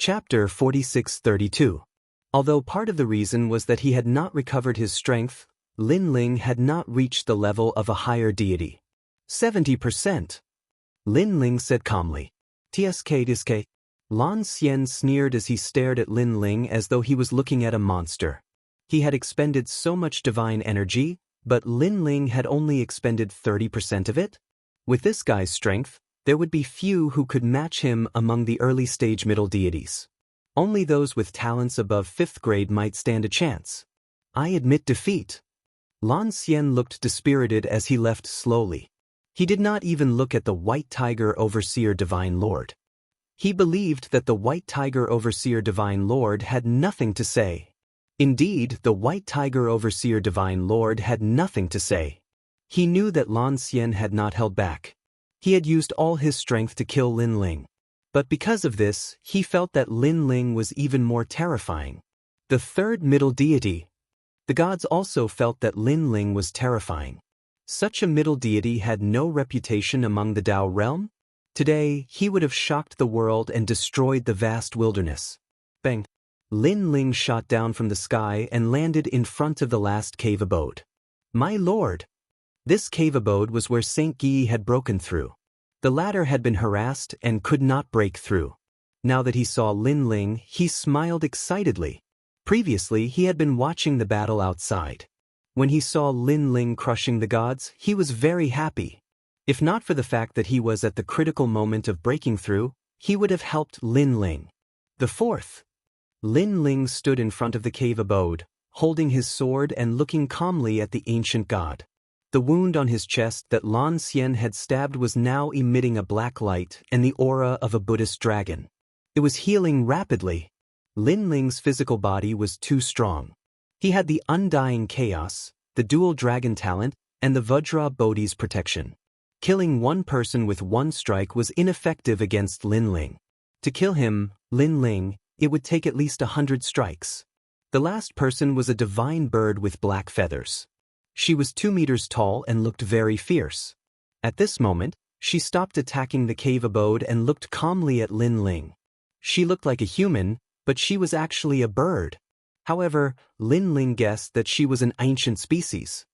Chapter 4632. Although part of the reason was that he had not recovered his strength, Lin Ling had not reached the level of a higher deity. 70%. Lin Ling said calmly. Tsk. Lan Xian sneered as he stared at Lin Ling as though he was looking at a monster. He had expended so much divine energy, but Lin Ling had only expended 30% of it? With this guy's strength, there would be few who could match him among the early-stage middle deities. Only those with talents above 5th grade might stand a chance. I admit defeat. Lan Xian looked dispirited as he left slowly. He did not even look at the White Tiger Overseer Divine Lord. He believed that the White Tiger Overseer Divine Lord had nothing to say. Indeed, the White Tiger Overseer Divine Lord had nothing to say. He knew that Lan Xian had not held back. He had used all his strength to kill Lin Ling. But because of this, he felt that Lin Ling was even more terrifying. The third middle deity. The gods also felt that Lin Ling was terrifying. Such a middle deity had no reputation among the Tao realm. Today, he would have shocked the world and destroyed the vast wilderness. Bang! Lin Ling shot down from the sky and landed in front of the last cave abode. My lord! This cave abode was where Saint Guy had broken through. The latter had been harassed and could not break through. Now that he saw Lin Ling, he smiled excitedly. Previously, he had been watching the battle outside. When he saw Lin Ling crushing the gods, he was very happy. If not for the fact that he was at the critical moment of breaking through, he would have helped Lin Ling. The fourth. Lin Ling stood in front of the cave abode, holding his sword and looking calmly at the ancient god. The wound on his chest that Lan Xian had stabbed was now emitting a black light and the aura of a Buddhist dragon. It was healing rapidly. Lin Ling's physical body was too strong. He had the undying chaos, the dual dragon talent, and the Vajra Bodhi's protection. Killing one person with one strike was ineffective against Lin Ling. To kill him, Lin Ling, it would take at least 100 strikes. The last person was a divine bird with black feathers. She was 2 meters tall and looked very fierce. At this moment, she stopped attacking the cave abode and looked calmly at Lin Ling. She looked like a human, but she was actually a bird. However, Lin Ling guessed that she was an ancient species.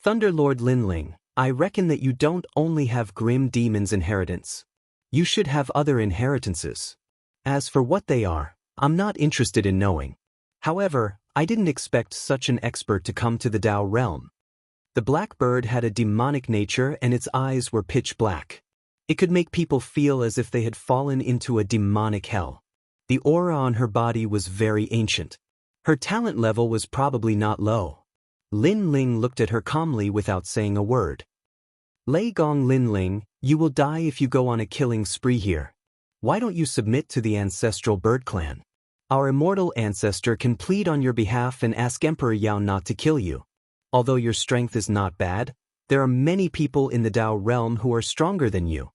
Thunder Lord Lin Ling, I reckon that you don't only have grim demons' inheritance. You should have other inheritances. As for what they are, I'm not interested in knowing. However, I didn't expect such an expert to come to the Tao realm. The black bird had a demonic nature and its eyes were pitch black. It could make people feel as if they had fallen into a demonic hell. The aura on her body was very ancient. Her talent level was probably not low. Lin Ling looked at her calmly without saying a word. Lei Gong Lin Ling, you will die if you go on a killing spree here. Why don't you submit to the ancestral bird clan? Our immortal ancestor can plead on your behalf and ask Emperor Yao not to kill you. Although your strength is not bad, there are many people in the Tao realm who are stronger than you.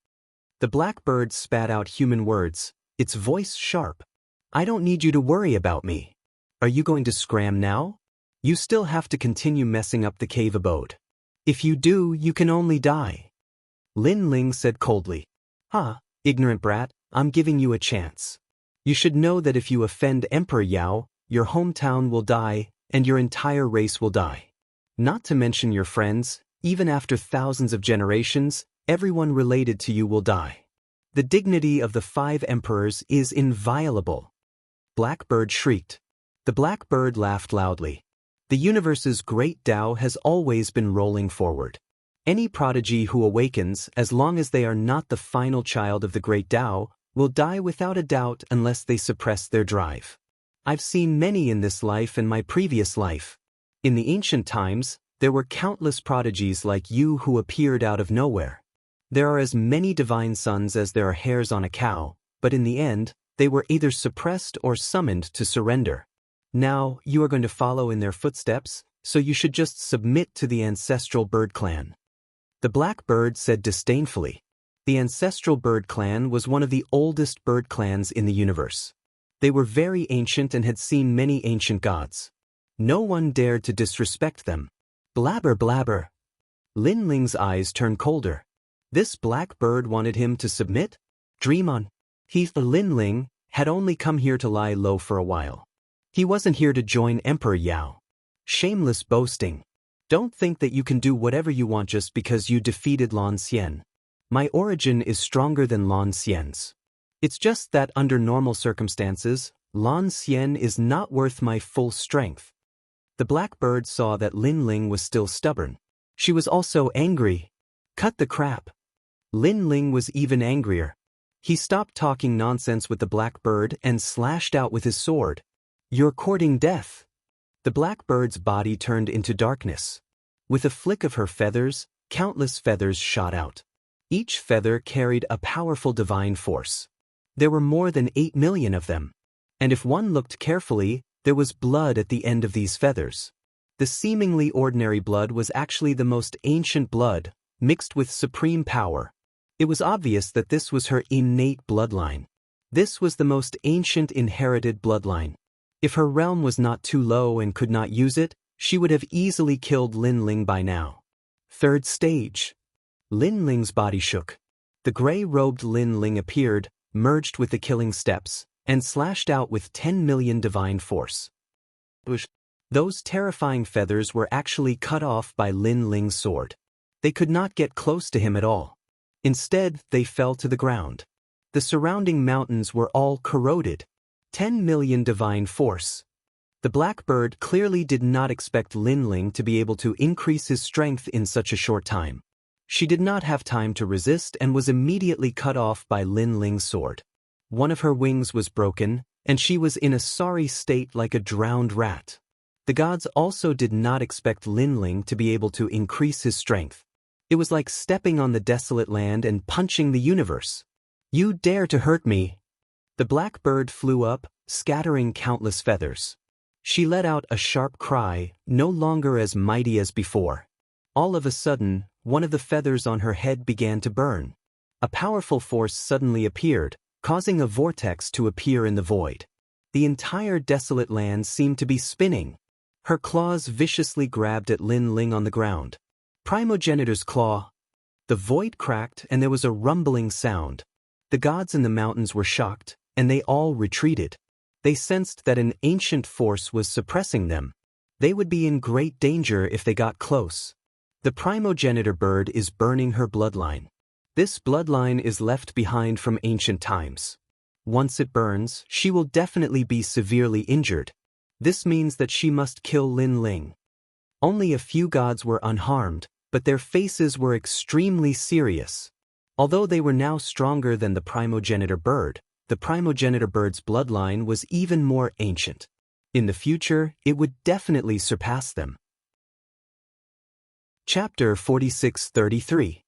The black bird spat out human words, its voice sharp. I don't need you to worry about me. Are you going to scram now? You still have to continue messing up the cave abode. If you do, you can only die. Lin Ling said coldly. Ignorant brat, I'm giving you a chance. You should know that if you offend Emperor Yao, your hometown will die, and your entire race will die. Not to mention your friends, even after thousands of generations, everyone related to you will die. The dignity of the 5 emperors is inviolable. Blackbird shrieked. The blackbird laughed loudly. The universe's great Tao has always been rolling forward. Any prodigy who awakens, as long as they are not the final child of the great Tao, will die without a doubt unless they suppress their drive. I've seen many in this life and my previous life. In the ancient times, there were countless prodigies like you who appeared out of nowhere. There are as many divine sons as there are hairs on a cow, but in the end, they were either suppressed or summoned to surrender. Now, you are going to follow in their footsteps, so you should just submit to the ancestral bird clan. The black bird said disdainfully. The ancestral bird clan was one of the oldest bird clans in the universe. They were very ancient and had seen many ancient gods. No one dared to disrespect them. Blabber blabber. Lin Ling's eyes turned colder. This black bird wanted him to submit? Dream on. He's the Lin Ling, had only come here to lie low for a while. He wasn't here to join Emperor Yao. Shameless boasting. Don't think that you can do whatever you want just because you defeated Lan Xian. My origin is stronger than Lan Xian's. It's just that under normal circumstances, Lan Xian is not worth my full strength. The black bird saw that Lin Ling was still stubborn. She was also angry. Cut the crap. Lin Ling was even angrier. He stopped talking nonsense with the black bird and slashed out with his sword. You're courting death. The black bird's body turned into darkness. With a flick of her feathers, countless feathers shot out. Each feather carried a powerful divine force. There were more than 8 million of them. And if one looked carefully, there was blood at the end of these feathers. The seemingly ordinary blood was actually the most ancient blood, mixed with supreme power. It was obvious that this was her innate bloodline. This was the most ancient inherited bloodline. If her realm was not too low and could not use it, she would have easily killed Lin Ling by now. Third stage. Lin Ling's body shook. The gray-robed Lin Ling appeared, merged with the killing steps, and slashed out with 10 million divine force. Those terrifying feathers were actually cut off by Lin Ling's sword. They could not get close to him at all. Instead, they fell to the ground. The surrounding mountains were all corroded. 10 million divine force. The black bird clearly did not expect Lin Ling to be able to increase his strength in such a short time. She did not have time to resist and was immediately cut off by Lin Ling's sword. One of her wings was broken, and she was in a sorry state like a drowned rat. The gods also did not expect Lin Ling to be able to increase his strength. It was like stepping on the desolate land and punching the universe. You dare to hurt me! The black bird flew up, scattering countless feathers. She let out a sharp cry, no longer as mighty as before. All of a sudden, one of the feathers on her head began to burn. A powerful force suddenly appeared, causing a vortex to appear in the void. The entire desolate land seemed to be spinning. Her claws viciously grabbed at Lin Ling on the ground. Primogenitor's claw. The void cracked and there was a rumbling sound. The gods in the mountains were shocked, and they all retreated. They sensed that an ancient force was suppressing them. They would be in great danger if they got close. The primogenitor bird is burning her bloodline. This bloodline is left behind from ancient times. Once it burns, she will definitely be severely injured. This means that she must kill Lin Ling. Only a few gods were unharmed, but their faces were extremely serious. Although they were now stronger than the primogenitor bird, the primogenitor bird's bloodline was even more ancient. In the future, it would definitely surpass them. Chapter 46-33.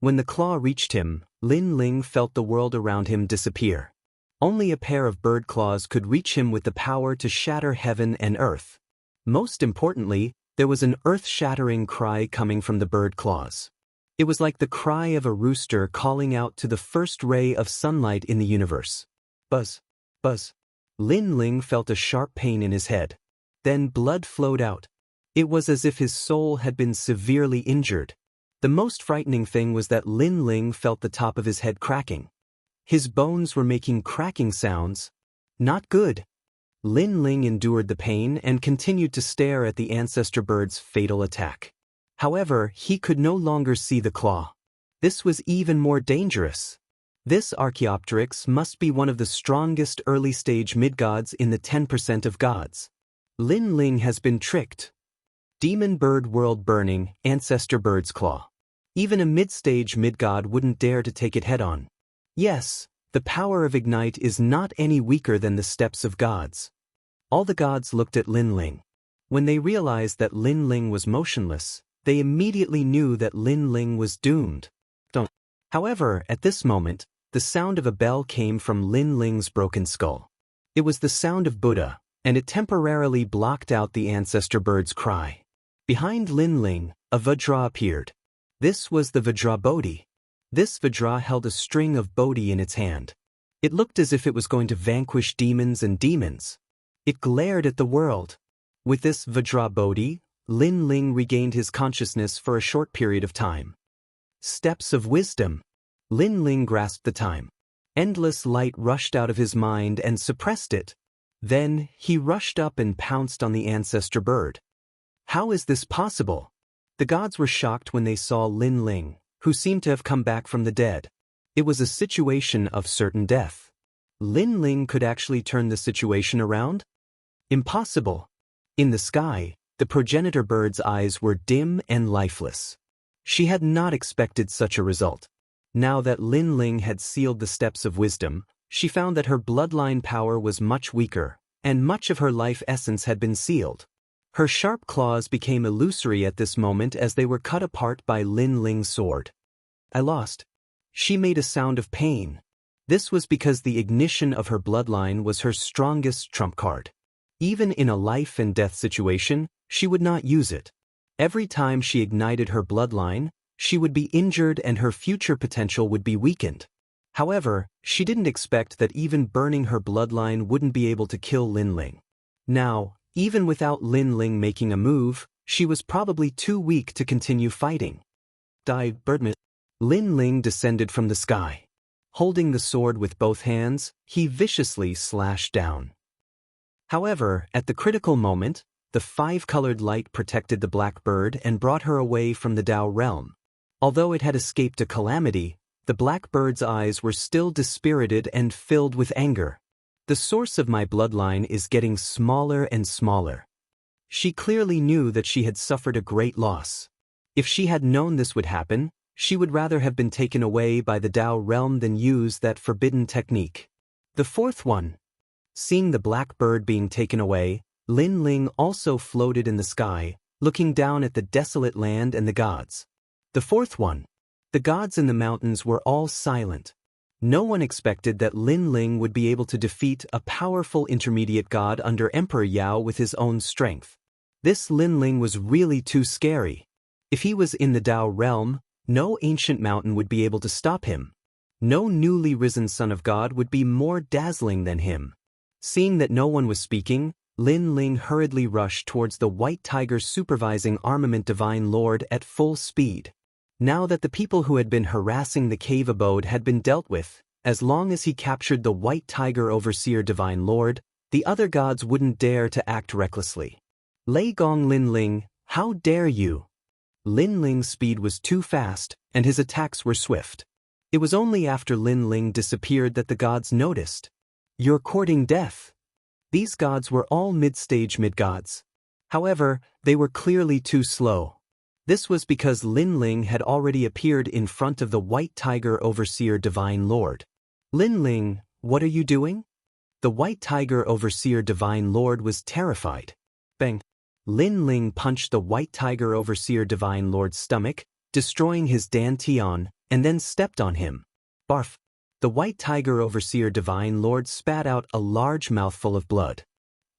When the claw reached him, Lin Ling felt the world around him disappear. Only a pair of bird claws could reach him with the power to shatter heaven and earth. Most importantly, there was an earth-shattering cry coming from the bird claws. It was like the cry of a rooster calling out to the first ray of sunlight in the universe. Buzz, buzz. Lin Ling felt a sharp pain in his head. Then blood flowed out. It was as if his soul had been severely injured. The most frightening thing was that Lin Ling felt the top of his head cracking. His bones were making cracking sounds. Not good. Lin Ling endured the pain and continued to stare at the ancestor bird's fatal attack. However, he could no longer see the claw. This was even more dangerous. This Archaeopteryx must be one of the strongest early-stage mid-gods in the 10% of gods. Lin Ling has been tricked. Demon bird world burning, ancestor bird's claw. Even a mid-stage mid-god wouldn't dare to take it head-on. Yes, the power of Ignite is not any weaker than the steps of gods. All the gods looked at Lin Ling. When they realized that Lin Ling was motionless, they immediately knew that Lin Ling was doomed. However, at this moment, the sound of a bell came from Lin Ling's broken skull. It was the sound of Buddha, and it temporarily blocked out the ancestor bird's cry. Behind Lin Ling, a Vajra appeared. This was the Vajra Bodhi. This Vajra held a string of Bodhi in its hand. It looked as if it was going to vanquish demons and demons. It glared at the world. With this Vajra Bodhi, Lin Ling regained his consciousness for a short period of time. Steps of wisdom. Lin Ling grasped the time. Endless light rushed out of his mind and suppressed it. Then, he rushed up and pounced on the ancestor bird. How is this possible? The gods were shocked when they saw Lin Ling, who seemed to have come back from the dead. It was a situation of certain death. Lin Ling could actually turn the situation around? Impossible. In the sky, the progenitor bird's eyes were dim and lifeless. She had not expected such a result. Now that Lin Ling had sealed the steps of wisdom, she found that her bloodline power was much weaker, and much of her life essence had been sealed. Her sharp claws became illusory at this moment as they were cut apart by Lin Ling's sword. I lost. She made a sound of pain. This was because the ignition of her bloodline was her strongest trump card. Even in a life and death situation, she would not use it. Every time she ignited her bloodline, she would be injured and her future potential would be weakened. However, she didn't expect that even burning her bloodline wouldn't be able to kill Lin Ling. Now, even without Lin Ling making a move, she was probably too weak to continue fighting. Birdman. Lin Ling descended from the sky. Holding the sword with both hands, he viciously slashed down. However, at the critical moment, the five-colored light protected the black bird and brought her away from the Tao realm. Although it had escaped a calamity, the black bird's eyes were still dispirited and filled with anger. The source of my bloodline is getting smaller and smaller. She clearly knew that she had suffered a great loss. If she had known this would happen, she would rather have been taken away by the Tao realm than use that forbidden technique. The fourth one. Seeing the black bird being taken away, Lin Ling also floated in the sky, looking down at the desolate land and the gods. The fourth one. The gods in the mountains were all silent. No one expected that Lin Ling would be able to defeat a powerful intermediate god under Emperor Yao with his own strength. This Lin Ling was really too scary. If he was in the Tao realm, no ancient mountain would be able to stop him. No newly risen son of God would be more dazzling than him. Seeing that no one was speaking, Lin Ling hurriedly rushed towards the white tiger supervising armament Divine Lord at full speed. Now that the people who had been harassing the cave abode had been dealt with, as long as he captured the white tiger overseer Divine Lord, the other gods wouldn't dare to act recklessly. Lei Gong Lin Ling, how dare you? Lin Ling's speed was too fast, and his attacks were swift. It was only after Lin Ling disappeared that the gods noticed. You're courting death. These gods were all mid-stage mid-gods. However, they were clearly too slow. This was because Lin Ling had already appeared in front of the white tiger overseer Divine Lord. Lin Ling, what are you doing? The white tiger overseer Divine Lord was terrified. Bang! Lin Ling punched the white tiger overseer Divine Lord's stomach, destroying his dantian, and then stepped on him. Barf! The white tiger overseer Divine Lord spat out a large mouthful of blood.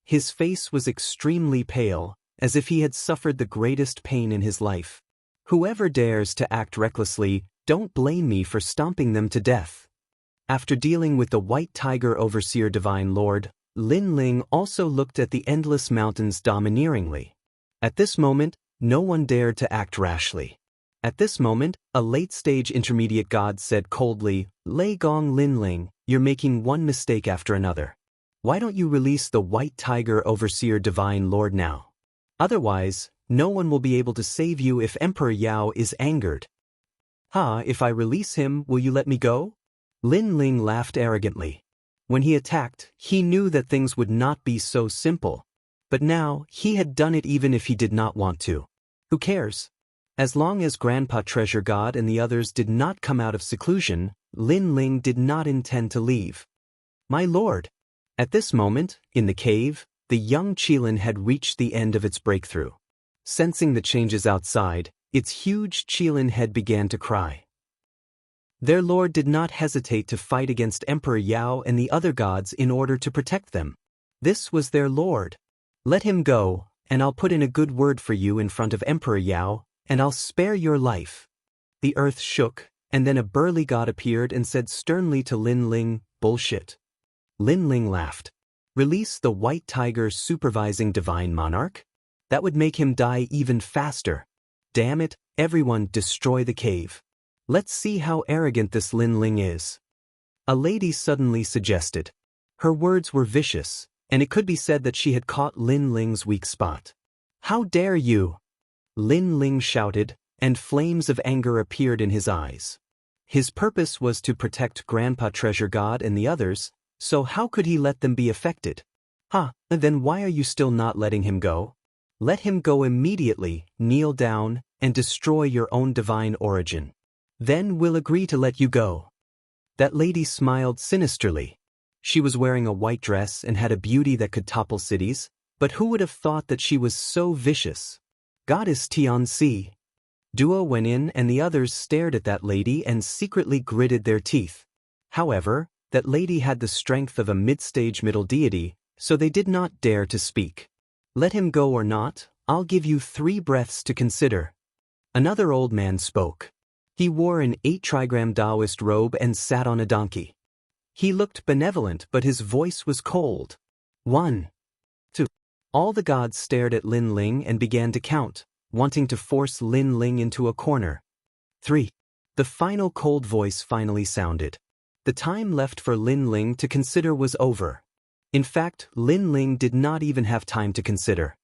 His face was extremely pale, as if he had suffered the greatest pain in his life. Whoever dares to act recklessly, don't blame me for stomping them to death. After dealing with the white tiger overseer Divine Lord, Lin Ling also looked at the endless mountains domineeringly. At this moment, no one dared to act rashly. At this moment, a late-stage intermediate god said coldly, Lei Gong Lin Ling, you're making one mistake after another. Why don't you release the white tiger overseer Divine Lord now? Otherwise, no one will be able to save you if Emperor Yao is angered. If I release him, will you let me go? Lin Ling laughed arrogantly. When he attacked, he knew that things would not be so simple. But now, he had done it even if he did not want to. Who cares? As long as Grandpa Treasure God and the others did not come out of seclusion, Lin Ling did not intend to leave. My lord! At this moment, in the cave, the young Qilin had reached the end of its breakthrough. Sensing the changes outside, its huge Qilin head began to cry. Their lord did not hesitate to fight against Emperor Yao and the other gods in order to protect them. This was their lord. Let him go, and I'll put in a good word for you in front of Emperor Yao, and I'll spare your life. The earth shook, and then a burly god appeared and said sternly to Lin Ling, bullshit. Lin Ling laughed. Release the white tiger supervising Divine Monarch? That would make him die even faster. Damn it, everyone destroy the cave. Let's see how arrogant this Lin Ling is. A lady suddenly suggested. Her words were vicious, and it could be said that she had caught Lin Ling's weak spot. "How dare you!" Lin Ling shouted, and flames of anger appeared in his eyes. His purpose was to protect Grandpa Treasure God and the others, so how could he let them be affected? Then why are you still not letting him go? Let him go immediately, kneel down, and destroy your own divine origin. Then we'll agree to let you go. That lady smiled sinisterly. She was wearing a white dress and had a beauty that could topple cities, but who would have thought that she was so vicious? Goddess Tianxi. Duo went in and the others stared at that lady and secretly gritted their teeth. However, that lady had the strength of a mid-stage middle deity, so they did not dare to speak. Let him go or not, I'll give you 3 breaths to consider. Another old man spoke. He wore an 8-trigram Taoist robe and sat on a donkey. He looked benevolent, but his voice was cold. 1, 2. All the gods stared at Lin Ling and began to count, wanting to force Lin Ling into a corner. 3. The final cold voice finally sounded. The time left for Lin Ling to consider was over. In fact, Lin Ling did not even have time to consider.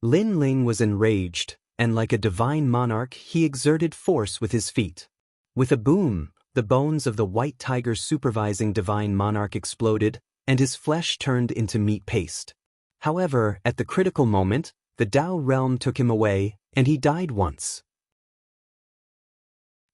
Lin Ling was enraged, and like a divine monarch he exerted force with his feet. With a boom, the bones of the white tiger supervising divine monarch exploded, and his flesh turned into meat paste. However, at the critical moment, the Tao realm took him away, and he died once.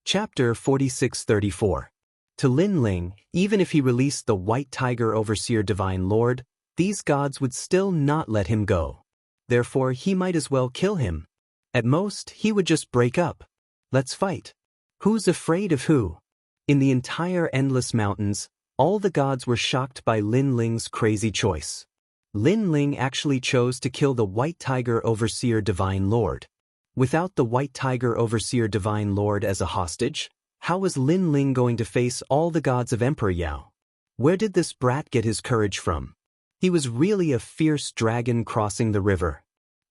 Chapter 4634. To Lin Ling, even if he released the white tiger overseer divine lord, these gods would still not let him go. Therefore he might as well kill him. At most, he would just break up. Let's fight. Who's afraid of who? In the entire endless mountains, all the gods were shocked by Lin Ling's crazy choice. Lin Ling actually chose to kill the white tiger overseer divine lord. Without the white tiger overseer divine lord as a hostage, how was Lin Ling going to face all the gods of Emperor Yao? Where did this brat get his courage from? He was really a fierce dragon crossing the river.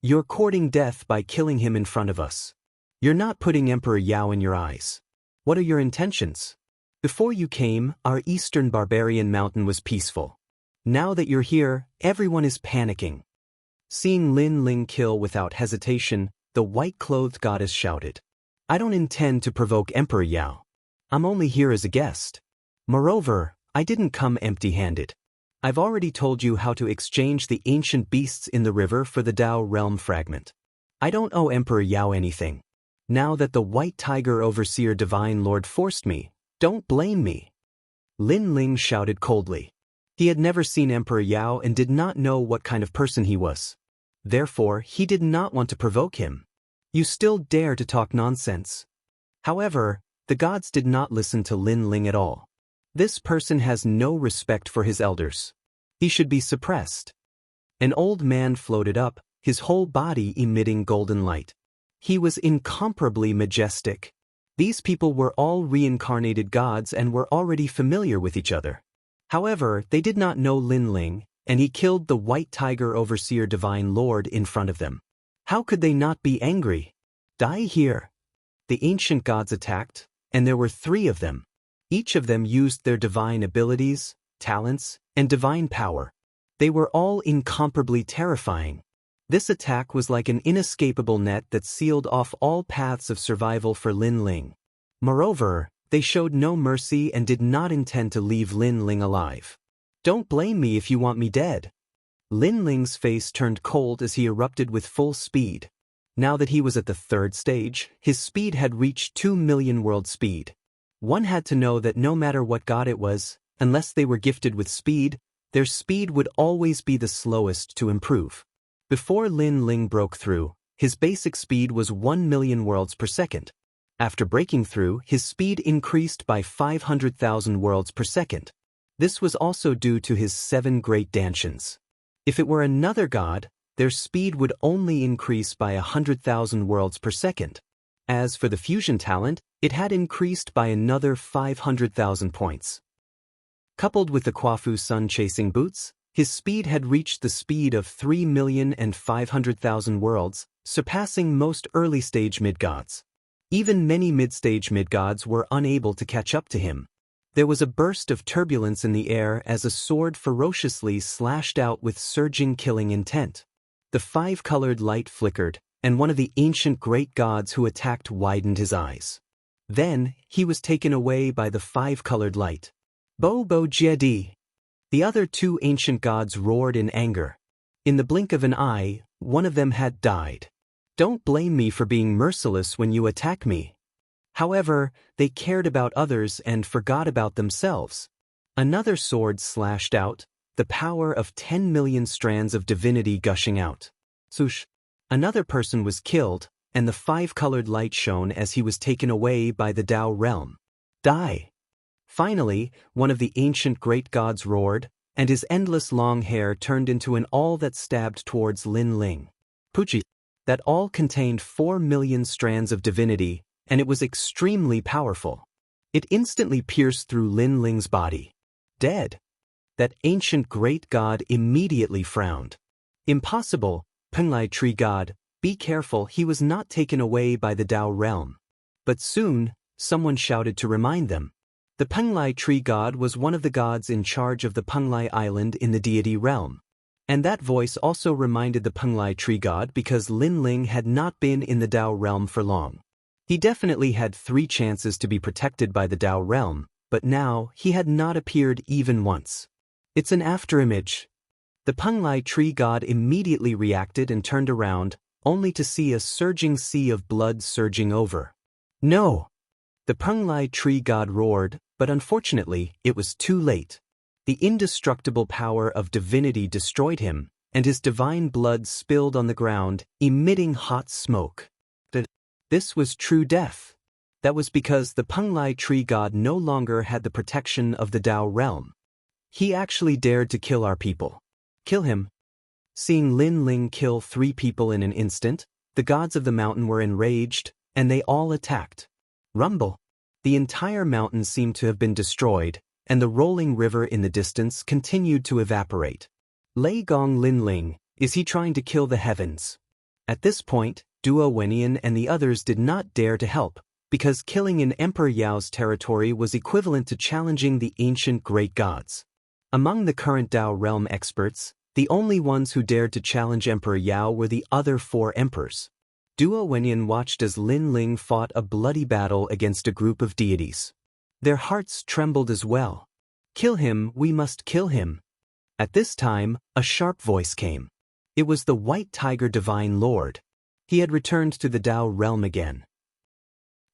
You're courting death by killing him in front of us. You're not putting Emperor Yao in your eyes. What are your intentions? Before you came, our eastern barbarian mountain was peaceful. Now that you're here, everyone is panicking. Seeing Lin Ling kill without hesitation, the white-clothed goddess shouted, I don't intend to provoke Emperor Yao. I'm only here as a guest. Moreover, I didn't come empty-handed. I've already told you how to exchange the ancient beasts in the river for the Tao realm fragment. I don't owe Emperor Yao anything. Now that the white tiger overseer divine lord forced me, don't blame me. Lin Ling shouted coldly. He had never seen Emperor Yao and did not know what kind of person he was. Therefore, he did not want to provoke him. You still dare to talk nonsense. However, the gods did not listen to Lin Ling at all. This person has no respect for his elders. He should be suppressed. An old man floated up, his whole body emitting golden light. He was incomparably majestic. These people were all reincarnated gods and were already familiar with each other. However, they did not know Lin Ling, and he killed the white tiger overseer divine lord in front of them. How could they not be angry? Die here. The ancient gods attacked, and there were 3 of them. Each of them used their divine abilities, talents, and divine power. They were all incomparably terrifying. This attack was like an inescapable net that sealed off all paths of survival for Lin Ling. Moreover, they showed no mercy and did not intend to leave Lin Ling alive. Don't blame me if you want me dead. Lin Ling's face turned cold as he erupted with full speed. Now that he was at the 3rd stage, his speed had reached 2 million world speed. One had to know that no matter what god it was, unless they were gifted with speed, their speed would always be the slowest to improve. Before Lin Ling broke through, his basic speed was 1 million worlds per second. After breaking through, his speed increased by 500,000 worlds per second. This was also due to his 7 great dantians. If it were another god, their speed would only increase by 100,000 worlds per second. As for the fusion talent, it had increased by another 500,000 points. Coupled with the Quafu sun-chasing boots, his speed had reached the speed of 3,500,000 worlds, surpassing most early-stage mid-gods. Even many mid-stage mid-gods were unable to catch up to him. There was a burst of turbulence in the air as a sword ferociously slashed out with surging killing intent. The five-colored light flickered, and one of the ancient great gods who attacked widened his eyes. Then, he was taken away by the five-colored light. Bo Bo Jedi! The other two ancient gods roared in anger. In the blink of an eye, one of them had died. Don't blame me for being merciless when you attack me. However, they cared about others and forgot about themselves. Another sword slashed out, the power of 10 million strands of divinity gushing out. Swoosh! Another person was killed, and the five-colored light shone as he was taken away by the Tao realm. Die! Finally, one of the ancient great gods roared, and his endless long hair turned into an awl that stabbed towards Lin Ling. Puchi! That awl contained 4 million strands of divinity, and it was extremely powerful. It instantly pierced through Lin Ling's body. Dead. That ancient great god immediately frowned. Impossible, Penglai Tree God, be careful, he was not taken away by the Tao realm. But soon, someone shouted to remind them. The Penglai Tree God was one of the gods in charge of the Penglai Island in the deity realm. And that voice also reminded the Penglai Tree God because Lin Ling had not been in the Tao realm for long. He definitely had 3 chances to be protected by the Tao realm, but now he had not appeared even once. It's an afterimage. The Penglai Tree God immediately reacted and turned around, only to see a surging sea of blood surging over. No! The Penglai Tree God roared, but unfortunately, it was too late. The indestructible power of divinity destroyed him, and his divine blood spilled on the ground, emitting hot smoke. This was true death. That was because the Penglai Tree God no longer had the protection of the Tao realm. He actually dared to kill our people. Kill him. Seeing Lin Ling kill 3 people in an instant, the gods of the mountain were enraged, and they all attacked. Rumble. The entire mountain seemed to have been destroyed, and the rolling river in the distance continued to evaporate. Lei Gong Lin Ling, is he trying to kill the heavens? At this point, Duo Wenyan and the others did not dare to help, because killing in Emperor Yao's territory was equivalent to challenging the ancient great gods. Among the current Tao realm experts, the only ones who dared to challenge Emperor Yao were the other 4 emperors. Duo Wenyan watched as Lin Ling fought a bloody battle against a group of deities. Their hearts trembled as well. Kill him, we must kill him. At this time, a sharp voice came. It was the White Tiger Divine Lord. He had returned to the Tao realm again.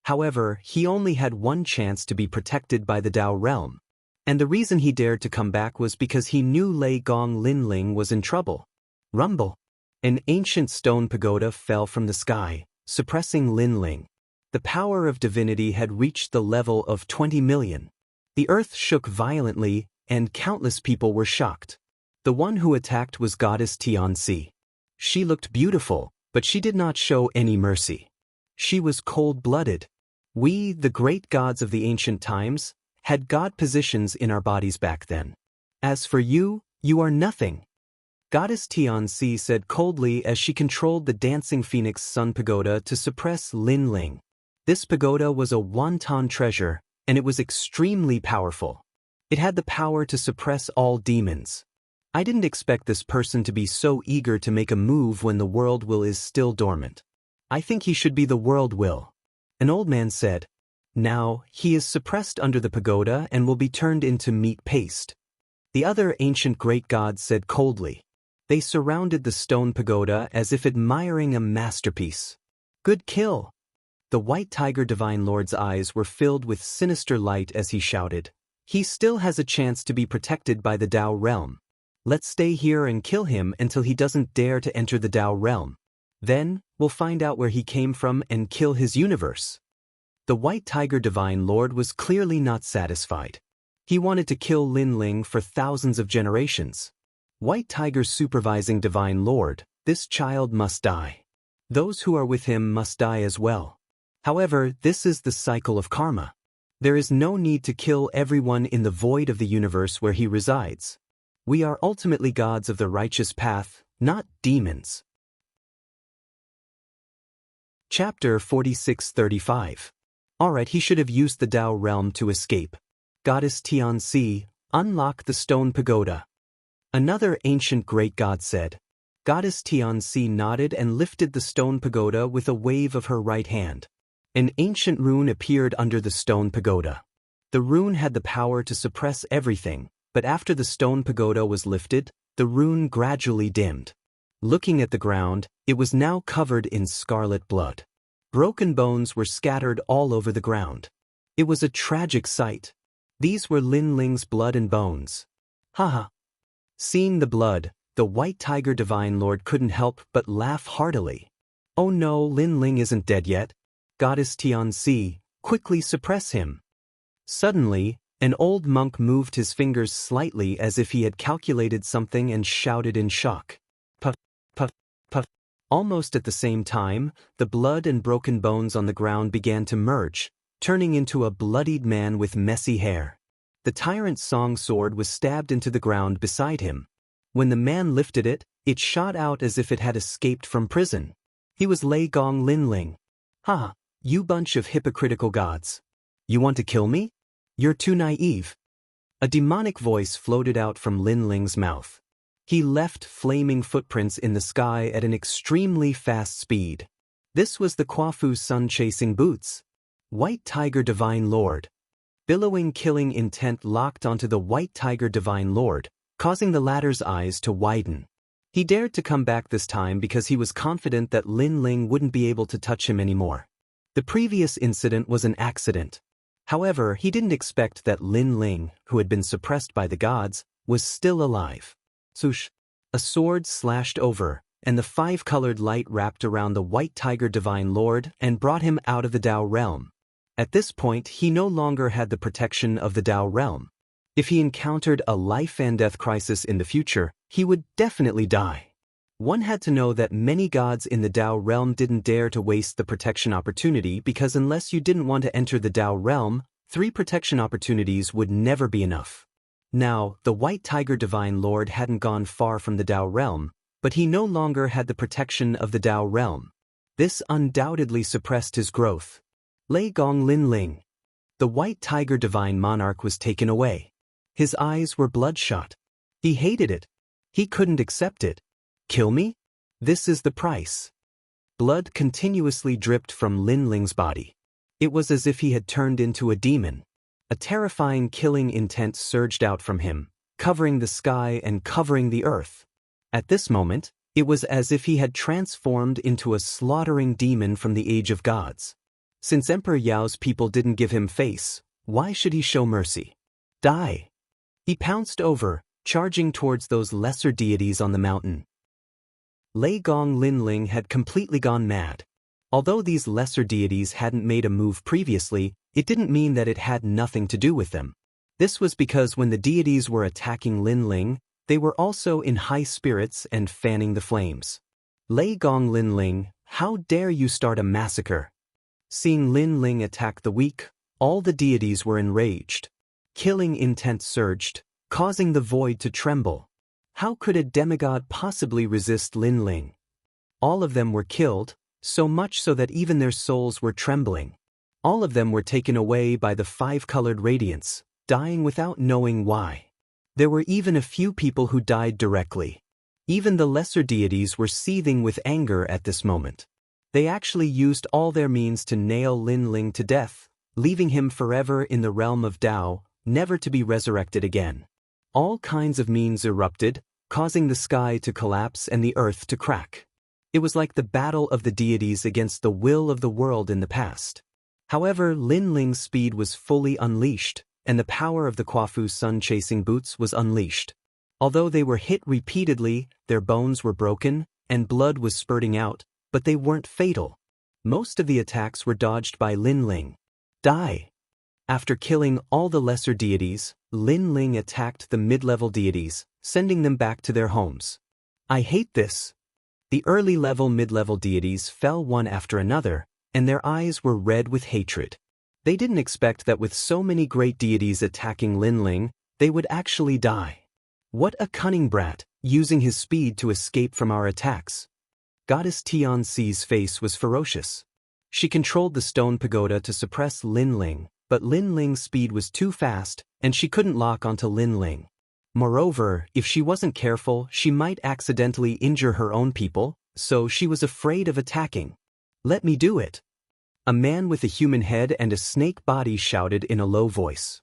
However, he only had one chance to be protected by the Tao realm. And the reason he dared to come back was because he knew Lei Gong Lin Ling was in trouble. Rumble. An ancient stone pagoda fell from the sky, suppressing Lin Ling. The power of divinity had reached the level of 20 million. The earth shook violently, and countless people were shocked. The one who attacked was Goddess Tianxi. She looked beautiful, but she did not show any mercy. She was cold-blooded. We, the great gods of the ancient times, had god positions in our bodies back then. As for you, you are nothing. Goddess Tianxi said coldly as she controlled the dancing phoenix sun pagoda to suppress Lin Ling. This pagoda was a wonton treasure, and it was extremely powerful. It had the power to suppress all demons. I didn't expect this person to be so eager to make a move when the world will is still dormant. I think he should be the world will. An old man said. Now, he is suppressed under the pagoda and will be turned into meat paste. The other ancient great gods said coldly. They surrounded the stone pagoda as if admiring a masterpiece. Good kill. The White Tiger Divine Lord's eyes were filled with sinister light as he shouted. He still has a chance to be protected by the Tao realm. Let's stay here and kill him until he doesn't dare to enter the Tao realm. Then, we'll find out where he came from and kill his universe. The White Tiger Divine Lord was clearly not satisfied. He wanted to kill Lin Ling for thousands of generations. White Tiger's supervising Divine Lord, this child must die. Those who are with him must die as well. However, this is the cycle of karma. There is no need to kill everyone in the void of the universe where he resides. We are ultimately gods of the righteous path, not demons. Chapter 46-35. Alright, he should have used the Tao realm to escape. Goddess Tianxi, unlock the stone pagoda. Another ancient great god said. Goddess Tianxi nodded and lifted the stone pagoda with a wave of her right hand. An ancient rune appeared under the stone pagoda. The rune had the power to suppress everything, but after the stone pagoda was lifted, the rune gradually dimmed. Looking at the ground, it was now covered in scarlet blood. Broken bones were scattered all over the ground. It was a tragic sight. These were Lin Ling's blood and bones. Haha. Seeing the blood, the White Tiger Divine Lord couldn't help but laugh heartily. Oh no, Lin Ling isn't dead yet. Goddess Tianxi, quickly suppress him. Suddenly, an old monk moved his fingers slightly as if he had calculated something and shouted in shock. Puff, puff, puff. Almost at the same time, the blood and broken bones on the ground began to merge, turning into a bloodied man with messy hair. The tyrant's song sword was stabbed into the ground beside him. When the man lifted it, it shot out as if it had escaped from prison. He was Lei Gong Linling. Ha! You bunch of hypocritical gods. You want to kill me? You're too naive. A demonic voice floated out from Lin Ling's mouth. He left flaming footprints in the sky at an extremely fast speed. This was the Quafu sun-chasing boots. White Tiger Divine Lord. Billowing killing intent locked onto the White Tiger Divine Lord, causing the latter's eyes to widen. He dared to come back this time because he was confident that Lin Ling wouldn't be able to touch him anymore. The previous incident was an accident. However, he didn't expect that Lin Ling, who had been suppressed by the gods, was still alive. Swoosh! A sword slashed over, and the five-colored light wrapped around the White Tiger Divine Lord and brought him out of the Tao realm. At this point, he no longer had the protection of the Tao realm. If he encountered a life-and-death crisis in the future, he would definitely die. One had to know that many gods in the Tao realm didn't dare to waste the protection opportunity because unless you didn't want to enter the Tao realm, 3 protection opportunities would never be enough. Now, the White Tiger Divine Lord hadn't gone far from the Tao realm, but he no longer had the protection of the Tao realm. This undoubtedly suppressed his growth. Lei Gong Linling. The White Tiger Divine Monarch was taken away. His eyes were bloodshot. He hated it. He couldn't accept it. Kill me? This is the price. Blood continuously dripped from Lin Ling's body. It was as if he had turned into a demon. A terrifying killing intent surged out from him, covering the sky and covering the earth. At this moment, it was as if he had transformed into a slaughtering demon from the Age of Gods. Since Emperor Yao's people didn't give him face, why should he show mercy? Die! He pounced over, charging towards those lesser deities on the mountain. Lei Gong Linling had completely gone mad. Although these lesser deities hadn't made a move previously, it didn't mean that it had nothing to do with them. This was because when the deities were attacking Lin Ling, they were also in high spirits and fanning the flames. Lei Gong Linling, how dare you start a massacre? Seeing Lin Ling attack the weak, all the deities were enraged. Killing intent surged, causing the void to tremble. How could a demigod possibly resist Lin Ling? All of them were killed, so much so that even their souls were trembling. All of them were taken away by the 5-colored radiance, dying without knowing why. There were even a few people who died directly. Even the lesser deities were seething with anger at this moment. They actually used all their means to nail Lin Ling to death, leaving him forever in the realm of Tao, never to be resurrected again. All kinds of means erupted, causing the sky to collapse and the earth to crack. It was like the battle of the deities against the will of the world in the past. However, Lin Ling's speed was fully unleashed, and the power of the Quafu sun-chasing boots was unleashed. Although they were hit repeatedly, their bones were broken, and blood was spurting out, but they weren't fatal. Most of the attacks were dodged by Lin Ling. Die! After killing all the lesser deities, Lin Ling attacked the mid-level deities, sending them back to their homes. I hate this. The early-level mid-level deities fell one after another, and their eyes were red with hatred. They didn't expect that with so many great deities attacking Lin Ling, they would actually die. What a cunning brat, using his speed to escape from our attacks. Goddess Tianxi's face was ferocious. She controlled the stone pagoda to suppress Lin Ling, but Lin Ling's speed was too fast, and she couldn't lock onto Lin Ling. Moreover, if she wasn't careful, she might accidentally injure her own people, so she was afraid of attacking. "Let me do it!" A man with a human head and a snake body shouted in a low voice.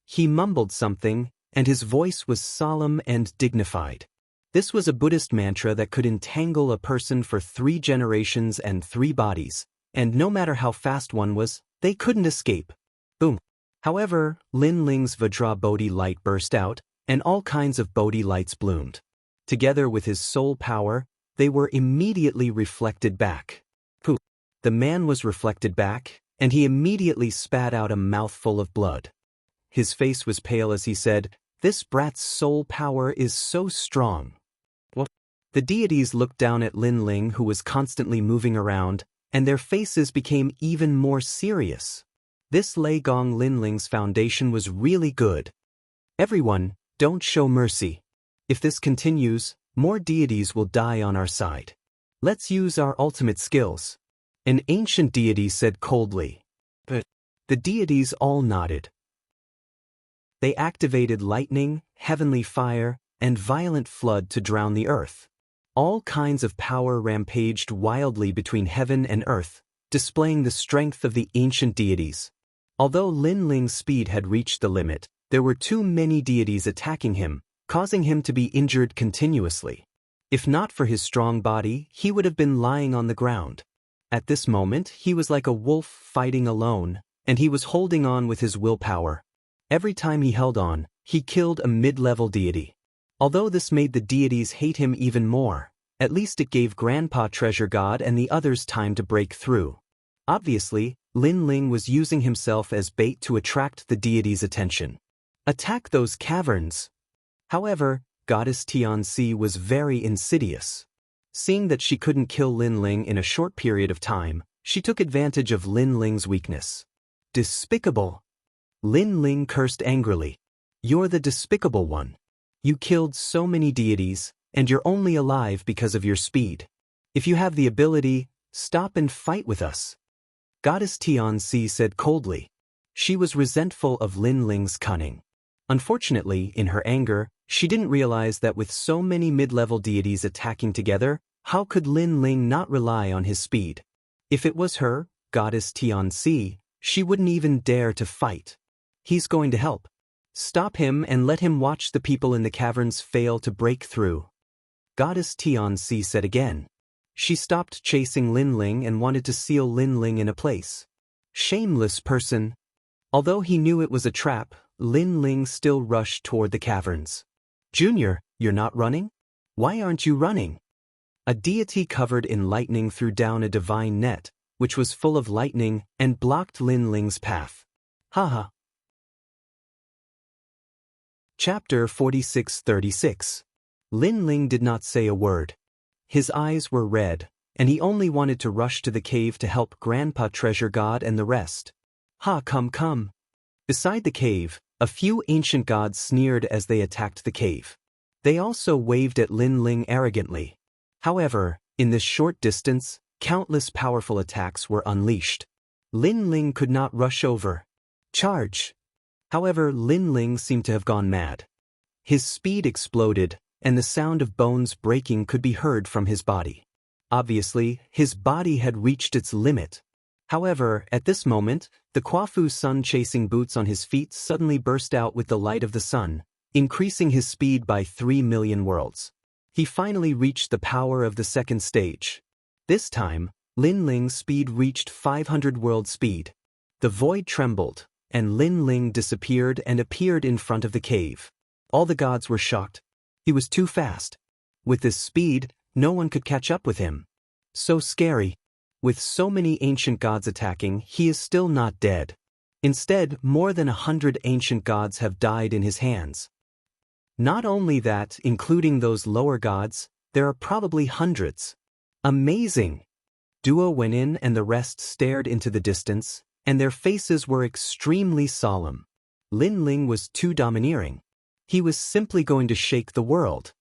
He mumbled something, and his voice was solemn and dignified. This was a Buddhist mantra that could entangle a person for 3 generations and 3 bodies, and no matter how fast one was, they couldn't escape. Boom. However, Lin Ling's Vajra Bodhi light burst out, and all kinds of Bodhi lights bloomed. Together with his soul power, they were immediately reflected back. Pooh. The man was reflected back, and he immediately spat out a mouthful of blood. His face was pale as he said, "This brat's soul power is so strong." What? The deities looked down at Lin Ling, who was constantly moving around, and their faces became even more serious. This Lei Gong Lin Ling's foundation was really good. "Everyone, don't show mercy. If this continues, more deities will die on our side. Let's use our ultimate skills," an ancient deity said coldly. But the deities all nodded. They activated lightning, heavenly fire, and violent flood to drown the earth. All kinds of power rampaged wildly between heaven and earth, displaying the strength of the ancient deities. Although Lin Ling's speed had reached the limit, there were too many deities attacking him, causing him to be injured continuously. If not for his strong body, he would have been lying on the ground. At this moment, he was like a wolf fighting alone, and he was holding on with his willpower. Every time he held on, he killed a mid-level deity. Although this made the deities hate him even more, at least it gave Grandpa Treasure God and the others time to break through. Obviously, Lin Ling was using himself as bait to attract the deities' attention. "Attack those caverns!" However, Goddess Tianxi was very insidious. Seeing that she couldn't kill Lin Ling in a short period of time, she took advantage of Lin Ling's weakness. "Despicable!" Lin Ling cursed angrily. "You're the despicable one. You killed so many deities, and you're only alive because of your speed. If you have the ability, stop and fight with us." Goddess Tianxi said coldly. She was resentful of Lin Ling's cunning. Unfortunately, in her anger, she didn't realize that with so many mid-level deities attacking together, how could Lin Ling not rely on his speed? If it was her, Goddess Tianxi, she wouldn't even dare to fight. "He's going to help. Stop him and let him watch the people in the caverns fail to break through," Goddess Tianxi said again. She stopped chasing Lin Ling and wanted to seal Lin Ling in a place. Shameless person. Although he knew it was a trap, Lin Ling still rushed toward the caverns. "Junior, you're not running? Why aren't you running?" A deity covered in lightning threw down a divine net, which was full of lightning, and blocked Lin Ling's path. Haha. Chapter 46:36. Lin Ling did not say a word. His eyes were red, and he only wanted to rush to the cave to help Grandpa Treasure God and the rest. Come. Beside the cave, a few ancient gods sneered as they attacked the cave. They also waved at Lin Ling arrogantly. However, in this short distance, countless powerful attacks were unleashed. Lin Ling could not rush over. Charge! However, Lin Ling seemed to have gone mad. His speed exploded, and the sound of bones breaking could be heard from his body. Obviously, his body had reached its limit. However, at this moment, the Kwafu sun-chasing boots on his feet suddenly burst out with the light of the sun, increasing his speed by 3 million worlds. He finally reached the power of the second stage. This time, Lin Ling's speed reached 500 world speed. The void trembled, and Lin Ling disappeared and appeared in front of the cave. All the gods were shocked. He was too fast. With this speed, no one could catch up with him. So scary. With so many ancient gods attacking, he is still not dead. Instead, more than 100 ancient gods have died in his hands. Not only that, including those lower gods, there are probably hundreds. Amazing! Duo went in and the rest stared into the distance, and their faces were extremely solemn. Lin Ling was too domineering. He was simply going to shake the world.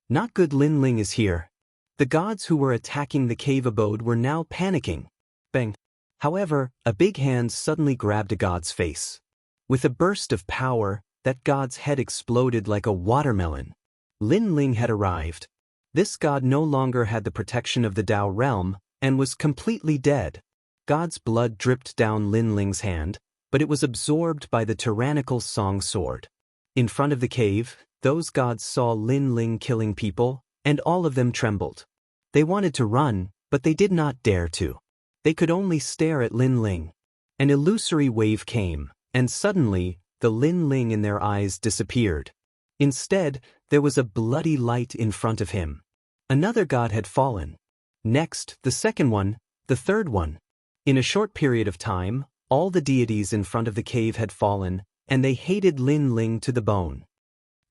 Not good. Lin Ling is here. The gods who were attacking the cave abode were now panicking. Bang! However, a big hand suddenly grabbed a god's face. With a burst of power, that god's head exploded like a watermelon. Lin Ling had arrived. This god no longer had the protection of the Tao realm, and was completely dead. God's blood dripped down Lin Ling's hand, but it was absorbed by the tyrannical Song sword. In front of the cave, those gods saw Lin Ling killing people, and all of them trembled. They wanted to run, but they did not dare to. They could only stare at Lin Ling. An illusory wave came, and suddenly, the Lin Ling in their eyes disappeared. Instead, there was a bloody light in front of him. Another god had fallen. Next, the second one, the third one. In a short period of time, all the deities in front of the cave had fallen, and they hated Lin Ling to the bone.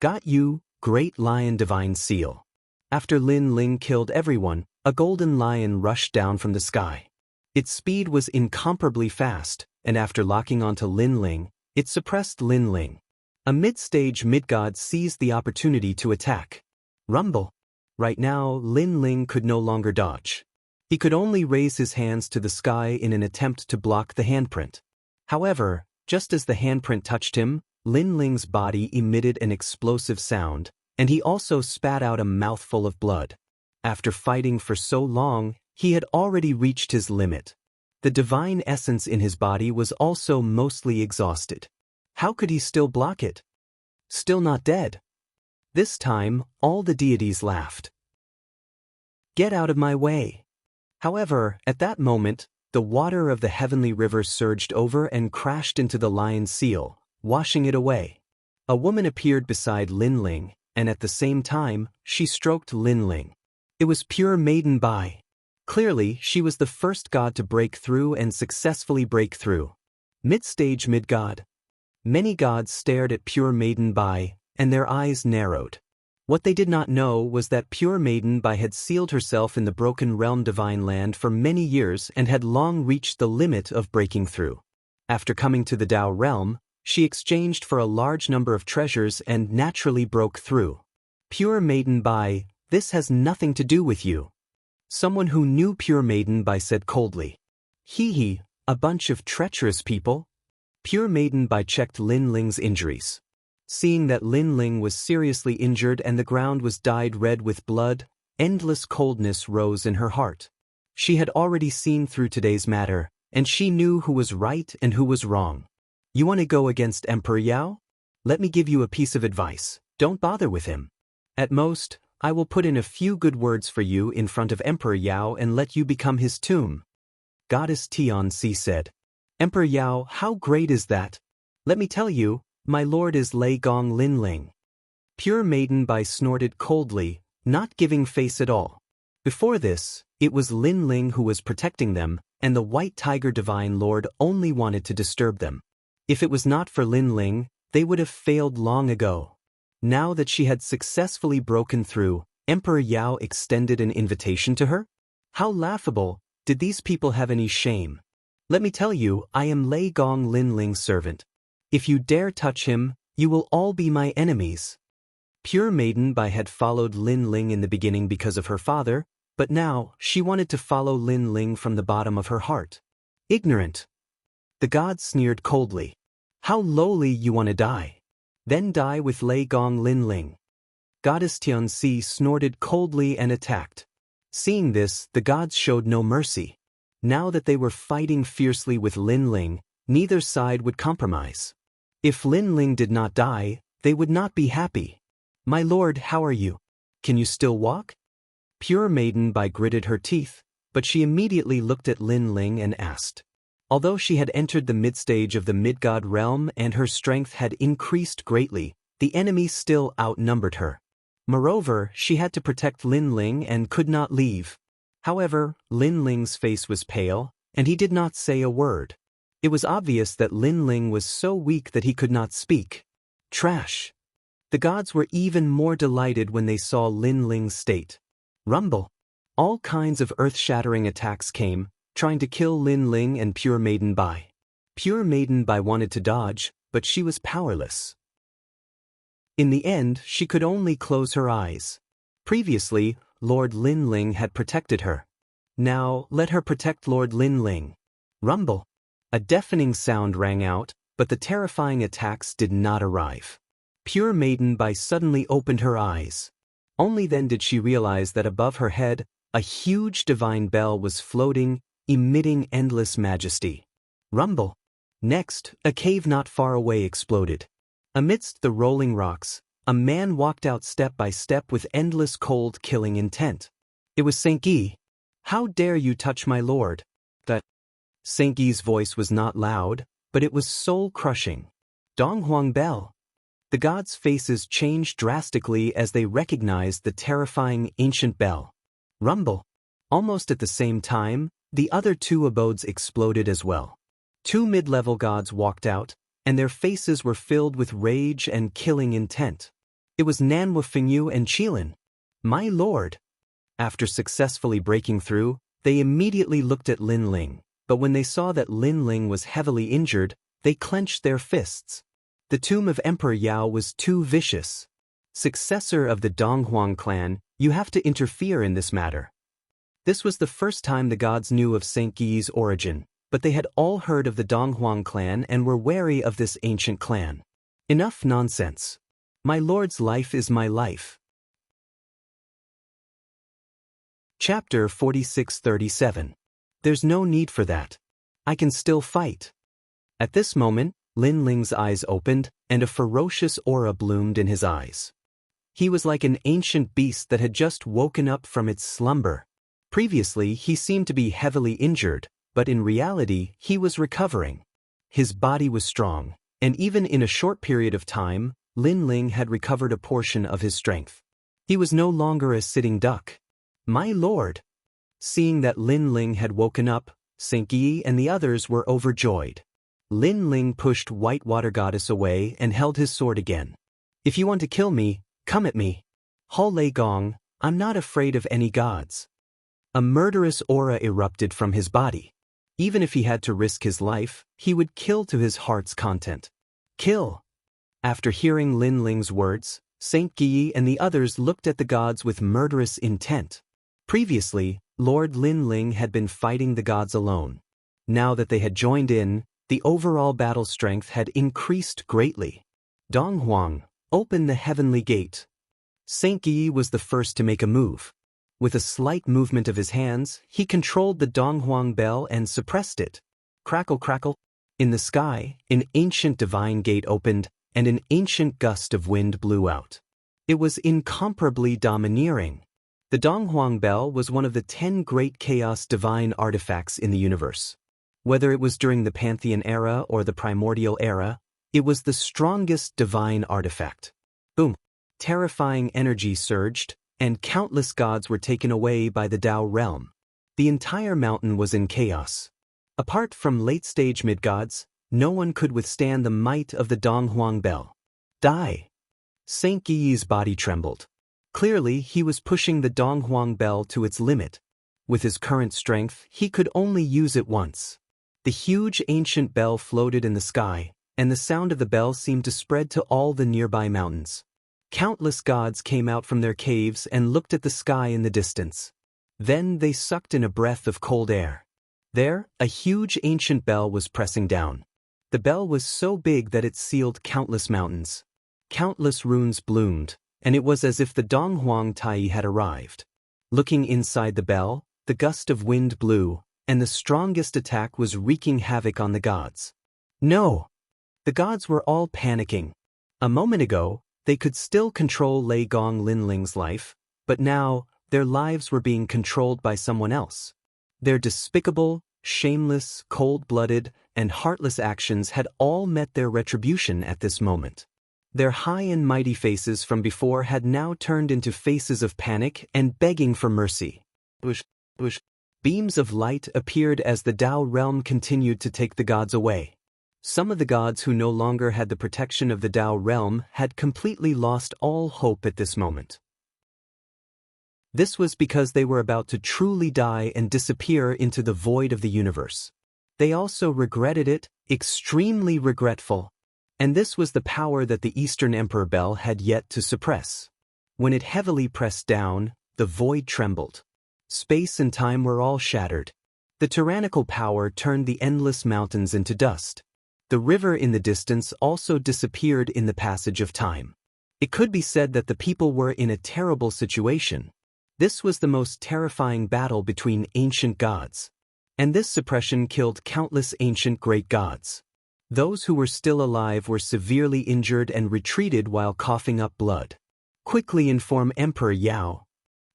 Got you, great lion divine seal. After Lin Ling killed everyone, a golden lion rushed down from the sky. Its speed was incomparably fast, and after locking onto Lin Ling, it suppressed Lin Ling. A mid-stage mid-god seized the opportunity to attack. Rumble. Right now, Lin Ling could no longer dodge. He could only raise his hands to the sky in an attempt to block the handprint. However, just as the handprint touched him, Lin Ling's body emitted an explosive sound, and he also spat out a mouthful of blood. After fighting for so long, he had already reached his limit. The divine essence in his body was also mostly exhausted. How could he still block it? Still not dead. This time, all the deities laughed. Get out of my way. However, at that moment, the water of the heavenly river surged over and crashed into the lion's seal, washing it away. A woman appeared beside Lin Ling, and at the same time, she stroked Lin Ling. It was pure maiden Bai. Clearly, she was the first god to break through and successfully break through. Mid-stage mid-god. Many gods stared at pure maiden Bai, and their eyes narrowed. What they did not know was that pure maiden Bai had sealed herself in the broken realm divine land for many years and had long reached the limit of breaking through. After coming to the Tao realm, she exchanged for a large number of treasures and naturally broke through. Pure maiden Bai, this has nothing to do with you. Someone who knew pure maiden Bai said coldly. Hee, a bunch of treacherous people. Pure maiden Bai checked Lin Ling's injuries. Seeing that Lin Ling was seriously injured and the ground was dyed red with blood, endless coldness rose in her heart. She had already seen through today's matter, and she knew who was right and who was wrong. You want to go against Emperor Yao? Let me give you a piece of advice. Don't bother with him. At most, I will put in a few good words for you in front of Emperor Yao and let you become his tomb. Goddess Tianxi said. Emperor Yao, how great is that? Let me tell you, my lord is Lei Gong Lin Ling. Pure maiden Bai snorted coldly, not giving face at all. Before this, it was Lin Ling who was protecting them, and the White Tiger Divine Lord only wanted to disturb them. If it was not for Lin Ling, they would have failed long ago. Now that she had successfully broken through, Emperor Yao extended an invitation to her? How laughable! Did these people have any shame? Let me tell you, I am Lei Gong Lin Ling's servant. If you dare touch him, you will all be my enemies. Pure maiden Bai had followed Lin Ling in the beginning because of her father, but now she wanted to follow Lin Ling from the bottom of her heart. Ignorant. The god sneered coldly. How lowly you want to die. Then die with Lei Gong Lin Ling. Goddess Tianxi snorted coldly and attacked. Seeing this, the gods showed no mercy. Now that they were fighting fiercely with Lin Ling, neither side would compromise. If Lin Ling did not die, they would not be happy. My lord, how are you? Can you still walk? Pure maiden Bai gritted her teeth, but she immediately looked at Lin Ling and asked. Although she had entered the mid-stage of the mid-god realm and her strength had increased greatly, the enemy still outnumbered her. Moreover, she had to protect Lin Ling and could not leave. However, Lin Ling's face was pale, and he did not say a word. It was obvious that Lin Ling was so weak that he could not speak. Trash. The gods were even more delighted when they saw Lin Ling's state. Rumble. All kinds of earth-shattering attacks came, trying to kill Lin Ling and Pure Maiden Bai. Pure Maiden Bai wanted to dodge, but she was powerless. In the end, she could only close her eyes. Previously, Lord Lin Ling had protected her. Now, let her protect Lord Lin Ling. Rumble. A deafening sound rang out, but the terrifying attacks did not arrive. Pure Maiden Bai suddenly opened her eyes. Only then did she realize that above her head, a huge divine bell was floating, emitting endless majesty. Rumble. Next, a cave not far away exploded. Amidst the rolling rocks, a man walked out step by step with endless cold killing intent. It was Saint Guy. "How dare you touch my lord?" That Saint Guy's voice was not loud, but it was soul-crushing. Donghuang Bell. The gods' faces changed drastically as they recognized the terrifying ancient bell. Rumble. Almost at the same time, the other two abodes exploded as well. Two mid-level gods walked out, and their faces were filled with rage and killing intent. It was Nanhua Fengyu and Qilin. "My lord." After successfully breaking through, they immediately looked at Lin Ling, but when they saw that Lin Ling was heavily injured, they clenched their fists. The tomb of Emperor Yao was too vicious. "Successor of the Donghuang clan, you have to interfere in this matter." This was the first time the gods knew of Saint Guy's origin, but they had all heard of the Donghuang clan and were wary of this ancient clan. "Enough nonsense. My lord's life is my life." Chapter 46-37. There's no need for that. I can still fight. At this moment, Lin Ling's eyes opened, and a ferocious aura bloomed in his eyes. He was like an ancient beast that had just woken up from its slumber. Previously, he seemed to be heavily injured, but in reality, he was recovering. His body was strong, and even in a short period of time, Lin Ling had recovered a portion of his strength. He was no longer a sitting duck. "My lord." Seeing that Lin Ling had woken up, Saint Guy and the others were overjoyed. Lin Ling pushed White Water Goddess away and held his sword again. "If you want to kill me, come at me. Hao Lei Gong, I'm not afraid of any gods." A murderous aura erupted from his body. Even if he had to risk his life, he would kill to his heart's content. "Kill." After hearing Lin Ling's words, Saint Guy and the others looked at the gods with murderous intent. Previously, Lord Lin Ling had been fighting the gods alone. Now that they had joined in, the overall battle strength had increased greatly. "Donghuang, open the heavenly gate." Saint Guy was the first to make a move. With a slight movement of his hands, he controlled the Donghuang bell and suppressed it. Crackle crackle. In the sky, an ancient divine gate opened, and an ancient gust of wind blew out. It was incomparably domineering. The Donghuang bell was one of the 10 great chaos divine artifacts in the universe. Whether it was during the Pantheon era or the Primordial era, it was the strongest divine artifact. Boom! Terrifying energy surged, and countless gods were taken away by the Tao realm. The entire mountain was in chaos. Apart from late-stage mid-gods, no one could withstand the might of the Donghuang bell. "Die!" Saint Guy's body trembled. Clearly, he was pushing the Donghuang bell to its limit. With his current strength, he could only use it once. The huge ancient bell floated in the sky, and the sound of the bell seemed to spread to all the nearby mountains. Countless gods came out from their caves and looked at the sky in the distance. Then they sucked in a breath of cold air. There, a huge ancient bell was pressing down. The bell was so big that it sealed countless mountains. Countless runes bloomed, and it was as if the Donghuang Tai had arrived. Looking inside the bell, the gust of wind blew, and the strongest attack was wreaking havoc on the gods. No! The gods were all panicking. A moment ago, they could still control Lei Gong Linling's life, but now, their lives were being controlled by someone else. Their despicable, shameless, cold-blooded, and heartless actions had all met their retribution at this moment. Their high and mighty faces from before had now turned into faces of panic and begging for mercy. Whoosh, whoosh. Beams of light appeared as the Tao realm continued to take the gods away. Some of the gods who no longer had the protection of the Tao realm had completely lost all hope at this moment. This was because they were about to truly die and disappear into the void of the universe. They also regretted it, extremely regretful. And this was the power that the Eastern Emperor Bell had yet to suppress. When it heavily pressed down, the void trembled. Space and time were all shattered. The tyrannical power turned the endless mountains into dust. The river in the distance also disappeared in the passage of time. It could be said that the people were in a terrible situation. This was the most terrifying battle between ancient gods. And this suppression killed countless ancient great gods. Those who were still alive were severely injured and retreated while coughing up blood. Quickly inform Emperor Yao.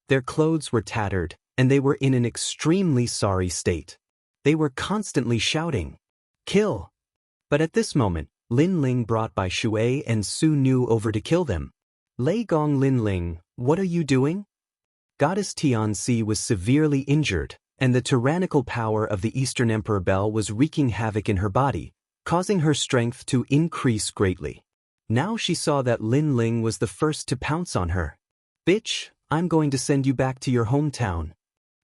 Their clothes were tattered, and they were in an extremely sorry state. They were constantly shouting, "Kill!" But at this moment, Lin Ling brought by Shui and Su Nu over to kill them. Lei Gong Lin Ling, what are you doing? Goddess Tianxi was severely injured, and the tyrannical power of the Eastern Emperor Bel was wreaking havoc in her body, causing her strength to increase greatly. Now she saw that Lin Ling was the first to pounce on her. Bitch, I'm going to send you back to your hometown.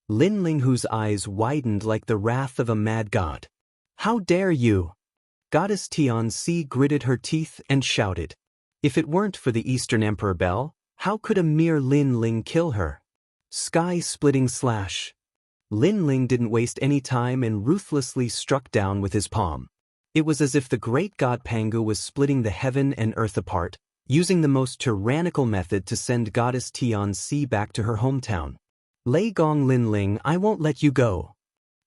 Lin Ling, whose eyes widened like the wrath of a mad god. How dare you? Goddess Tianxi gritted her teeth and shouted. If it weren't for the Eastern Emperor Bel, how could a mere Lin Ling kill her? Sky-splitting slash. Lin Ling didn't waste any time and ruthlessly struck down with his palm. It was as if the great god Pangu was splitting the heaven and earth apart, using the most tyrannical method to send Goddess Tianxi back to her hometown. Lei Gong Lin Ling, I won't let you go.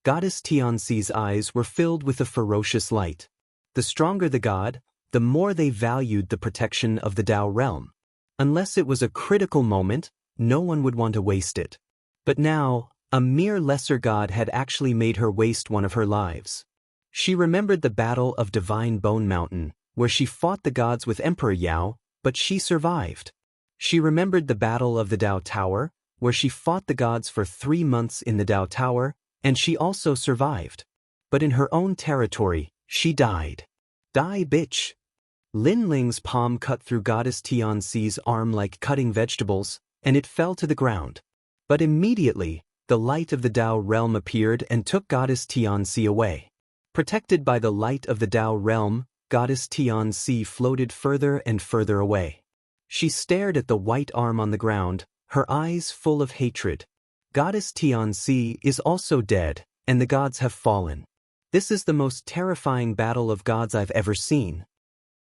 Goddess Tianxi's eyes were filled with a ferocious light. The stronger the god, the more they valued the protection of the Tao realm. Unless it was a critical moment, no one would want to waste it. But now, a mere lesser god had actually made her waste one of her lives. She remembered the Battle of Divine Bone Mountain, where she fought the gods with Emperor Yao, but she survived. She remembered the Battle of the Tao Tower, where she fought the gods for 3 months in the Tao Tower, and she also survived. But in her own territory, she died. Die, bitch. Lin Ling's palm cut through Goddess Tianxi's arm like cutting vegetables, and it fell to the ground. But immediately, the light of the Tao realm appeared and took Goddess Tianxi away. Protected by the light of the Tao realm, Goddess Tianxi floated further and further away. She stared at the white arm on the ground, her eyes full of hatred. Goddess Tianxi is also dead, and the gods have fallen. This is the most terrifying battle of gods I've ever seen.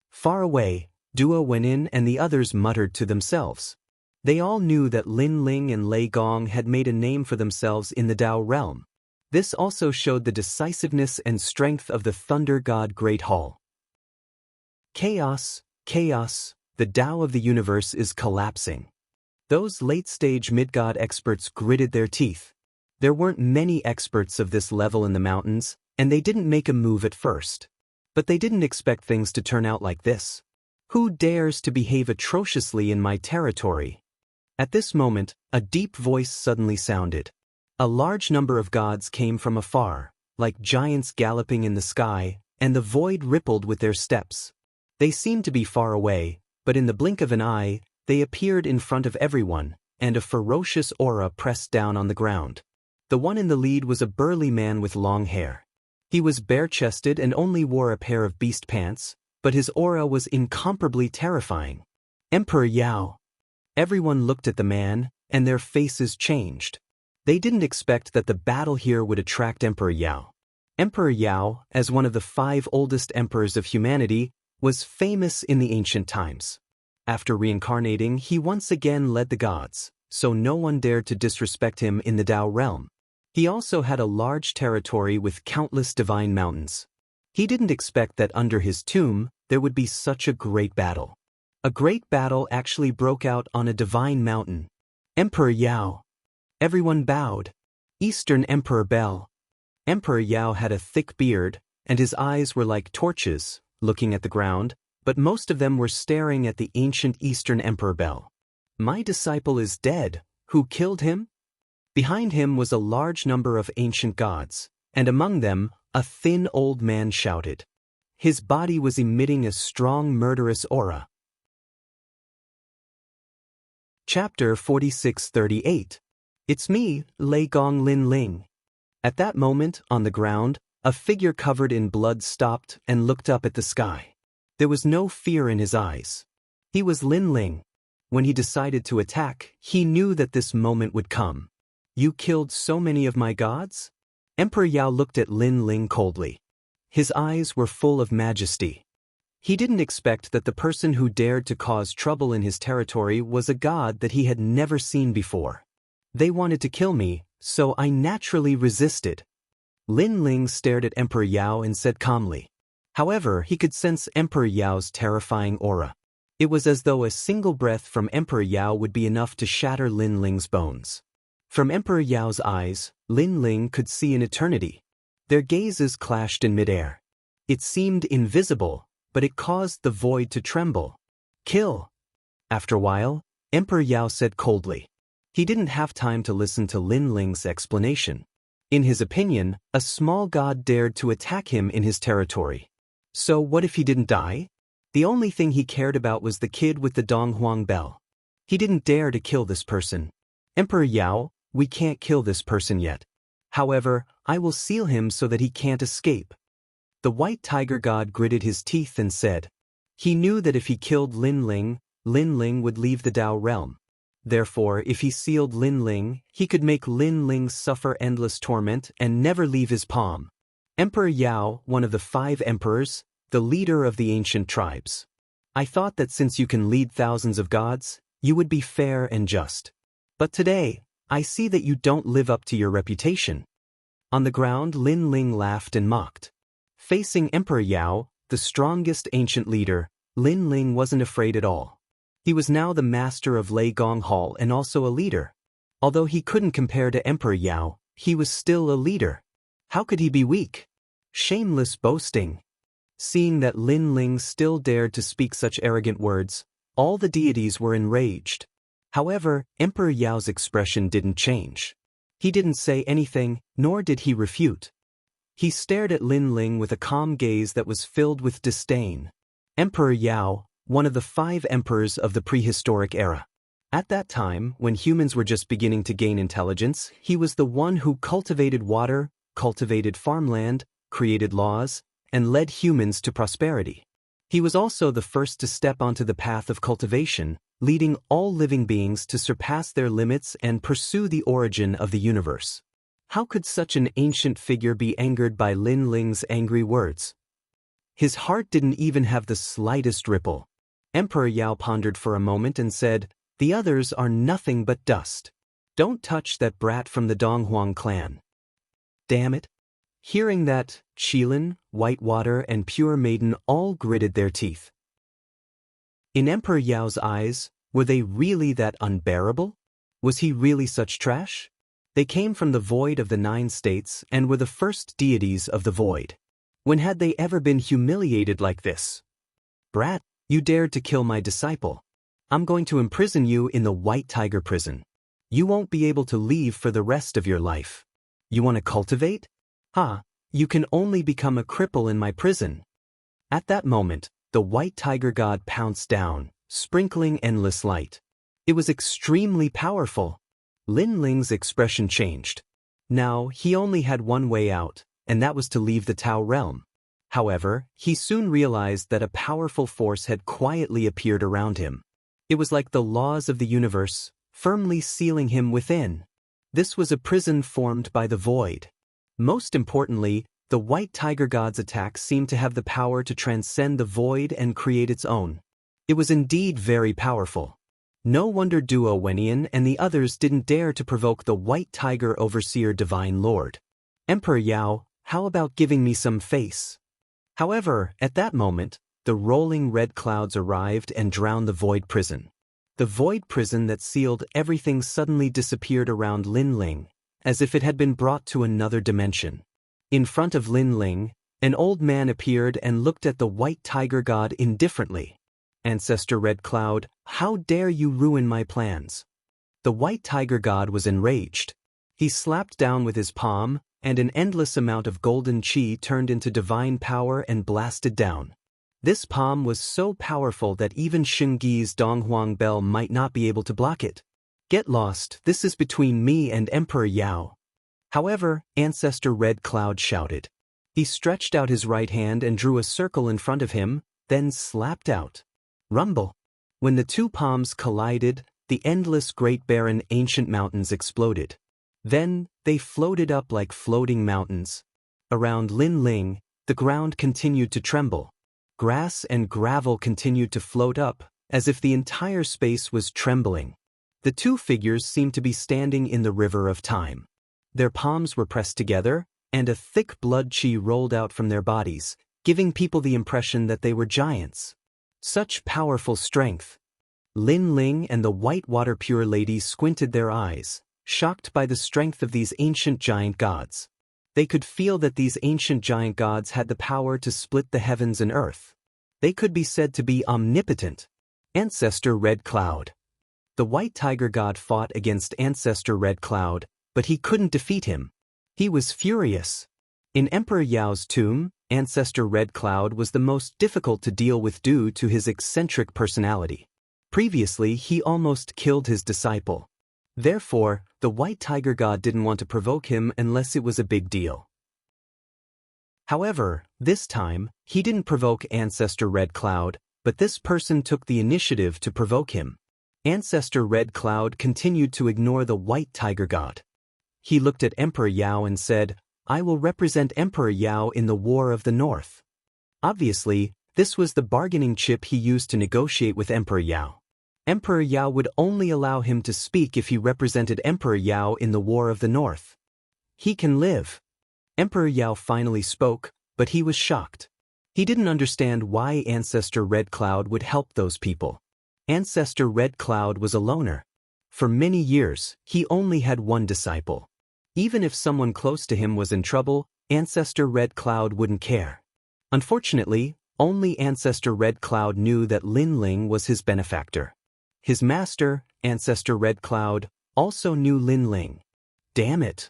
Far away, Dua Wenin and the others muttered to themselves. They all knew that Lin Ling and Lei Gong had made a name for themselves in the Tao realm. This also showed the decisiveness and strength of the Thunder God Great Hall. Chaos, chaos, the Tao of the universe is collapsing. Those late-stage mid-god experts gritted their teeth. There weren't many experts of this level in the mountains, and they didn't make a move at first. But they didn't expect things to turn out like this. Who dares to behave atrociously in my territory? At this moment, a deep voice suddenly sounded. A large number of gods came from afar, like giants galloping in the sky, and the void rippled with their steps. They seemed to be far away, but in the blink of an eye, they appeared in front of everyone, and a ferocious aura pressed down on the ground. The one in the lead was a burly man with long hair. He was bare-chested and only wore a pair of beast pants, but his aura was incomparably terrifying. Emperor Yao. Everyone looked at the man, and their faces changed. They didn't expect that the battle here would attract Emperor Yao. Emperor Yao, as one of the 5 oldest emperors of humanity, was famous in the ancient times. After reincarnating, he once again led the gods, so no one dared to disrespect him in the Tao realm. He also had a large territory with countless divine mountains. He didn't expect that under his tomb, there would be such a great battle. A great battle actually broke out on a divine mountain. Emperor Yao. Everyone bowed. Eastern Emperor Bel. Emperor Yao had a thick beard, and his eyes were like torches, looking at the ground, but most of them were staring at the ancient Eastern Emperor Bel. My disciple is dead. Who killed him? Behind him was a large number of ancient gods, and among them, a thin old man shouted. His body was emitting a strong murderous aura. Chapter 46:38. It's me, Lei Gong Lin Ling. At that moment, on the ground, a figure covered in blood stopped and looked up at the sky. There was no fear in his eyes. He was Lin Ling. When he decided to attack, he knew that this moment would come. You killed so many of my gods? Emperor Yao looked at Lin Ling coldly. His eyes were full of majesty. He didn't expect that the person who dared to cause trouble in his territory was a god that he had never seen before. They wanted to kill me, so I naturally resisted. Lin Ling stared at Emperor Yao and said calmly. However, he could sense Emperor Yao's terrifying aura. It was as though a single breath from Emperor Yao would be enough to shatter Lin Ling's bones. From Emperor Yao's eyes, Lin Ling could see an eternity. Their gazes clashed in midair. It seemed invisible, but it caused the void to tremble. Kill! After a while, Emperor Yao said coldly. He didn't have time to listen to Lin Ling's explanation. In his opinion, a small god dared to attack him in his territory. So what if he didn't die? The only thing he cared about was the kid with the Donghuang bell. He didn't dare to kill this person. Emperor Yao, we can't kill this person yet. However, I will seal him so that he can't escape. The white tiger god gritted his teeth and said. He knew that if he killed Lin Ling would leave the Dao realm. Therefore, if he sealed Lin Ling, he could make Lin Ling suffer endless torment and never leave his palm. Emperor Yao, one of the 5 emperors, the leader of the ancient tribes. I thought that since you can lead thousands of gods, you would be fair and just. But today, I see that you don't live up to your reputation. On the ground, Lin Ling laughed and mocked. Facing Emperor Yao, the strongest ancient leader, Lin Ling wasn't afraid at all. He was now the master of Lei Gong Hall and also a leader. Although he couldn't compare to Emperor Yao, he was still a leader. How could he be weak? Shameless boasting. Seeing that Lin Ling still dared to speak such arrogant words, all the deities were enraged. However, Emperor Yao's expression didn't change. He didn't say anything, nor did he refute. He stared at Lin Ling with a calm gaze that was filled with disdain. Emperor Yao, one of the 5 emperors of the prehistoric era. At that time, when humans were just beginning to gain intelligence, he was the one who cultivated water, cultivated farmland, created laws, and led humans to prosperity. He was also the first to step onto the path of cultivation, leading all living beings to surpass their limits and pursue the origin of the universe. How could such an ancient figure be angered by Lin Ling's angry words? His heart didn't even have the slightest ripple. Emperor Yao pondered for a moment and said, "The others are nothing but dust. Don't touch that brat from the Donghuang clan." Damn it. Hearing that, Qilin, Whitewater, and Pure Maiden all gritted their teeth. In Emperor Yao's eyes, were they really that unbearable? Was he really such trash? They came from the void of the 9 states and were the first deities of the void. When had they ever been humiliated like this? Brat, you dared to kill my disciple. I'm going to imprison you in the White Tiger prison. You won't be able to leave for the rest of your life. You want to cultivate? You can only become a cripple in my prison. At that moment, the White Tiger god pounced down, sprinkling endless light. It was extremely powerful. Lin Ling's expression changed. Now, he only had one way out, and that was to leave the Tao realm. However, he soon realized that a powerful force had quietly appeared around him. It was like the laws of the universe, firmly sealing him within. This was a prison formed by the void. Most importantly, the White Tiger god's attack seemed to have the power to transcend the void and create its own. It was indeed very powerful. No wonder Duo Wenian and the others didn't dare to provoke the White Tiger Overseer Divine Lord. Emperor Yao, how about giving me some face? However, at that moment, the rolling red clouds arrived and drowned the void prison. The void prison that sealed everything suddenly disappeared around Lin Ling, as if it had been brought to another dimension. In front of Lin Ling, an old man appeared and looked at the White Tiger god indifferently. Ancestor Red Cloud, how dare you ruin my plans? The White Tiger god was enraged. He slapped down with his palm, and an endless amount of golden qi turned into divine power and blasted down. This palm was so powerful that even Shungi's Donghuang bell might not be able to block it. Get lost, this is between me and Emperor Yao. However, Ancestor Red Cloud shouted. He stretched out his right hand and drew a circle in front of him, then slapped out. Rumble. When the 2 palms collided, the endless Great Barren ancient mountains exploded. Then, they floated up like floating mountains. Around Lin Ling, the ground continued to tremble. Grass and gravel continued to float up, as if the entire space was trembling. The two figures seemed to be standing in the river of time. Their palms were pressed together, and a thick blood chi rolled out from their bodies, giving people the impression that they were giants. Such powerful strength. Lin Ling and the Whitewater Pure Lady squinted their eyes, shocked by the strength of these ancient giant gods. They could feel that these ancient giant gods had the power to split the heavens and earth. They could be said to be omnipotent. Ancestor Red Cloud. The White Tiger God fought against Ancestor Red Cloud, but he couldn't defeat him. He was furious. In Emperor Yao's tomb, Ancestor Red Cloud was the most difficult to deal with due to his eccentric personality. Previously, he almost killed his disciple. Therefore, the White Tiger God didn't want to provoke him unless it was a big deal. However, this time, he didn't provoke Ancestor Red Cloud, but this person took the initiative to provoke him. Ancestor Red Cloud continued to ignore the White Tiger God. He looked at Emperor Yao and said, "I will represent Emperor Yao in the War of the North." Obviously, this was the bargaining chip he used to negotiate with Emperor Yao. Emperor Yao would only allow him to speak if he represented Emperor Yao in the War of the North. He can live. Emperor Yao finally spoke, but he was shocked. He didn't understand why Ancestor Red Cloud would help those people. Ancestor Red Cloud was a loner. For many years, he only had one disciple. Even if someone close to him was in trouble, Ancestor Red Cloud wouldn't care. Unfortunately, only Ancestor Red Cloud knew that Lin Ling was his benefactor. His master, Ancestor Red Cloud, also knew Lin Ling. Damn it!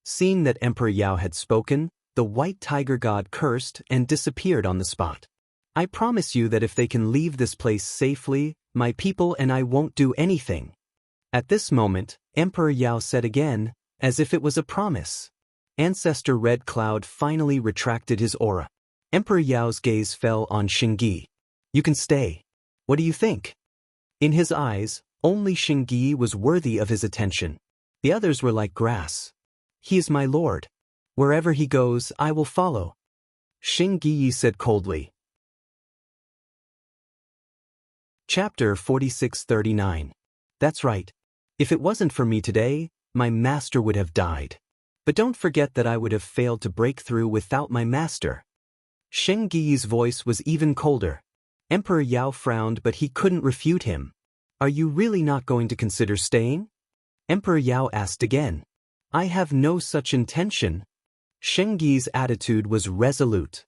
Seeing that Emperor Yao had spoken, the White Tiger God cursed and disappeared on the spot. "I promise you that if they can leave this place safely, my people and I won't do anything." At this moment, Emperor Yao said again, as if it was a promise. Ancestor Red Cloud finally retracted his aura. Emperor Yao's gaze fell on Xingyi. "You can stay. What do you think?" In his eyes, only Xingyi was worthy of his attention. The others were like grass. "He is my lord. Wherever he goes, I will follow," Xingyi said coldly. Chapter 4639. That's right. If it wasn't for me today, my master would have died. But don't forget that I would have failed to break through without my master. Xingyi's voice was even colder. Emperor Yao frowned, but he couldn't refute him. "Are you really not going to consider staying?" Emperor Yao asked again. "I have no such intention." Xingyi's attitude was resolute.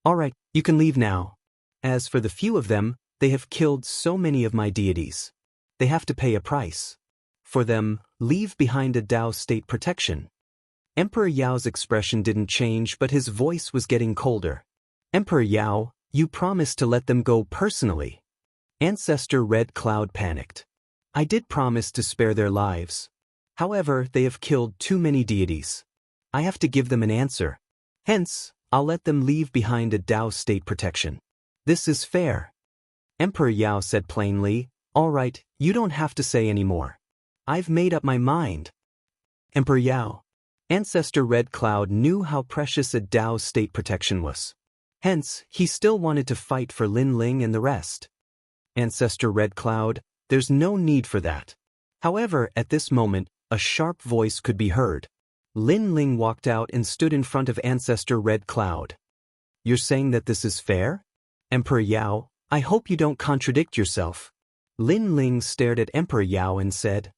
"All right, you can leave now. As for the few of them, they have killed so many of my deities. They have to pay a price. For them, leave behind a Tao state protection." Emperor Yao's expression didn't change, but his voice was getting colder. "Emperor Yao, you promised to let them go personally." Ancestor Red Cloud panicked. "I did promise to spare their lives. However, they have killed too many deities. I have to give them an answer. Hence, I'll let them leave behind a Tao state protection. This is fair." Emperor Yao said plainly, "All right, you don't have to say any more. I've made up my mind." Emperor Yao. Ancestor Red Cloud knew how precious a Tao state protection was. Hence, he still wanted to fight for Lin Ling and the rest. Ancestor Red Cloud, there's no need for that. However, at this moment, a sharp voice could be heard. Lin Ling walked out and stood in front of Ancestor Red Cloud. "You're saying that this is fair? Emperor Yao, I hope you don't contradict yourself." Lin Ling stared at Emperor Yao and said,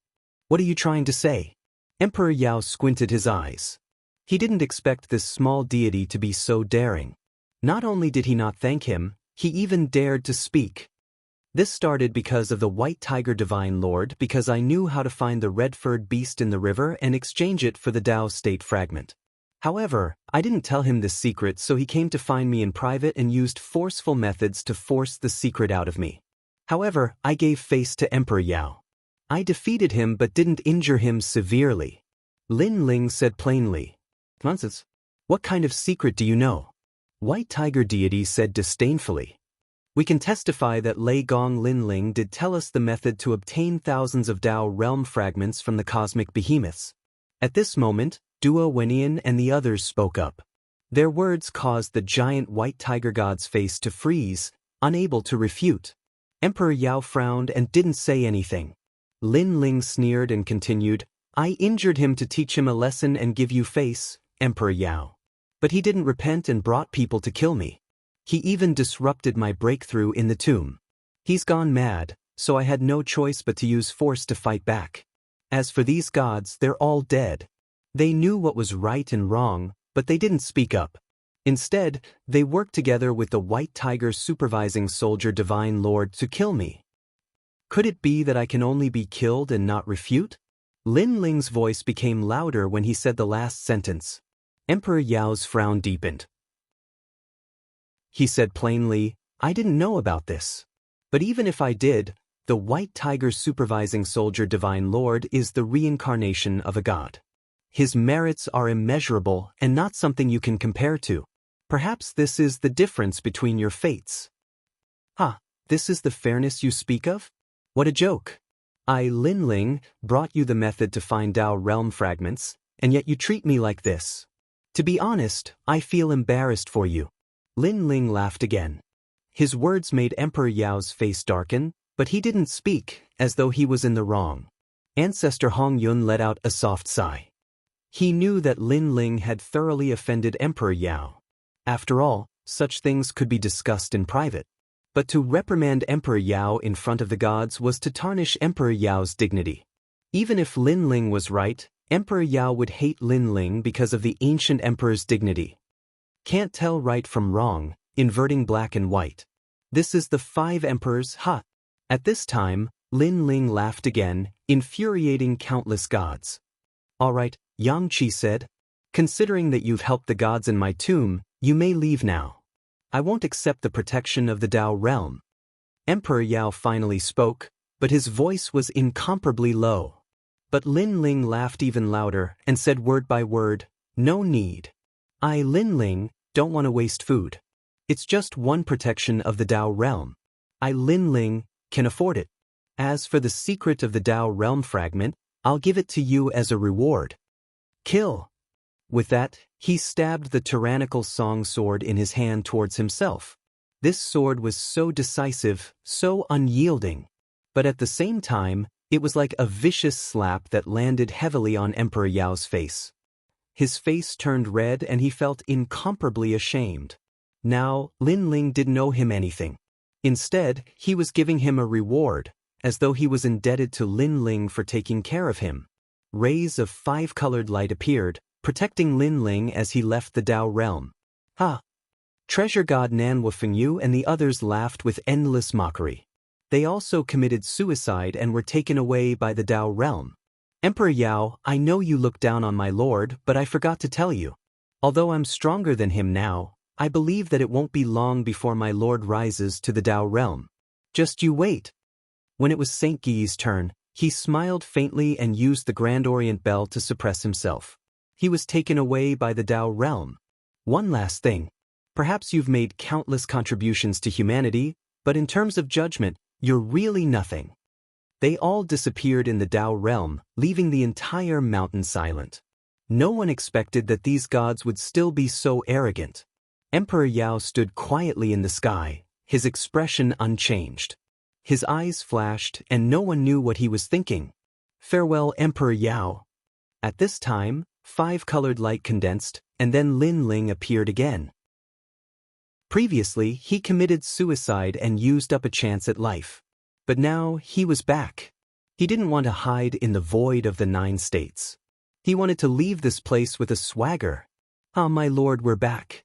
"What are you trying to say?" Emperor Yao squinted his eyes. He didn't expect this small deity to be so daring. Not only did he not thank him, he even dared to speak. "This started because of the White Tiger Divine Lord, because I knew how to find the red-furred beast in the river and exchange it for the Tao state fragment. However, I didn't tell him this secret, so he came to find me in private and used forceful methods to force the secret out of me. However, I gave face to Emperor Yao. I defeated him but didn't injure him severely." Lin Ling said plainly. "Nonsense. What kind of secret do you know?" White Tiger deity said disdainfully. "We can testify that Lei Gong Lin Ling did tell us the method to obtain thousands of Tao realm fragments from the cosmic behemoths. At this moment, Duo Wenyan and the others spoke up. Their words caused the giant white tiger god's face to freeze, unable to refute. Emperor Yao frowned and didn't say anything. Lin Ling sneered and continued, I injured him to teach him a lesson and give you face, Emperor Yao. But he didn't repent and brought people to kill me. He even disrupted my breakthrough in the tomb. He's gone mad, so I had no choice but to use force to fight back. As for these gods, they're all dead. They knew what was right and wrong, but they didn't speak up. Instead, they worked together with the White Tiger's supervising soldier Divine Lord to kill me. Could it be that I can only be killed and not refute? Lin Ling's voice became louder when he said the last sentence. Emperor Yao's frown deepened. He said plainly, I didn't know about this. But even if I did, the White Tiger's supervising soldier Divine Lord is the reincarnation of a god. His merits are immeasurable and not something you can compare to. Perhaps this is the difference between your fates. This is the fairness you speak of? What a joke. I, Lin Ling, brought you the method to find Tao realm fragments, and yet you treat me like this. To be honest, I feel embarrassed for you. Lin Ling laughed again. His words made Emperor Yao's face darken, but he didn't speak, as though he was in the wrong. Ancestor Hong Yun let out a soft sigh. He knew that Lin Ling had thoroughly offended Emperor Yao. After all, such things could be discussed in private. But to reprimand Emperor Yao in front of the gods was to tarnish Emperor Yao's dignity. Even if Lin Ling was right, Emperor Yao would hate Lin Ling because of the ancient emperor's dignity. Can't tell right from wrong, inverting black and white. This is the 5 emperors, At this time, Lin Ling laughed again, infuriating countless gods. All right, Yang Qi said. Considering that you've helped the gods in my tomb, you may leave now. I won't accept the protection of the Tao realm. Emperor Yao finally spoke, but his voice was incomparably low. But Lin Ling laughed even louder and said word by word, no need. I, Lin Ling, don't want to waste food. It's just one protection of the Tao realm. I, Lin Ling, can afford it. As for the secret of the Tao realm fragment, I'll give it to you as a reward. Kill. With that, he stabbed the tyrannical song sword in his hand towards himself. This sword was so decisive, so unyielding. But at the same time, it was like a vicious slap that landed heavily on Emperor Yao's face. His face turned red and he felt incomparably ashamed. Now, Lin Ling didn't owe him anything. Instead, he was giving him a reward, as though he was indebted to Lin Ling for taking care of him. Rays of 5-colored light appeared, protecting Lin Ling as he left the Tao realm. Treasure god Nan Wufengyu and the others laughed with endless mockery. They also committed suicide and were taken away by the Tao realm. Emperor Yao, I know you look down on my lord, but I forgot to tell you. Although I'm stronger than him now, I believe that it won't be long before my lord rises to the Tao realm. Just you wait. When it was Saint Gui's turn, he smiled faintly and used the Grand Orient Bell to suppress himself. He was taken away by the Tao realm. One last thing. Perhaps you've made countless contributions to humanity, but in terms of judgment, you're really nothing. They all disappeared in the Tao realm, leaving the entire mountain silent. No one expected that these gods would still be so arrogant. Emperor Yao stood quietly in the sky, his expression unchanged. His eyes flashed and no one knew what he was thinking. Farewell, Emperor Yao. At this time, 5-colored light condensed, and then Lin Ling appeared again. Previously, he committed suicide and used up a chance at life. But now, he was back. He didn't want to hide in the void of the 9 states. He wanted to leave this place with a swagger. My lord, we're back.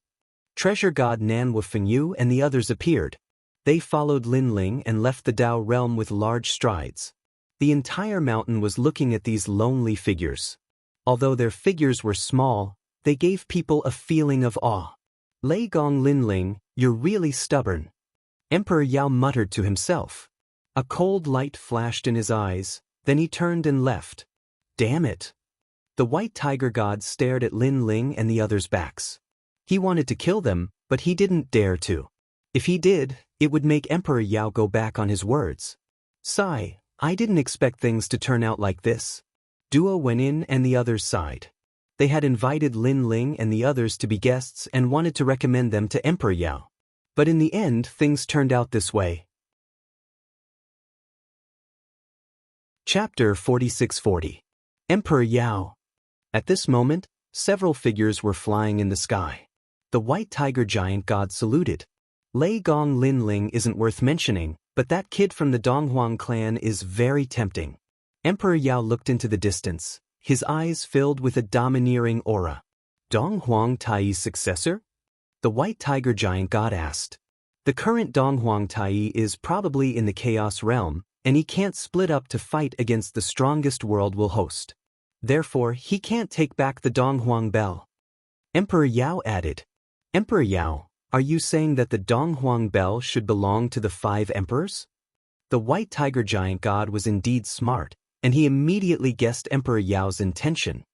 Treasure god Nan Wufengyu and the others appeared. They followed Lin Ling and left the Tao realm with large strides. The entire mountain was looking at these lonely figures. Although their figures were small, they gave people a feeling of awe. Lei Gong Lin Ling, you're really stubborn. Emperor Yao muttered to himself. A cold light flashed in his eyes, then he turned and left. Damn it. The White Tiger god stared at Lin Ling and the others' backs. He wanted to kill them, but he didn't dare to. If he did, it would make Emperor Yao go back on his words. Sigh, I didn't expect things to turn out like this. Duo went in and the others sighed. They had invited Lin Ling and the others to be guests and wanted to recommend them to Emperor Yao. But in the end, things turned out this way. Chapter 4640. Emperor Yao. At this moment, several figures were flying in the sky. The white tiger giant god saluted. Lei Gong Lin Ling isn't worth mentioning, but that kid from the Donghuang clan is very tempting. Emperor Yao looked into the distance, his eyes filled with a domineering aura. Donghuang Tai's successor? The white tiger giant god asked. The current Donghuang Tai is probably in the chaos realm, and he can't split up to fight against the strongest world will host. Therefore, he can't take back the Donghuang bell. Emperor Yao added. Emperor Yao, are you saying that the Donghuang bell should belong to the 5 emperors? The white tiger giant god was indeed smart, and he immediately guessed Emperor Yao's intention.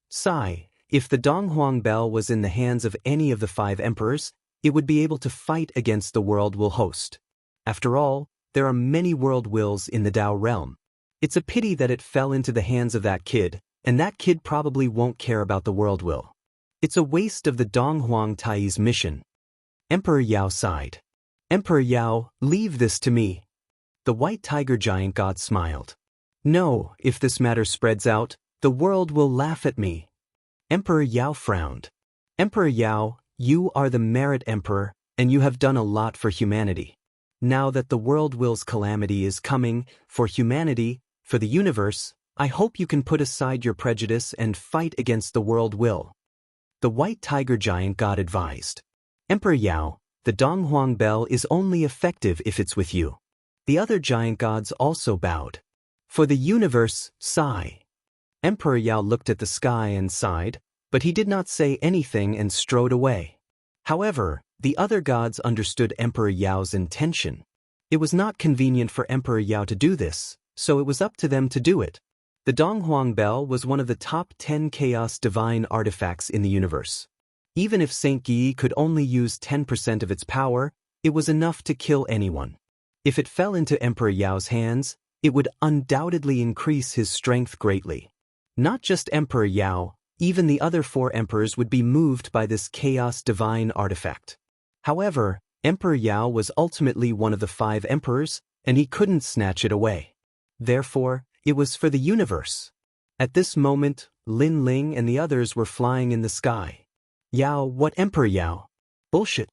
Sigh, if the Donghuang bell was in the hands of any of the 5 emperors, it would be able to fight against the world will host. After all, there are many world wills in the Dao realm. It's a pity that it fell into the hands of that kid, and that kid probably won't care about the world will. It's a waste of the Donghuang Tai's mission. Emperor Yao sighed. Emperor Yao, leave this to me. The white tiger giant god smiled. No, if this matter spreads out, the world will laugh at me. Emperor Yao frowned. Emperor Yao, you are the merit emperor, and you have done a lot for humanity. Now that the world will's calamity is coming, for humanity, for the universe, I hope you can put aside your prejudice and fight against the world will. The white tiger giant god advised. Emperor Yao, the Donghuang bell is only effective if it's with you. The other giant gods also bowed. For the universe, sigh. Emperor Yao looked at the sky and sighed, but he did not say anything and strode away. However, the other gods understood Emperor Yao's intention. It was not convenient for Emperor Yao to do this, so it was up to them to do it. The Donghuang bell was one of the top 10 chaos divine artifacts in the universe. Even if Saint Guy could only use 10% of its power, it was enough to kill anyone. If it fell into Emperor Yao's hands, it would undoubtedly increase his strength greatly. Not just Emperor Yao, even the other 4 emperors would be moved by this chaos divine artifact. However, Emperor Yao was ultimately one of the 5 emperors, and he couldn't snatch it away. Therefore, it was for the universe. At this moment, Lin Ling and the others were flying in the sky. Yao, what Emperor Yao? Bullshit.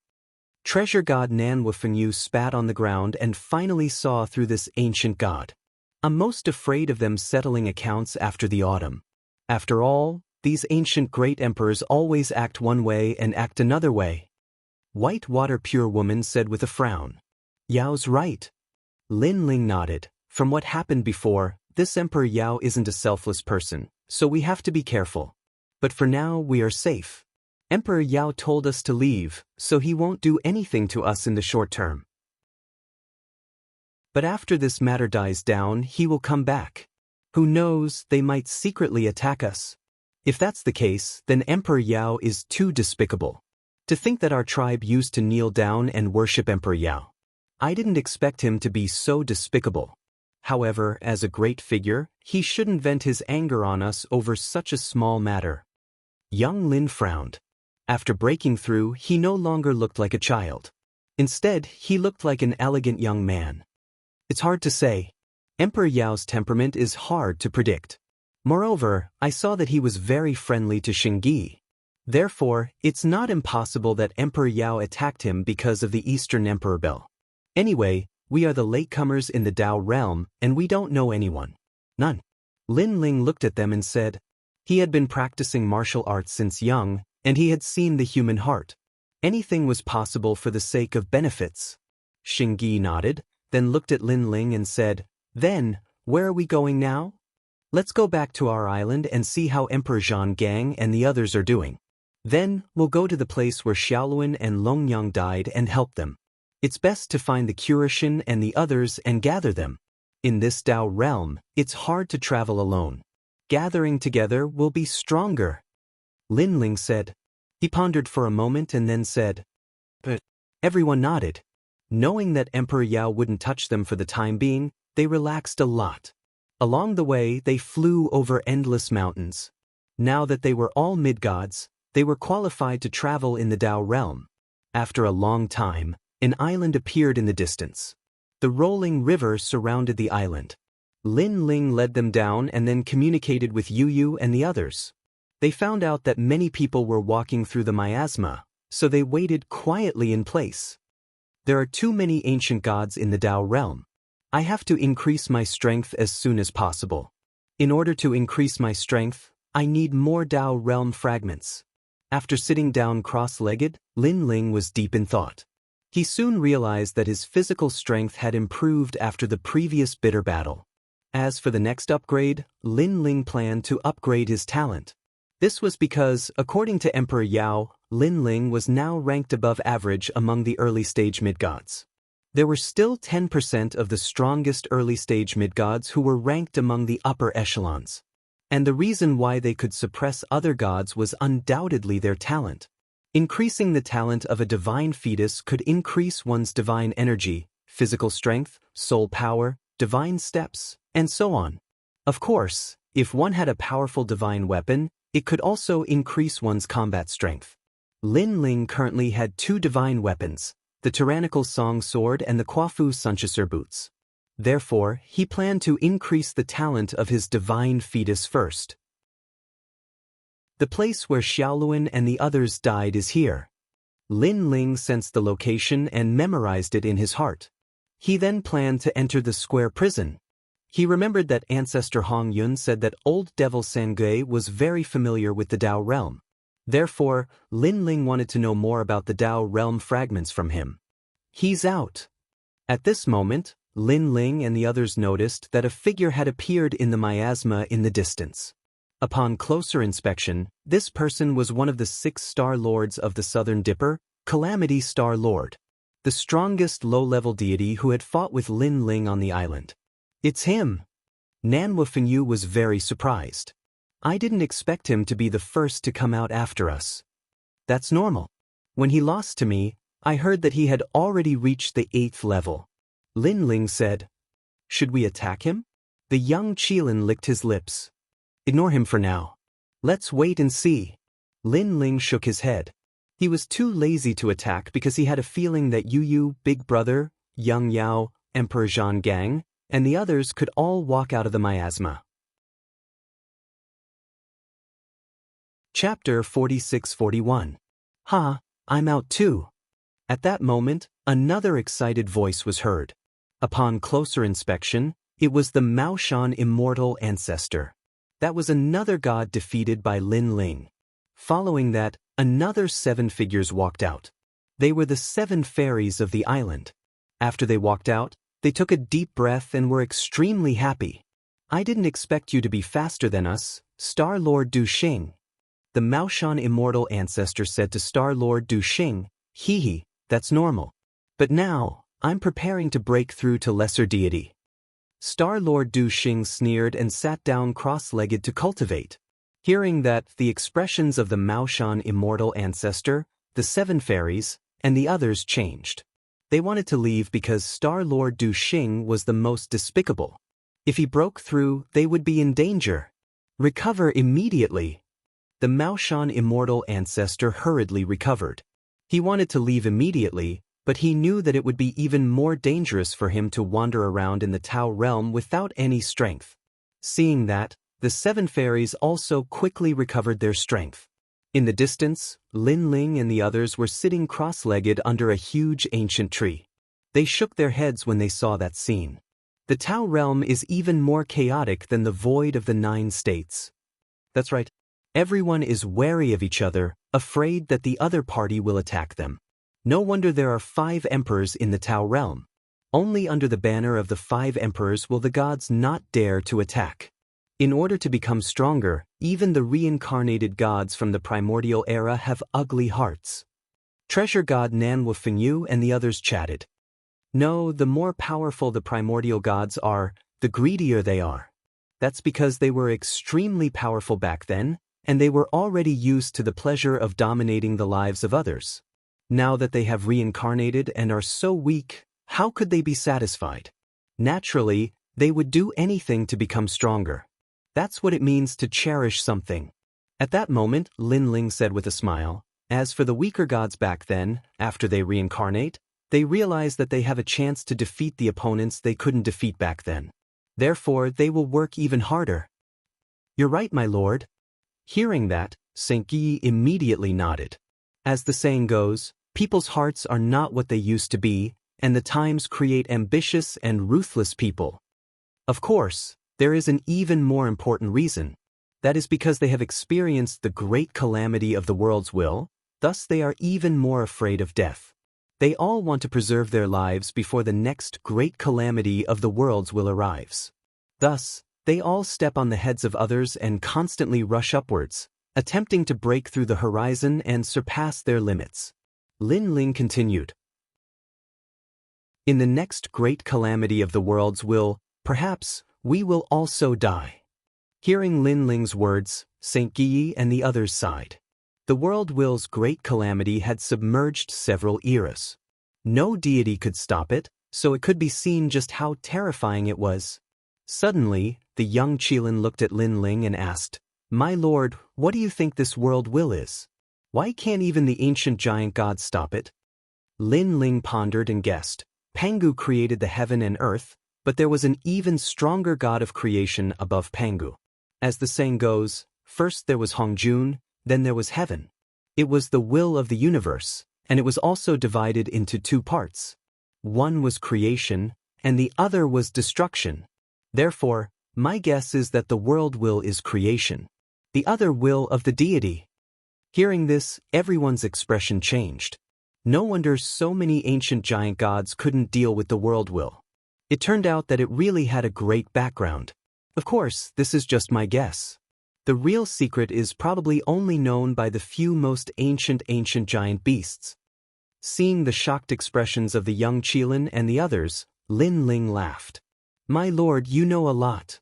Treasure god Nan Wufengyu spat on the ground and finally saw through this ancient god. I'm most afraid of them settling accounts after the autumn. After all, these ancient great emperors always act one way and act another way. White water pure woman said with a frown. Yao's right. Lin Ling nodded. From what happened before, this Emperor Yao isn't a selfless person, so we have to be careful. But for now we are safe. Emperor Yao told us to leave, so he won't do anything to us in the short term. But after this matter dies down, he will come back. Who knows, they might secretly attack us. If that's the case, then Emperor Yao is too despicable. To think that our tribe used to kneel down and worship Emperor Yao. I didn't expect him to be so despicable. However, as a great figure, he shouldn't vent his anger on us over such a small matter. Young Lin frowned. After breaking through, he no longer looked like a child. Instead, he looked like an elegant young man. It's hard to say. Emperor Yao's temperament is hard to predict. Moreover, I saw that he was very friendly to Xingyi. Therefore, it's not impossible that Emperor Yao attacked him because of the Eastern Emperor Bell. Anyway, we are the latecomers in the Dao realm, and we don't know anyone. None. Lin Ling looked at them and said, he had been practicing martial arts since young, and he had seen the human heart. Anything was possible for the sake of benefits. Xingyi nodded, then looked at Lin Ling and said, then, where are we going now? Let's go back to our island and see how Emperor Zhang Gang and the others are doing. Then, we'll go to the place where Xiaoluan and Longyang died and help them. It's best to find the Curishan and the others and gather them. In this Dao realm, it's hard to travel alone. Gathering together will be stronger. Lin Ling said. He pondered for a moment and then said, but everyone nodded. Knowing that Emperor Yao wouldn't touch them for the time being, they relaxed a lot. Along the way, they flew over endless mountains. Now that they were all mid-gods, they were qualified to travel in the Tao realm. After a long time, an island appeared in the distance. The rolling river surrounded the island. Lin Ling led them down and then communicated with Yu Yu and the others. They found out that many people were walking through the miasma, so they waited quietly in place. There are too many ancient gods in the Tao realm. I have to increase my strength as soon as possible. In order to increase my strength, I need more Tao realm fragments. After sitting down cross-legged, Lin Ling was deep in thought. He soon realized that his physical strength had improved after the previous bitter battle. As for the next upgrade, Lin Ling planned to upgrade his talent. This was because, according to Emperor Yao, Lin Ling was now ranked above average among the early-stage mid-gods. There were still 10% of the strongest early-stage mid-gods who were ranked among the upper echelons. And the reason why they could suppress other gods was undoubtedly their talent. Increasing the talent of a divine fetus could increase one's divine energy, physical strength, soul power, divine steps, and so on. Of course, if one had a powerful divine weapon, it could also increase one's combat strength. Lin Ling currently had 2 divine weapons, the tyrannical song sword and the Kwafu Sunchaser boots. Therefore, he planned to increase the talent of his divine fetus first. The place where Xiaoluan and the others died is here. Lin Ling sensed the location and memorized it in his heart. He then planned to enter the square prison. He remembered that ancestor Hong Yun said that old devil Sangui was very familiar with the Tao realm. Therefore, Lin Ling wanted to know more about the Tao realm fragments from him. He's out. At this moment, Lin Ling and the others noticed that a figure had appeared in the miasma in the distance. Upon closer inspection, this person was one of the 6 Star Lords of the Southern Dipper, Calamity Star Lord, the strongest low-level deity who had fought with Lin Ling on the island. It's him. Nanhua Fengyu was very surprised. I didn't expect him to be the first to come out after us. That's normal. When he lost to me, I heard that he had already reached the 8th level. Lin Ling said, "Should we attack him?" The young Qilin licked his lips. "Ignore him for now. Let's wait and see." Lin Ling shook his head. He was too lazy to attack because he had a feeling that Yu Yu, Big Brother, Young Yao, Emperor Zhan Gang, and the others could all walk out of the miasma. Chapter 46-41. Ha, I'm out too. At that moment, another excited voice was heard. Upon closer inspection, it was the Maoshan immortal ancestor. That was another god defeated by Lin Ling. Following that, another 7 figures walked out. They were the 7 fairies of the island. After they walked out, they took a deep breath and were extremely happy. "I didn't expect you to be faster than us, Star Lord Du Xing." The Maoshan immortal ancestor said to Star Lord Du Xing, "Hee, that's normal. But now, I'm preparing to break through to lesser deity." Star Lord Du Xing sneered and sat down cross-legged to cultivate. Hearing that, the expressions of the Maoshan immortal ancestor, the 7 fairies, and the others changed. They wanted to leave because Star Lord Du Xing was the most despicable. If he broke through, they would be in danger. Recover immediately. The Maoshan immortal ancestor hurriedly recovered. He wanted to leave immediately, but he knew that it would be even more dangerous for him to wander around in the Tao realm without any strength. Seeing that, the 7 fairies also quickly recovered their strength. In the distance, Lin Ling and the others were sitting cross-legged under a huge ancient tree. They shook their heads when they saw that scene. The Tao realm is even more chaotic than the void of the 9 states. That's right. Everyone is wary of each other, afraid that the other party will attack them. No wonder there are 5 emperors in the Tao realm. Only under the banner of the 5 emperors will the gods not dare to attack. In order to become stronger, even the reincarnated gods from the primordial era have ugly hearts. Treasure god Nanhua Fengyu and the others chatted. No, the more powerful the primordial gods are, the greedier they are. That's because they were extremely powerful back then, and they were already used to the pleasure of dominating the lives of others. Now that they have reincarnated and are so weak, how could they be satisfied? Naturally, They would do anything to become stronger. That's what it means to cherish something. At that moment, Lin Ling said with a smile, as for the weaker gods back then, after they reincarnate, they realize that they have a chance to defeat the opponents they couldn't defeat back then. Therefore, they will work even harder. You're right, my lord. Hearing that, St. Guy immediately nodded. As the saying goes, people's hearts are not what they used to be, and the times create ambitious and ruthless people. Of course, there is an even more important reason. That is because they have experienced the great calamity of the world's will, thus they are even more afraid of death. They all want to preserve their lives before the next great calamity of the world's will arrives. Thus, they all step on the heads of others and constantly rush upwards, attempting to break through the horizon and surpass their limits. Lin Ling continued. In the next great calamity of the world's will, perhaps, we will also die. Hearing Lin Ling's words, St. Guy and the others sighed. The world will's great calamity had submerged several eras. No deity could stop it, so it could be seen just how terrifying it was. Suddenly, the young Qilin looked at Lin Ling and asked, My lord, what do you think this world will is? Why can't even the ancient giant gods stop it? Lin Ling pondered and guessed. Pangu created the heaven and earth, but there was an even stronger god of creation above Pangu. As the saying goes, first there was Hongjun, then there was heaven. It was the will of the universe, and it was also divided into two parts. One was creation, and the other was destruction. Therefore, my guess is that the world will is creation. The other will of the deity. Hearing this, everyone's expression changed. No wonder so many ancient giant gods couldn't deal with the world will. It turned out that it really had a great background. Of course, this is just my guess. The real secret is probably only known by the few most ancient giant beasts. Seeing the shocked expressions of the young Qilin and the others, Lin Ling laughed. My lord, you know a lot.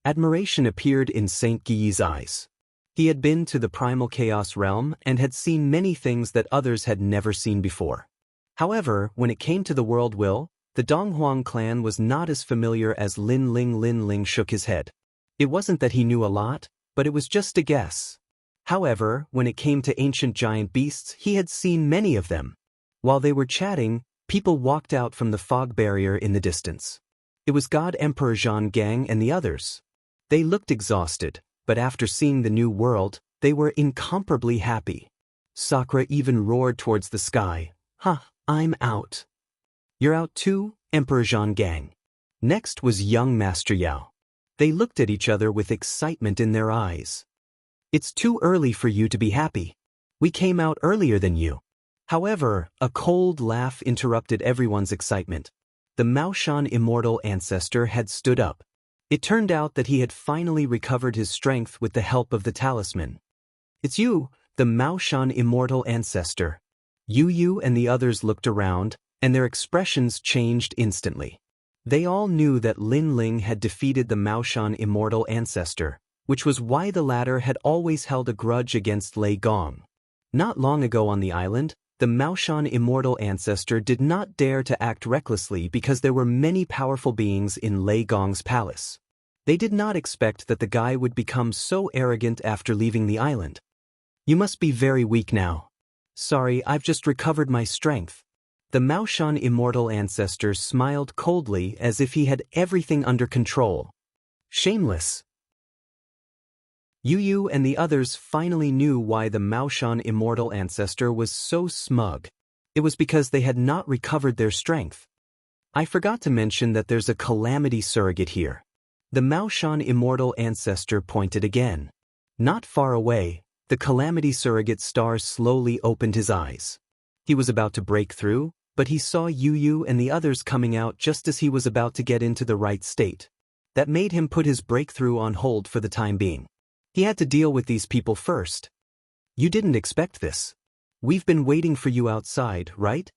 Admiration appeared in St. Guy's eyes. He had been to the primal chaos realm and had seen many things that others had never seen before. However, when it came to the world will, the Donghuang clan was not as familiar as Lin Ling. Lin Ling shook his head. It wasn't that he knew a lot, but it was just a guess. However, when it came to ancient giant beasts, he had seen many of them. While they were chatting, people walked out from the fog barrier in the distance. It was God Emperor Zhang Gang and the others. They looked exhausted, but after seeing the new world, they were incomparably happy. Sakura even roared towards the sky. I'm out. You're out too, Emperor Zhang Gang. Next was young Master Yao. They looked at each other with excitement in their eyes. It's too early for you to be happy. We came out earlier than you. However, a cold laugh interrupted everyone's excitement. The Maoshan immortal ancestor had stood up. It turned out that he had finally recovered his strength with the help of the talisman. It's you, the Maoshan immortal ancestor. Yu and the others looked around, and their expressions changed instantly. They all knew that Lin Ling had defeated the Maoshan immortal ancestor, which was why the latter had always held a grudge against Lei Gong. Not long ago on the island, the Maoshan immortal ancestor did not dare to act recklessly because there were many powerful beings in Lei Gong's palace. They did not expect that the guy would become so arrogant after leaving the island. You must be very weak now. Sorry, I've just recovered my strength. The Maoshan immortal ancestor smiled coldly as if he had everything under control. Shameless. Yu and the others finally knew why the Maoshan immortal ancestor was so smug. It was because they had not recovered their strength. I forgot to mention that there's a calamity surrogate here. The Maoshan immortal ancestor pointed again. Not far away, the calamity surrogate star slowly opened his eyes. He was about to break through, but he saw Yu and the others coming out just as he was about to get into the right state. That made him put his breakthrough on hold for the time being. He had to deal with these people first. You didn't expect this. We've been waiting for you outside, right?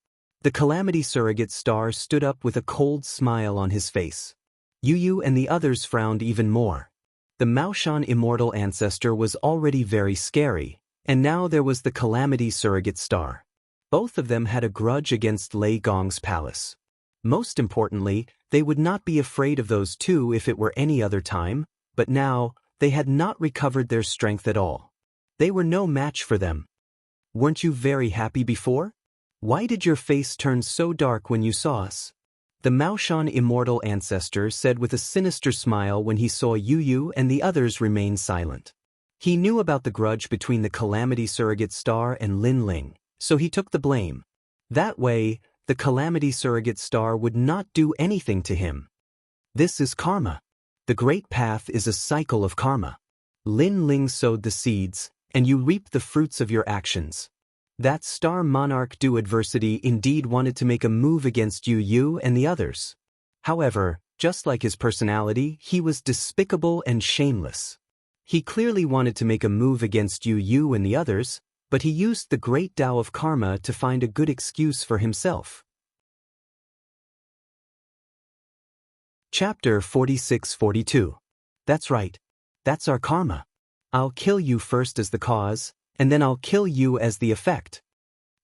The calamity surrogate star stood up with a cold smile on his face. Yu and the others frowned even more. The Maoshan immortal ancestor was already very scary, and now there was the calamity surrogate star. Both of them had a grudge against Lei Gong's palace. Most importantly, they would not be afraid of those two if it were any other time, but now, they had not recovered their strength at all. They were no match for them. Weren't you very happy before? Why did your face turn so dark when you saw us? The Maoshan immortal ancestor said with a sinister smile when he saw Yu and the others remain silent. He knew about the grudge between the Calamity Surrogate Star and Lin Ling, so he took the blame. That way, the Calamity Surrogate Star would not do anything to him. This is karma. The Great Path is a cycle of karma. Lin Ling sowed the seeds, and you reap the fruits of your actions. That star monarch Du Adversity indeed wanted to make a move against Yu and the others. However, just like his personality, he was despicable and shameless. He clearly wanted to make a move against Yu and the others, but he used the great Tao of karma to find a good excuse for himself. Chapter 46-42. That's right. That's our karma. I'll kill you first as the cause, and then I'll kill you as the effect.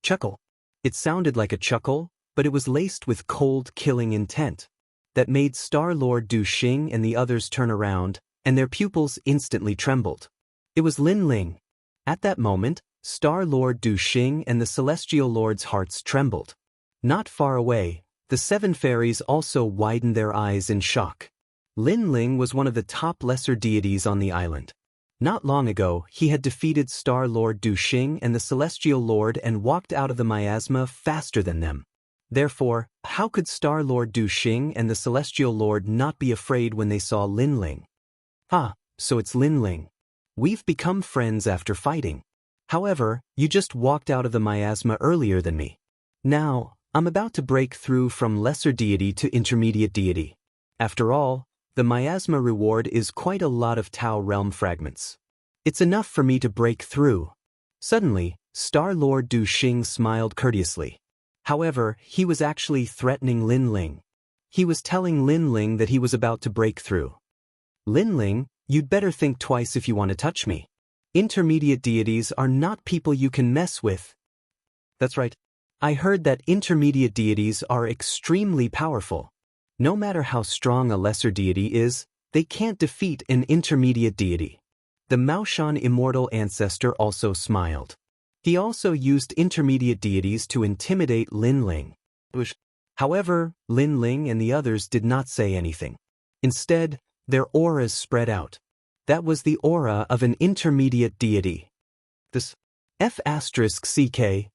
Chuckle. It sounded like a chuckle, but it was laced with cold, killing intent. That made Star-Lord Du Xing and the others turn around, and their pupils instantly trembled. It was Lin Ling. At that moment, Star-Lord Du Xing and the Celestial Lord's hearts trembled. Not far away, the seven fairies also widened their eyes in shock. Lin Ling was one of the top lesser deities on the island. Not long ago, he had defeated Star-Lord Du Xing and the Celestial Lord and walked out of the miasma faster than them. Therefore, how could Star-Lord Du Xing and the Celestial Lord not be afraid when they saw Lin Ling? Ah, so it's Lin Ling. We've become friends after fighting. However, you just walked out of the miasma earlier than me. Now, I'm about to break through from lesser deity to intermediate deity. After all, the miasma reward is quite a lot of Tao realm fragments. It's enough for me to break through. Suddenly, Star-Lord Du Xing smiled courteously. However, he was actually threatening Lin Ling. He was telling Lin Ling that he was about to break through. Lin Ling, you'd better think twice if you want to touch me. Intermediate deities are not people you can mess with. That's right. I heard that intermediate deities are extremely powerful. No matter how strong a lesser deity is, they can't defeat an intermediate deity. The Maoshan immortal ancestor also smiled. He also used intermediate deities to intimidate Lin Ling. However, Lin Ling and the others did not say anything. Instead, their auras spread out. That was the aura of an intermediate deity. This F***CK.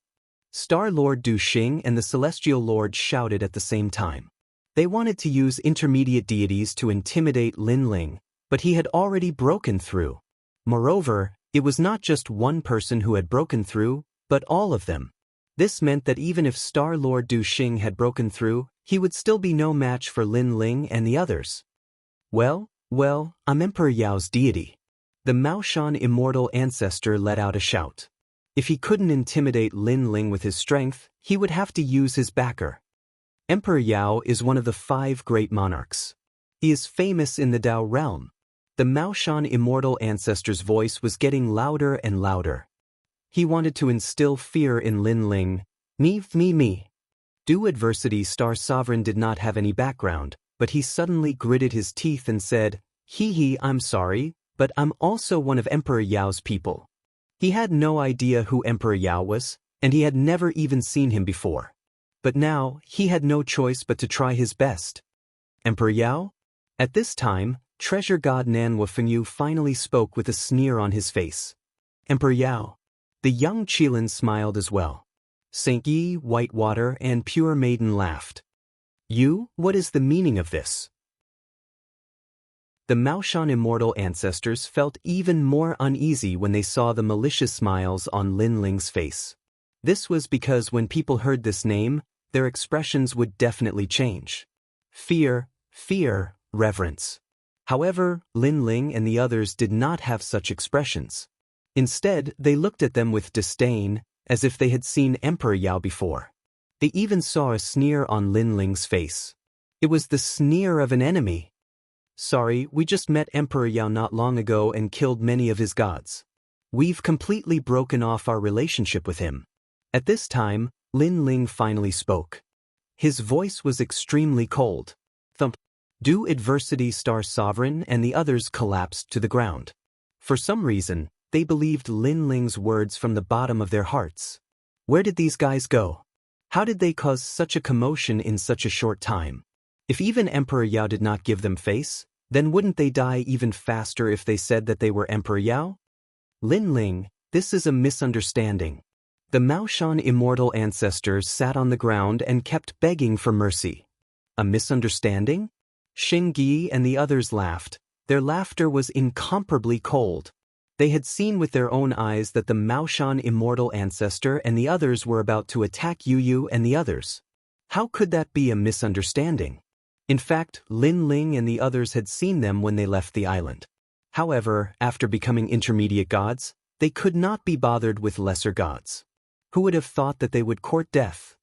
Star-Lord Du Xing and the Celestial Lord shouted at the same time. They wanted to use intermediate deities to intimidate Lin Ling, but he had already broken through. Moreover, it was not just one person who had broken through, but all of them. This meant that even if Star-Lord Du Xing had broken through, he would still be no match for Lin Ling and the others. Well, I'm Emperor Yao's deity. The Maoshan immortal ancestor let out a shout. If he couldn't intimidate Lin Ling with his strength, he would have to use his backer. Emperor Yao is one of the 5 great monarchs. He is famous in the Tao realm. The Maoshan immortal ancestor's voice was getting louder and louder. He wanted to instill fear in Lin Ling. Me. Du Adversity Star Sovereign did not have any background, but he suddenly gritted his teeth and said, I'm sorry, but I'm also one of Emperor Yao's people. He had no idea who Emperor Yao was, and he had never even seen him before. But now, he had no choice but to try his best. Emperor Yao? At this time, Treasure God Nanhua Fengyu finally spoke with a sneer on his face. Emperor Yao. The young Qilin smiled as well. Saint Yi, Whitewater, and Pure Maiden laughed. You, what is the meaning of this? The Maoshan immortal ancestors felt even more uneasy when they saw the malicious smiles on Lin Ling's face. This was because when people heard this name, their expressions would definitely change. Fear, reverence. However, Lin Ling and the others did not have such expressions. Instead, they looked at them with disdain, as if they had seen Emperor Yao before. They even saw a sneer on Lin Ling's face. It was the sneer of an enemy. Sorry, we just met Emperor Yao not long ago and killed many of his gods. We've completely broken off our relationship with him. At this time, Lin Ling finally spoke. His voice was extremely cold. Thump. Do Adversity Star Sovereign and the others collapsed to the ground. For some reason, they believed Lin Ling's words from the bottom of their hearts. Where did these guys go? How did they cause such a commotion in such a short time? If even Emperor Yao did not give them face, then wouldn't they die even faster if they said that they were Emperor Yao? Lin Ling, this is a misunderstanding. The Maoshan immortal ancestors sat on the ground and kept begging for mercy. A misunderstanding? Xing Yi and the others laughed. Their laughter was incomparably cold. They had seen with their own eyes that the Maoshan immortal ancestor and the others were about to attack Yu Yu and the others. How could that be a misunderstanding? In fact, Lin Ling and the others had seen them when they left the island. However, after becoming intermediate gods, they could not be bothered with lesser gods. Who would have thought that they would court death?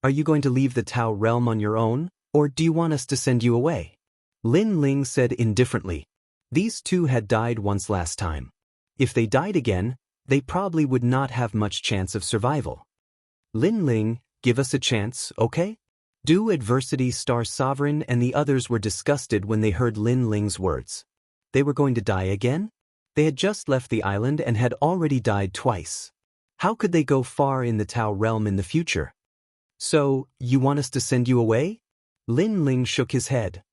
Are you going to leave the Tao realm on your own, or do you want us to send you away? Lin Ling said indifferently. These two had died once last time. If they died again, they probably would not have much chance of survival. Lin Ling, give us a chance, okay? Do Adversity Star Sovereign and the others were disgusted when they heard Lin Ling's words. They were going to die again? They had just left the island and had already died twice. How could they go far in the Tao realm in the future? So, you want us to send you away? Lin Ling shook his head.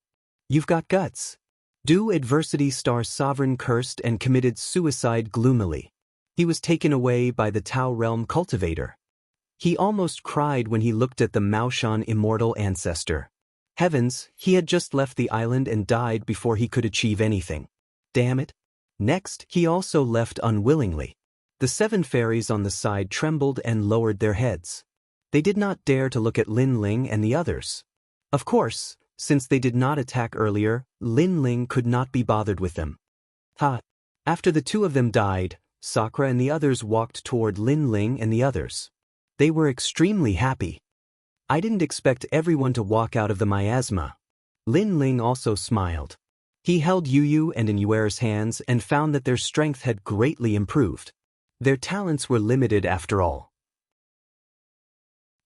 You've got guts. Do Adversity Star Sovereign cursed and committed suicide gloomily. He was taken away by the Tao realm cultivator. He almost cried when he looked at the Maoshan immortal ancestor. Heavens, he had just left the island and died before he could achieve anything. Damn it. Next, he also left unwillingly. The 7 fairies on the side trembled and lowered their heads. They did not dare to look at Lin Ling and the others. Of course, since they did not attack earlier, Lin Ling could not be bothered with them. After the 2 of them died, Sakura and the others walked toward Lin Ling and the others. They were extremely happy. I didn't expect everyone to walk out of the miasma. Lin Ling also smiled. He held Yu Yu and Inuera's hands and found that their strength had greatly improved. Their talents were limited after all.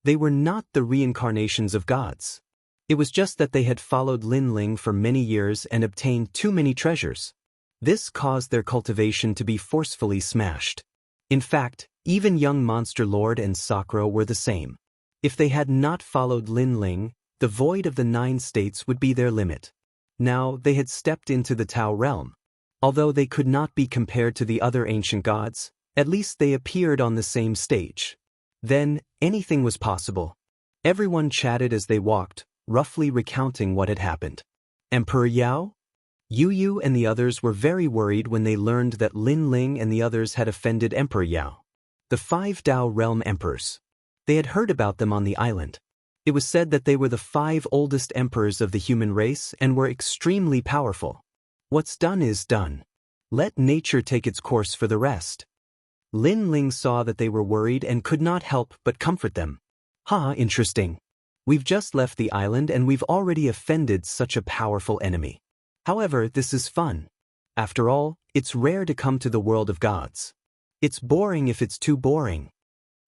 They were not the reincarnations of gods. It was just that they had followed Lin Ling for many years and obtained too many treasures. This caused their cultivation to be forcefully smashed. In fact, even young Monster Lord and Sakura were the same. If they had not followed Lin Ling, the void of the 9 states would be their limit. Now they had stepped into the Tao realm. Although they could not be compared to the other ancient gods, at least they appeared on the same stage. Then, anything was possible. Everyone chatted as they walked, roughly recounting what had happened. Emperor Yao? Yu Yu and the others were very worried when they learned that Lin Ling and the others had offended Emperor Yao. The 5 Tao realm emperors. They had heard about them on the island. It was said that they were the 5 oldest emperors of the human race and were extremely powerful. What's done is done. Let nature take its course for the rest. Lin Ling saw that they were worried and could not help but comfort them. Interesting. We've just left the island and we've already offended such a powerful enemy. However, this is fun. After all, it's rare to come to the world of gods. It's boring if it's too boring.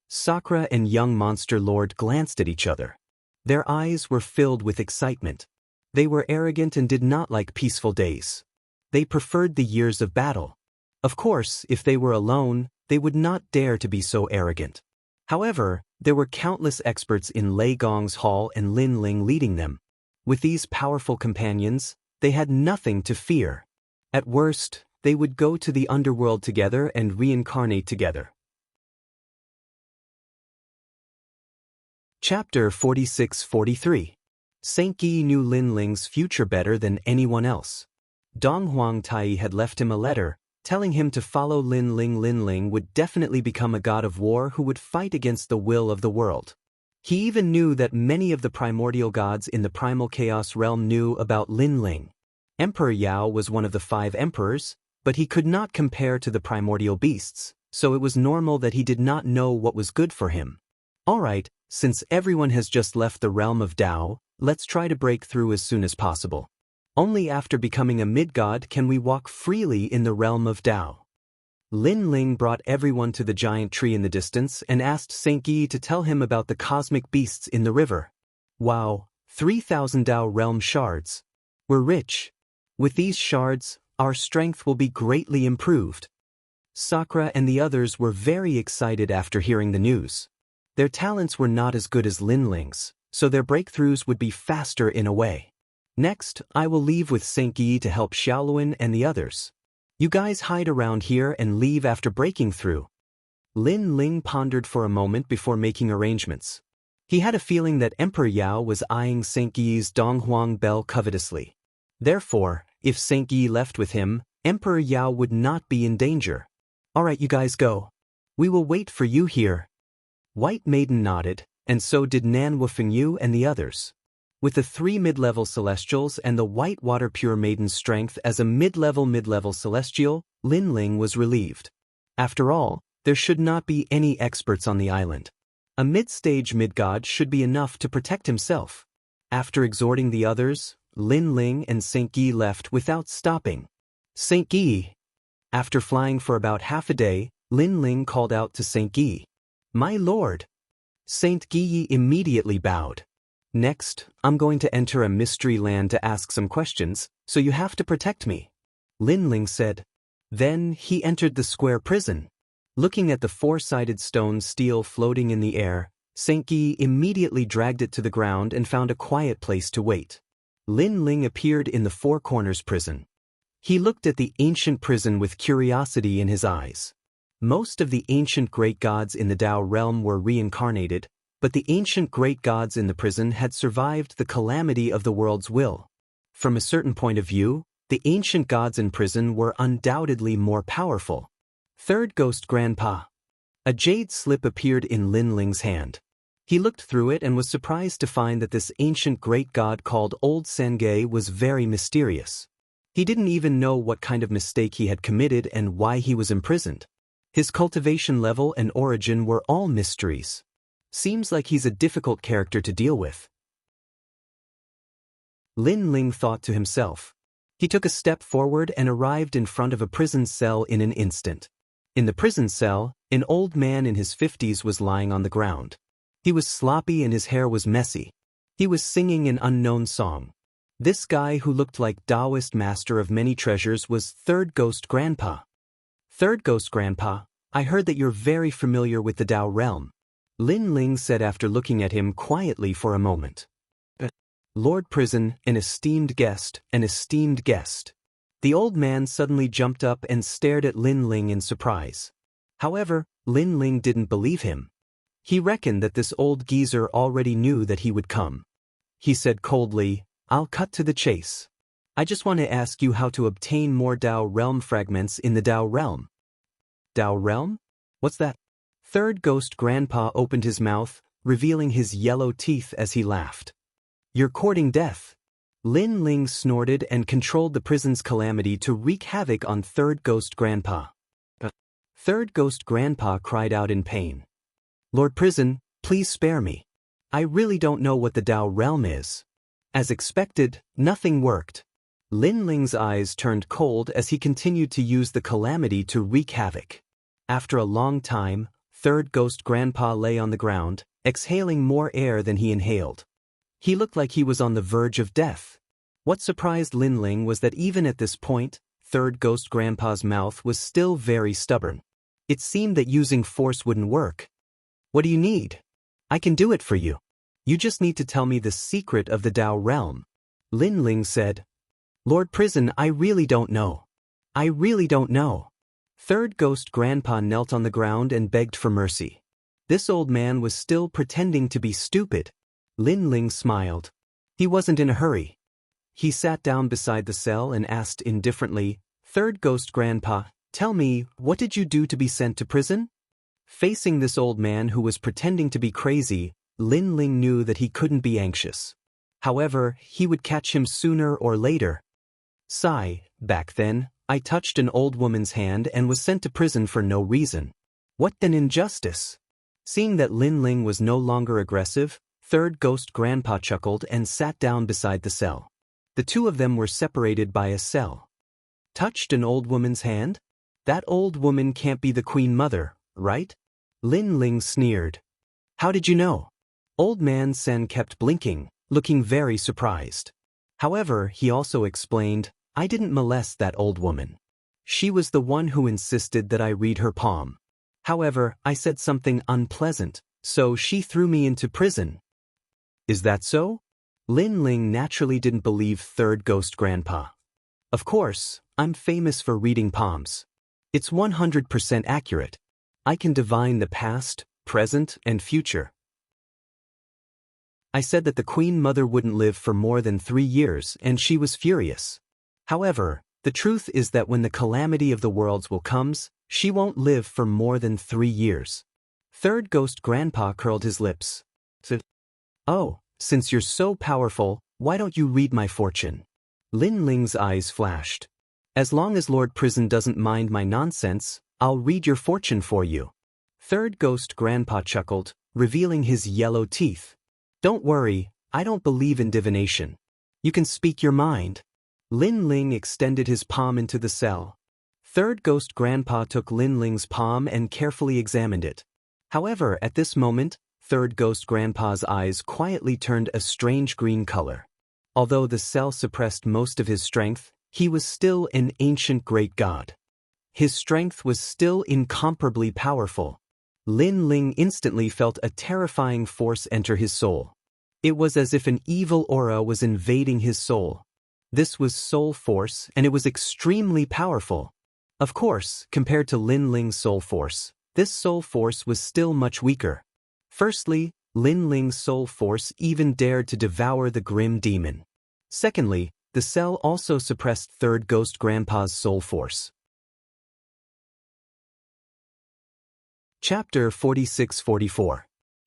Sakura and young Monster Lord glanced at each other. Their eyes were filled with excitement. They were arrogant and did not like peaceful days. They preferred the years of battle. Of course, if they were alone, they would not dare to be so arrogant. However, there were countless experts in Lei Gong's hall and Lin Ling leading them. With these powerful companions, they had nothing to fear. At worst, they would go to the underworld together and reincarnate together. Chapter 46-43. Saint Yi knew Lin Ling's future better than anyone else. Dong Huang Tai had left him a letter, telling him to follow Lin Ling. Lin Ling would definitely become a god of war who would fight against the will of the world. He even knew that many of the primordial gods in the primal chaos realm knew about Lin Ling. Emperor Yao was one of the 5 emperors, but he could not compare to the primordial beasts, so it was normal that he did not know what was good for him. Alright, since everyone has just left the realm of Tao, let's try to break through as soon as possible. Only after becoming a mid-god can we walk freely in the realm of Tao. Lin Ling brought everyone to the giant tree in the distance and asked Saint Yi to tell him about the cosmic beasts in the river. Wow, 3,000 Dao realm shards. We're rich. With these shards, our strength will be greatly improved. Sakura and the others were very excited after hearing the news. Their talents were not as good as Lin Ling's, so their breakthroughs would be faster in a way. Next, I will leave with Saint Yi to help Xiaoluan and the others. You guys hide around here and leave after breaking through. Lin Ling pondered for a moment before making arrangements. He had a feeling that Emperor Yao was eyeing Saint Yi's Donghuang bell covetously. Therefore, if Saint Yi left with him, Emperor Yao would not be in danger. Alright, you guys go. We will wait for you here. White Maiden nodded, and so did Nan Wufengyu and the others. With the 3 mid-level celestials and the White Water Pure Maiden's strength as a mid-level celestial, Lin Ling was relieved. After all, there should not be any experts on the island. A mid-stage mid-god should be enough to protect himself. After exhorting the others, Lin Ling and Saint Yi left without stopping. Saint Yi. After flying for about half a day, Lin Ling called out to Saint Yi. My lord. Saint Yi immediately bowed. Next, I'm going to enter a mystery land to ask some questions, so you have to protect me. Lin Ling said. Then he entered the square prison. Looking at the 4-sided stone steel floating in the air, Saint Yi immediately dragged it to the ground and found a quiet place to wait. Lin Ling appeared in the 4 corners prison. He looked at the ancient prison with curiosity in his eyes. Most of the ancient great gods in the Dao realm were reincarnated, but the ancient great gods in the prison had survived the calamity of the world's will. From a certain point of view, the ancient gods in prison were undoubtedly more powerful. Third Ghost Grandpa. A jade slip appeared in Lin Ling's hand. He looked through it and was surprised to find that this ancient great god called Old Sengay was very mysterious. He didn't even know what kind of mistake he had committed and why he was imprisoned. His cultivation level and origin were all mysteries. Seems like he's a difficult character to deal with. Lin Ling thought to himself. He took a step forward and arrived in front of a prison cell in an instant. In the prison cell, an old man in his 50s was lying on the ground. He was sloppy and his hair was messy. He was singing an unknown song. This guy who looked like Taoist master of many treasures was Third Ghost Grandpa. Third Ghost Grandpa, I heard that you're very familiar with the Dao realm. Lin Ling said after looking at him quietly for a moment. Lord Prison, an esteemed guest, an esteemed guest. The old man suddenly jumped up and stared at Lin Ling in surprise. However, Lin Ling didn't believe him. He reckoned that this old geezer already knew that he would come. He said coldly, I'll cut to the chase. I just want to ask you how to obtain more Dao realm fragments in the Dao realm. Dao realm? What's that? Third Ghost Grandpa opened his mouth, revealing his yellow teeth as he laughed. You're courting death. Lin Ling snorted and controlled the prison's calamity to wreak havoc on Third Ghost Grandpa. Third Ghost Grandpa cried out in pain. Lord Prison, please spare me. I really don't know what the Dao realm is. As expected, nothing worked. Lin Ling's eyes turned cold as he continued to use the calamity to wreak havoc. After a long time, Third Ghost Grandpa lay on the ground, exhaling more air than he inhaled. He looked like he was on the verge of death. What surprised Lin Ling was that even at this point, Third Ghost Grandpa's mouth was still very stubborn. It seemed that using force wouldn't work. What do you need? I can do it for you. You just need to tell me the secret of the Dao realm. Lin Ling said. Lord Prison, I really don't know. I really don't know. Third Ghost Grandpa knelt on the ground and begged for mercy. This old man was still pretending to be stupid. Lin Ling smiled. He wasn't in a hurry. He sat down beside the cell and asked indifferently, Third Ghost Grandpa, tell me, what did you do to be sent to prison? Facing this old man who was pretending to be crazy, Lin Ling knew that he couldn't be anxious. However, he would catch him sooner or later. Sigh, back then, I touched an old woman's hand and was sent to prison for no reason. What an injustice! Seeing that Lin Ling was no longer aggressive, Third Ghost Grandpa chuckled and sat down beside the cell. The two of them were separated by a cell. Touched an old woman's hand? That old woman can't be the Queen Mother, right? Lin Ling sneered. How did you know? Old man Sen kept blinking, looking very surprised. However, he also explained, I didn't molest that old woman. She was the one who insisted that I read her palm. However, I said something unpleasant, so she threw me into prison. Is that so? Lin Ling naturally didn't believe third ghost grandpa. Of course, I'm famous for reading palms. It's 100% accurate. I can divine the past, present, and future. I said that the Queen Mother wouldn't live for more than 3 years, and she was furious. However, the truth is that when the calamity of the worlds will comes, she won't live for more than 3 years. Third ghost grandpa curled his lips. Said, oh, since you're so powerful, why don't you read my fortune? Lin Ling's eyes flashed. As long as Lord Prison doesn't mind my nonsense, I'll read your fortune for you. Third ghost grandpa chuckled, revealing his yellow teeth. Don't worry, I don't believe in divination. You can speak your mind. Lin Ling extended his palm into the cell. Third ghost grandpa took Lin Ling's palm and carefully examined it. However, at this moment, third ghost grandpa's eyes quietly turned a strange green color. Although the cell suppressed most of his strength, he was still an ancient great god. His strength was still incomparably powerful. Lin Ling instantly felt a terrifying force enter his soul. It was as if an evil aura was invading his soul. This was soul force, and it was extremely powerful. Of course, compared to Lin Ling's soul force, this soul force was still much weaker. Firstly, Lin Ling's soul force even dared to devour the grim demon. Secondly, the cell also suppressed third ghost grandpa's soul force. Chapter 46-44.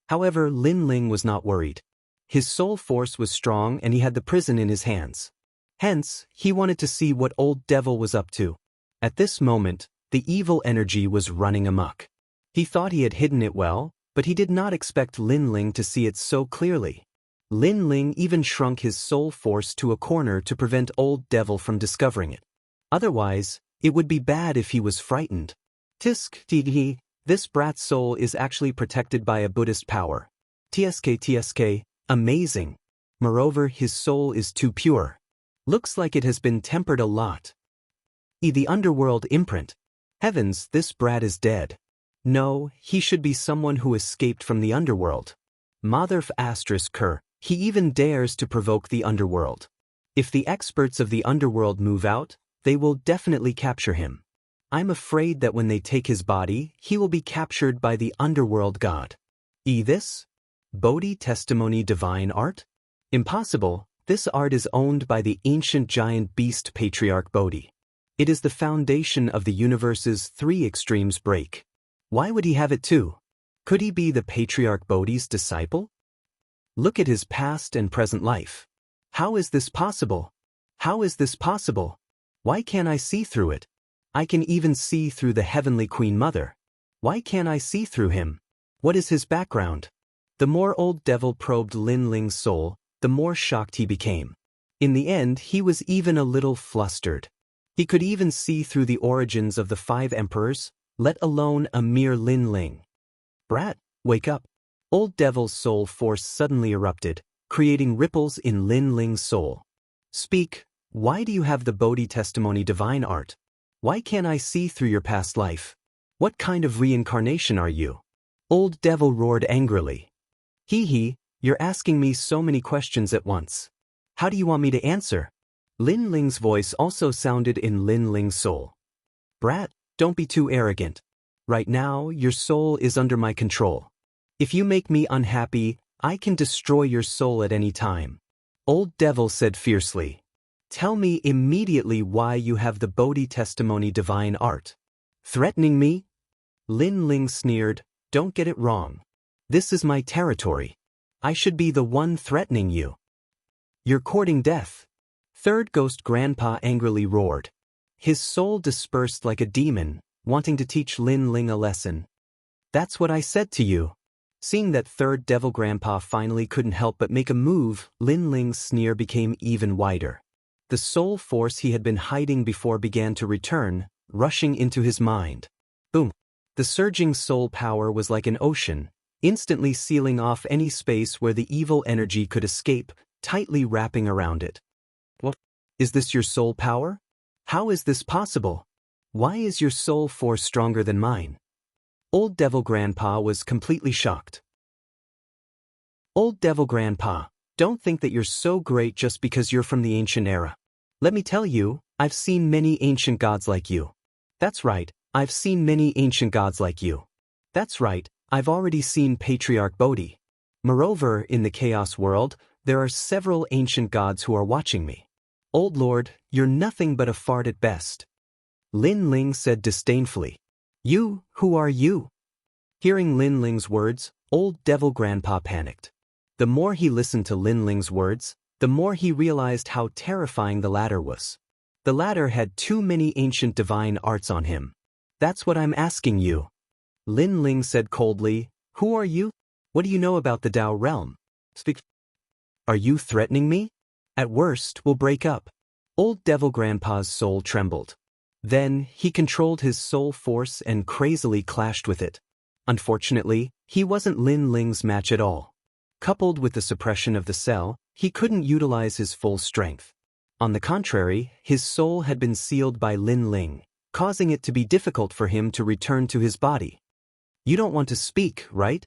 However, Lin Ling was not worried. His soul force was strong and he had the prison in his hands. Hence, he wanted to see what old devil was up to. At this moment, the evil energy was running amok. He thought he had hidden it well, but he did not expect Lin Ling to see it so clearly. Lin Ling even shrunk his soul force to a corner to prevent old devil from discovering it. Otherwise, it would be bad if he was frightened. Tisk, tigi, this brat's soul is actually protected by a Buddhist power. Tsk, amazing. Moreover, his soul is too pure. Looks like it has been tempered a lot. The underworld imprint. Heavens, this brat is dead. No, he should be someone who escaped from the underworld. Motherf asterisk cur, he even dares to provoke the underworld. If the experts of the underworld move out, they will definitely capture him. I'm afraid that when they take his body, he will be captured by the underworld god. This? Bodhi testimony divine art? Impossible, this art is owned by the ancient giant beast patriarch Bodhi. It is the foundation of the universe's 3 extremes break. Why would he have it too? Could he be the patriarch Bodhi's disciple? Look at his past and present life. How is this possible? How is this possible? Why can't I see through it? I can even see through the heavenly Queen Mother. Why can't I see through him? What is his background? The more old devil probed Lin Ling's soul, the more shocked he became. In the end, he was even a little flustered. He could even see through the origins of the 5 emperors, let alone a mere Lin Ling. Brat, wake up. Old devil's soul force suddenly erupted, creating ripples in Lin Ling's soul. Speak, why do you have the Bodhi testimony divine art? Why can't I see through your past life? What kind of reincarnation are you? Old devil roared angrily. Hee, you're asking me so many questions at once. How do you want me to answer? Lin Ling's voice also sounded in Lin Ling's soul. Brat, don't be too arrogant. Right now, your soul is under my control. If you make me unhappy, I can destroy your soul at any time. Old devil said fiercely. Tell me immediately why you have the Bodhi testimony divine art. Threatening me? Lin Ling sneered, don't get it wrong. This is my territory. I should be the one threatening you. You're courting death. Third ghost grandpa angrily roared. His soul dispersed like a demon, wanting to teach Lin Ling a lesson. That's what I said to you. Seeing that third devil grandpa finally couldn't help but make a move, Lin Ling's sneer became even wider. The soul force he had been hiding before began to return, rushing into his mind. Boom! The surging soul power was like an ocean, instantly sealing off any space where the evil energy could escape, tightly wrapping around it. What? Is this your soul power? How is this possible? Why is your soul force stronger than mine? Old Devil Grandpa was completely shocked. Old Devil Grandpa, don't think that you're so great just because you're from the ancient era. Let me tell you, I've seen many ancient gods like you. That's right, I've seen many ancient gods like you. That's right, I've already seen Patriarch Bodhi. Moreover, in the Chaos world, there are several ancient gods who are watching me. Old Lord, you're nothing but a fart at best. Lin Ling said disdainfully. You, who are you? Hearing Lin Ling's words, Old Devil Grandpa panicked. The more he listened to Lin Ling's words, the more he realized how terrifying the latter was. The latter had too many ancient divine arts on him. That's what I'm asking you. Lin Ling said coldly, who are you? What do you know about the Tao realm? Speak. Are you threatening me? At worst, we'll break up. Old Devil Grandpa's soul trembled. Then, he controlled his soul force and crazily clashed with it. Unfortunately, he wasn't Lin Ling's match at all. Coupled with the suppression of the cell, he couldn't utilize his full strength. On the contrary, his soul had been sealed by Lin Ling, causing it to be difficult for him to return to his body. You don't want to speak, right?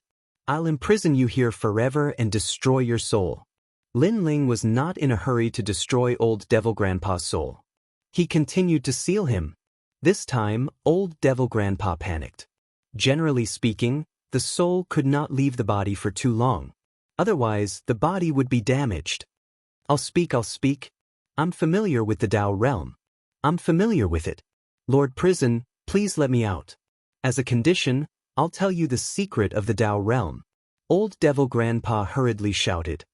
I'll imprison you here forever and destroy your soul. Lin Ling was not in a hurry to destroy Old Devil Grandpa's soul. He continued to seal him. This time, Old Devil Grandpa panicked. Generally speaking, the soul could not leave the body for too long. Otherwise, the body would be damaged. I'll speak. I'm familiar with the Tao realm. I'm familiar with it. Lord Prison, please let me out. As a condition, I'll tell you the secret of the Tao realm. Old Devil Grandpa hurriedly shouted.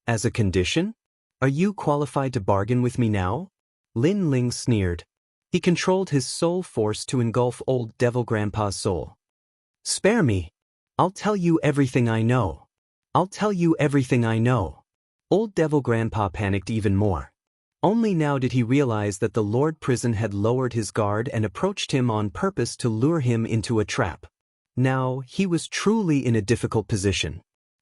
As a condition? Are you qualified to bargain with me now? Lin Ling sneered. He controlled his soul force to engulf Old Devil Grandpa's soul. Spare me. I'll tell you everything I know. I'll tell you everything I know. Old Devil Grandpa panicked even more. Only now did he realize that the Lord Prison had lowered his guard and approached him on purpose to lure him into a trap. Now, he was truly in a difficult position.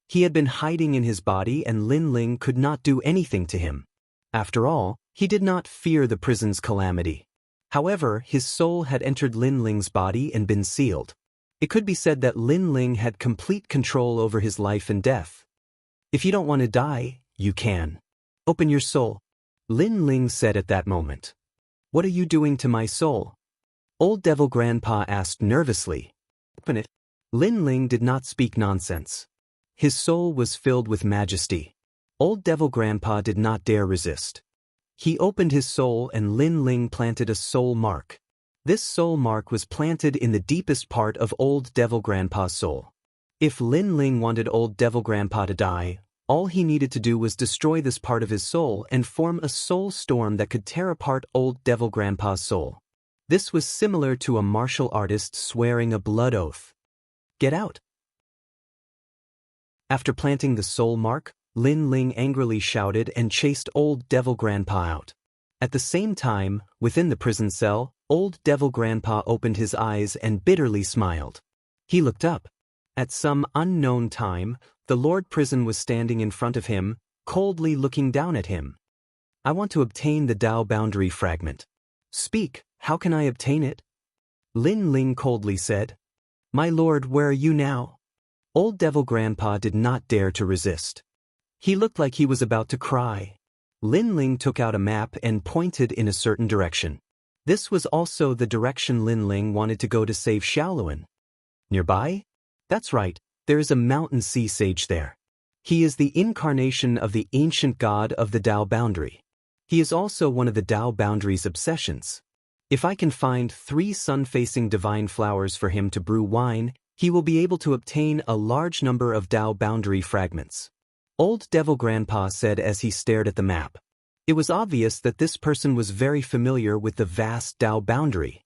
He had been hiding in his body and Lin Ling could not do anything to him. After all, he did not fear the prison's calamity. However, his soul had entered Lin Ling's body and been sealed. It could be said that Lin Ling had complete control over his life and death. If you don't want to die, you can. Open your soul. Lin Ling said at that moment. What are you doing to my soul? Old Devil Grandpa asked nervously. Open it. Lin Ling did not speak nonsense. His soul was filled with majesty. Old Devil Grandpa did not dare resist. He opened his soul and Lin Ling planted a soul mark. This soul mark was planted in the deepest part of Old Devil Grandpa's soul. If Lin Ling wanted Old Devil Grandpa to die, all he needed to do was destroy this part of his soul and form a soul storm that could tear apart Old Devil Grandpa's soul. This was similar to a martial artist swearing a blood oath. Get out. After planting the soul mark, Lin Ling angrily shouted and chased Old Devil Grandpa out. At the same time, within the prison cell, Old Devil Grandpa opened his eyes and bitterly smiled. He looked up. At some unknown time, the Lord Prison was standing in front of him, coldly looking down at him. I want to obtain the Tao boundary fragment. Speak, how can I obtain it? Lin Ling coldly said. My lord, where are you now? Old Devil Grandpa did not dare to resist. He looked like he was about to cry. Lin Ling took out a map and pointed in a certain direction. This was also the direction Lin Ling wanted to go to save Xiaoluan. Nearby? That's right, there is a mountain sea sage there. He is the incarnation of the ancient god of the Tao boundary. He is also one of the Tao boundary's obsessions. If I can find 3 sun-facing divine flowers for him to brew wine, he will be able to obtain a large number of Tao boundary fragments. Old Devil Grandpa said as he stared at the map. It was obvious that this person was very familiar with the vast Tao boundary.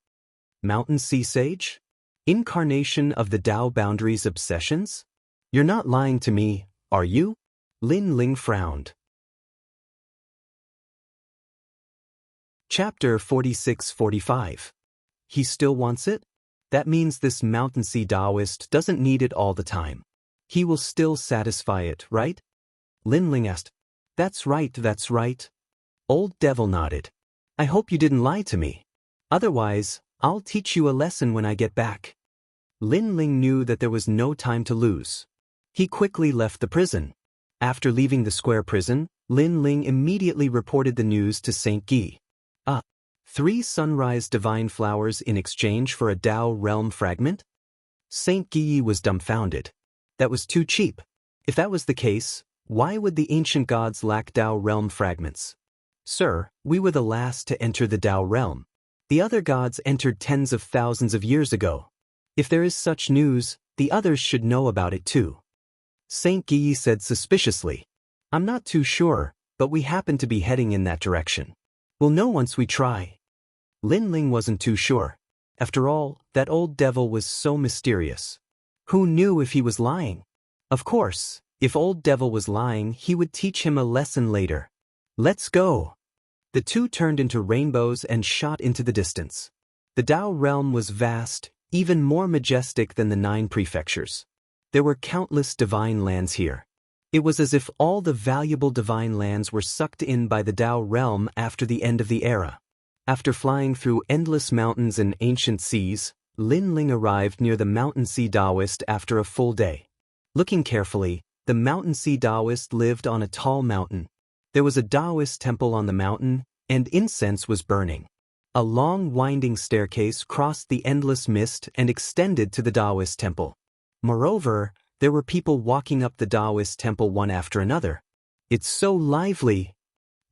Mountain Sea Sage? Incarnation of the Tao boundary's obsessions? You're not lying to me, are you? Lin Ling frowned. Chapter 46-45. He still wants it? That means this Mountain Sea Taoist doesn't need it all the time. He will still satisfy it, right? Lin Ling asked. That's right, that's right. Old Devil nodded. I hope you didn't lie to me. Otherwise, I'll teach you a lesson when I get back. Lin Ling knew that there was no time to lose. He quickly left the prison. After leaving the square prison, Lin Ling immediately reported the news to Saint Guy. 3 sunrise divine flowers in exchange for a Tao realm fragment? Saint Guy was dumbfounded. That was too cheap. If that was the case, why would the ancient gods lack Tao realm fragments? Sir, we were the last to enter the Tao realm. The other gods entered tens of thousands of years ago. If there is such news, the others should know about it too. Saint Guy said suspiciously. I'm not too sure, but we happen to be heading in that direction. We'll know once we try. Lin Ling wasn't too sure. After all, that old devil was so mysterious. Who knew if he was lying? Of course, if old devil was lying, he would teach him a lesson later. Let's go. The two turned into rainbows and shot into the distance. The Tao realm was vast, even more majestic than the 9 prefectures. There were countless divine lands here. It was as if all the valuable divine lands were sucked in by the Tao realm after the end of the era. After flying through endless mountains and ancient seas, Lin Ling arrived near the Mountain Sea Taoist after a full day. Looking carefully, the Mountain Sea Taoist lived on a tall mountain. There was a Taoist temple on the mountain, and incense was burning. A long winding staircase crossed the endless mist and extended to the Taoist temple. Moreover, there were people walking up the Taoist temple one after another. It's so lively.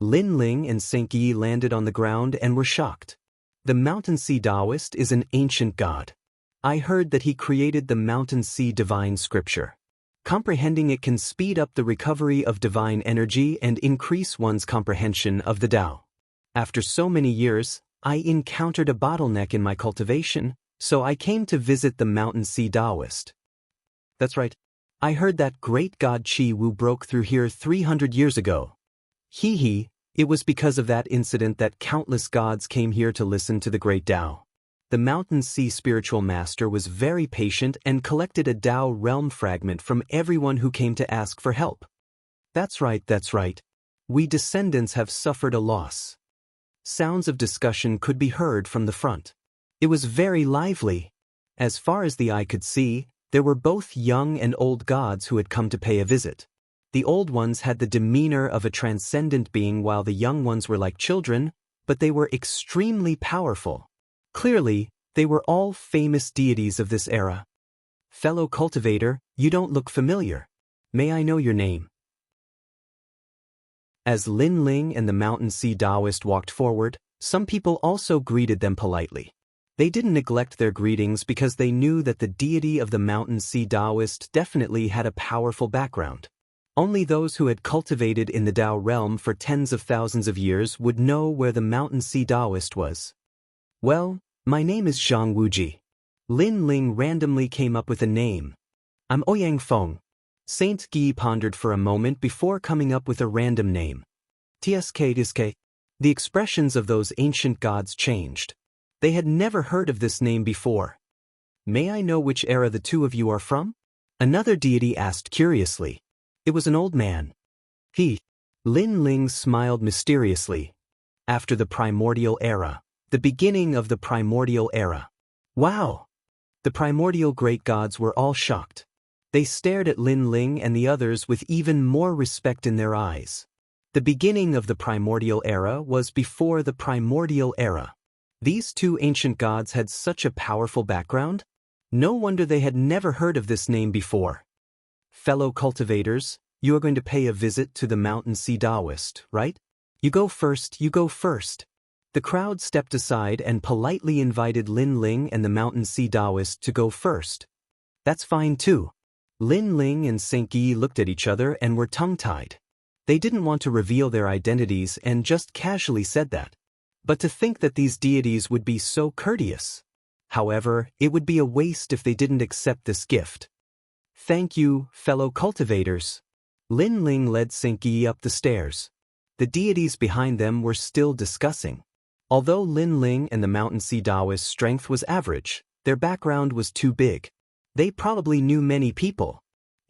Lin Ling and Saint Guy landed on the ground and were shocked. The Mountain Sea Taoist is an ancient god. I heard that he created the Mountain Sea divine scripture. Comprehending it can speed up the recovery of divine energy and increase one's comprehension of the Tao. After so many years, I encountered a bottleneck in my cultivation, so I came to visit the Mountain Sea Taoist. That's right. I heard that great god Chi Wu broke through here 300 years ago. It was because of that incident that countless gods came here to listen to the great Tao. The Mountain Sea spiritual master was very patient and collected a Tao realm fragment from everyone who came to ask for help. That's right. We descendants have suffered a loss. Sounds of discussion could be heard from the front. It was very lively. As far as the eye could see, there were both young and old gods who had come to pay a visit. The old ones had the demeanor of a transcendent being while the young ones were like children, but they were extremely powerful. Clearly, they were all famous deities of this era. Fellow cultivator, you don't look familiar. May I know your name? As Lin Ling and the Mountain Sea Taoist walked forward, some people also greeted them politely. They didn't neglect their greetings because they knew that the deity of the Mountain Sea Taoist definitely had a powerful background. Only those who had cultivated in the Tao realm for tens of thousands of years would know where the Mountain Sea Taoist was. Well, my name is Zhang Wuji. Lin Ling randomly came up with a name. I'm Ouyang Feng. Saint Guy pondered for a moment before coming up with a random name. TSK. The expressions of those ancient gods changed. They had never heard of this name before. May I know which era the two of you are from? Another deity asked curiously. It was an old man. Lin Ling smiled mysteriously. After the primordial era. The beginning of the primordial era. Wow! The primordial great gods were all shocked. They stared at Lin Ling and the others with even more respect in their eyes. The beginning of the primordial era was before the primordial era. These two ancient gods had such a powerful background. No wonder they had never heard of this name before. Fellow cultivators, you are going to pay a visit to the Mountain Sea Taoist, right? You go first. The crowd stepped aside and politely invited Lin Ling and the Mountain Sea Taoist to go first. That's fine too. Lin Ling and Saint Guy looked at each other and were tongue-tied. They didn't want to reveal their identities and just casually said that. But to think that these deities would be so courteous. However, it would be a waste if they didn't accept this gift. Thank you, fellow cultivators. Lin Ling led Saint Guy up the stairs. The deities behind them were still discussing. Although Lin Ling and the Mountain Sea Taoist's strength was average, their background was too big. They probably knew many people.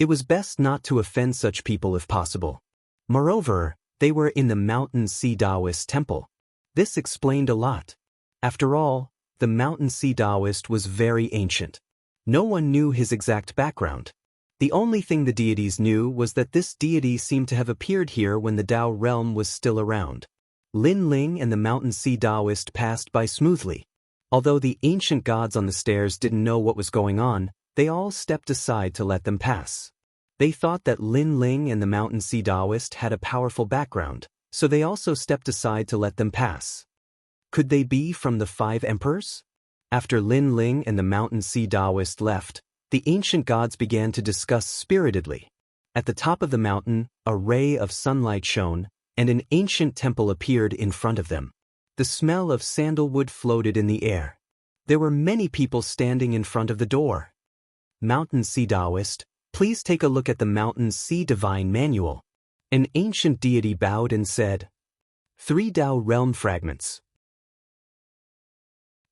It was best not to offend such people if possible. Moreover, they were in the Mountain Sea Taoist temple. This explained a lot. After all, the Mountain Sea Taoist was very ancient. No one knew his exact background. The only thing the deities knew was that this deity seemed to have appeared here when the Tao realm was still around. Lin Ling and the Mountain Sea Taoist passed by smoothly. Although the ancient gods on the stairs didn't know what was going on, they all stepped aside to let them pass. They thought that Lin Ling and the Mountain Sea Taoist had a powerful background, so they also stepped aside to let them pass. Could they be from the 5 emperors? After Lin Ling and the Mountain Sea Taoist left, the ancient gods began to discuss spiritedly. At the top of the mountain, a ray of sunlight shone, and an ancient temple appeared in front of them. The smell of sandalwood floated in the air. There were many people standing in front of the door. Mountain Sea Taoist, please take a look at the Mountain Sea Divine Manual. An ancient deity bowed and said, 3 Tao realm fragments.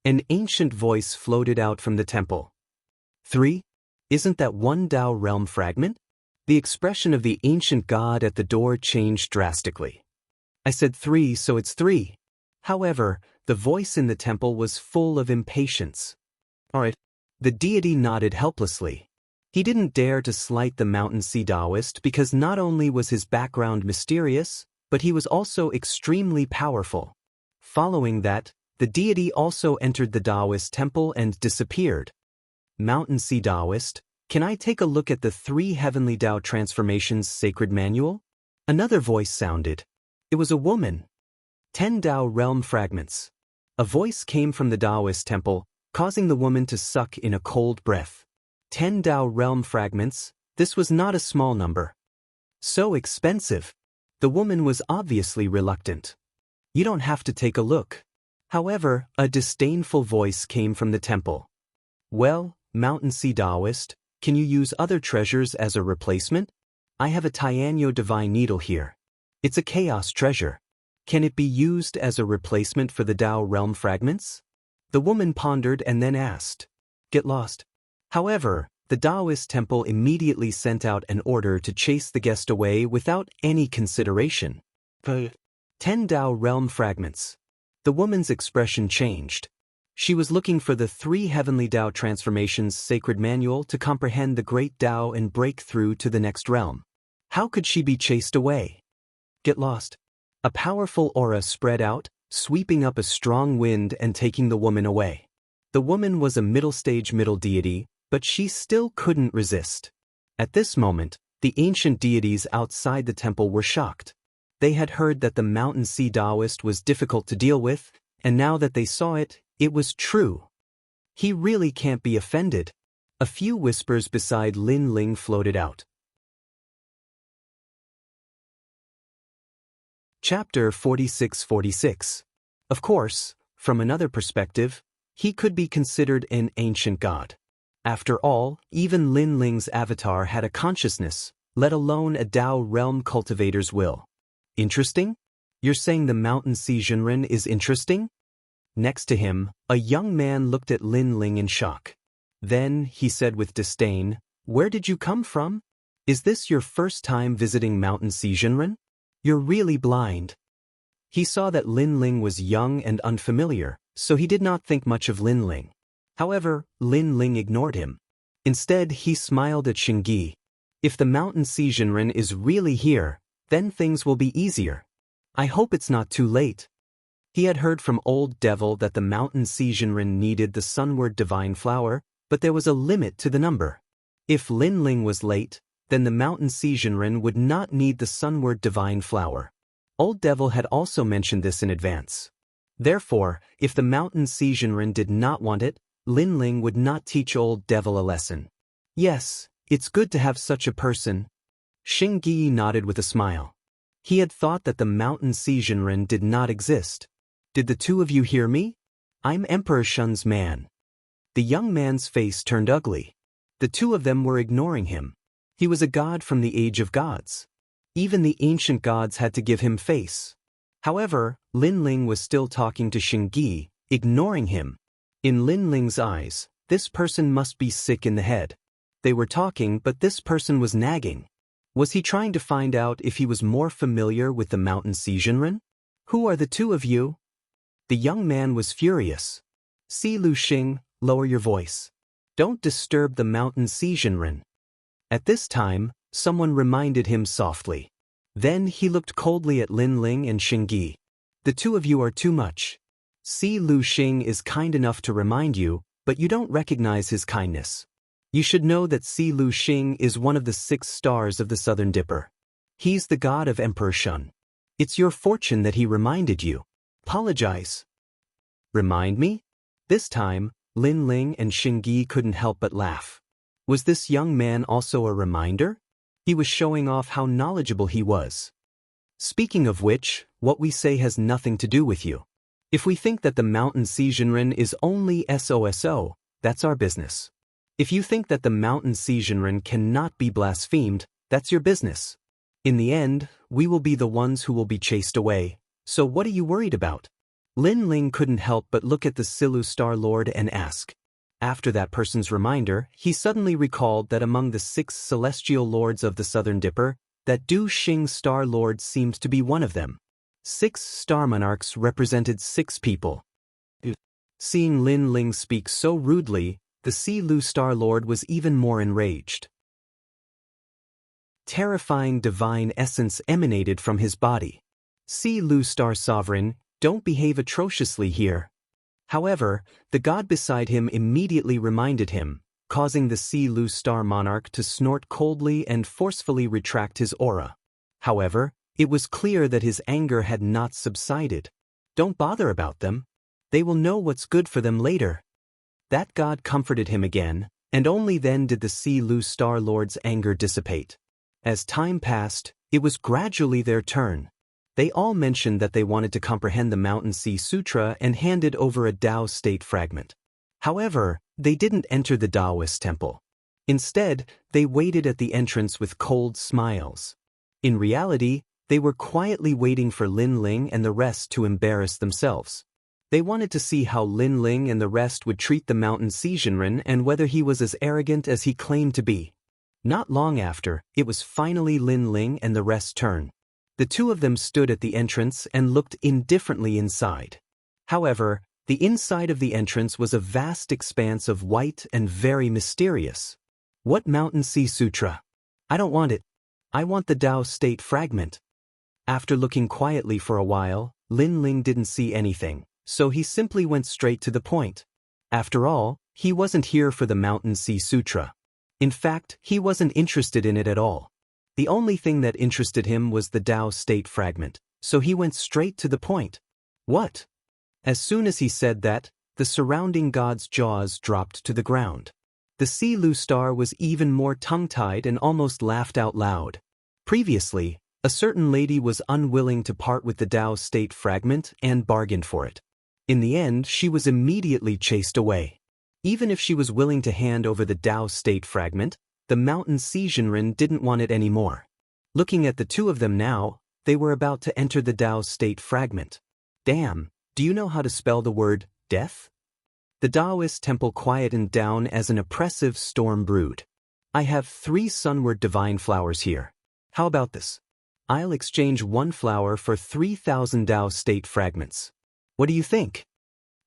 An ancient voice floated out from the temple. 3? Isn't that 1 Tao realm fragment? The expression of the ancient god at the door changed drastically. I said 3, so it's 3. However, the voice in the temple was full of impatience. All right. The deity nodded helplessly. He didn't dare to slight the Mountain Sea Taoist because not only was his background mysterious, but he was also extremely powerful. Following that, the deity also entered the Taoist temple and disappeared. Mountain Sea Taoist, can I take a look at the 3 Heavenly Tao Transformations Sacred Manual? Another voice sounded. It was a woman. 10 Tao realm fragments. A voice came from the Taoist temple, causing the woman to suck in a cold breath. 10 Tao realm fragments, this was not a small number. So expensive. The woman was obviously reluctant. You don't have to take a look. However, a disdainful voice came from the temple. Well, Mountain Sea Taoist, can you use other treasures as a replacement? I have a Tianyo Divine Needle here. It's a chaos treasure. Can it be used as a replacement for the Tao realm fragments? The woman pondered and then asked. Get lost. However, the Taoist temple immediately sent out an order to chase the guest away without any consideration. 10 Tao realm fragments. The woman's expression changed. She was looking for the 3 Heavenly Tao Transformations Sacred Manual to comprehend the great Tao and break through to the next realm. How could she be chased away? Get lost. A powerful aura spread out, sweeping up a strong wind and taking the woman away. The woman was a middle-stage middle deity, but she still couldn't resist. At this moment, the ancient deities outside the temple were shocked. They had heard that the Mountain Sea Taoist was difficult to deal with, and now that they saw it, it was true. He really can't be offended. A few whispers beside Lin Ling floated out. Chapter 46-46. Of course, from another perspective, he could be considered an ancient god. After all, even Lin Ling's avatar had a consciousness, let alone a Tao realm cultivator's will. Interesting? You're saying the Mountain Sea Jinren is interesting? Next to him, a young man looked at Lin Ling in shock. Then, he said with disdain, Where did you come from? Is this your first time visiting Mountain Sea Jinren? You're really blind. He saw that Lin Ling was young and unfamiliar, so he did not think much of Lin Ling. However, Lin Ling ignored him. Instead, he smiled at Xingyi. If the Mountain Sea Jinren is really here, then things will be easier. I hope it's not too late. He had heard from Old Devil that the Mountain Sea Jinren needed the Sunward Divine Flower, but there was a limit to the number. If Lin Ling was late, then the Mountain Sea Jinren would not need the Sunward Divine Flower. Old Devil had also mentioned this in advance. Therefore, if the Mountain Sea Jinren did not want it, Lin Ling would not teach Old Devil a lesson. Yes, it's good to have such a person. Xingyi nodded with a smile. He had thought that the Mountain Sea Jinren did not exist. Did the 2 of you hear me? I'm Emperor Shun's man. The young man's face turned ugly. The 2 of them were ignoring him. He was a god from the age of gods. Even the ancient gods had to give him face. However, Lin Ling was still talking to Xingyi, ignoring him. In Lin Ling's eyes, this person must be sick in the head. They were talking, but this person was nagging. Was he trying to find out if he was more familiar with the mountain Sijinren? Who are the two of you? The young man was furious. Si Lu Xing, lower your voice. Don't disturb the mountain Sijinren. At this time, someone reminded him softly. Then he looked coldly at Lin Ling and Xingyi. The two of you are too much. Si Lu Xing is kind enough to remind you, but you don't recognize his kindness. You should know that Si Lu Xing is one of the 6 stars of the Southern Dipper. He's the god of Emperor Shun. It's your fortune that he reminded you. Apologize. Remind me? This time, Lin Ling and Xingyi couldn't help but laugh. Was this young man also a reminder? He was showing off how knowledgeable he was. Speaking of which, what we say has nothing to do with you. If we think that the mountain Sijinren is only SOSO, that's our business. If you think that the mountain Sijinren cannot be blasphemed, that's your business. In the end, we will be the ones who will be chased away, so what are you worried about? Lin Ling couldn't help but look at the Silu Star Lord and ask. After that person's reminder, he suddenly recalled that among the 6 celestial lords of the Southern Dipper, that Du Xing Star Lord seemed to be one of them. 6 star monarchs represented 6 people. Seeing Lin Ling speak so rudely, the Si Lu Star Lord was even more enraged. Terrifying divine essence emanated from his body. Si Lu Star Sovereign, don't behave atrociously here. However, the god beside him immediately reminded him, causing the Si Lu Star Monarch to snort coldly and forcefully retract his aura. However, it was clear that his anger had not subsided. Don't bother about them. They will know what's good for them later. That god comforted him again, and only then did the Si Lu Star Lord's anger dissipate. As time passed, it was gradually their turn. They all mentioned that they wanted to comprehend the Mountain Sea Sutra and handed over a Tao state fragment. However, they didn't enter the Taoist temple. Instead, they waited at the entrance with cold smiles. In reality, they were quietly waiting for Lin Ling and the rest to embarrass themselves. They wanted to see how Lin Ling and the rest would treat the mountain Sijinren and whether he was as arrogant as he claimed to be. Not long after, it was finally Lin Ling and the rest's turn. The two of them stood at the entrance and looked indifferently inside. However, the inside of the entrance was a vast expanse of white and very mysterious. What Mountain Sea Sutra? I don't want it. I want the Tao state fragment. After looking quietly for a while, Lin Ling didn't see anything, so he simply went straight to the point. After all, he wasn't here for the Mountain Sea Sutra. In fact, he wasn't interested in it at all. The only thing that interested him was the Tao state fragment, so he went straight to the point. What? As soon as he said that, the surrounding gods' jaws dropped to the ground. The Si Lu Star was even more tongue-tied and almost laughed out loud. Previously, a certain lady was unwilling to part with the Tao state fragment and bargained for it. In the end, she was immediately chased away. Even if she was willing to hand over the Tao state fragment, the mountain Sijinren didn't want it anymore. Looking at the two of them now, they were about to enter the Tao state fragment. Damn, do you know how to spell the word death? The Taoist temple quietened down as an oppressive storm brewed. I have 3 sunward divine flowers here. How about this? I'll exchange 1 flower for 3,000 Tao state fragments. What do you think?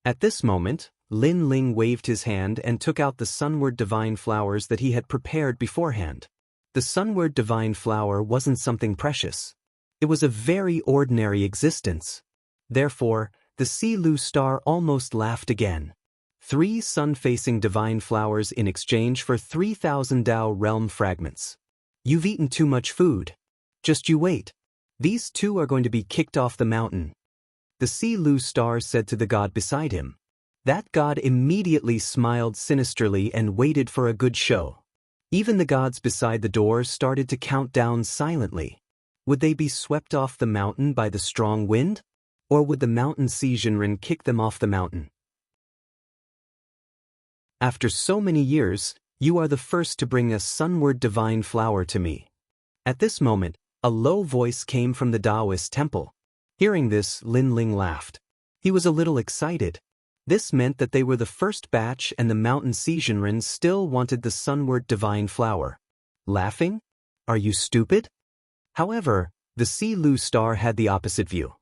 At this moment, Lin Ling waved his hand and took out the sunward divine flowers that he had prepared beforehand. The sunward divine flower wasn't something precious. It was a very ordinary existence. Therefore, the Si Lu Star almost laughed again. 3 sun-facing divine flowers in exchange for 3,000 Tao realm fragments. You've eaten too much food. Just you wait. These 2 are going to be kicked off the mountain. The Si Lu Star said to the god beside him. That god immediately smiled sinisterly and waited for a good show. Even the gods beside the door started to count down silently. Would they be swept off the mountain by the strong wind? Or would the mountain Sijinren kick them off the mountain? After so many years, you are the first to bring a sunward divine flower to me. At this moment, a low voice came from the Taoist temple. Hearing this, Lin Ling laughed. He was a little excited. This meant that they were the first batch and the mountain Sijinren still wanted the sunward divine flower. Laughing? Are you stupid? However, the Si Lu star had the opposite view.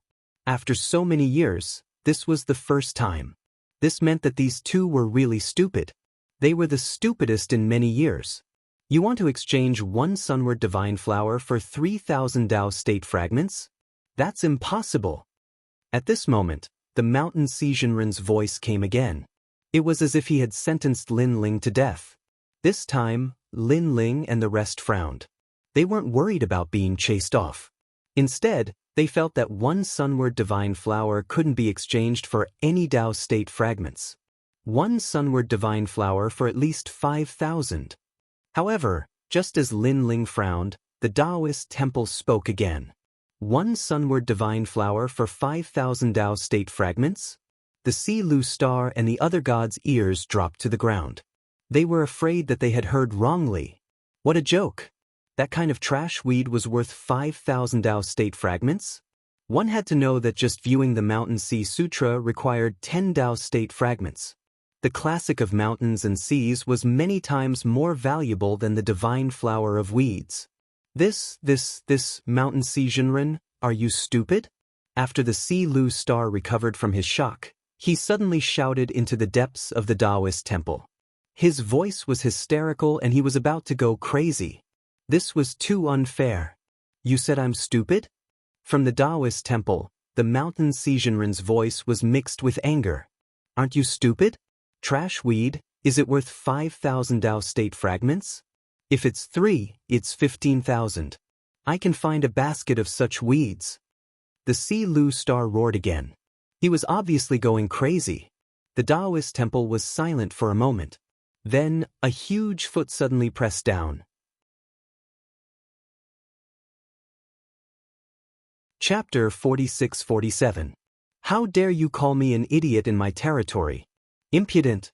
After so many years, this was the first time. This meant that these two were really stupid. They were the stupidest in many years. You want to exchange one sunward divine flower for 3,000 Tao state fragments? That's impossible. At this moment, the mountain Sijinren's voice came again. It was as if he had sentenced Lin Ling to death. This time, Lin Ling and the rest frowned. They weren't worried about being chased off. Instead, they felt that one sunward divine flower couldn't be exchanged for any Tao state fragments. One sunward divine flower for at least 5,000. However, just as Lin Ling frowned, the Taoist temple spoke again. One sunward divine flower for 5,000 Tao state fragments? The Si Lu star and the other gods' ears dropped to the ground. They were afraid that they had heard wrongly. What a joke! That kind of trash weed was worth 5,000 Tao state fragments? One had to know that just viewing the Mountain Sea Sutra required 10 Tao state fragments. The classic of mountains and seas was many times more valuable than the divine flower of weeds. This Mountain Sijinren, are you stupid? After the Si Lu star recovered from his shock, he suddenly shouted into the depths of the Taoist temple. His voice was hysterical and he was about to go crazy. This was too unfair. You said I'm stupid? From the Taoist temple, the mountain Sijinren's voice was mixed with anger. Aren't you stupid? Trash weed, is it worth 5,000 Tao state fragments? If it's 3, it's 15,000. I can find a basket of such weeds. The Si Lu star roared again. He was obviously going crazy. The Taoist temple was silent for a moment. Then, a huge foot suddenly pressed down. Chapter 46-47. How dare you call me an idiot in my territory? Impudent!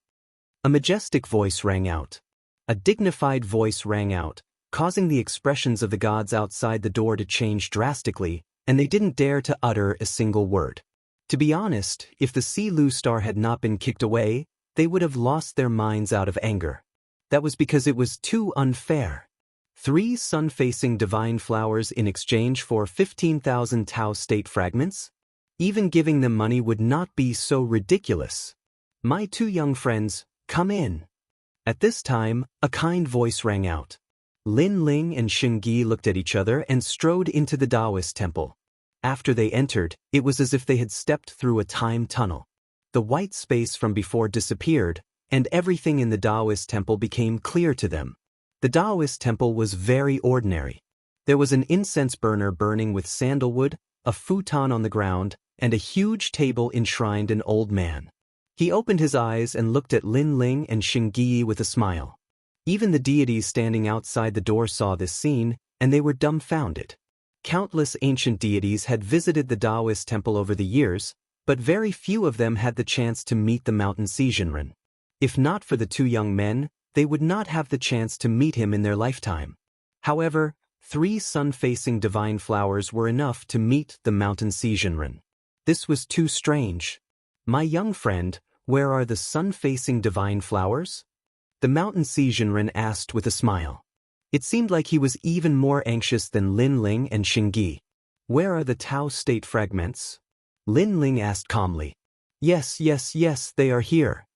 A majestic voice rang out. A dignified voice rang out, causing the expressions of the gods outside the door to change drastically, and they didn't dare to utter a single word. To be honest, if the Si Lu star had not been kicked away, they would have lost their minds out of anger. That was because it was too unfair. 3 sun-facing divine flowers in exchange for 15,000 Tao state fragments? Even giving them money would not be so ridiculous. My 2 young friends, come in. At this time, a kind voice rang out. Lin Ling and Xingyi looked at each other and strode into the Taoist temple. After they entered, it was as if they had stepped through a time tunnel. The white space from before disappeared, and everything in the Taoist temple became clear to them. The Taoist temple was very ordinary. There was an incense burner burning with sandalwood, a futon on the ground, and a huge table enshrined an old man. He opened his eyes and looked at Lin Ling and Xingyi with a smile. Even the deities standing outside the door saw this scene, and they were dumbfounded. Countless ancient deities had visited the Taoist temple over the years, but very few of them had the chance to meet the mountain Sijinren. If not for the 2 young men, they would not have the chance to meet him in their lifetime. However, 3 sun-facing divine flowers were enough to meet the mountain Sijinren. This was too strange. My young friend, where are the sun-facing divine flowers? The mountain Sijinren asked with a smile. It seemed like he was even more anxious than Lin Ling and Xingyi. Where are the Tao state fragments? Lin Ling asked calmly. Yes, they are here.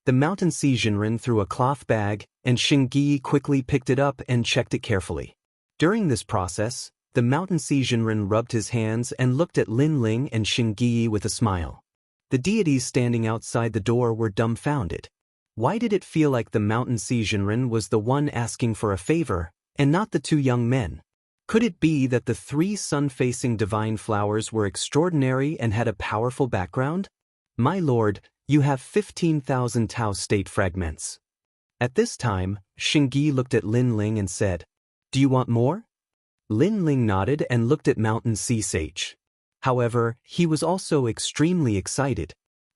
The mountain Sijinren threw a cloth bag, and Xingyi quickly picked it up and checked it carefully. During this process, the mountain Sijinren rubbed his hands and looked at Lin Ling and Xingyi with a smile. The deities standing outside the door were dumbfounded. Why did it feel like the mountain Sijinren was the one asking for a favor, and not the 2 young men? Could it be that the 3 sun-facing divine flowers were extraordinary and had a powerful background? My lord, you have 15,000 Tao state fragments. At this time, Xingyi looked at Lin Ling and said, Do you want more? Lin Ling nodded and looked at mountain sea sage. However, he was also extremely excited.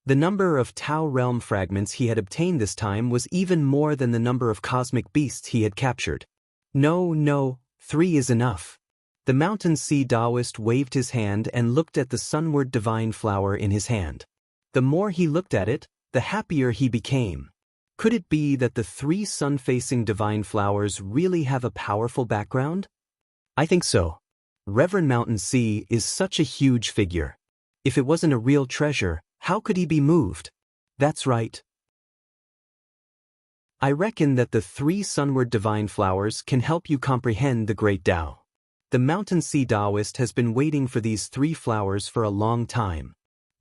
The number of Tao realm fragments he had obtained this time was even more than the number of cosmic beasts he had captured. No, 3 is enough. The mountain sea Taoist waved his hand and looked at the sunward divine flower in his hand. The more he looked at it, the happier he became. Could it be that the three sun-facing divine flowers really have a powerful background? I think so. Reverend Mountain Sea is such a huge figure. If it wasn't a real treasure, how could he be moved? That's right. I reckon that the three sunward divine flowers can help you comprehend the great Tao. The Mountain Sea Taoist has been waiting for these three flowers for a long time.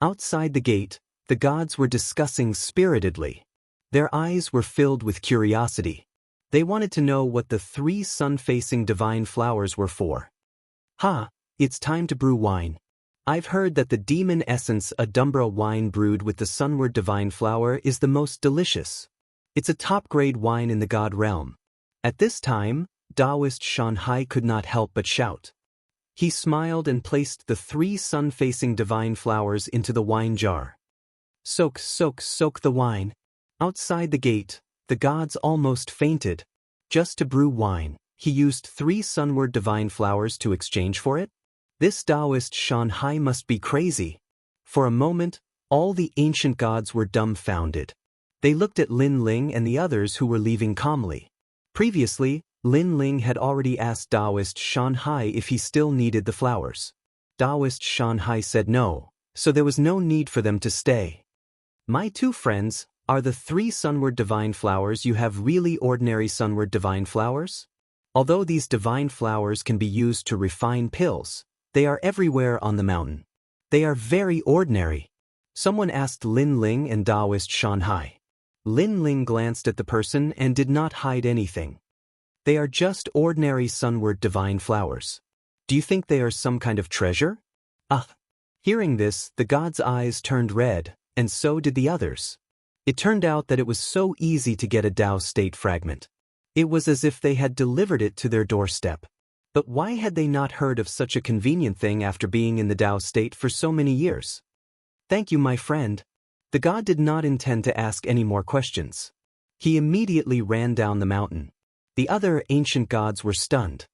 Outside the gate, the gods were discussing spiritedly. Their eyes were filled with curiosity. They wanted to know what the three sun-facing divine flowers were for. It's time to brew wine. I've heard that the demon essence Adumbra wine brewed with the sunward divine flower is the most delicious. It's a top-grade wine in the god realm. At this time, Taoist Shanhai could not help but shout. He smiled and placed the three sun-facing divine flowers into the wine jar. Soak, soak, soak the wine. Outside the gate, the gods almost fainted. Just to brew wine, he used three sunward divine flowers to exchange for it? This Taoist Shanhai must be crazy. For a moment, all the ancient gods were dumbfounded. They looked at Lin Ling and the others who were leaving calmly. Previously, Lin Ling had already asked Taoist Shanhai if he still needed the flowers. Taoist Shanhai said no, so there was no need for them to stay. My two friends, are the three sunward divine flowers you have really ordinary sunward divine flowers? Although these divine flowers can be used to refine pills, they are everywhere on the mountain. They are very ordinary. Someone asked Lin Ling and Taoist Shanhai. Lin Ling glanced at the person and did not hide anything. They are just ordinary sunward divine flowers. Do you think they are some kind of treasure? Hearing this, the god's eyes turned red, and so did the others. It turned out that it was so easy to get a Tao state fragment. It was as if they had delivered it to their doorstep. But why had they not heard of such a convenient thing after being in the Tao state for so many years? Thank you, my friend. The god did not intend to ask any more questions. He immediately ran down the mountain. The other ancient gods were stunned.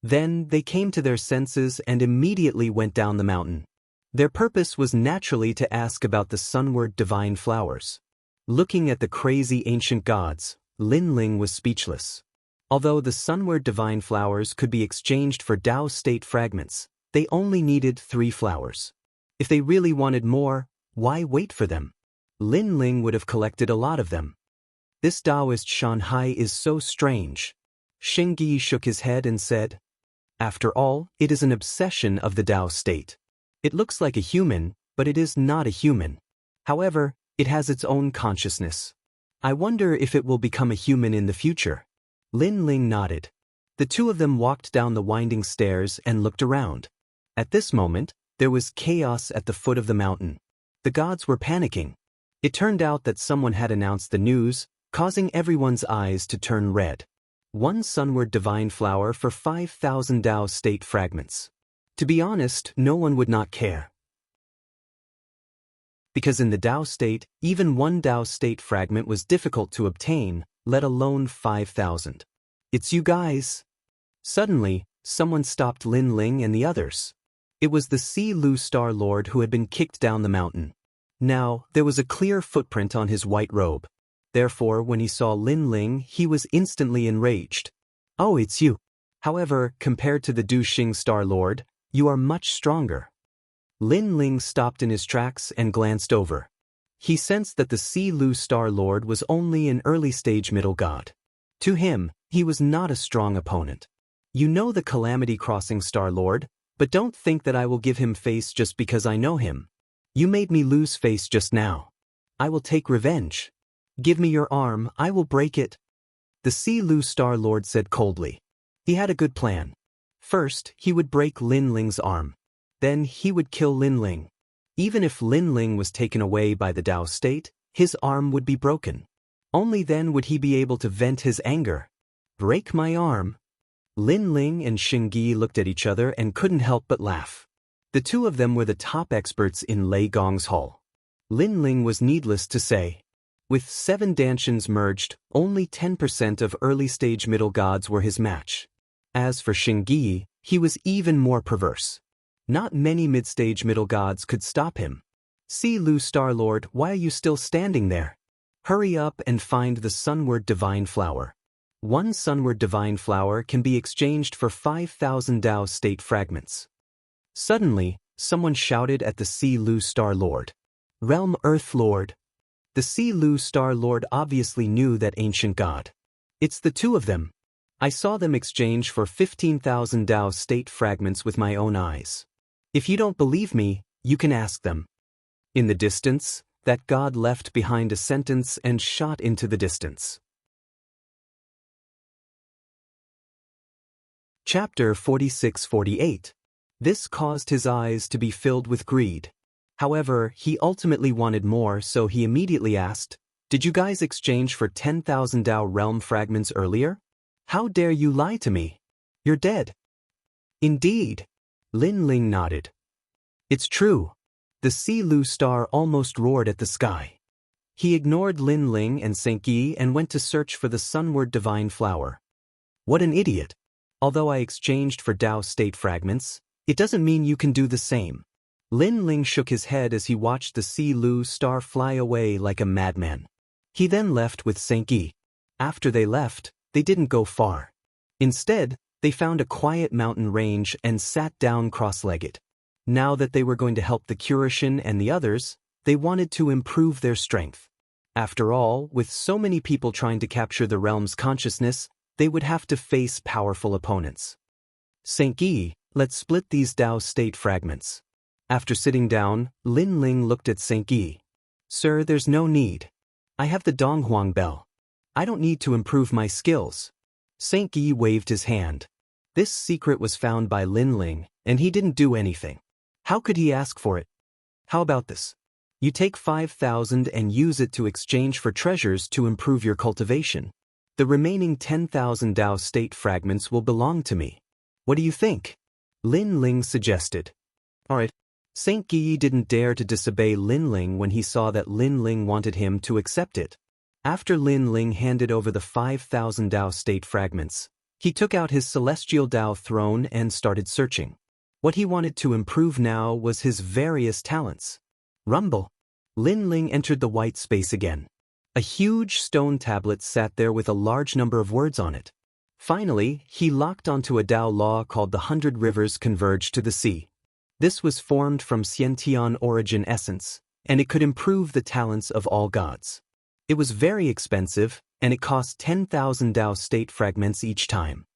Then they came to their senses and immediately went down the mountain. Their purpose was naturally to ask about the sunward divine flowers. Looking at the crazy ancient gods, Lin Ling was speechless. Although the sunward divine flowers could be exchanged for Tao state fragments, they only needed 3 flowers. If they really wanted more, why wait for them? Lin Ling would have collected a lot of them. This Taoist Shanhai is so strange. Xingyi shook his head and said, after all, it is an obsession of the Tao state. It looks like a human, but it is not a human. However, it has its own consciousness. I wonder if it will become a human in the future. Lin Ling nodded. The two of them walked down the winding stairs and looked around. At this moment, there was chaos at the foot of the mountain. The gods were panicking. It turned out that someone had announced the news, causing everyone's eyes to turn red. 1 sunward divine flower for 5,000 Tao state fragments. To be honest, no one would not care. Because in the Tao state, even 1 Tao state fragment was difficult to obtain, let alone 5,000. It's you guys. Suddenly, someone stopped Lin Ling and the others. It was the Si Lu Star Lord who had been kicked down the mountain. Now, there was a clear footprint on his white robe. Therefore, when he saw Lin Ling, he was instantly enraged. Oh, it's you. However, compared to the Du Xing Star Lord, you are much stronger. Lin Ling stopped in his tracks and glanced over. He sensed that the Si Lu Star Lord was only an early-stage middle god. To him, he was not a strong opponent. You know the Calamity Crossing Star Lord, but don't think that I will give him face just because I know him. You made me lose face just now. I will take revenge. Give me your arm, I will break it. The Si Lu Star Lord said coldly. He had a good plan. First, he would break Lin Ling's arm. Then he would kill Lin Ling. Even if Lin Ling was taken away by the Tao state, his arm would be broken. Only then would he be able to vent his anger. Break my arm. Lin Ling and Xingyi looked at each other and couldn't help but laugh. The two of them were the top experts in Lei Gong's hall. Lin Ling was needless to say. With 7 Dantians merged, only 10% of early-stage middle gods were his match. As for Xingyi, he was even more perverse. Not many mid-stage middle gods could stop him. "See, Lu Star-Lord, why are you still standing there? Hurry up and find the Sunward Divine Flower. One Sunward Divine Flower can be exchanged for 5,000 Tao state fragments." Suddenly, someone shouted at the Sea Lu Star-Lord. "Realm Earth Lord." The Sea Lu Star-Lord obviously knew that ancient god. "It's the two of them. I saw them exchange for 15,000 Tao state fragments with my own eyes. If you don't believe me, you can ask them." In the distance, that god left behind a sentence and shot into the distance. Chapter 46-48. This caused his eyes to be filled with greed. However, he ultimately wanted more, so he immediately asked, "Did you guys exchange for 10,000 Tao realm fragments earlier? How dare you lie to me? You're dead." "Indeed." Lin Ling nodded. "It's true." The Sea Lu Star almost roared at the sky. He ignored Lin Ling and Senki and went to search for the Sunward Divine Flower. "What an idiot. Although I exchanged for Tao state fragments, it doesn't mean you can do the same." Lin Ling shook his head as he watched the Sea Lu Star fly away like a madman. He then left with Senki. After they left, they didn't go far. Instead, they found a quiet mountain range and sat down cross-legged. Now that they were going to help the Curishin and the others, they wanted to improve their strength. After all, with so many people trying to capture the realm's consciousness, they would have to face powerful opponents. "Senki, let's split these Tao state fragments." After sitting down, Lin Ling looked at Senki. "Sir, there's no need. I have the Donghuang Bell. I don't need to improve my skills." Senki waved his hand. This secret was found by Lin Ling, and he didn't do anything. How could he ask for it? "How about this? You take 5,000 and use it to exchange for treasures to improve your cultivation. The remaining 10,000 Tao state fragments will belong to me. What do you think?" Lin Ling suggested. "Alright." Senki didn't dare to disobey Lin Ling when he saw that Lin Ling wanted him to accept it. After Lin Ling handed over the 5,000 Tao state fragments, he took out his celestial Tao throne and started searching. What he wanted to improve now was his various talents. Rumble. Lin Ling entered the white space again. A huge stone tablet sat there with a large number of words on it. Finally, he locked onto a Tao law called the 100 Rivers Converge to the Sea. This was formed from Xiantian origin essence, and it could improve the talents of all gods. It was very expensive, and it cost 10,000 Tao state fragments each time.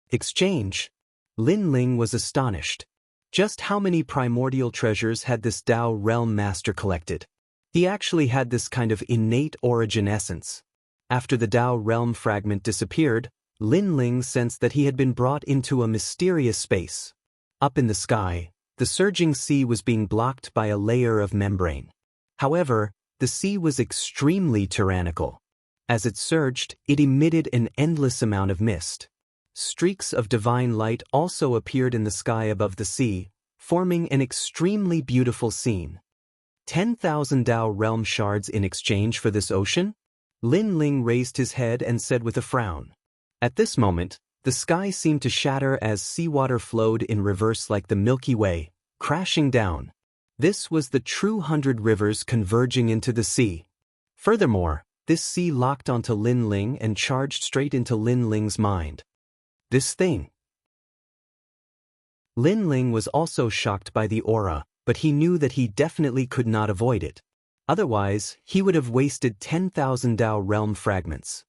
Exchange. Lin Ling was astonished. Just how many primordial treasures had this Tao realm master collected? He actually had this kind of innate origin essence. After the Tao realm fragment disappeared, Lin Ling sensed that he had been brought into a mysterious space. Up in the sky, the surging sea was being blocked by a layer of membrane. However, the sea was extremely tyrannical. As it surged, it emitted an endless amount of mist. Streaks of divine light also appeared in the sky above the sea, forming an extremely beautiful scene. 10,000 Tao realm shards in exchange for this ocean? Lin Ling raised his head and said with a frown. At this moment, the sky seemed to shatter as seawater flowed in reverse like the Milky Way, crashing down. This was the true 100 rivers converging into the sea. Furthermore, this sea locked onto Lin Ling and charged straight into Lin Ling's mind. This thing. Lin Ling was also shocked by the aura, but he knew that he definitely could not avoid it. Otherwise, he would have wasted 10,000 Tao realm fragments.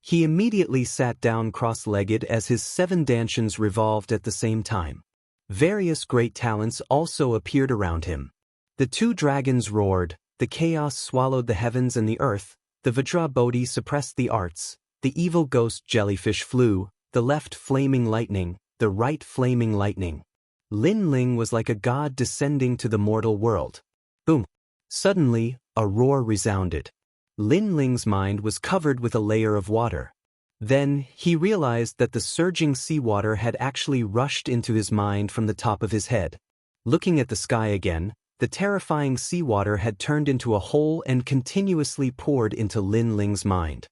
He immediately sat down cross-legged as his 7 dantians revolved at the same time. Various great talents also appeared around him. The 2 dragons roared, the chaos swallowed the heavens and the earth, the Vajra Bodhi suppressed the arts, the evil ghost jellyfish flew, the left flaming lightning, the right flaming lightning. Lin Ling was like a god descending to the mortal world. Boom! Suddenly, a roar resounded. Lin Ling's mind was covered with a layer of water. Then, he realized that the surging seawater had actually rushed into his mind from the top of his head. Looking at the sky again, the terrifying seawater had turned into a hole and continuously poured into Lin Ling's mind.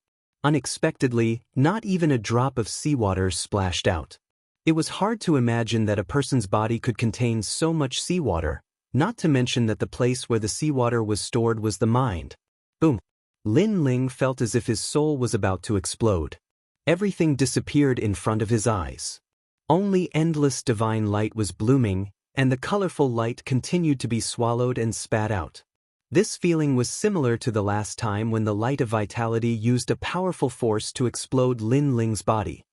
Unexpectedly, not even a drop of seawater splashed out. It was hard to imagine that a person's body could contain so much seawater, Not to mention that the place where the seawater was stored was the mind. Boom. Lin Ling felt as if his soul was about to explode. Everything disappeared in front of his eyes. Only endless divine light was blooming, and the colorful light continued to be swallowed and spat out. This feeling was similar to the last time when the light of vitality used a powerful force to explode Lin Ling's body.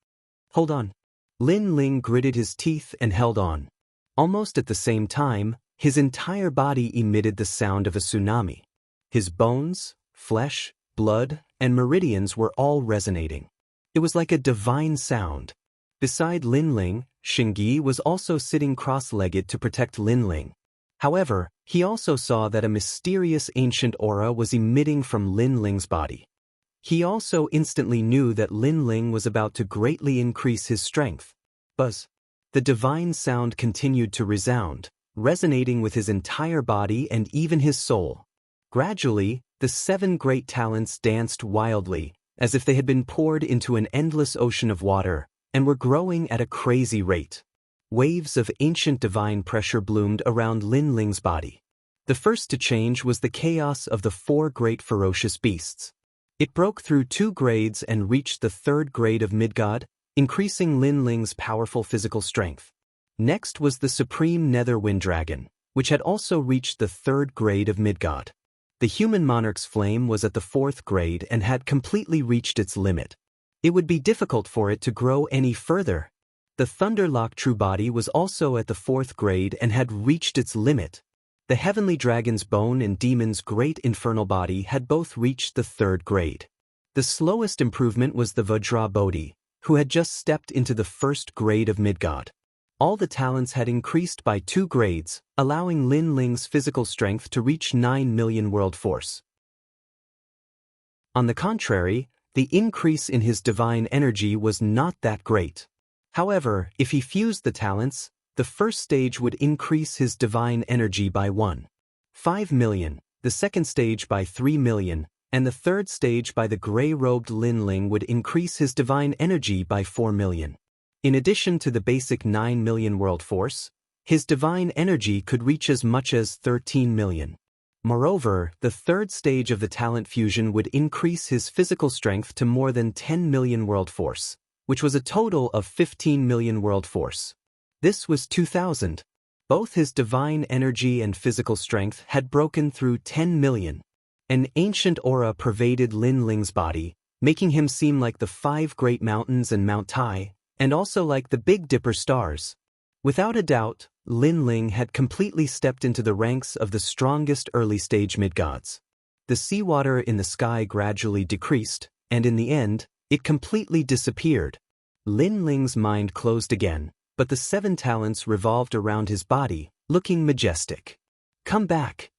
Hold on. Lin Ling gritted his teeth and held on. Almost at the same time, his entire body emitted the sound of a tsunami. His bones, flesh, blood, and meridians were all resonating. It was like a divine sound. Beside Lin Ling, Xingyi was also sitting cross-legged to protect Lin Ling. However, he also saw that a mysterious ancient aura was emitting from Lin Ling's body. He also instantly knew that Lin Ling was about to greatly increase his strength. Buzz. The divine sound continued to resound, resonating with his entire body and even his soul. Gradually, the 7 great talents danced wildly, as if they had been poured into an endless ocean of water, and were growing at a crazy rate. Waves of ancient divine pressure bloomed around Lin Ling's body. The first to change was the chaos of the 4 great ferocious beasts. It broke through 2 grades and reached the 3rd grade of Midgod, increasing Lin Ling's powerful physical strength. Next was the supreme nether wind dragon, which had also reached the 3rd grade of Midgod. The human monarch's flame was at the 4th grade and had completely reached its limit. It would be difficult for it to grow any further. The Thunderlock true body was also at the 4th grade and had reached its limit. The heavenly dragon's bone and demon's great infernal body had both reached the 3rd grade. The slowest improvement was the Vajra Bodhi, who had just stepped into the 1st grade of Midgod. All the talents had increased by 2 grades, allowing Lin Ling's physical strength to reach 9 million world force. On the contrary, the increase in his divine energy was not that great. However, if he fused the talents, the first stage would increase his divine energy by 1.5 million, the second stage by 3 million, and the third stage by the gray-robed Lin Ling would increase his divine energy by 4 million. In addition to the basic 9 million world force, his divine energy could reach as much as 13 million. Moreover, the third stage of the talent fusion would increase his physical strength to more than 10 million world force, which was a total of 15 million world force. This was 2000. Both his divine energy and physical strength had broken through 10 million. An ancient aura pervaded Lin Ling's body, making him seem like the 5 great mountains and Mount Tai, and also like the Big Dipper stars. Without a doubt, Lin Ling had completely stepped into the ranks of the strongest early-stage midgods. The seawater in the sky gradually decreased, and in the end, it completely disappeared. Lin Ling's mind closed again, but the 7 talents revolved around his body, looking majestic. "Come back!"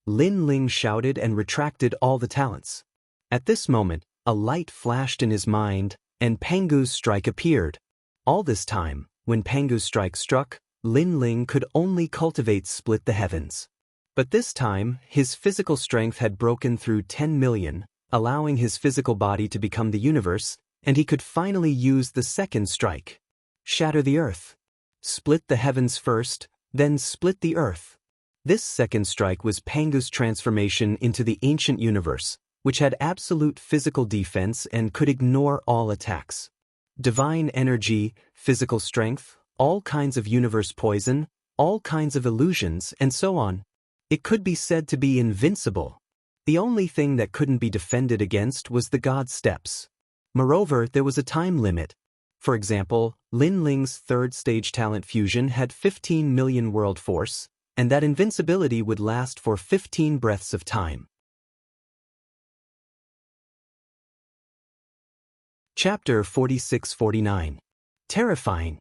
Lin Ling shouted and retracted all the talents. At this moment, a light flashed in his mind, and Pangu's strike appeared. All this time, when Pangu's strike struck, Lin Ling could only cultivate split the heavens. But this time, his physical strength had broken through 10 million, allowing his physical body to become the universe, and he could finally use the second strike. Shatter the earth. Split the heavens first, then split the earth. This second strike was Pangu's transformation into the ancient universe, which had absolute physical defense and could ignore all attacks. Divine energy, physical strength, all kinds of universe poison, all kinds of illusions, and so on. It could be said to be invincible. The only thing that couldn't be defended against was the god steps. Moreover, there was a time limit. For example, Lin Ling's third stage talent fusion had 15 million world force, and that invincibility would last for 15 breaths of time. Chapter 46-49. Terrifying.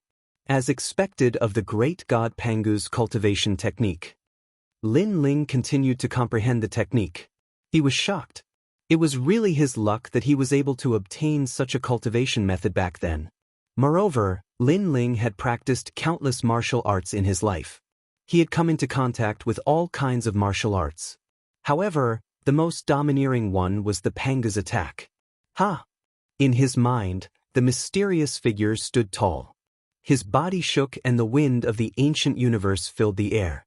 As expected of the great god Pangu's cultivation technique. Lin Ling continued to comprehend the technique. He was shocked. It was really his luck that he was able to obtain such a cultivation method back then. Moreover, Lin Ling had practiced countless martial arts in his life. He had come into contact with all kinds of martial arts. However, the most domineering one was the Pangu's attack. Ha! In his mind, the mysterious figure stood tall. His body shook and the wind of the ancient universe filled the air.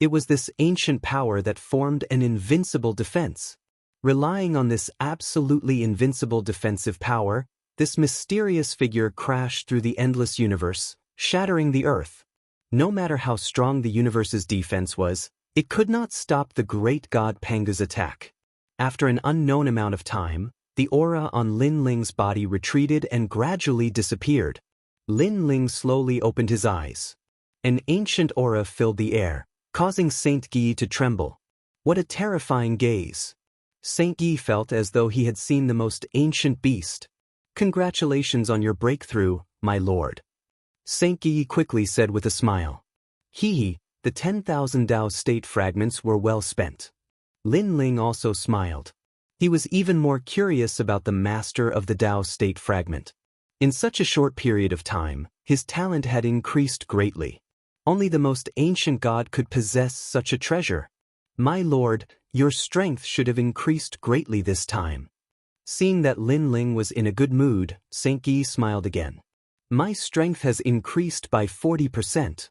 It was this ancient power that formed an invincible defense. Relying on this absolutely invincible defensive power, this mysterious figure crashed through the endless universe, shattering the earth. No matter how strong the universe's defense was, it could not stop the great god Panga's attack. After an unknown amount of time, the aura on Lin Ling's body retreated and gradually disappeared. Lin Ling slowly opened his eyes. An ancient aura filled the air, causing Saint Guy to tremble. What a terrifying gaze! Saint Guy felt as though he had seen the most ancient beast. "Congratulations on your breakthrough, my lord," Saint Guy quickly said with a smile. The 10,000 Dao state fragments were well spent. Lin Ling also smiled. He was even more curious about the master of the Dao state fragment. In such a short period of time, his talent had increased greatly. Only the most ancient god could possess such a treasure. "My lord, your strength should have increased greatly this time." Seeing that Lin Ling was in a good mood, Saint Guy smiled again. "My strength has increased by 40%.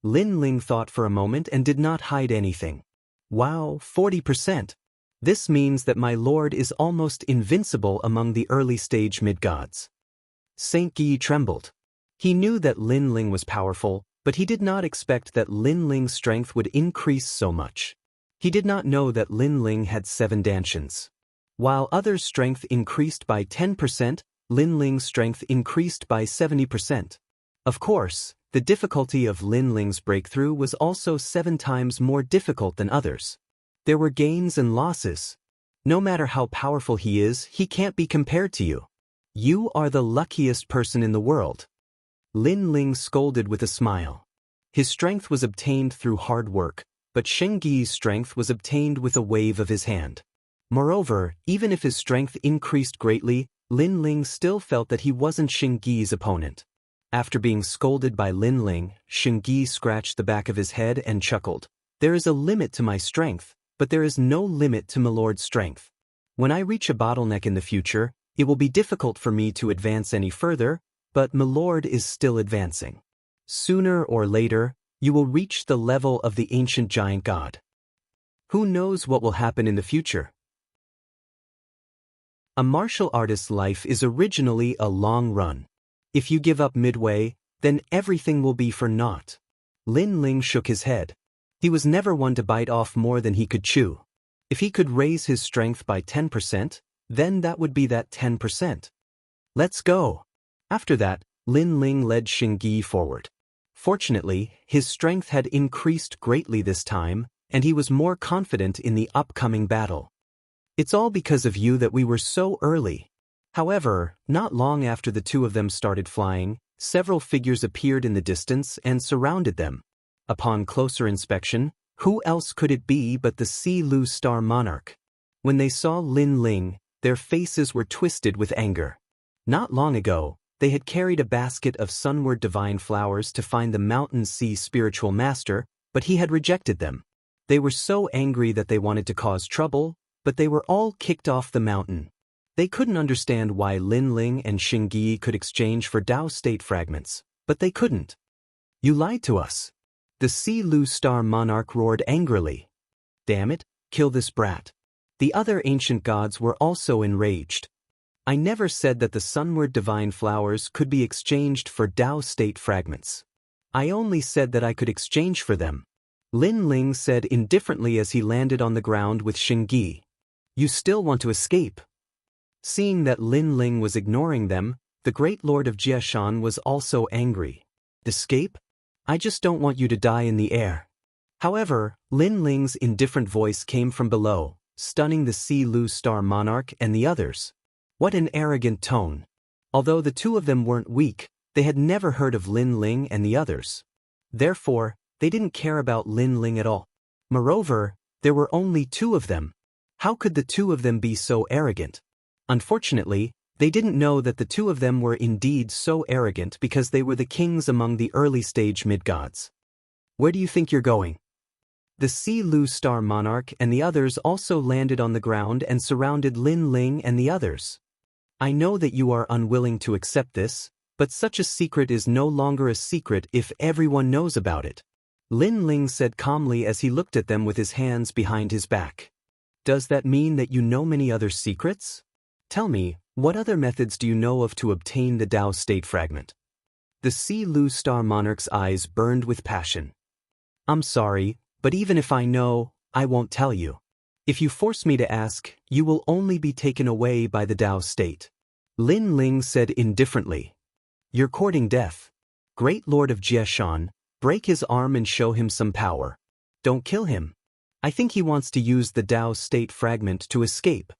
Lin Ling thought for a moment and did not hide anything. "Wow, 40%. This means that my lord is almost invincible among the early-stage mid-gods." Saint Guy trembled. He knew that Lin Ling was powerful, but he did not expect that Lin Ling's strength would increase so much. He did not know that Lin Ling had 7 dantians. While others' strength increased by 10%, Lin Ling's strength increased by 70%. Of course, the difficulty of Lin Ling's breakthrough was also 7 times more difficult than others. There were gains and losses. No matter how powerful he is, he can't be compared to you. You are the luckiest person in the world. Lin Ling scolded with a smile. His strength was obtained through hard work, but Sheng Gi's strength was obtained with a wave of his hand. Moreover, even if his strength increased greatly, Lin Ling still felt that he wasn't Sheng Gi's opponent. After being scolded by Lin Ling, Sheng Gi scratched the back of his head and chuckled. "There is a limit to my strength, but there is no limit to Milord's strength. When I reach a bottleneck in the future, it will be difficult for me to advance any further, but Milord is still advancing. Sooner or later, you will reach the level of the ancient giant god. Who knows what will happen in the future?" A martial artist's life is originally a long run. If you give up midway, then everything will be for naught. Lin Ling shook his head. He was never one to bite off more than he could chew. If he could raise his strength by 10%, then that would be that 10%. "Let's go." After that, Lin Ling led Sheng Gi forward. Fortunately, his strength had increased greatly this time, and he was more confident in the upcoming battle. "It's all because of you that we were so early." However, not long after the two of them started flying, several figures appeared in the distance and surrounded them. Upon closer inspection, who else could it be but the Si Lu Star Monarch? When they saw Lin Ling, their faces were twisted with anger. Not long ago, they had carried a basket of sunward divine flowers to find the Mountain Sea spiritual master, but he had rejected them. They were so angry that they wanted to cause trouble, but they were all kicked off the mountain. They couldn't understand why Lin Ling and Sheng Gi could exchange for Dao state fragments, but they couldn't. "You lied to us." The Si Lu Star Monarch roared angrily. "Damn it, kill this brat." The other ancient gods were also enraged. "I never said that the sunward divine flowers could be exchanged for Dao state fragments. I only said that I could exchange for them," Lin Ling said indifferently as he landed on the ground with Sheng Gi. "You still want to escape?" Seeing that Lin Ling was ignoring them, the great lord of Jiashan was also angry. "Escape? I just don't want you to die in the air." However, Lin Ling's indifferent voice came from below, stunning the Si Lu Star Monarch and the others. What an arrogant tone. Although the two of them weren't weak, they had never heard of Lin Ling and the others. Therefore, they didn't care about Lin Ling at all. Moreover, there were only 2 of them. How could the 2 of them be so arrogant? Unfortunately, they didn't know that the 2 of them were indeed so arrogant because they were the kings among the early-stage mid-gods. "Where do you think you're going?" The Si Lu Star Monarch and the others also landed on the ground and surrounded Lin Ling and the others. "I know that you are unwilling to accept this, but such a secret is no longer a secret if everyone knows about it. Lin Ling said calmly as he looked at them with his hands behind his back. Does that mean that you know many other secrets? Tell me, what other methods do you know of to obtain the Tao state fragment? The Si Lu Star Monarch's eyes burned with passion. I'm sorry, but even if I know, I won't tell you. If you force me to ask, you will only be taken away by the Tao state. Lin Ling said indifferently. You're courting death. Great Lord of Jieshan, break his arm and show him some power. Don't kill him. I think he wants to use the Tao state fragment to escape.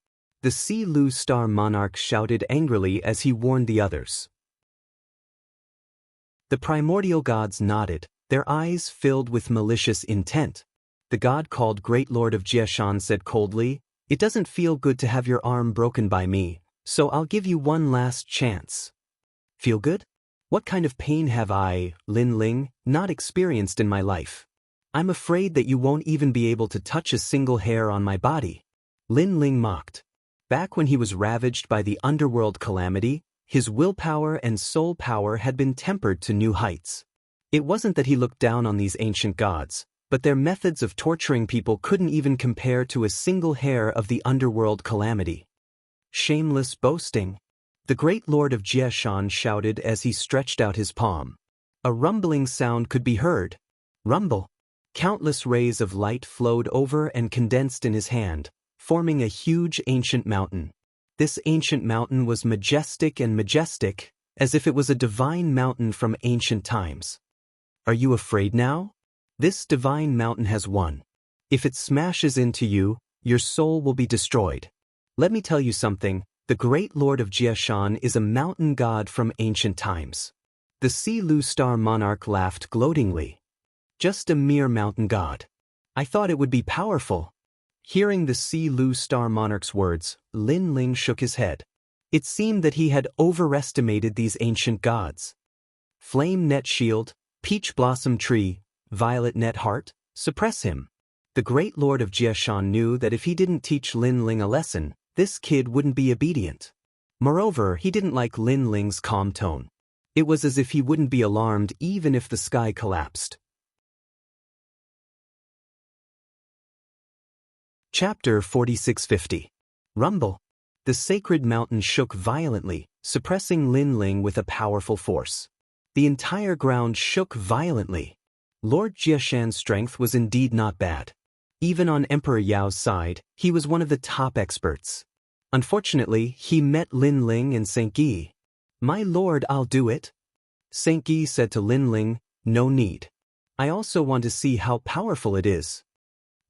The Si Lu Star Monarch shouted angrily as he warned the others. The primordial gods nodded, their eyes filled with malicious intent. The god called Great Lord of Jieshan said coldly, "It doesn't feel good to have your arm broken by me, so I'll give you one last chance." Feel good? What kind of pain have I, Lin Ling, not experienced in my life? I'm afraid that you won't even be able to touch a single hair on my body. Lin Ling mocked. Back when he was ravaged by the underworld calamity, his willpower and soul power had been tempered to new heights. It wasn't that he looked down on these ancient gods, but their methods of torturing people couldn't even compare to a single hair of the underworld calamity. Shameless boasting. The Great Lord of Jieshan shouted as he stretched out his palm. A rumbling sound could be heard. Rumble. Countless rays of light flowed over and condensed in his hand, forming a huge ancient mountain. This ancient mountain was majestic, as if it was a divine mountain from ancient times. Are you afraid now? This divine mountain has won. If it smashes into you, your soul will be destroyed. Let me tell you something, the Great Lord of Jieshan is a mountain god from ancient times. The Si Lu Star Monarch laughed gloatingly. Just a mere mountain god. I thought it would be powerful. Hearing the Si Lu Star Monarch's words, Lin Ling shook his head. It seemed that he had overestimated these ancient gods. Flame Net Shield, Peach Blossom Tree, Violet Net Heart, suppress him. The Great Lord of Jieshan knew that if he didn't teach Lin Ling a lesson, this kid wouldn't be obedient. Moreover, he didn't like Lin Ling's calm tone. It was as if he wouldn't be alarmed even if the sky collapsed. Chapter 4650. Rumble. The sacred mountain shook violently, suppressing Lin Ling with a powerful force. The entire ground shook violently. Lord Jieshan's strength was indeed not bad. Even on Emperor Yao's side, he was one of the top experts. Unfortunately, he met Lin Ling and St. Guy. "My lord, I'll do it." St. Guy said to Lin Ling, "No need. I also want to see how powerful it is."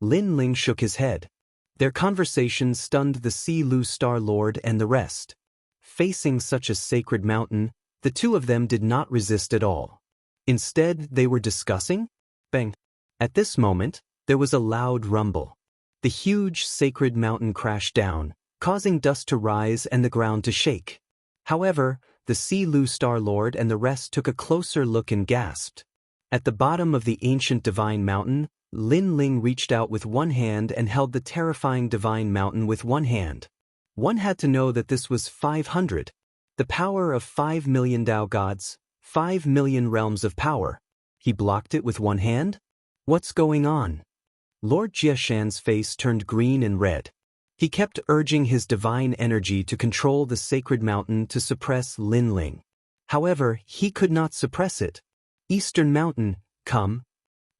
Lin Ling shook his head. Their conversation stunned the Si Lu Star Lord and the rest. Facing such a sacred mountain, the two of them did not resist at all. Instead, they were discussing. Bang! At this moment, there was a loud rumble. The huge sacred mountain crashed down, causing dust to rise and the ground to shake. However, the Si Lu Star Lord and the rest took a closer look and gasped. At the bottom of the ancient divine mountain, Lin Ling reached out with one hand and held the terrifying divine mountain with one hand. One had to know that this was 500. The power of 5 million Tao gods, 5 million realms of power. He blocked it with one hand? What's going on? Lord Jieshan's face turned green and red. He kept urging his divine energy to control the sacred mountain to suppress Lin Ling. However, he could not suppress it. "Eastern Mountain, come."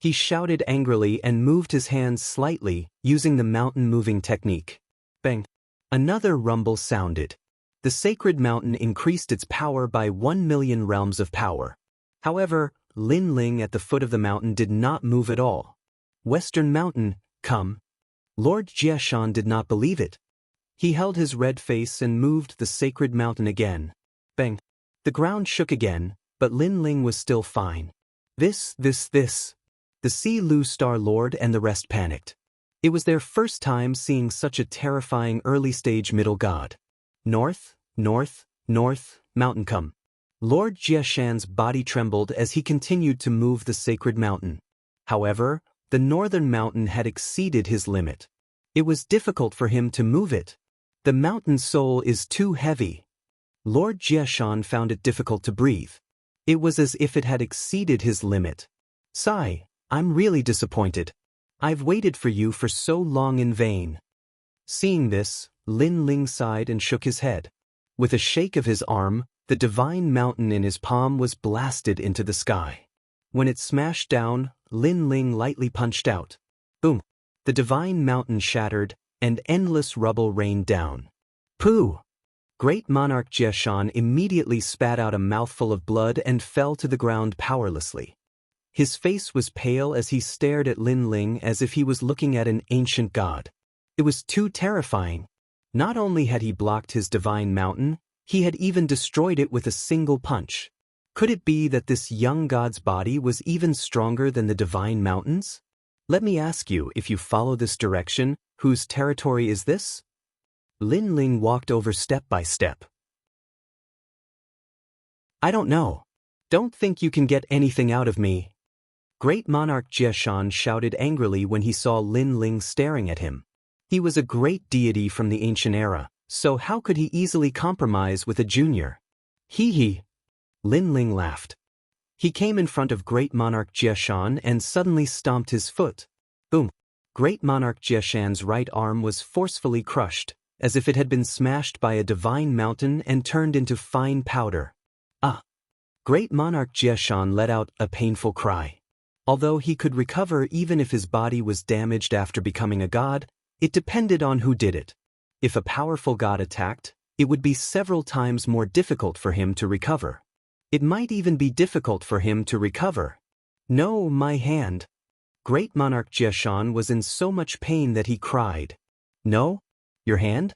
He shouted angrily and moved his hands slightly, using the mountain moving technique. Bang! Another rumble sounded. The sacred mountain increased its power by 1 million realms of power. However, Lin Ling at the foot of the mountain did not move at all. "Western Mountain, come." Lord Jieshan did not believe it. He held his red face and moved the sacred mountain again. Bang! The ground shook again, but Lin Ling was still fine. This. The Si Lu Star Lord and the rest panicked. It was their first time seeing such a terrifying early-stage middle god. North, mountain come. Lord Jieshan's body trembled as he continued to move the sacred mountain. However, the northern mountain had exceeded his limit. It was difficult for him to move it. The mountain soul is too heavy. Lord Jieshan found it difficult to breathe. It was as if it had exceeded his limit. Sigh, I'm really disappointed. I've waited for you for so long in vain. Seeing this, Lin Ling sighed and shook his head. With a shake of his arm, the divine mountain in his palm was blasted into the sky. When it smashed down, Lin Ling lightly punched out. Boom! The divine mountain shattered, and endless rubble rained down. Pooh! Great monarch Jieshan immediately spat out a mouthful of blood and fell to the ground powerlessly. His face was pale as he stared at Lin Ling as if he was looking at an ancient god. It was too terrifying. Not only had he blocked his divine mountain, he had even destroyed it with a single punch. Could it be that this young god's body was even stronger than the divine mountains? Let me ask you, if you follow this direction, whose territory is this? Lin Ling walked over step by step. I don't know. Don't think you can get anything out of me. Great monarch Jieshan shouted angrily when he saw Lin Ling staring at him. He was a great deity from the ancient era, so how could he easily compromise with a junior? Hee. Lin Ling laughed. He came in front of Great Monarch Jieshan and suddenly stomped his foot. Boom! Great Monarch Jieshan's right arm was forcefully crushed, as if it had been smashed by a divine mountain and turned into fine powder. Ah! Great Monarch Jieshan let out a painful cry. Although he could recover even if his body was damaged after becoming a god, it depended on who did it. If a powerful god attacked, it would be several times more difficult for him to recover. It might even be difficult for him to recover. No, my hand. Great Monarch Jieshan was in so much pain that he cried. No? Your hand?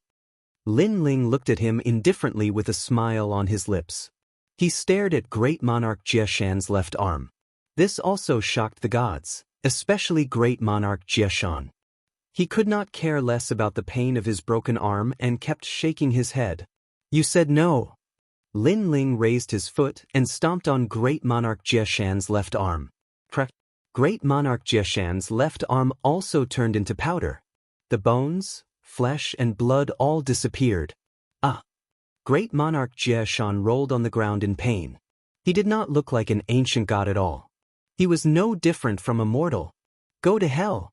Lin Ling looked at him indifferently with a smile on his lips. He stared at Great Monarch Jieshan's left arm. This also shocked the gods, especially Great Monarch Jieshan. He could not care less about the pain of his broken arm and kept shaking his head. You said no. Lin Ling raised his foot and stomped on Great Monarch Jieshan's left arm. Great Monarch Jieshan's left arm also turned into powder. The bones, flesh and blood all disappeared. Ah! Great Monarch Jieshan rolled on the ground in pain. He did not look like an ancient god at all. He was no different from a mortal. Go to hell!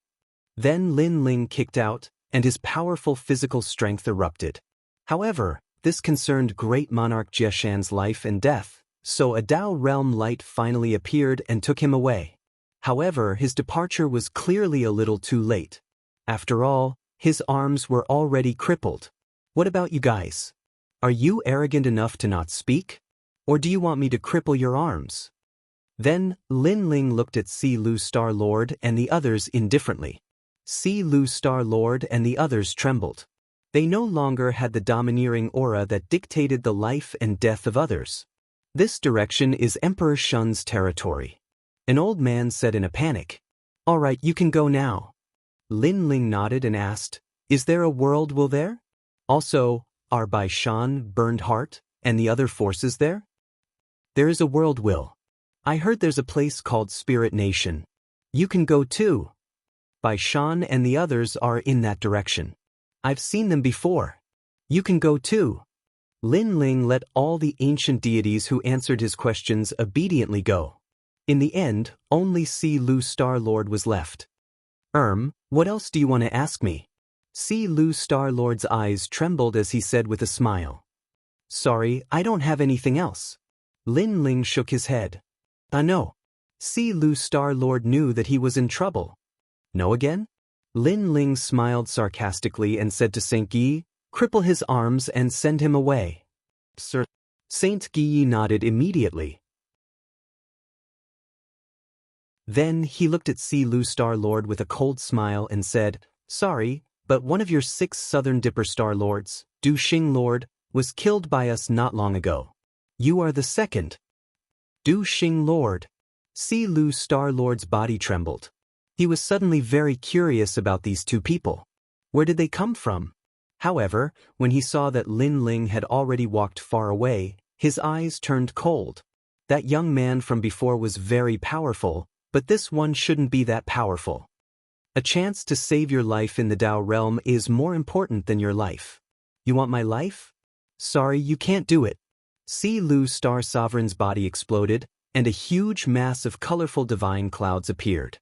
Then Lin Ling kicked out, and his powerful physical strength erupted. However, this concerned Great Monarch Jieshan's life and death, so a Dao realm light finally appeared and took him away. However, his departure was clearly a little too late. After all, his arms were already crippled. What about you guys? Are you arrogant enough to not speak? Or do you want me to cripple your arms? Then, Lin Ling looked at Si Lu Star-Lord and the others indifferently. Si Lu Star-Lord and the others trembled. They no longer had the domineering aura that dictated the life and death of others. This direction is Emperor Shun's territory. An old man said in a panic. All right, you can go now. Lin Ling nodded and asked, Is there a world will there? Also, are Bai Shan, Burned Heart, and the other forces there? There is a world will. I heard there's a place called Spirit Nation. You can go too. Bai Shan and the others are in that direction. I've seen them before. You can go too. Lin Ling let all the ancient deities who answered his questions obediently go. In the end, only Si Lu Star-Lord was left. What else do you want to ask me? Si Lu Star-Lord's eyes trembled as he said with a smile. Sorry, I don't have anything else. Lin Ling shook his head. No. Si Lu Star-Lord knew that he was in trouble. No again? Lin Ling smiled sarcastically and said to Saint Guy, cripple his arms and send him away. Sir. Saint Guy nodded immediately. Then he looked at Si Lu Star-Lord with a cold smile and said, Sorry, but one of your 6 Southern Dipper Star-Lords, Du Xing Lord, was killed by us not long ago. You are the second. Du Xing Lord. Si Lu Star-Lord's body trembled. He was suddenly very curious about these 2 people. Where did they come from? However, when he saw that Lin Ling had already walked far away, his eyes turned cold. That young man from before was very powerful, but this one shouldn't be that powerful. A chance to save your life in the Dao realm is more important than your life. You want my life? Sorry, you can't do it. Si Lu Star Sovereign's body exploded, and a huge mass of colorful divine clouds appeared.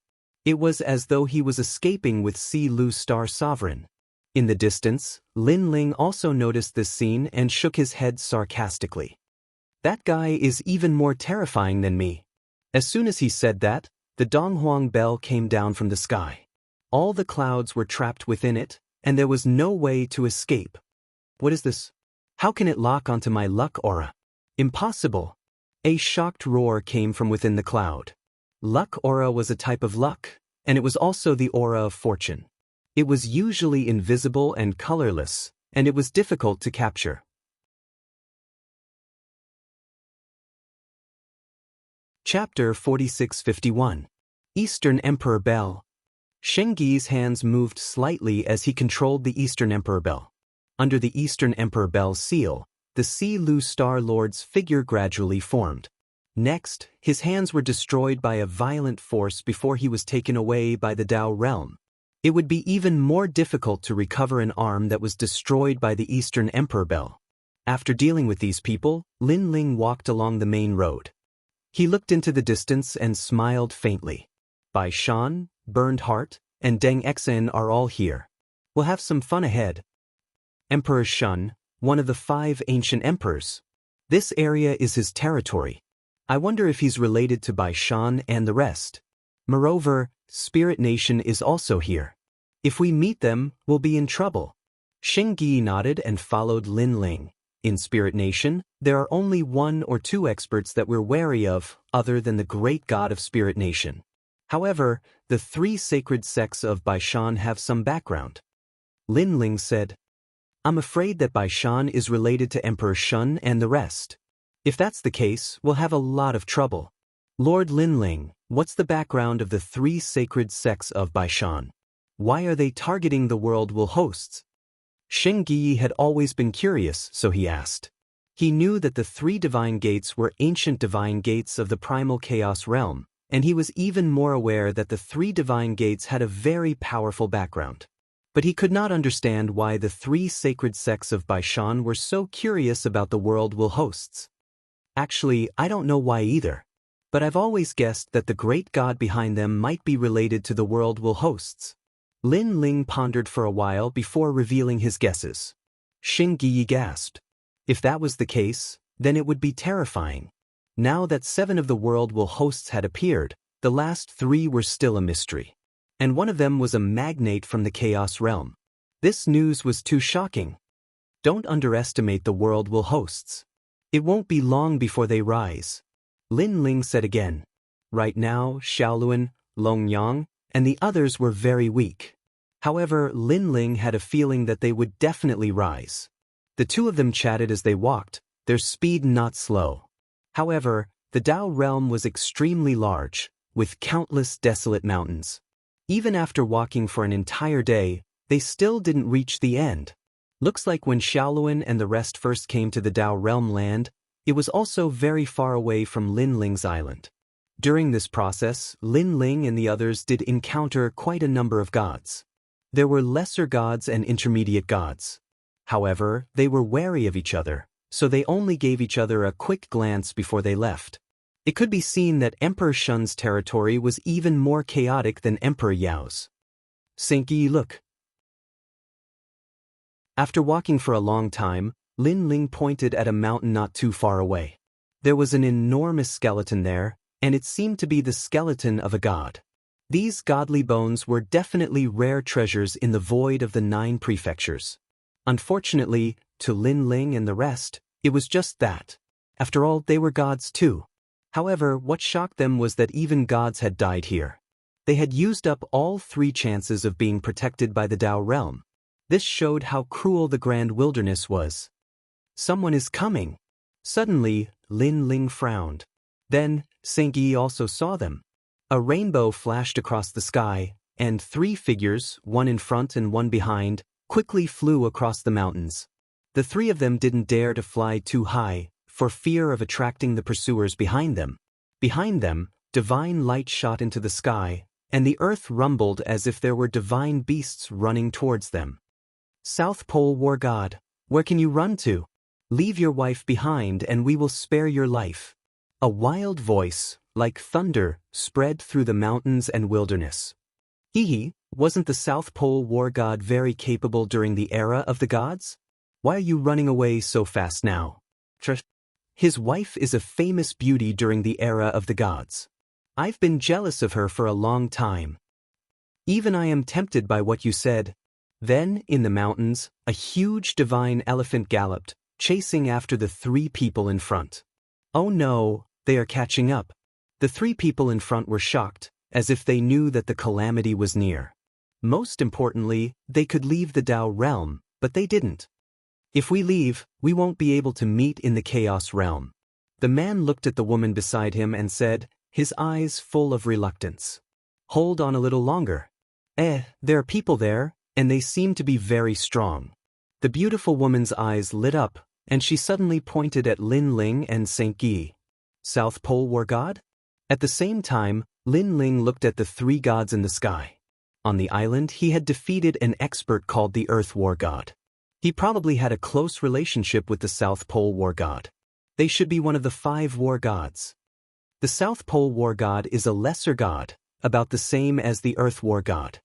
It was as though he was escaping with Si Lu Star Sovereign. In the distance, Lin Ling also noticed this scene and shook his head sarcastically. That guy is even more terrifying than me. As soon as he said that, the Donghuang bell came down from the sky. All the clouds were trapped within it, and there was no way to escape. What is this? How can it lock onto my luck aura? Impossible. A shocked roar came from within the cloud. Luck aura was a type of luck, and it was also the aura of fortune. It was usually invisible and colorless, and it was difficult to capture. Chapter 4651. Eastern Emperor Bell. Shengyi's hands moved slightly as he controlled the Eastern Emperor Bell. Under the Eastern Emperor Bell's seal, the Si Lu Star Lord's figure gradually formed. Next, his hands were destroyed by a violent force before he was taken away by the Tao realm. It would be even more difficult to recover an arm that was destroyed by the Eastern Emperor Bell. After dealing with these people, Lin Ling walked along the main road. He looked into the distance and smiled faintly. Bai Shan, Burned Heart, and Deng Exen are all here. We'll have some fun ahead. Emperor Shun, one of the 5 ancient emperors. This area is his territory. I wonder if he's related to Bai Shan and the rest. Moreover, Spirit Nation is also here. If we meet them, we'll be in trouble. Shengyi nodded and followed Lin Ling. In Spirit Nation, there are only 1 or 2 experts that we're wary of, other than the great god of Spirit Nation. However, the 3 sacred sects of Bai Shan have some background. Lin Ling said, I'm afraid that Bai Shan is related to Emperor Shun and the rest. If that's the case, we'll have a lot of trouble. Lord Lin Ling, what's the background of the 3 sacred sects of Bai Shan? Why are they targeting the world will hosts? Shengyi had always been curious, so he asked. He knew that the 3 divine gates were ancient divine gates of the primal chaos realm, and he was even more aware that the 3 divine gates had a very powerful background. But he could not understand why the 3 sacred sects of Bai Shan were so curious about the world will hosts. Actually, I don't know why either. But I've always guessed that the great god behind them might be related to the world will hosts. Lin Ling pondered for a while before revealing his guesses. Shengyi gasped. If that was the case, then it would be terrifying. Now that 7 of the world will hosts had appeared, the last 3 were still a mystery. And one of them was a magnate from the chaos realm. This news was too shocking. Don't underestimate the world will hosts. It won't be long before they rise. Lin Ling said again. Right now, Xiaoluan, Longyang, and the others were very weak. However, Lin Ling had a feeling that they would definitely rise. The 2 of them chatted as they walked, their speed not slow. However, the Tao realm was extremely large, with countless desolate mountains. Even after walking for an entire day, they still didn't reach the end. Looks like when Xiaoluan and the rest first came to the Tao realm land, it was also very far away from Lin Ling's island. During this process, Lin Ling and the others did encounter quite a number of gods. There were lesser gods and intermediate gods. However, they were wary of each other, so they only gave each other a quick glance before they left. It could be seen that Emperor Shun's territory was even more chaotic than Emperor Yao's. Shengyi, look. After walking for a long time, Lin Ling pointed at a mountain not too far away. There was an enormous skeleton there, and it seemed to be the skeleton of a god. These godly bones were definitely rare treasures in the void of the 9 prefectures. Unfortunately, to Lin Ling and the rest, it was just that. After all, they were gods too. However, what shocked them was that even gods had died here. They had used up all 3 chances of being protected by the Tao realm. This showed how cruel the Grand Wilderness was. Someone is coming. Suddenly, Lin Ling frowned. Then, Shengyi also saw them. A rainbow flashed across the sky, and 3 figures, one in front and one behind, quickly flew across the mountains. The 3 of them didn't dare to fly too high, for fear of attracting the pursuers behind them. Behind them, divine light shot into the sky, and the earth rumbled as if there were divine beasts running towards them. South Pole War God, where can you run to? Leave your wife behind and we will spare your life. A wild voice, like thunder, spread through the mountains and wilderness. Wasn't the South Pole War God very capable during the era of the gods? Why are you running away so fast now? His wife is a famous beauty during the era of the gods. I've been jealous of her for a long time. Even I am tempted by what you said. Then, in the mountains, a huge divine elephant galloped, chasing after the 3 people in front. Oh no, they are catching up. The 3 people in front were shocked, as if they knew that the calamity was near. Most importantly, they could leave the Tao realm, but they didn't. If we leave, we won't be able to meet in the chaos realm. The man looked at the woman beside him and said, his eyes full of reluctance. Hold on a little longer. There are people there, and they seem to be very strong. The beautiful woman's eyes lit up, and she suddenly pointed at Lin Ling and Saint Yi. South Pole War God? At the same time, Lin Ling looked at the 3 gods in the sky. On the island, he had defeated an expert called the Earth War God. He probably had a close relationship with the South Pole War God. They should be one of the 5 war gods. The South Pole War God is a lesser god, about the same as the Earth War God.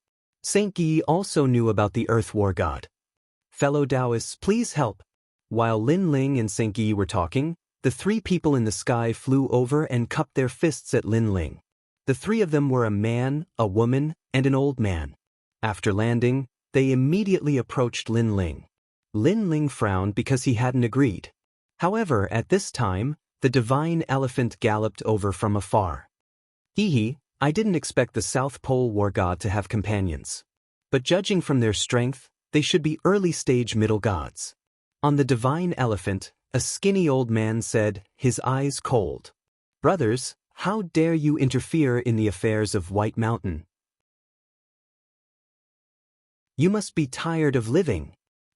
Saint Yi also knew about the Earth War God. Fellow Taoists, please help. While Lin Ling and Saint Yi were talking, the 3 people in the sky flew over and cupped their fists at Lin Ling. The 3 of them were a man, a woman, and an old man. After landing, they immediately approached Lin Ling. Lin Ling frowned because he hadn't agreed. However, at this time, the divine elephant galloped over from afar. I didn't expect the South Pole War God to have companions. But judging from their strength, they should be early-stage middle gods. On the divine elephant, a skinny old man said, his eyes cold. Brothers, how dare you interfere in the affairs of White Mountain? You must be tired of living.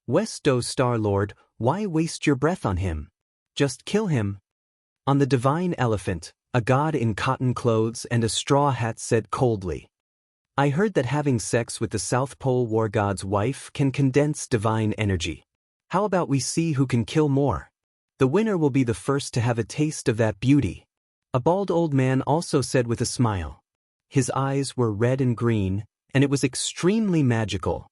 Westo Star-Lord, why waste your breath on him? Just kill him. On the divine elephant, a god in cotton clothes and a straw hat said coldly, I heard that having sex with the South Pole War God's wife can condense divine energy. How about we see who can kill more? The winner will be the first to have a taste of that beauty. A bald old man also said with a smile. His eyes were red and green, and it was extremely magical.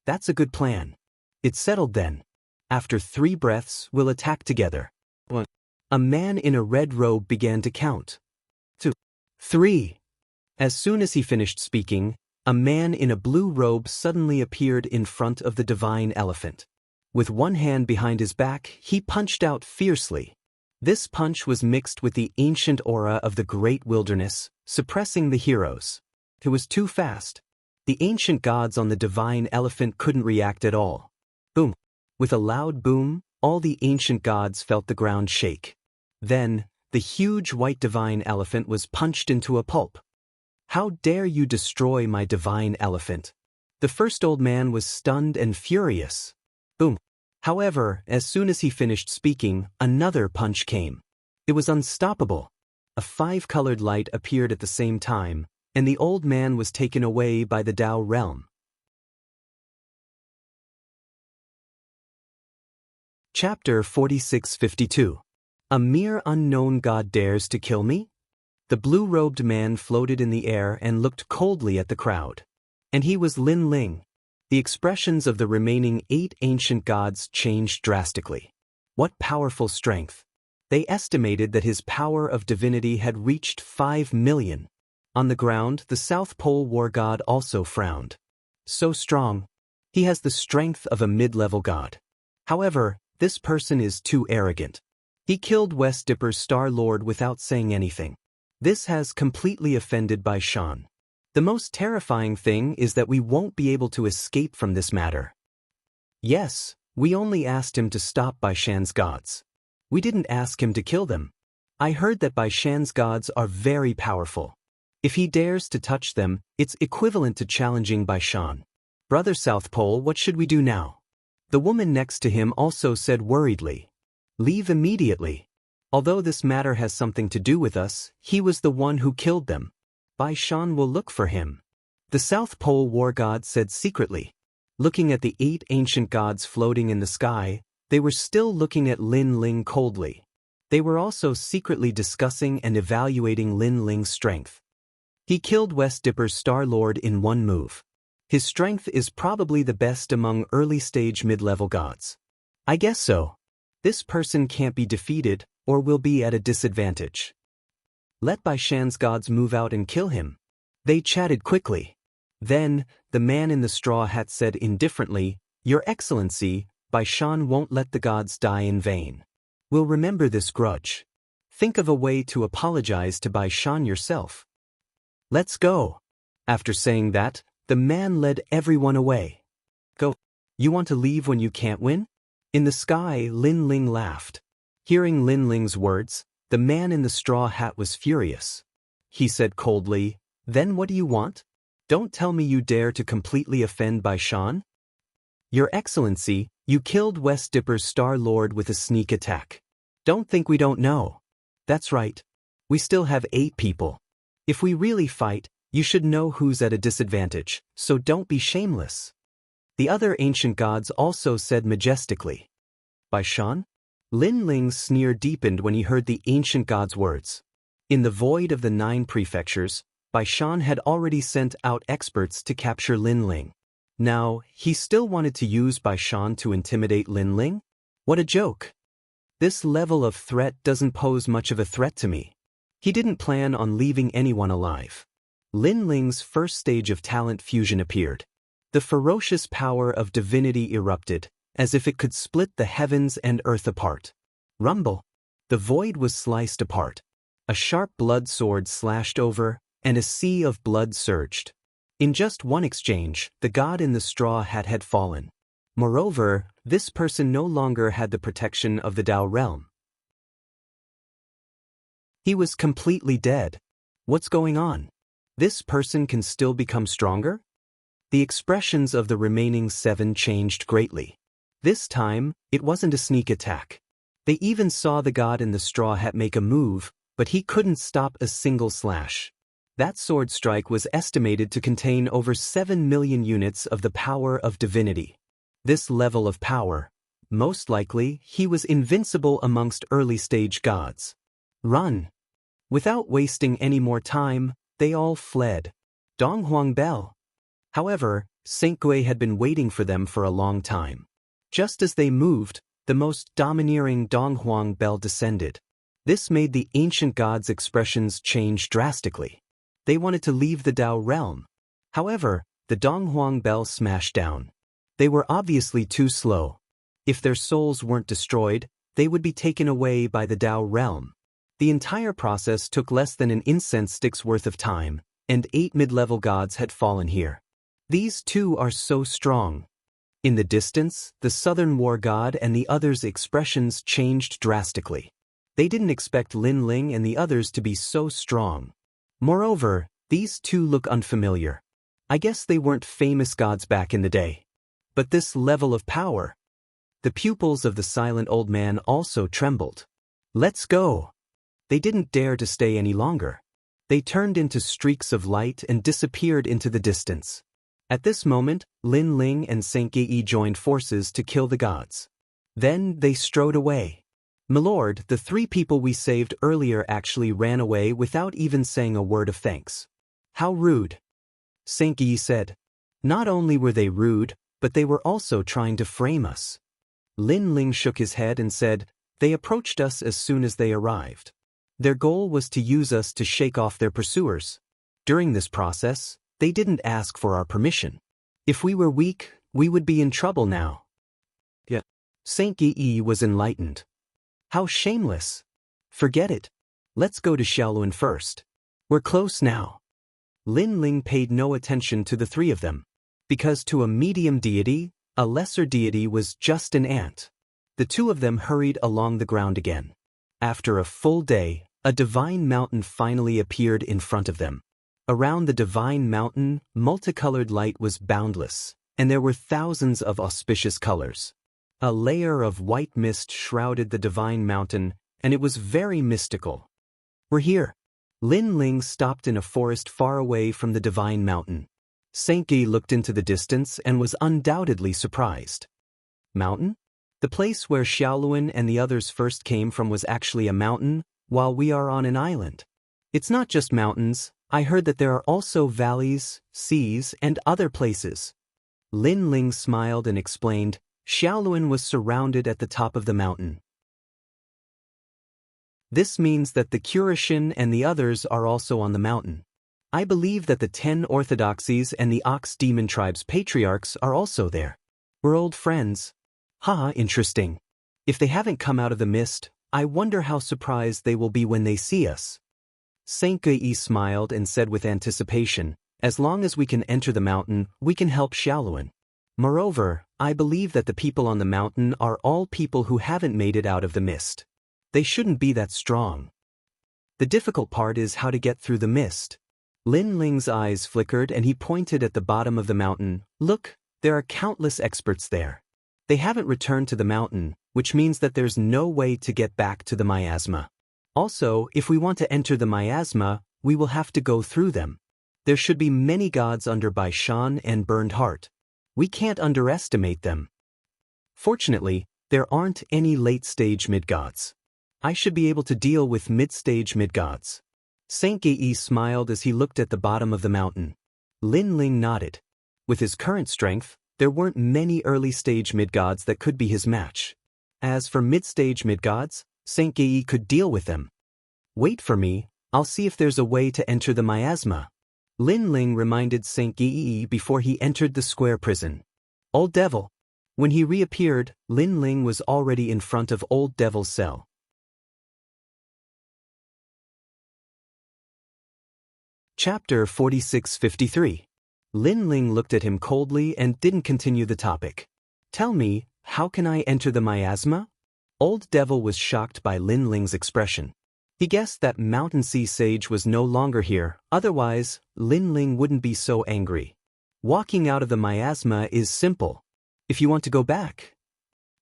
That's a good plan. It's settled then. After 3 breaths, we'll attack together. 1. A man in a red robe began to count. 2. 3. As soon as he finished speaking, a man in a blue robe suddenly appeared in front of the divine elephant. With one hand behind his back, he punched out fiercely. This punch was mixed with the ancient aura of the great wilderness, suppressing the heroes. It was too fast. The ancient gods on the divine elephant couldn't react at all. Boom. With a loud boom, all the ancient gods felt the ground shake. Then, the huge white divine elephant was punched into a pulp. How dare you destroy my divine elephant? The first old man was stunned and furious. Boom. However, as soon as he finished speaking, another punch came. It was unstoppable. A 5-colored light appeared at the same time, and the old man was taken away by the Tao realm. Chapter 4652. A mere unknown god dares to kill me? The blue-robed man floated in the air and looked coldly at the crowd. And he was Lin Ling. The expressions of the remaining 8 ancient gods changed drastically. What powerful strength! They estimated that his power of divinity had reached 5 million. On the ground, the South Pole War God also frowned. So strong. He has the strength of a mid-level god. However, this person is too arrogant. He killed West Dipper's Star Lord without saying anything. This has completely offended Bai Shan. The most terrifying thing is that we won't be able to escape from this matter. Yes, we only asked him to stop Bai Shan's gods. We didn't ask him to kill them. I heard that Bai Shan's gods are very powerful. If he dares to touch them, it's equivalent to challenging Bai Shan. Brother South Pole, what should we do now? The woman next to him also said worriedly, leave immediately. Although this matter has something to do with us, he was the one who killed them. Bai Shan will look for him. The South Pole War God said secretly. Looking at the 8 ancient gods floating in the sky, they were still looking at Lin Ling coldly. They were also secretly discussing and evaluating Lin Ling's strength. He killed West Dipper's Star-Lord in one move. His strength is probably the best among early-stage mid-level gods. I guess so. This person can't be defeated, or will be at a disadvantage. Let Bai Shan's gods move out and kill him. They chatted quickly. Then, the man in the straw hat said indifferently, Your Excellency, Bai Shan won't let the gods die in vain. We'll remember this grudge. Think of a way to apologize to Bai Shan yourself. Let's go. After saying that, the man led everyone away. Go. You want to leave when you can't win? In the sky, Lin Ling laughed. Hearing Lin Ling's words, the man in the straw hat was furious. He said coldly, Then what do you want? Don't tell me you dare to completely offend Bai Shan? Your Excellency, you killed West Dipper's Star-Lord with a sneak attack. Don't think we don't know. That's right. We still have 8 people. If we really fight, you should know who's at a disadvantage, so don't be shameless. The other ancient gods also said majestically. Bai Shan? Lin Ling's sneer deepened when he heard the ancient god's words. In the void of the 9 prefectures, Bai Shan had already sent out experts to capture Lin Ling. Now, he still wanted to use Bai Shan to intimidate Lin Ling? What a joke. This level of threat doesn't pose much of a threat to me. He didn't plan on leaving anyone alive. Lin Ling's first stage of talent fusion appeared. The ferocious power of divinity erupted, as if it could split the heavens and earth apart. Rumble. The void was sliced apart. A sharp blood sword slashed over, and a sea of blood surged. In just one exchange, the god in the straw hat had fallen. Moreover, this person no longer had the protection of the Tao realm. He was completely dead. What's going on? This person can still become stronger? The expressions of the remaining 7 changed greatly. This time, it wasn't a sneak attack. They even saw the god in the straw hat make a move, but he couldn't stop a single slash. That sword strike was estimated to contain over 7 million units of the power of divinity. This level of power, most likely, he was invincible amongst early-stage gods. Run! Without wasting any more time, they all fled. Donghuang Bell. However, Saint Gui had been waiting for them for a long time. Just as they moved, the most domineering Donghuang Bell descended. This made the ancient gods' expressions change drastically. They wanted to leave the Tao realm. However, the Donghuang Bell smashed down. They were obviously too slow. If their souls weren't destroyed, they would be taken away by the Tao realm. The entire process took less than an incense stick's worth of time, and 8 mid-level gods had fallen here. These 2 are so strong. In the distance, the Southern War God and the others' expressions changed drastically. They didn't expect Lin Ling and the others to be so strong. Moreover, these 2 look unfamiliar. I guess they weren't famous gods back in the day. But this level of power. The pupils of the silent old man also trembled. Let's go. They didn't dare to stay any longer. They turned into streaks of light and disappeared into the distance. At this moment, Lin Ling and Saint Gui joined forces to kill the gods. Then they strode away. Milord, the 3 people we saved earlier actually ran away without even saying a word of thanks. How rude. Saint Gui said. Not only were they rude, but they were also trying to frame us. Lin Ling shook his head and said, They approached us as soon as they arrived. Their goal was to use us to shake off their pursuers. During this process, they didn't ask for our permission. If we were weak, we would be in trouble now. Yeah. Saint Gui was enlightened. How shameless. Forget it. Let's go to Xiaolun first. We're close now. Lin Ling paid no attention to the 3 of them. Because to a medium deity, a lesser deity was just an ant. The 2 of them hurried along the ground again. After a full day, a divine mountain finally appeared in front of them. Around the divine mountain, multicolored light was boundless, and there were thousands of auspicious colors. A layer of white mist shrouded the divine mountain, and it was very mystical. We're here. Lin Ling stopped in a forest far away from the divine mountain. Saint Gui looked into the distance and was undoubtedly surprised. Mountain? The place where Xiaolun and the others first came from was actually a mountain, while we are on an island. It's not just mountains, I heard that there are also valleys, seas, and other places. Lin Ling smiled and explained, Xiaoluan was surrounded at the top of the mountain. This means that the Kurishin and the others are also on the mountain. I believe that the 10 orthodoxies and the Ox Demon Tribe's patriarchs are also there. We're old friends. Haha, interesting. If they haven't come out of the mist, I wonder how surprised they will be when they see us. Saint Gui smiled and said with anticipation, as long as we can enter the mountain, we can help Xiaoluan. Moreover, I believe that the people on the mountain are all people who haven't made it out of the mist. They shouldn't be that strong. The difficult part is how to get through the mist. Lin Ling's eyes flickered and he pointed at the bottom of the mountain. Look, there are countless experts there. They haven't returned to the mountain, which means that there's no way to get back to the miasma. Also, if we want to enter the miasma, we will have to go through them. There should be many gods under Baishan and Burned Heart. We can't underestimate them. Fortunately, there aren't any late-stage mid-gods. I should be able to deal with mid-stage mid-gods. Saint Gei smiled as he looked at the bottom of the mountain. Lin Ling nodded. With his current strength, there weren't many early-stage mid-gods that could be his match. As for mid-stage mid-gods, Saint Gei could deal with them. Wait for me, I'll see if there's a way to enter the miasma. Lin Ling reminded Saint Gei before he entered the square prison. Old Devil. When he reappeared, Lin Ling was already in front of Old Devil's cell. Chapter 4653. Lin Ling looked at him coldly and didn't continue the topic. Tell me, how can I enter the miasma? Old Devil was shocked by Lin Ling's expression. He guessed that Mountain Sea Sage was no longer here, otherwise, Lin Ling wouldn't be so angry. Walking out of the miasma is simple. If you want to go back.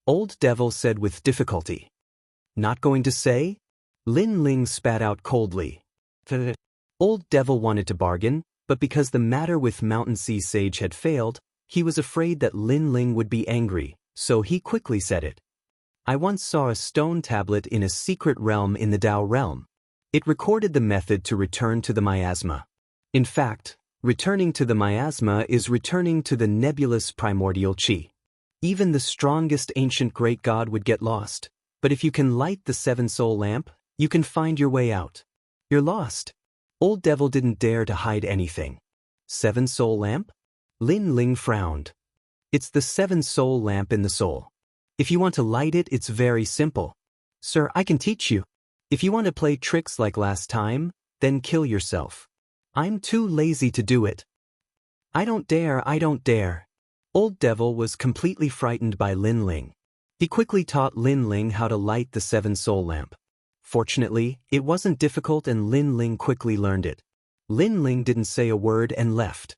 Old Devil said with difficulty. Not going to say? Lin Ling spat out coldly. Old Devil wanted to bargain, but because the matter with Mountain Sea Sage had failed, he was afraid that Lin Ling would be angry, so he quickly said it. I once saw a stone tablet in a secret realm in the Dao realm. It recorded the method to return to the miasma. In fact, returning to the miasma is returning to the nebulous primordial chi. Even the strongest ancient great god would get lost, but if you can light the 7-soul lamp, you can find your way out. You're lost. Old Devil didn't dare to hide anything. 7-soul lamp? Lin Ling frowned. It's the 7-soul lamp in the soul. If you want to light it, it's very simple. Sir, I can teach you. If you want to play tricks like last time, then kill yourself. I'm too lazy to do it. I don't dare. Old Devil was completely frightened by Lin Ling. He quickly taught Lin Ling how to light the 7-soul lamp. Fortunately, it wasn't difficult and Lin Ling quickly learned it. Lin Ling didn't say a word and left.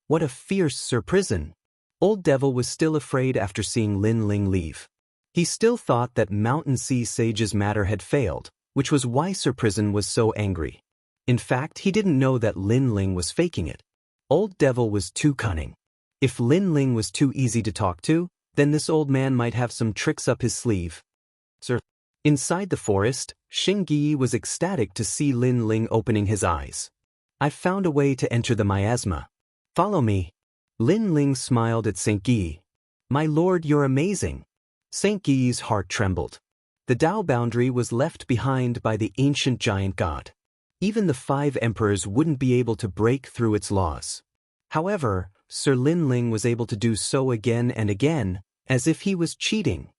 What a fierce surprison! Old Devil was still afraid after seeing Lin Ling leave. He still thought that Mountain Sea Sage's matter had failed, which was why Sir Prison was so angry. In fact, he didn't know that Lin Ling was faking it. Old Devil was too cunning. If Lin Ling was too easy to talk to, then this old man might have some tricks up his sleeve. Sir. Inside the forest, Xing Yi was ecstatic to see Lin Ling opening his eyes. I've found a way to enter the miasma. Follow me. Lin Ling smiled at Saint Gui. My lord, you're amazing. Saint Gui's heart trembled. The Dao boundary was left behind by the ancient giant god. Even the 5 emperors wouldn't be able to break through its laws. However, Sir Lin Ling was able to do so again and again, as if he was cheating.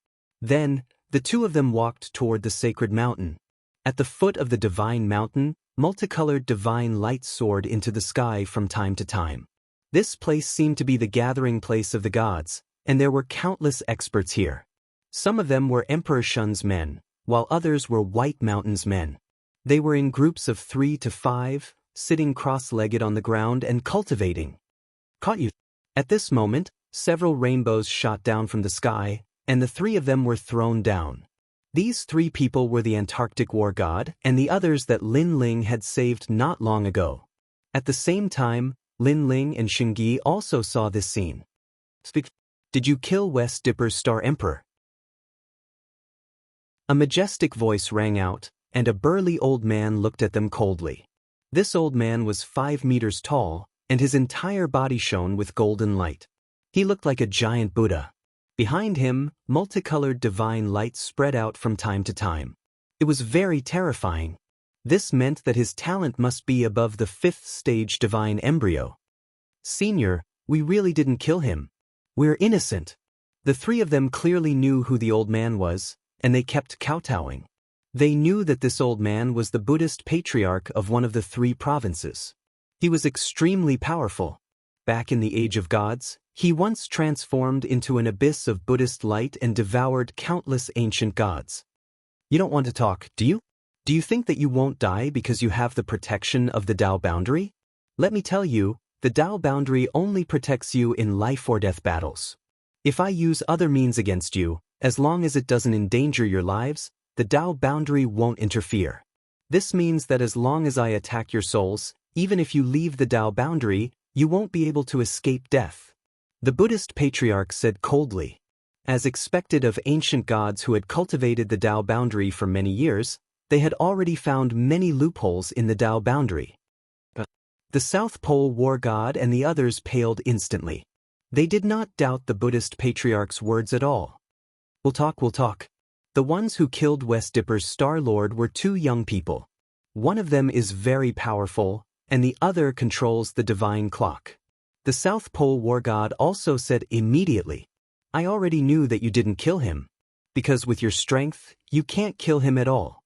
Then, the two of them walked toward the sacred mountain. At the foot of the divine mountain, multicolored divine light soared into the sky from time to time. This place seemed to be the gathering place of the gods, and there were countless experts here. Some of them were Emperor Shun's men, while others were White Mountain's men. They were in groups of 3 to 5, sitting cross-legged on the ground and cultivating. Caught you. At this moment, several rainbows shot down from the sky, and the 3 of them were thrown down. These 3 people were the Antarctic war god and the others that Lin Ling had saved not long ago. At the same time, Lin Ling and Xing Yi also saw this scene. Speak. Did you kill West Dipper's Star Emperor? A majestic voice rang out, and a burly old man looked at them coldly. This old man was 5 meters tall, and his entire body shone with golden light. He looked like a giant Buddha. Behind him, multicolored divine light spread out from time to time. It was very terrifying. This meant that his talent must be above the 5th stage divine embryo. Senior, we really didn't kill him. We're innocent. The 3 of them clearly knew who the old man was, and they kept kowtowing. They knew that this old man was the Buddhist patriarch of one of the 3 provinces. He was extremely powerful. Back in the Age of Gods, he once transformed into an abyss of Buddhist light and devoured countless ancient gods. You don't want to talk, do you? Do you think that you won't die because you have the protection of the Tao boundary? Let me tell you, the Tao boundary only protects you in life or death battles. If I use other means against you, as long as it doesn't endanger your lives, the Tao boundary won't interfere. This means that as long as I attack your souls, even if you leave the Tao boundary, you won't be able to escape death. The Buddhist patriarch said coldly. As expected of ancient gods who had cultivated the Tao boundary for many years, they had already found many loopholes in the Tao boundary. The South Pole War God and the others paled instantly. They did not doubt the Buddhist patriarch's words at all. We'll talk. The ones who killed West Dipper's Star Lord were 2 young people. One of them is very powerful, and the other controls the divine clock. The South Pole War God also said immediately, I already knew that you didn't kill him, because with your strength, you can't kill him at all.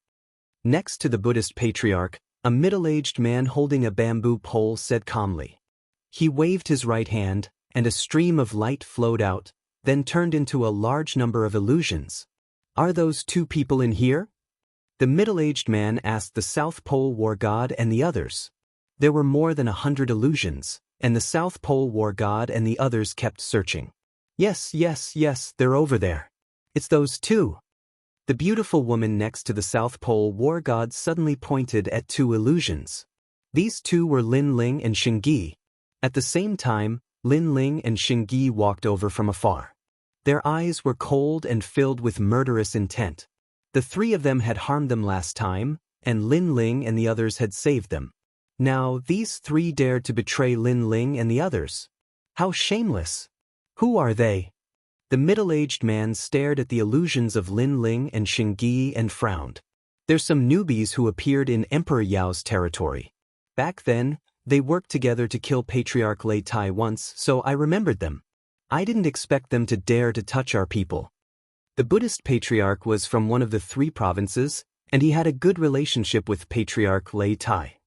Next to the Buddhist patriarch, a middle-aged man holding a bamboo pole said calmly. He waved his right hand, and a stream of light flowed out, then turned into a large number of illusions. Are those 2 people in here? The middle-aged man asked the South Pole War God and the others. There were more than 100 illusions, and the South Pole War God and the others kept searching. Yes, they're over there. It's those 2. The beautiful woman next to the South Pole War God suddenly pointed at 2 illusions. These 2 were Lin Ling and Xingyi. At the same time, Lin Ling and Xingyi walked over from afar. Their eyes were cold and filled with murderous intent. The 3 of them had harmed them last time, and Lin Ling and the others had saved them. Now these 3 dared to betray Lin Ling and the others. How shameless! Who are they? The middle-aged man stared at the illusions of Lin Ling and Xingyi and frowned. They're some newbies who appeared in Emperor Yao's territory. Back then, they worked together to kill Patriarch Lei Tai once, so I remembered them. I didn't expect them to dare to touch our people. The Buddhist patriarch was from one of the 3 provinces, and he had a good relationship with Patriarch Lei Tai.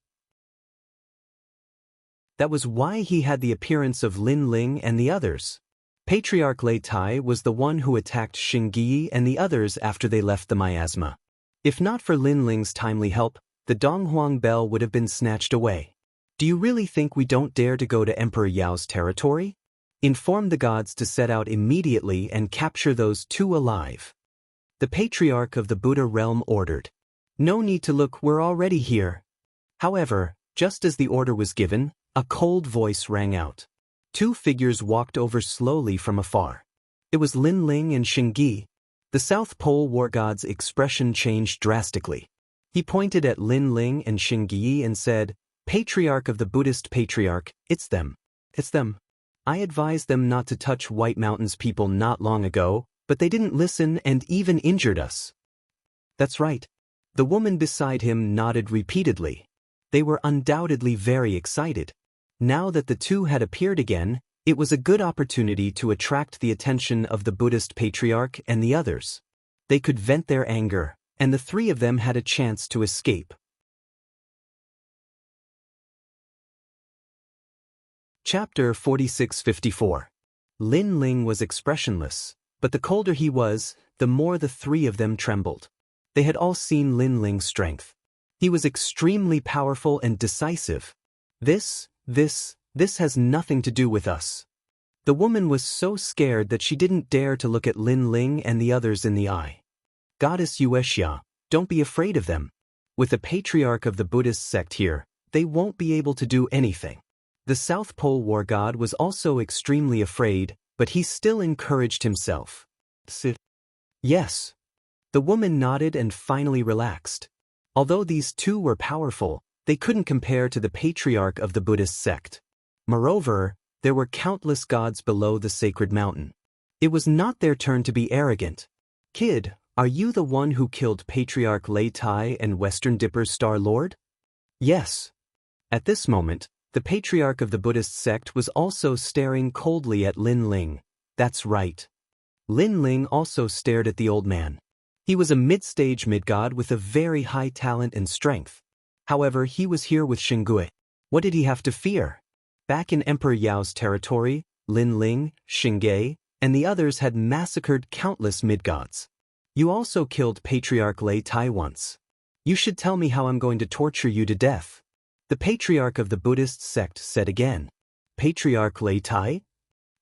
That was why he had the appearance of Lin Ling and the others. Patriarch Lei Tai was the one who attacked Xingyi and the others after they left the miasma. If not for Lin Ling's timely help, the Donghuang Bell would have been snatched away. Do you really think we don't dare to go to Emperor Yao's territory? Inform the gods to set out immediately and capture those 2 alive. The patriarch of the Buddha realm ordered. No need to look, we're already here. However, just as the order was given, a cold voice rang out. 2 figures walked over slowly from afar. It was Lin Ling and Xingyi. The South Pole War God's expression changed drastically. He pointed at Lin Ling and Xingyi and said, Patriarch of the Buddhist patriarch, it's them. It's them. I advised them not to touch White Mountain's people not long ago, but they didn't listen and even injured us. That's right. The woman beside him nodded repeatedly. They were undoubtedly very excited. Now that the 2 had appeared again, it was a good opportunity to attract the attention of the Buddhist patriarch and the others. They could vent their anger, and the 3 of them had a chance to escape. Chapter 46-54. Lin Ling was expressionless, but the colder he was, the more the 3 of them trembled. They had all seen Lin Ling's strength. He was extremely powerful and decisive. This has nothing to do with us. The woman was so scared that she didn't dare to look at Lin Ling and the others in the eye. Goddess Yuexia, don't be afraid of them. With the patriarch of the Buddhist sect here, they won't be able to do anything. The South Pole War God was also extremely afraid, but he still encouraged himself. Yes. The woman nodded and finally relaxed. Although these 2 were powerful, They couldn't compare to the patriarch of the Buddhist sect. Moreover, there were countless gods below the sacred mountain. It was not their turn to be arrogant. Kid, are you the one who killed Patriarch Lei Tai and Western Dipper's Star Lord? Yes. At this moment, the patriarch of the Buddhist sect was also staring coldly at Lin Ling. That's right. Lin Ling also stared at the old man. He was a mid-stage mid-god with a very high talent and strength. However, he was here with Xingui. What did he have to fear? Back in Emperor Yao's territory, Lin Ling, Xingui, and the others had massacred countless mid-gods. You also killed Patriarch Lei Tai once. You should tell me how I'm going to torture you to death. The patriarch of the Buddhist sect said again. Patriarch Lei Tai?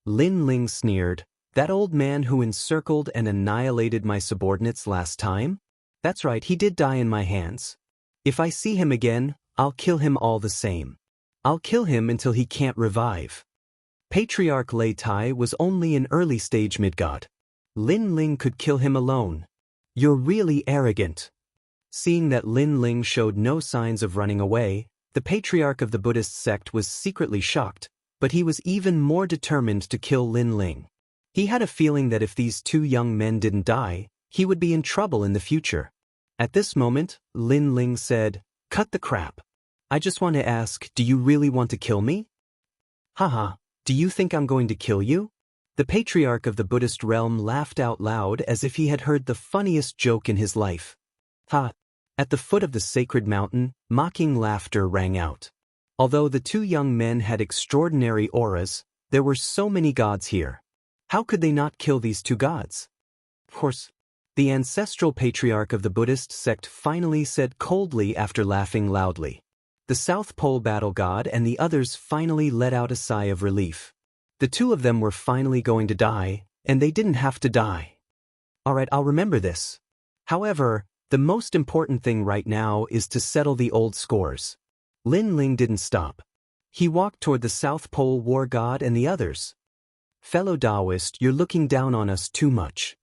Lin Ling sneered. That old man who encircled and annihilated my subordinates last time? That's right, he did die in my hands. If I see him again, I'll kill him all the same. I'll kill him until he can't revive. Patriarch Lei Tai was only an early-stage mid-god. Lin Ling could kill him alone. You're really arrogant. Seeing that Lin Ling showed no signs of running away, the patriarch of the Buddhist sect was secretly shocked, but he was even more determined to kill Lin Ling. He had a feeling that if these two young men didn't die, he would be in trouble in the future. At this moment, Lin Ling said, "Cut the crap. I just want to ask, do you really want to kill me?" Haha, do you think I'm going to kill you? The patriarch of the Buddhist realm laughed out loud as if he had heard the funniest joke in his life. Ha! At the foot of the sacred mountain, mocking laughter rang out. Although the two young men had extraordinary auras, there were so many gods here. How could they not kill these two gods? Of course, the ancestral patriarch of the Buddhist sect finally said coldly after laughing loudly. The South Pole battle god and the others finally let out a sigh of relief. The two of them were finally going to die, and they didn't have to die. Alright, I'll remember this. However, the most important thing right now is to settle the old scores. Lin Ling didn't stop. He walked toward the South Pole war god and the others. Fellow Taoist, you're looking down on us too much.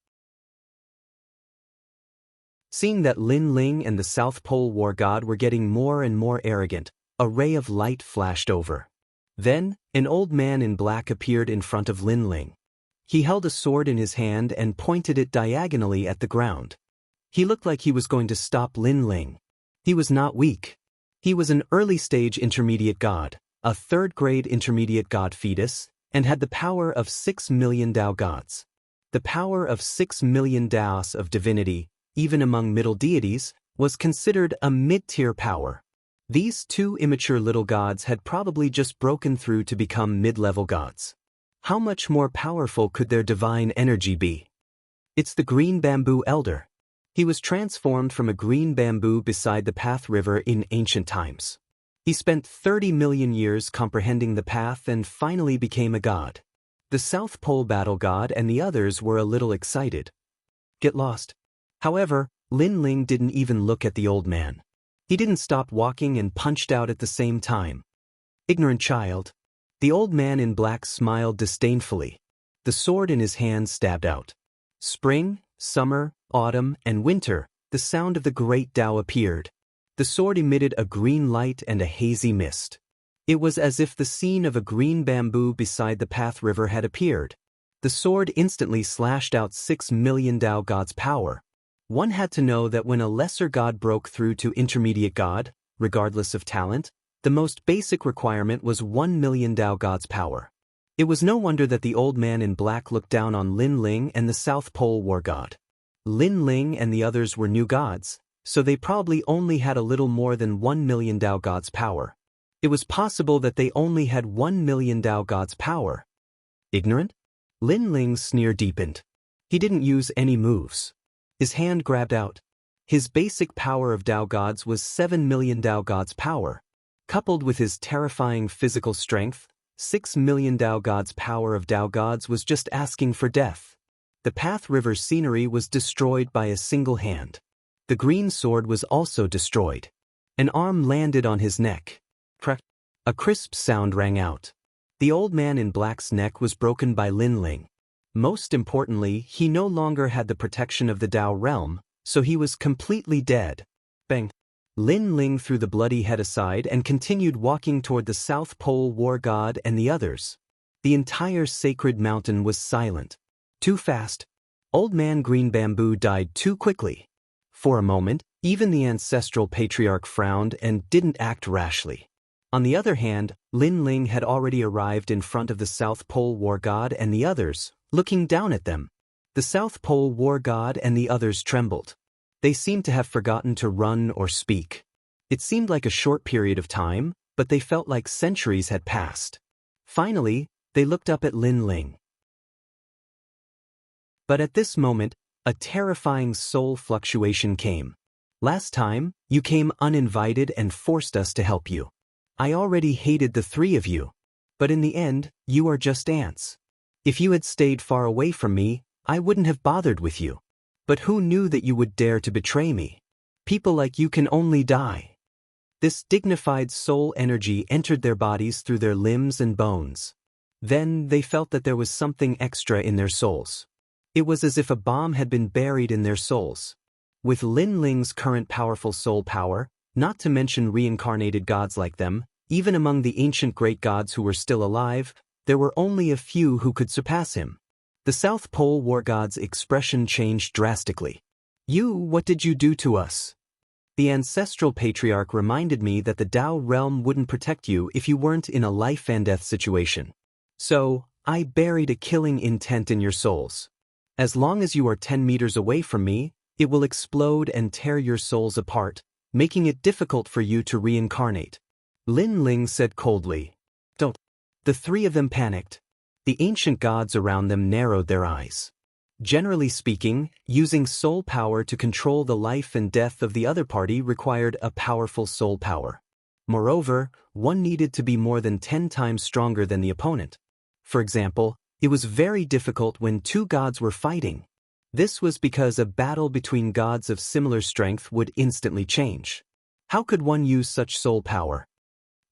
Seeing that Lin Ling and the South Pole war god were getting more and more arrogant, a ray of light flashed over. Then, an old man in black appeared in front of Lin Ling. He held a sword in his hand and pointed it diagonally at the ground. He looked like he was going to stop Lin Ling. He was not weak. He was an early-stage intermediate god, a third-grade intermediate god fetus, and had the power of 6 million Tao gods. The power of 6 million Taos of divinity, even among middle deities, was considered a mid-tier power. These two immature little gods had probably just broken through to become mid-level gods. How much more powerful could their divine energy be? It's the green bamboo elder. He was transformed from a green bamboo beside the Path River in ancient times. He spent 30 million years comprehending the path and finally became a god. The South Pole battle god and the others were a little excited. Get lost. However, Lin Ling didn't even look at the old man. He didn't stop walking and punched out at the same time. Ignorant child. The old man in black smiled disdainfully. The sword in his hand stabbed out. Spring, summer, autumn, and winter, the sound of the great Tao appeared. The sword emitted a green light and a hazy mist. It was as if the scene of a green bamboo beside the Path River had appeared. The sword instantly slashed out 6 million Tao gods' power. One had to know that when a lesser god broke through to intermediate god, regardless of talent, the most basic requirement was 1 million Tao gods' power. It was no wonder that the old man in black looked down on Lin Ling and the South Pole war god. Lin Ling and the others were new gods, so they probably only had a little more than 1 million Tao gods' power. It was possible that they only had 1 million Tao gods' power. Ignorant? Lin Ling's sneer deepened. He didn't use any moves. His hand grabbed out. His basic power of Tao gods was 7 million Tao gods' power. Coupled with his terrifying physical strength, 6 million Tao gods' power of Tao gods was just asking for death. The Path River scenery was destroyed by a single hand. The green sword was also destroyed. An arm landed on his neck. Crack! A crisp sound rang out. The old man in black's neck was broken by Lin Ling. Most importantly, he no longer had the protection of the Tao realm, so he was completely dead. Bang! Lin Ling threw the bloody head aside and continued walking toward the South Pole War God and the others. The entire sacred mountain was silent. Too fast. Old Man Green Bamboo died too quickly. For a moment, even the ancestral patriarch frowned and didn't act rashly. On the other hand, Lin Ling had already arrived in front of the South Pole War God and the others, looking down at them. The South Pole War God and the others trembled. They seemed to have forgotten to run or speak. It seemed like a short period of time, but they felt like centuries had passed. Finally, they looked up at Lin Ling. But at this moment, a terrifying soul fluctuation came. Last time, you came uninvited and forced us to help you. I already hated the three of you. But in the end, you are just ants. If you had stayed far away from me, I wouldn't have bothered with you. But who knew that you would dare to betray me? People like you can only die. This dignified soul energy entered their bodies through their limbs and bones. Then they felt that there was something extra in their souls. It was as if a bomb had been buried in their souls. With Lin Ling's current powerful soul power, not to mention reincarnated gods like them, even among the ancient great gods who were still alive, there were only a few who could surpass him. The South Pole War God's expression changed drastically. What did you do to us? The ancestral patriarch reminded me that the Tao realm wouldn't protect you if you weren't in a life and death situation. So, I buried a killing intent in your souls. As long as you are 10 meters away from me, it will explode and tear your souls apart, making it difficult for you to reincarnate. Lin Ling said coldly. Don't. The three of them panicked. The ancient gods around them narrowed their eyes. Generally speaking, using soul power to control the life and death of the other party required a powerful soul power. Moreover, one needed to be more than 10 times stronger than the opponent. For example, it was very difficult when two gods were fighting. This was because a battle between gods of similar strength would instantly change. How could one use such soul power?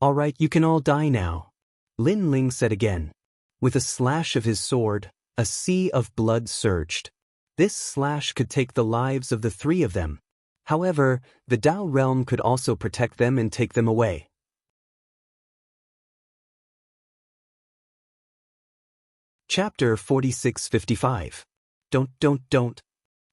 All right, you can all die now. Lin Ling said again. With a slash of his sword, a sea of blood surged. This slash could take the lives of the three of them. However, the Tao realm could also protect them and take them away. Chapter 4655. Don't.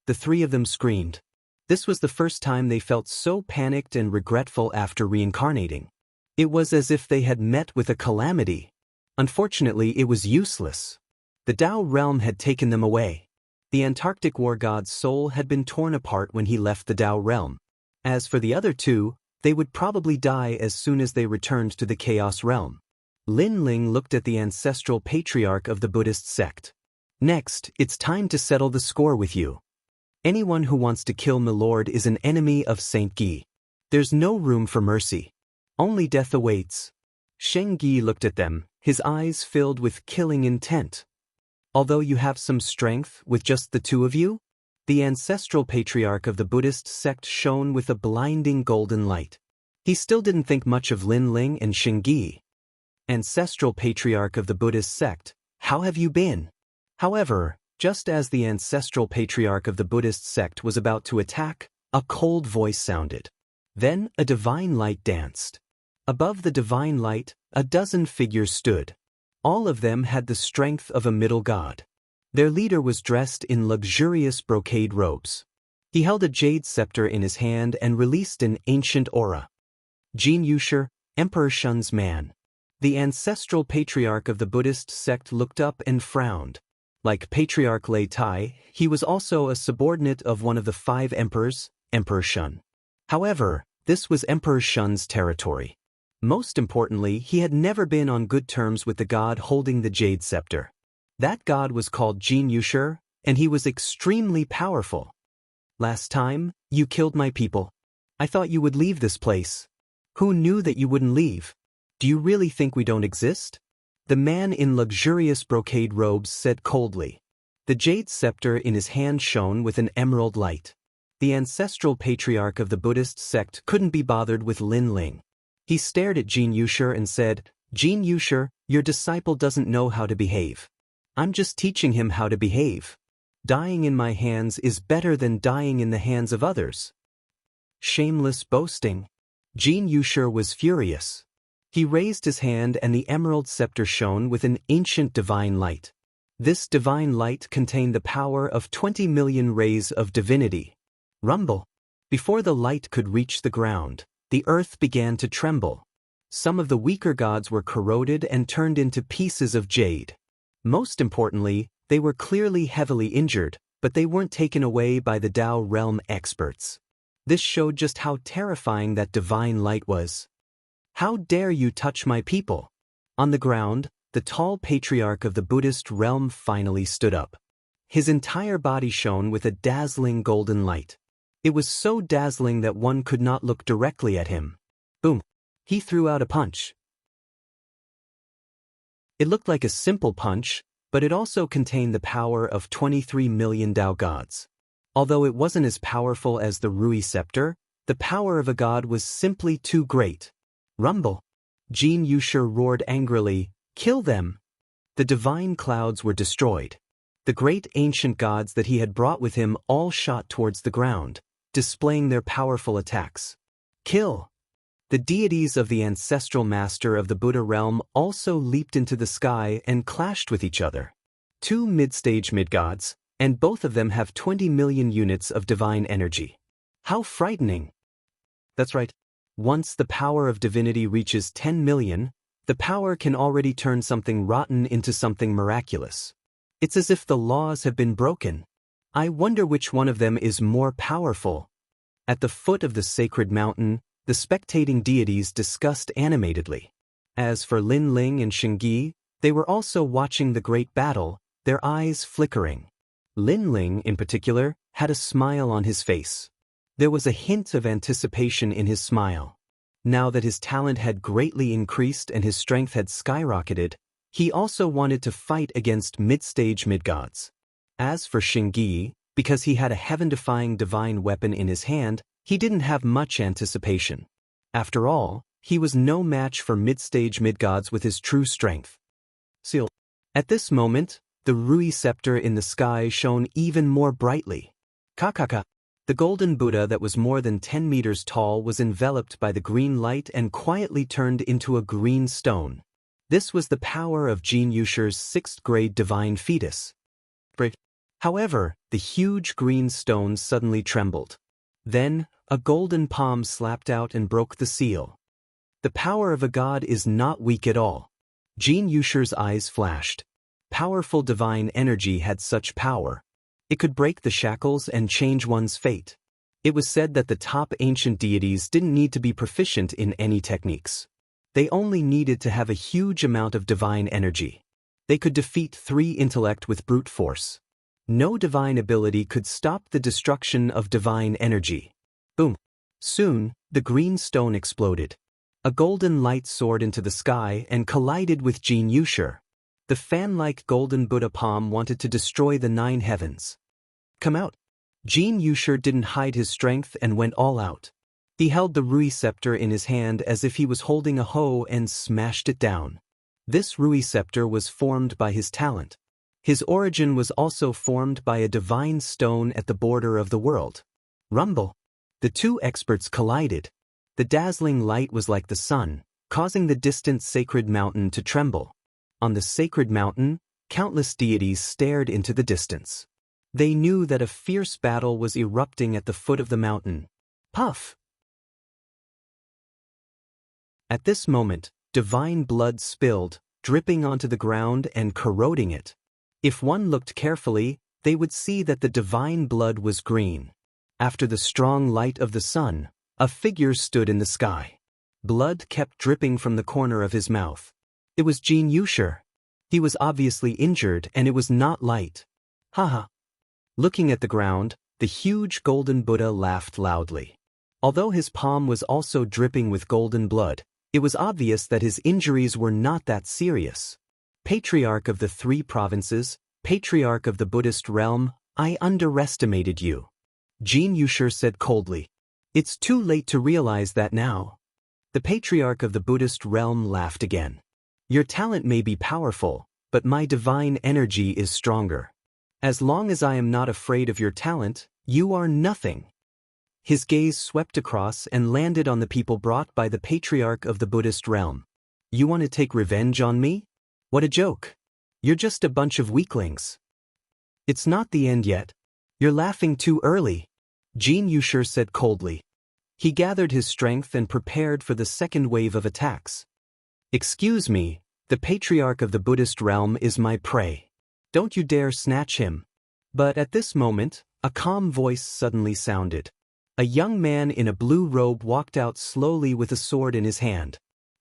The three of them screamed. This was the first time they felt so panicked and regretful after reincarnating. It was as if they had met with a calamity. Unfortunately, it was useless. The Tao realm had taken them away. The Antarctic War God's soul had been torn apart when he left the Tao realm. As for the other two, they would probably die as soon as they returned to the Chaos realm. Lin Ling looked at the ancestral patriarch of the Buddhist sect. Next, it's time to settle the score with you. Anyone who wants to kill Milord is an enemy of Saint Guy. There's no room for mercy. Only death awaits. Sheng Guy looked at them, his eyes filled with killing intent. Although you have some strength with just the two of you? The ancestral patriarch of the Buddhist sect shone with a blinding golden light. He still didn't think much of Lin Ling and Sheng Guy. Ancestral patriarch of the Buddhist sect, how have you been? However, just as the ancestral patriarch of the Buddhist sect was about to attack, a cold voice sounded. Then a divine light danced. Above the divine light, a dozen figures stood. All of them had the strength of a middle god. Their leader was dressed in luxurious brocade robes. He held a jade scepter in his hand and released an ancient aura. Jin Yushir, Emperor Shun's man. The ancestral patriarch of the Buddhist sect looked up and frowned. Like Patriarch Lei Tai, he was also a subordinate of one of the 5 emperors, Emperor Shun. However, this was Emperor Shun's territory. Most importantly, he had never been on good terms with the god holding the jade scepter. That god was called Jin Yushir, and he was extremely powerful. Last time, you killed my people. I thought you would leave this place. Who knew that you wouldn't leave? Do you really think we don't exist? The man in luxurious brocade robes said coldly. The jade scepter in his hand shone with an emerald light. The ancestral patriarch of the Buddhist sect couldn't be bothered with Lin Ling. He stared at Jin Yushir and said, Jin Yushir, your disciple doesn't know how to behave. I'm just teaching him how to behave. Dying in my hands is better than dying in the hands of others. Shameless boasting. Jin Yushur was furious. He raised his hand and the emerald scepter shone with an ancient divine light. This divine light contained the power of 20 million rays of divinity. Rumble. Before the light could reach the ground, the earth began to tremble. Some of the weaker gods were corroded and turned into pieces of jade. Most importantly, they were clearly heavily injured, but they weren't taken away by the Tao realm experts. This showed just how terrifying that divine light was. How dare you touch my people? On the ground, the tall patriarch of the Buddhist realm finally stood up. His entire body shone with a dazzling golden light. It was so dazzling that one could not look directly at him. Boom! He threw out a punch. It looked like a simple punch, but it also contained the power of 23 million Tao gods. Although it wasn't as powerful as the Rui scepter, the power of a god was simply too great. Rumble! Jin Yushur roared angrily, "Kill them!" The divine clouds were destroyed. The great ancient gods that he had brought with him all shot towards the ground, displaying their powerful attacks. Kill! The deities of the ancestral master of the Buddha realm also leaped into the sky and clashed with each other. Two mid-stage mid-gods, and both of them have 20 million units of divine energy. How frightening! That's right. Once the power of divinity reaches 10 million, the power can already turn something rotten into something miraculous. It's as if the laws have been broken. I wonder which one of them is more powerful. At the foot of the sacred mountain, the spectating deities discussed animatedly. As for Lin Ling and Shengyi, they were also watching the great battle, their eyes flickering. Lin Ling, in particular, had a smile on his face. There was a hint of anticipation in his smile. Now that his talent had greatly increased and his strength had skyrocketed, he also wanted to fight against mid-stage mid-gods. As for Shengyi, because he had a heaven-defying divine weapon in his hand, he didn't have much anticipation. After all, he was no match for mid-stage mid-gods with his true strength. Seal. At this moment, the Rui scepter in the sky shone even more brightly. Kakaka. The golden Buddha that was more than 10 meters tall was enveloped by the green light and quietly turned into a green stone. This was the power of Jin Yushur's 6th grade divine fetus. However, the huge green stone suddenly trembled. Then, a golden palm slapped out and broke the seal. The power of a god is not weak at all. Jin Yushur's eyes flashed. Powerful divine energy had such power. It could break the shackles and change one's fate. It was said that the top ancient deities didn't need to be proficient in any techniques. They only needed to have a huge amount of divine energy. They could defeat 3 intellect with brute force. No divine ability could stop the destruction of divine energy. Boom! Soon, the green stone exploded. A golden light soared into the sky and collided with Jin Yushur. The fan-like golden Buddha palm wanted to destroy the 9 heavens. Come out! Jin Yushur didn't hide his strength and went all out. He held the Rui scepter in his hand as if he was holding a hoe and smashed it down. This Rui scepter was formed by his talent. His origin was also formed by a divine stone at the border of the world. Rumble! The two experts collided. The dazzling light was like the sun, causing the distant sacred mountain to tremble. On the sacred mountain, countless deities stared into the distance. They knew that a fierce battle was erupting at the foot of the mountain. Puff! At this moment, divine blood spilled, dripping onto the ground and corroding it. If one looked carefully, they would see that the divine blood was green. After the strong light of the sun, a figure stood in the sky. Blood kept dripping from the corner of his mouth. It was Jin Yushur. He was obviously injured and it was not light. Haha. Looking at the ground, the huge golden Buddha laughed loudly. Although his palm was also dripping with golden blood, it was obvious that his injuries were not that serious. Patriarch of the 3 provinces, Patriarch of the Buddhist realm, I underestimated you. Jin Yushur said coldly. It's too late to realize that now. The Patriarch of the Buddhist realm laughed again. Your talent may be powerful, but my divine energy is stronger. As long as I am not afraid of your talent, you are nothing. His gaze swept across and landed on the people brought by the patriarch of the Buddhist realm. You want to take revenge on me? What a joke. You're just a bunch of weaklings. It's not the end yet. You're laughing too early, Jin Yushur said coldly. He gathered his strength and prepared for the second wave of attacks. Excuse me, the patriarch of the Buddhist realm is my prey. Don't you dare snatch him. But at this moment, a calm voice suddenly sounded. A young man in a blue robe walked out slowly with a sword in his hand.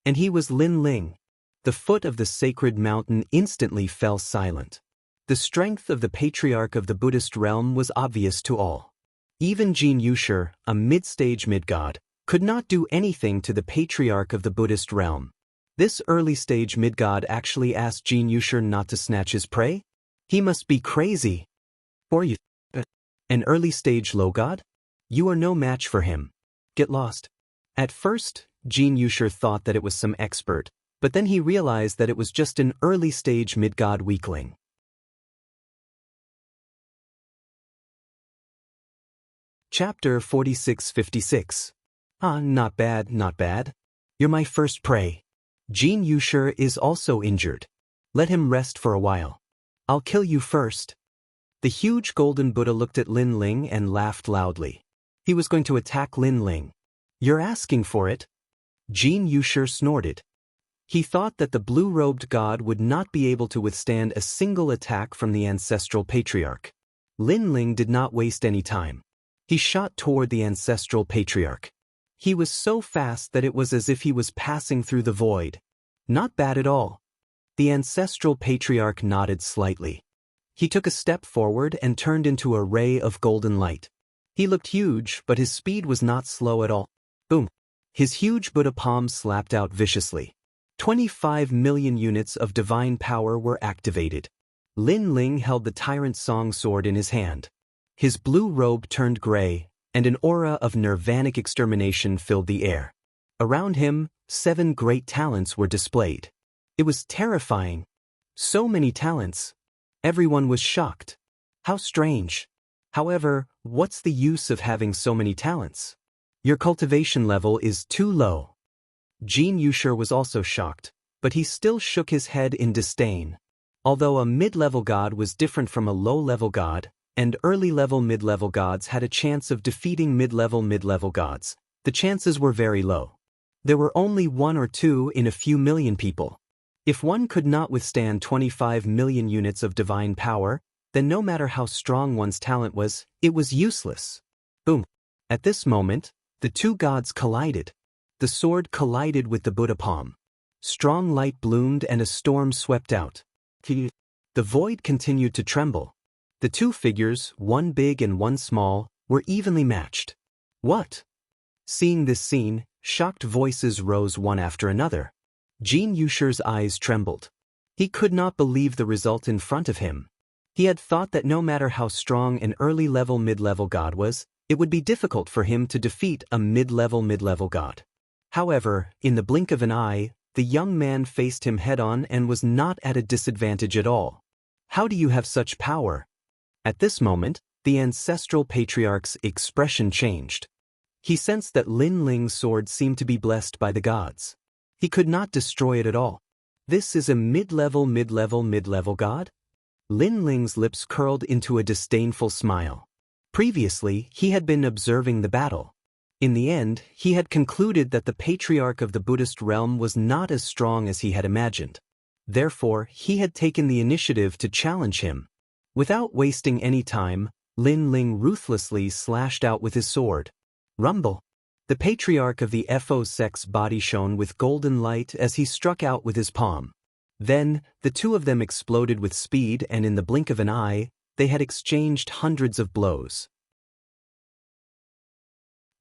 And he was Lin Ling. The foot of the sacred mountain instantly fell silent. The strength of the patriarch of the Buddhist realm was obvious to all. Even Jin Yushur, a mid-stage mid-god, could not do anything to the patriarch of the Buddhist realm. This early-stage mid-god actually asked Jin Yushur not to snatch his prey? He must be crazy. Or you, an early-stage low-god? You are no match for him. Get lost. At first, Jin Yushur thought that it was some expert, but then he realized that it was just an early-stage mid-god weakling. Chapter 46-56. Not bad, not bad. You're my first prey. Jin Yushur is also injured. Let him rest for a while. I'll kill you first. The huge golden Buddha looked at Lin Ling and laughed loudly. He was going to attack Lin Ling. You're asking for it? Jin Yushur snorted. He thought that the blue-robed god would not be able to withstand a single attack from the ancestral patriarch. Lin Ling did not waste any time. He shot toward the ancestral patriarch. He was so fast that it was as if he was passing through the void. Not bad at all. The ancestral patriarch nodded slightly. He took a step forward and turned into a ray of golden light. He looked huge, but his speed was not slow at all. Boom! His huge Buddha palm slapped out viciously. 25 million units of divine power were activated. Lin Ling held the tyrant song sword in his hand. His blue robe turned gray, and an aura of nirvanic extermination filled the air. Around him, 7 great talents were displayed. It was terrifying. So many talents. Everyone was shocked. How strange. However, what's the use of having so many talents? Your cultivation level is too low. Jin Yushur was also shocked, but he still shook his head in disdain. Although a mid-level god was different from a low-level god, and early-level mid-level gods had a chance of defeating mid-level gods, the chances were very low. There were only 1 or 2 in a few million people. If one could not withstand 25 million units of divine power, then no matter how strong one's talent was, it was useless. Boom! At this moment, the 2 gods collided. The sword collided with the Buddha palm. Strong light bloomed and a storm swept out. The void continued to tremble. The 2 figures, one big and one small, were evenly matched. What? Seeing this scene, shocked voices rose one after another. Jin Yushur's eyes trembled. He could not believe the result in front of him. He had thought that no matter how strong an early-level mid-level god was, it would be difficult for him to defeat a mid-level god. However, in the blink of an eye, the young man faced him head-on and was not at a disadvantage at all. How do you have such power? At this moment, the ancestral patriarch's expression changed. He sensed that Lin Ling's sword seemed to be blessed by the gods. He could not destroy it at all. This is a mid-level god? Lin Ling's lips curled into a disdainful smile. Previously, he had been observing the battle. In the end, he had concluded that the patriarch of the Buddhist realm was not as strong as he had imagined. Therefore, he had taken the initiative to challenge him. Without wasting any time, Lin Ling ruthlessly slashed out with his sword. Rumble! The patriarch of the Fo-Sect's body shone with golden light as he struck out with his palm. Then, the 2 of them exploded with speed, and in the blink of an eye, they had exchanged hundreds of blows.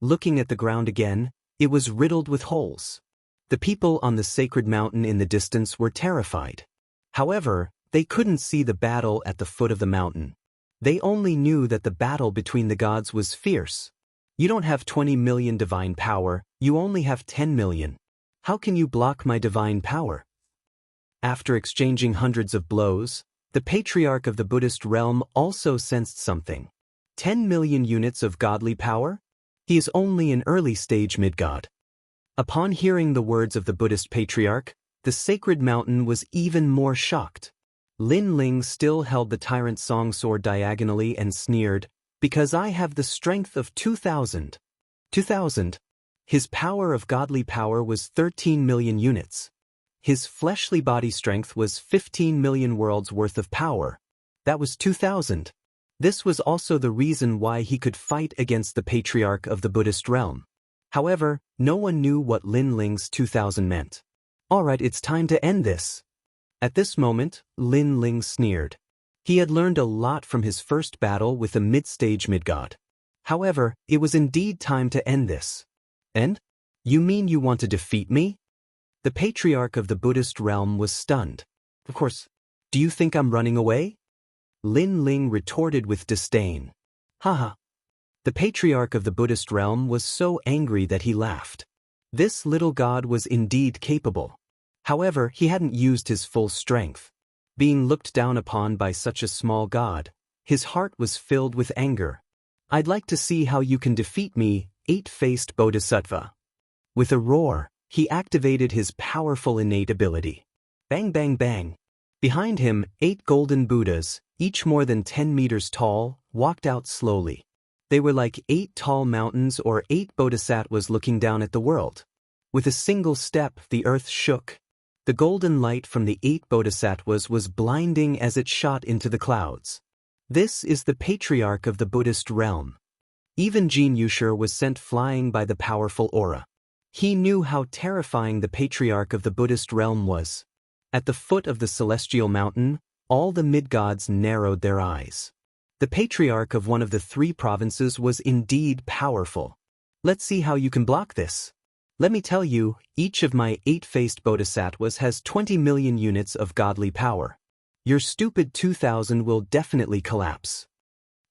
Looking at the ground again, it was riddled with holes. The people on the sacred mountain in the distance were terrified. However, they couldn't see the battle at the foot of the mountain. They only knew that the battle between the gods was fierce. You don't have 20 million divine power, you only have 10 million. How can you block my divine power? After exchanging hundreds of blows, the patriarch of the Buddhist realm also sensed something. 10 million units of godly power? He is only an early-stage mid-god. Upon hearing the words of the Buddhist patriarch, the sacred mountain was even more shocked. Lin Ling still held the tyrant song sword diagonally and sneered, "Because I have the strength of 2,000. 2,000. His power of godly power was 13 million units. His fleshly body strength was 15 million worlds worth of power. That was 2,000. This was also the reason why he could fight against the patriarch of the Buddhist realm. However, no one knew what Lin Ling's 2,000 meant. Alright, it's time to end this. At this moment, Lin Ling sneered. He had learned a lot from his first battle with a mid-stage mid-god. However, it was indeed time to end this. End? You mean you want to defeat me? The patriarch of the Buddhist realm was stunned. Of course. Do you think I'm running away? Lin Ling retorted with disdain. Haha. The patriarch of the Buddhist realm was so angry that he laughed. This little god was indeed capable. However, he hadn't used his full strength. Being looked down upon by such a small god, his heart was filled with anger. I'd like to see how you can defeat me, eight-faced bodhisattva. With a roar, he activated his powerful innate ability. Bang bang bang. Behind him, 8 golden Buddhas, each more than 10 meters tall, walked out slowly. They were like 8 tall mountains or 8 bodhisattvas looking down at the world. With a single step, the earth shook. The golden light from the 8 bodhisattvas was blinding as it shot into the clouds. This is the patriarch of the Buddhist realm. Even Jin Yushir was sent flying by the powerful aura. He knew how terrifying the patriarch of the Buddhist realm was. At the foot of the celestial mountain, all the mid-gods narrowed their eyes. The patriarch of one of the 3 provinces was indeed powerful. Let's see how you can block this. Let me tell you, each of my 8-faced bodhisattvas has 20 million units of godly power. Your stupid 2,000 will definitely collapse.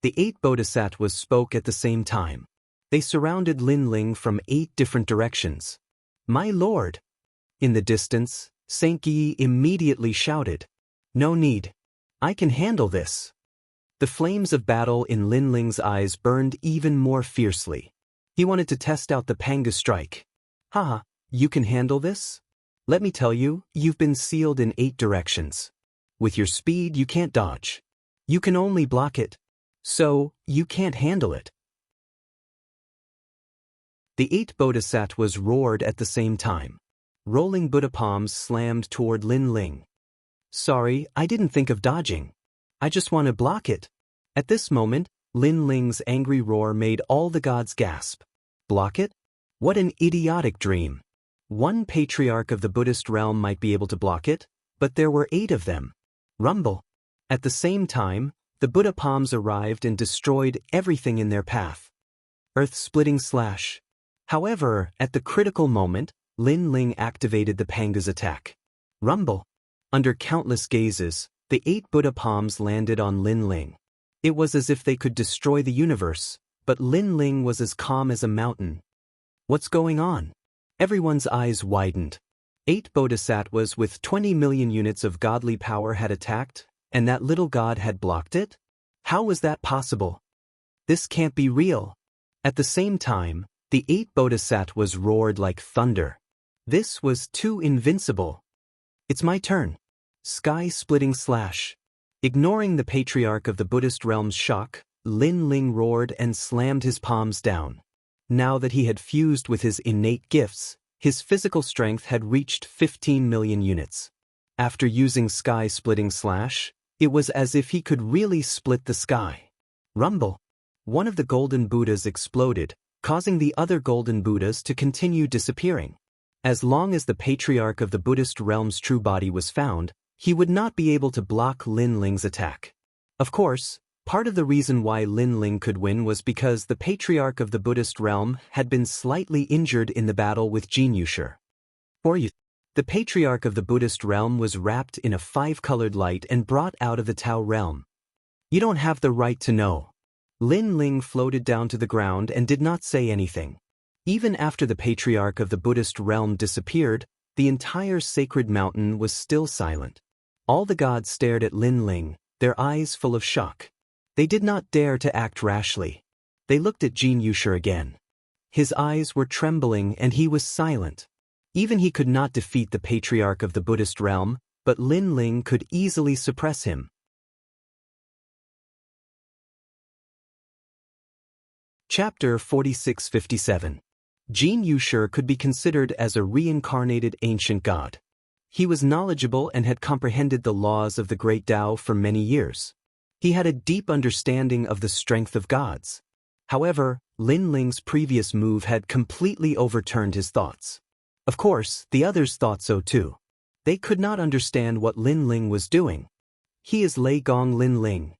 The 8 bodhisattvas spoke at the same time. They surrounded Lin Ling from 8 different directions. My lord! In the distance, Saint Yi immediately shouted. No need. I can handle this. The flames of battle in Lin Ling's eyes burned even more fiercely. He wanted to test out the Panga strike. Haha, you can handle this? Let me tell you, you've been sealed in 8 directions. With your speed, you can't dodge. You can only block it. So, you can't handle it. The 8 bodhisattvas roared at the same time. Rolling Buddha palms slammed toward Lin Ling. Sorry, I didn't think of dodging. I just want to block it. At this moment, Lin Ling's angry roar made all the gods gasp. Block it? What an idiotic dream. One patriarch of the Buddhist realm might be able to block it, but there were 8 of them. Rumble. At the same time, the Buddha palms arrived and destroyed everything in their path. Earth-splitting slash. However, at the critical moment, Lin Ling activated the Panga's attack. Rumble. Under countless gazes, the 8 Buddha palms landed on Lin Ling. It was as if they could destroy the universe, but Lin Ling was as calm as a mountain. What's going on? Everyone's eyes widened. 8 bodhisattvas with 20 million units of godly power had attacked, and that little god had blocked it? How was that possible? This can't be real. At the same time, the 8 bodhisattvas roared like thunder. This was too invincible. It's my turn. Sky-splitting slash. Ignoring the patriarch of the Buddhist realm's shock, Lin Ling roared and slammed his palms down. Now that he had fused with his innate gifts, his physical strength had reached 15 million units. After using sky-splitting slash, it was as if he could really split the sky. Rumble. One of the golden Buddhas exploded, causing the other golden Buddhas to continue disappearing. As long as the patriarch of the Buddhist realm's true body was found, he would not be able to block Lin Ling's attack. Of course, part of the reason why Lin Ling could win was because the patriarch of the Buddhist realm had been slightly injured in the battle with Jin Yushir. The patriarch of the Buddhist realm was wrapped in a 5-colored light and brought out of the Tao realm. You don't have the right to know. Lin Ling floated down to the ground and did not say anything. Even after the patriarch of the Buddhist realm disappeared, the entire sacred mountain was still silent. All the gods stared at Lin Ling, their eyes full of shock. They did not dare to act rashly. They looked at Jin Yushir again. His eyes were trembling and he was silent. Even he could not defeat the patriarch of the Buddhist realm, but Lin Ling could easily suppress him. Chapter 4657. Jin Yushir could be considered as a reincarnated ancient god. He was knowledgeable and had comprehended the laws of the great Tao for many years. He had a deep understanding of the strength of gods. However, Lin Ling's previous move had completely overturned his thoughts. Of course, the others thought so too. They could not understand what Lin Ling was doing. He is Lei Gong Lin Ling.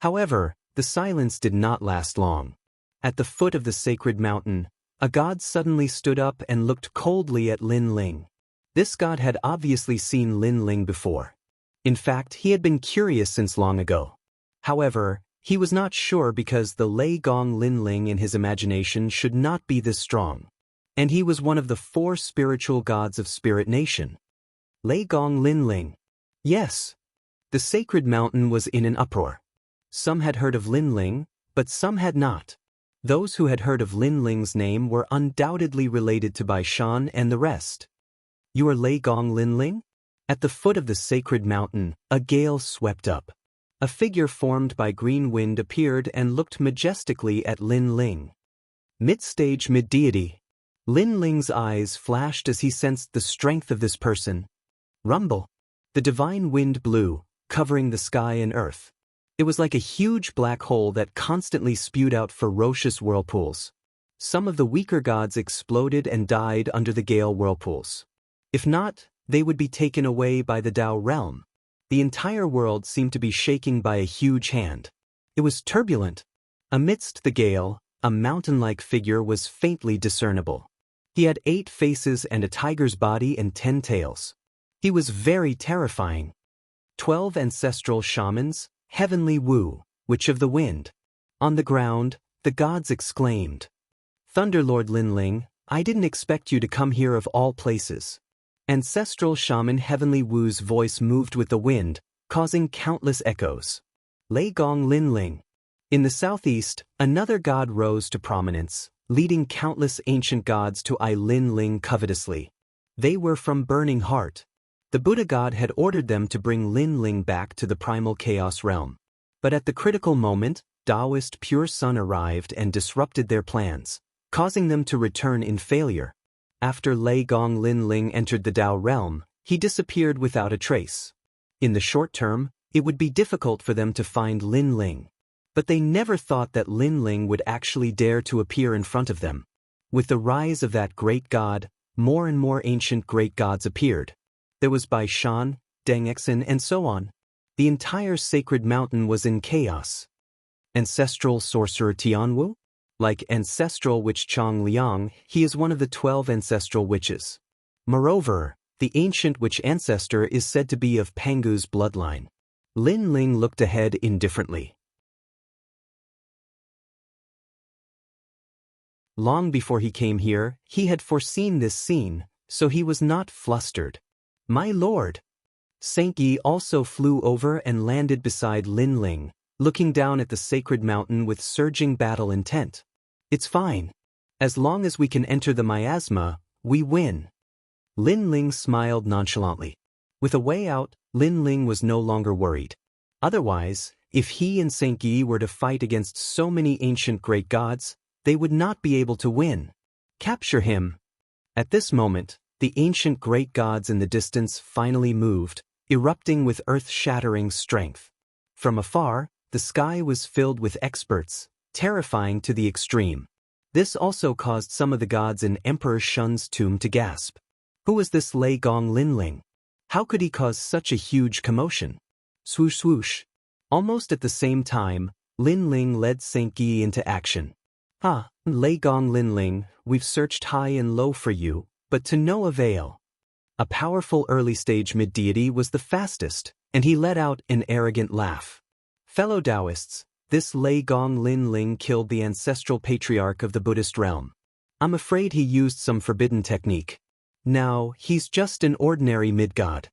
However, the silence did not last long. At the foot of the sacred mountain, a god suddenly stood up and looked coldly at Lin Ling. This god had obviously seen Lin Ling before. In fact, he had been curious since long ago. However, he was not sure because the Lei Gong Lin Ling in his imagination should not be this strong. And he was one of the 4 spiritual gods of Spirit Nation. Lei Gong Lin Ling. Yes. The sacred mountain was in an uproar. Some had heard of Lin Ling, but some had not. Those who had heard of Lin Ling's name were undoubtedly related to Bai Shan and the rest. You are Lei Gong Lin Ling? At the foot of the sacred mountain, a gale swept up. A figure formed by green wind appeared and looked majestically at Lin Ling. Mid-stage mid-deity. Lin Ling's eyes flashed as he sensed the strength of this person. Rumble. The divine wind blew, covering the sky and earth. It was like a huge black hole that constantly spewed out ferocious whirlpools. Some of the weaker gods exploded and died under the gale whirlpools. If not, they would be taken away by the Tao realm. The entire world seemed to be shaking by a huge hand. It was turbulent. Amidst the gale, a mountain-like figure was faintly discernible. He had 8 faces and a tiger's body and 10 tails. He was very terrifying. 12 ancestral shamans, Heavenly Wu, Witch of the Wind. On the ground, the gods exclaimed. Thunderlord Lin Ling, I didn't expect you to come here of all places. Ancestral shaman Heavenly Wu's voice moved with the wind, causing countless echoes. Lei Gong Lin Ling. In the southeast, another god rose to prominence, leading countless ancient gods to eye Lin Ling covetously. They were from Burning Heart. The Buddha god had ordered them to bring Lin Ling back to the primal chaos realm. But at the critical moment, Taoist Pure Sun arrived and disrupted their plans, causing them to return in failure. After Lei Gong Lin Ling entered the Tao realm, he disappeared without a trace. In the short term, it would be difficult for them to find Lin Ling. But they never thought that Lin Ling would actually dare to appear in front of them. With the rise of that great god, more and more ancient great gods appeared. There was Bai Shan, Deng Exin, and so on. The entire sacred mountain was in chaos. Ancestral sorcerer Tianwu? Like ancestral witch Chang Liang, he is one of the 12 ancestral witches. Moreover, the ancient witch ancestor is said to be of Pangu's bloodline. Lin Ling looked ahead indifferently. Long before he came here, he had foreseen this scene, so he was not flustered. My lord! Saint Yi also flew over and landed beside Lin Ling, looking down at the sacred mountain with surging battle intent. It's fine. As long as we can enter the miasma, we win. Lin Ling smiled nonchalantly. With a way out, Lin Ling was no longer worried. Otherwise, if he and Saint Yi were to fight against so many ancient great gods, they would not be able to win. Capture him. At this moment, the ancient great gods in the distance finally moved, erupting with earth-shattering strength. From afar, the sky was filled with experts, terrifying to the extreme. This also caused some of the gods in Emperor Shun's tomb to gasp. Who was this Lei Gong Lin Ling? How could he cause such a huge commotion? Swoosh swoosh. Almost at the same time, Lin Ling led Saint Yi into action. Lei Gong Lin Ling, we've searched high and low for you, but to no avail. A powerful early-stage mid-deity was the fastest, and he let out an arrogant laugh. Fellow Taoists, this Lei Gong Lin Ling killed the ancestral patriarch of the Buddhist realm. I'm afraid he used some forbidden technique. Now, he's just an ordinary mid-god.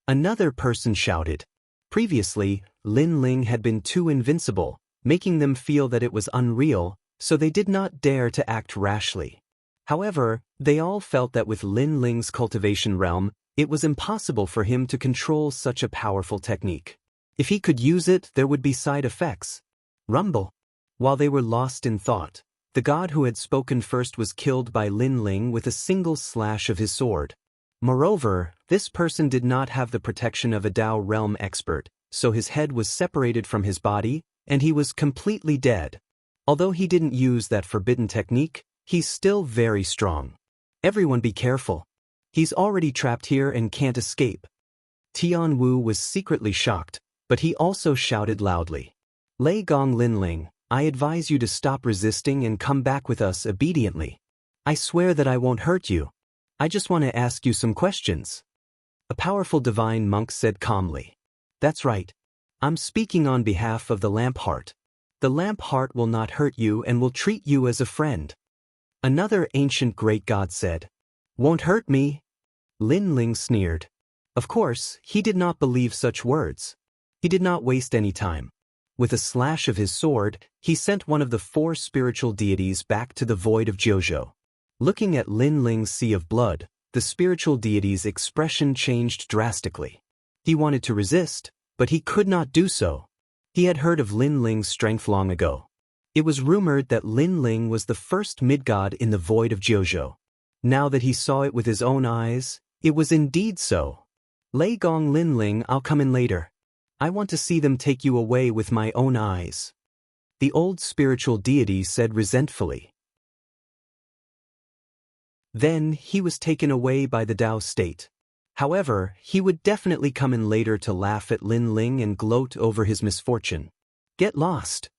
Another person shouted. Previously, Lin Ling had been too invincible, making them feel that it was unreal, so they did not dare to act rashly. However, they all felt that with Lin Ling's cultivation realm, it was impossible for him to control such a powerful technique. If he could use it, there would be side effects. Rumble. While they were lost in thought, the god who had spoken first was killed by Lin Ling with a single slash of his sword. Moreover, this person did not have the protection of a Dao realm expert, so his head was separated from his body, and he was completely dead. Although he didn't use that forbidden technique, he's still very strong. Everyone be careful. He's already trapped here and can't escape. Tian Wu was secretly shocked, but he also shouted loudly. Lei Gong Linling, I advise you to stop resisting and come back with us obediently. I swear that I won't hurt you. I just want to ask you some questions. A powerful divine monk said calmly. That's right. I'm speaking on behalf of the Lamp Heart. The Lamp Heart will not hurt you and will treat you as a friend. Another ancient great god said. Won't hurt me? Lin Ling sneered. Of course, he did not believe such words. He did not waste any time. With a slash of his sword, he sent one of the 4 spiritual deities back to the void of Jiuzhou. Looking at Lin Ling's sea of blood, the spiritual deity's expression changed drastically. He wanted to resist, but he could not do so. He had heard of Lin Ling's strength long ago. It was rumored that Lin Ling was the first mid-god in the void of Jiuzhou. Now that he saw it with his own eyes, it was indeed so. Lei Gong Lin Ling, I'll come in later. I want to see them take you away with my own eyes. The old spiritual deity said resentfully. Then he was taken away by the Tao state. However, he would definitely come in later to laugh at Lin Ling and gloat over his misfortune. Get lost.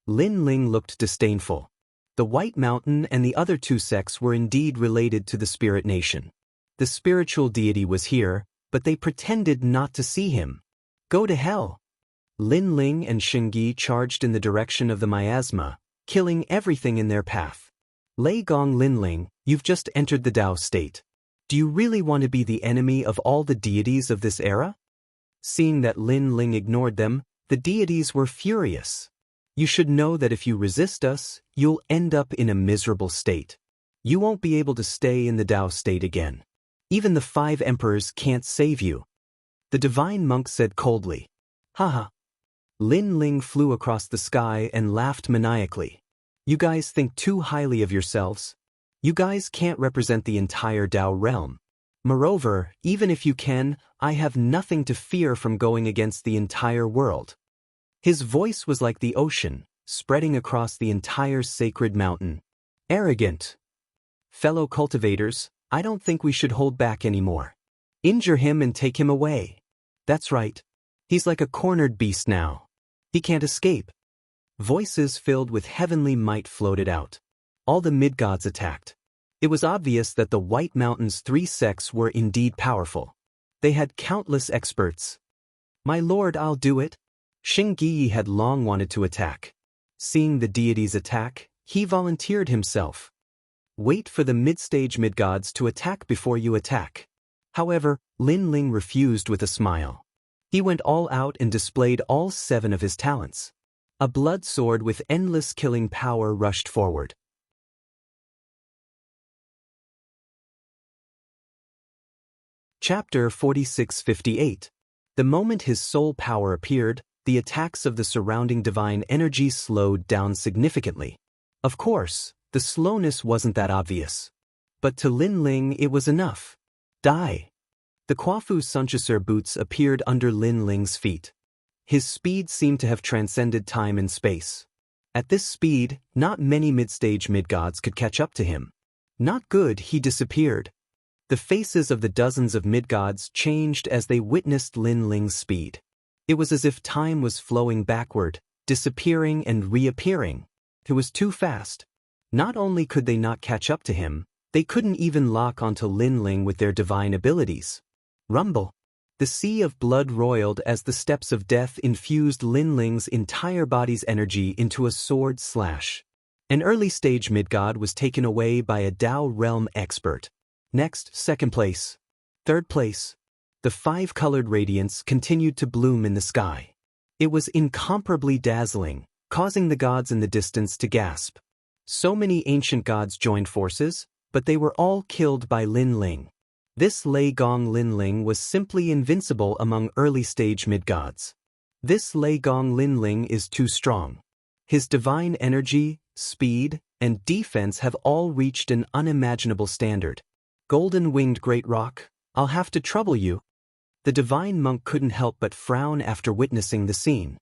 Lin Ling looked disdainful. The White Mountain and the other 2 sects were indeed related to the Spirit Nation. The spiritual deity was here, but they pretended not to see him. Go to hell. Lin Ling and Xingyi charged in the direction of the miasma, killing everything in their path. Lei Gong Linling, you've just entered the Tao state. Do you really want to be the enemy of all the deities of this era? Seeing that Lin Ling ignored them, the deities were furious. You should know that if you resist us, you'll end up in a miserable state. You won't be able to stay in the Tao state again. Even the 5 emperors can't save you. The divine monk said coldly. Haha. Lin Ling flew across the sky and laughed maniacally. You guys think too highly of yourselves. You guys can't represent the entire Tao realm. Moreover, even if you can, I have nothing to fear from going against the entire world. His voice was like the ocean, spreading across the entire sacred mountain. Arrogant. Fellow cultivators, I don't think we should hold back anymore. Injure him and take him away. That's right. He's like a cornered beast now. He can't escape. Voices filled with heavenly might floated out. All the mid-gods attacked. It was obvious that the White Mountain's 3 sects were indeed powerful. They had countless experts. My lord, I'll do it. Xingyi had long wanted to attack. Seeing the deities attack, he volunteered himself. Wait for the mid-stage mid-gods to attack before you attack. However, Lin Ling refused with a smile. He went all out and displayed all 7 of his talents. A blood sword with endless killing power rushed forward. Chapter 46-58. The moment his soul power appeared, the attacks of the surrounding divine energy slowed down significantly. Of course, the slowness wasn't that obvious. But to Lin Ling it was enough. Die. The Quafu Sunchaser boots appeared under Lin Ling's feet. His speed seemed to have transcended time and space. At this speed, not many mid-stage mid-gods could catch up to him. Not good, he disappeared. The faces of the dozens of mid-gods changed as they witnessed Lin Ling's speed. It was as if time was flowing backward, disappearing and reappearing. It was too fast. Not only could they not catch up to him, they couldn't even lock onto Lin Ling with their divine abilities. Rumble. The sea of blood roiled as the steps of death infused Lin Ling's entire body's energy into a sword slash. An early-stage mid-god was taken away by a Tao realm expert. Next, 2nd place. 3rd place. The 5-colored radiance continued to bloom in the sky. It was incomparably dazzling, causing the gods in the distance to gasp. So many ancient gods joined forces, but they were all killed by Lin Ling. This Lei Gong Lin Ling was simply invincible among early-stage mid-gods. This Lei Gong Lin Ling is too strong. His divine energy, speed, and defense have all reached an unimaginable standard. Golden-winged great rock, I'll have to trouble you. The divine monk couldn't help but frown after witnessing the scene.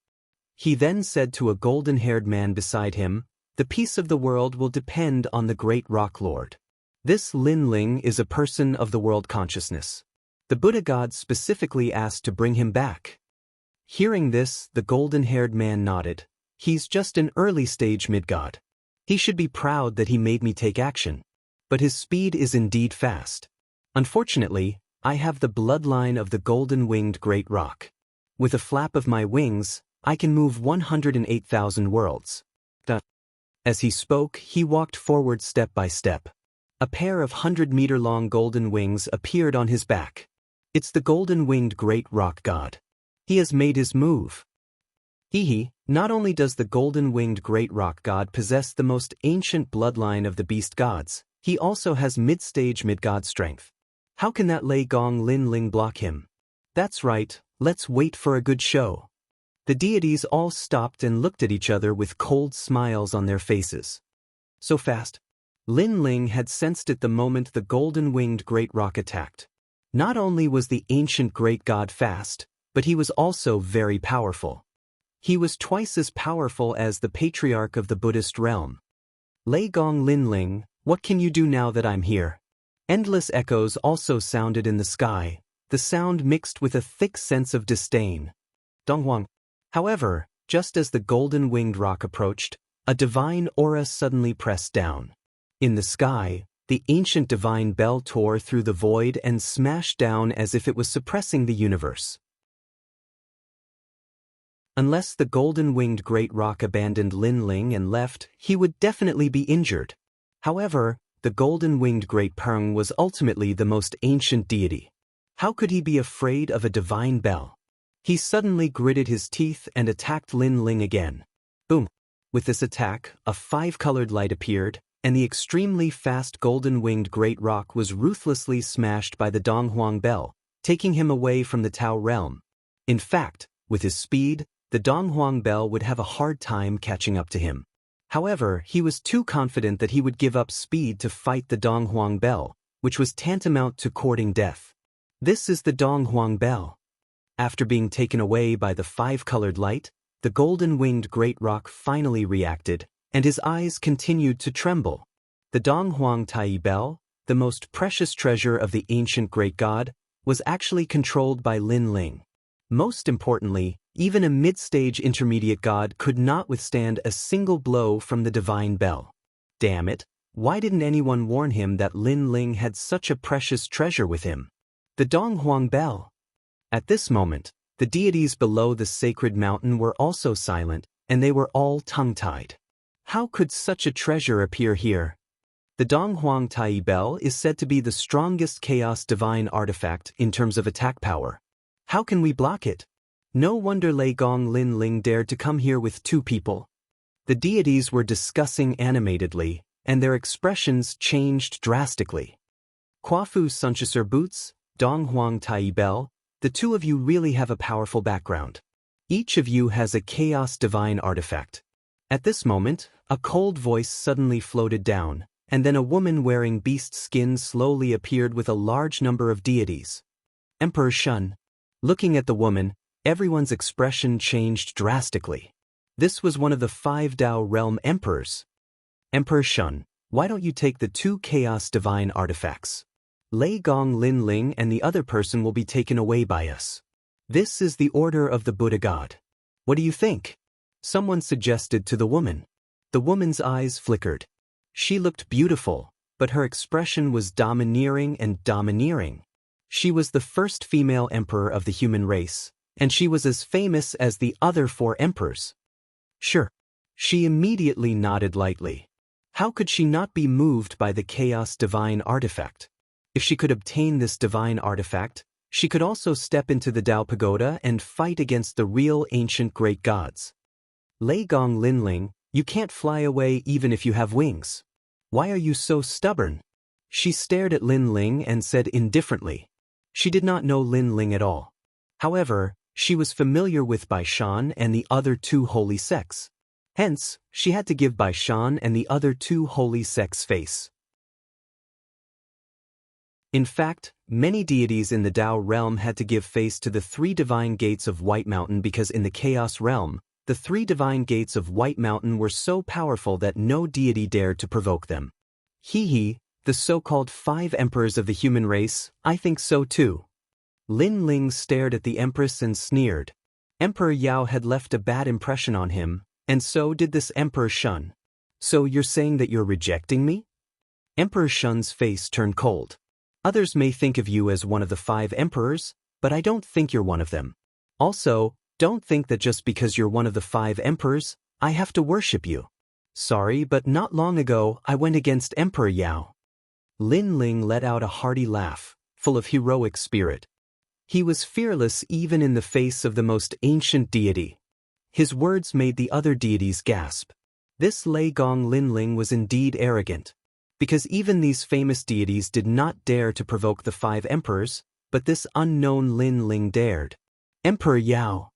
He then said to a golden-haired man beside him, "The peace of the world will depend on the great rock lord. This Lin Ling is a person of the world consciousness. The Buddha god specifically asked to bring him back." Hearing this, the golden-haired man nodded. He's just an early-stage mid-god. He should be proud that he made me take action. But his speed is indeed fast. Unfortunately, I have the bloodline of the golden-winged great rock. With a flap of my wings, I can move 108,000 worlds. As he spoke, he walked forward step by step. A pair of 100-meter-long golden wings appeared on his back. It's the golden-winged great rock god. He has made his move. Not only does the golden-winged great rock god possess the most ancient bloodline of the beast gods, he also has mid-stage mid-god strength. How can that Lei Gong Lin Ling block him? That's right, let's wait for a good show. The deities all stopped and looked at each other with cold smiles on their faces. So fast. Lin Ling had sensed it the moment the golden-winged great rock attacked. Not only was the ancient great god fast, but he was also very powerful. He was twice as powerful as the patriarch of the Buddhist realm. Lei Gong Lin Ling, what can you do now that I'm here? Endless echoes also sounded in the sky, the sound mixed with a thick sense of disdain. Donghuang. However, just as the golden-winged rock approached, a divine aura suddenly pressed down. In the sky, the ancient divine bell tore through the void and smashed down as if it was suppressing the universe. Unless the golden-winged great rock abandoned Lin Ling and left, he would definitely be injured. However, the golden-winged great Peng was ultimately the most ancient deity. How could he be afraid of a divine bell? He suddenly gritted his teeth and attacked Lin Ling again. Boom! With this attack, a five-colored light appeared, and the extremely fast golden-winged great rock was ruthlessly smashed by the Donghuang bell, taking him away from the Tao realm. In fact, with his speed, the Donghuang bell would have a hard time catching up to him. However, he was too confident that he would give up speed to fight the Donghuang bell, which was tantamount to courting death. This is the Donghuang bell. After being taken away by the five-colored light, the golden-winged great rock finally reacted, and his eyes continued to tremble. The Donghuang Tai bell, the most precious treasure of the ancient great god, was actually controlled by Lin Ling. Most importantly, even a mid-stage intermediate god could not withstand a single blow from the divine bell. Damn it, why didn't anyone warn him that Lin Ling had such a precious treasure with him? The Donghuang bell. At this moment, the deities below the sacred mountain were also silent, and they were all tongue-tied. How could such a treasure appear here? The Donghuang Tai bell is said to be the strongest chaos divine artifact in terms of attack power. How can we block it? No wonder Lei Gong Lin Ling dared to come here with two people. The deities were discussing animatedly, and their expressions changed drastically. Quafu Sunchasur Boots, Donghuang Tai bell, the two of you really have a powerful background. Each of you has a chaos divine artifact. At this moment, a cold voice suddenly floated down, and then a woman wearing beast skin slowly appeared with a large number of deities. Emperor Shun. Looking at the woman, everyone's expression changed drastically. This was one of the 5 Dao realm emperors. Emperor Shun, why don't you take the 2 chaos divine artifacts? Lei Gong Lin Ling and the other person will be taken away by us. This is the order of the Buddha God. What do you think? Someone suggested to the woman. The woman's eyes flickered. She looked beautiful, but her expression was domineering and domineering. She was the first female emperor of the human race, and she was as famous as the other 4 emperors. Sure. She immediately nodded lightly. How could she not be moved by the chaos divine artifact? If she could obtain this divine artifact, she could also step into the Dao Pagoda and fight against the real ancient great gods. Lei Gong Lin Ling, You can't fly away even if you have wings. Why are you so stubborn? She stared at Lin Ling and said indifferently. She did not know Lin Ling at all. However, she was familiar with Bai Shan and the other two holy sects. Hence, she had to give Bai Shan and the other two holy sects face. In fact, many deities in the Tao realm had to give face to the three divine gates of White Mountain because in the Chaos realm, the three divine gates of White Mountain were so powerful that no deity dared to provoke them. The so-called 5 emperors of the human race, I think so too. Lin Ling stared at the empress and sneered. Emperor Yao had left a bad impression on him, and so did this Emperor Shun. So you're saying that you're rejecting me? Emperor Shun's face turned cold. Others may think of you as one of the 5 emperors, but I don't think you're one of them. Also, don't think that just because you're one of the 5 emperors, I have to worship you. Sorry, but not long ago I went against Emperor Yao. Lin Ling let out a hearty laugh, full of heroic spirit. He was fearless even in the face of the most ancient deity. His words made the other deities gasp. This Lei Gong Lin Ling was indeed arrogant. Because even these famous deities did not dare to provoke the 5 emperors, but this unknown Lin Ling dared. Emperor Yao.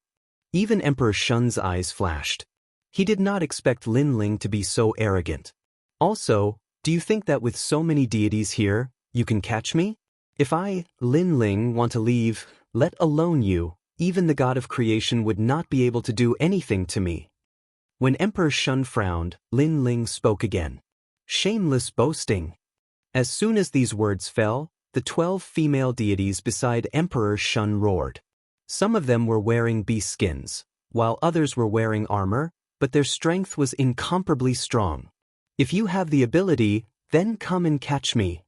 Even Emperor Shun's eyes flashed. He did not expect Lin Ling to be so arrogant. Also, do you think that with so many deities here, you can catch me? If I, Lin Ling, want to leave, let alone you, even the god of creation would not be able to do anything to me. When Emperor Shun frowned, Lin Ling spoke again. Shameless boasting. As soon as these words fell, the 12 female deities beside Emperor Shun roared. Some of them were wearing beast skins, while others were wearing armor, but their strength was incomparably strong. If you have the ability, then come and catch me.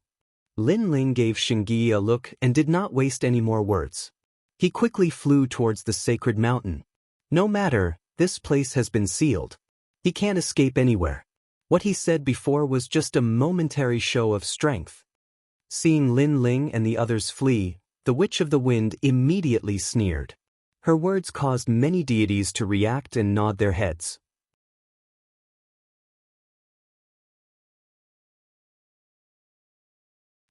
Lin Ling gave Shingyi a look and did not waste any more words. He quickly flew towards the sacred mountain. No matter, this place has been sealed. He can't escape anywhere. What he said before was just a momentary show of strength. Seeing Lin Ling and the others flee, the Witch of the Wind immediately sneered. Her words caused many deities to react and nod their heads.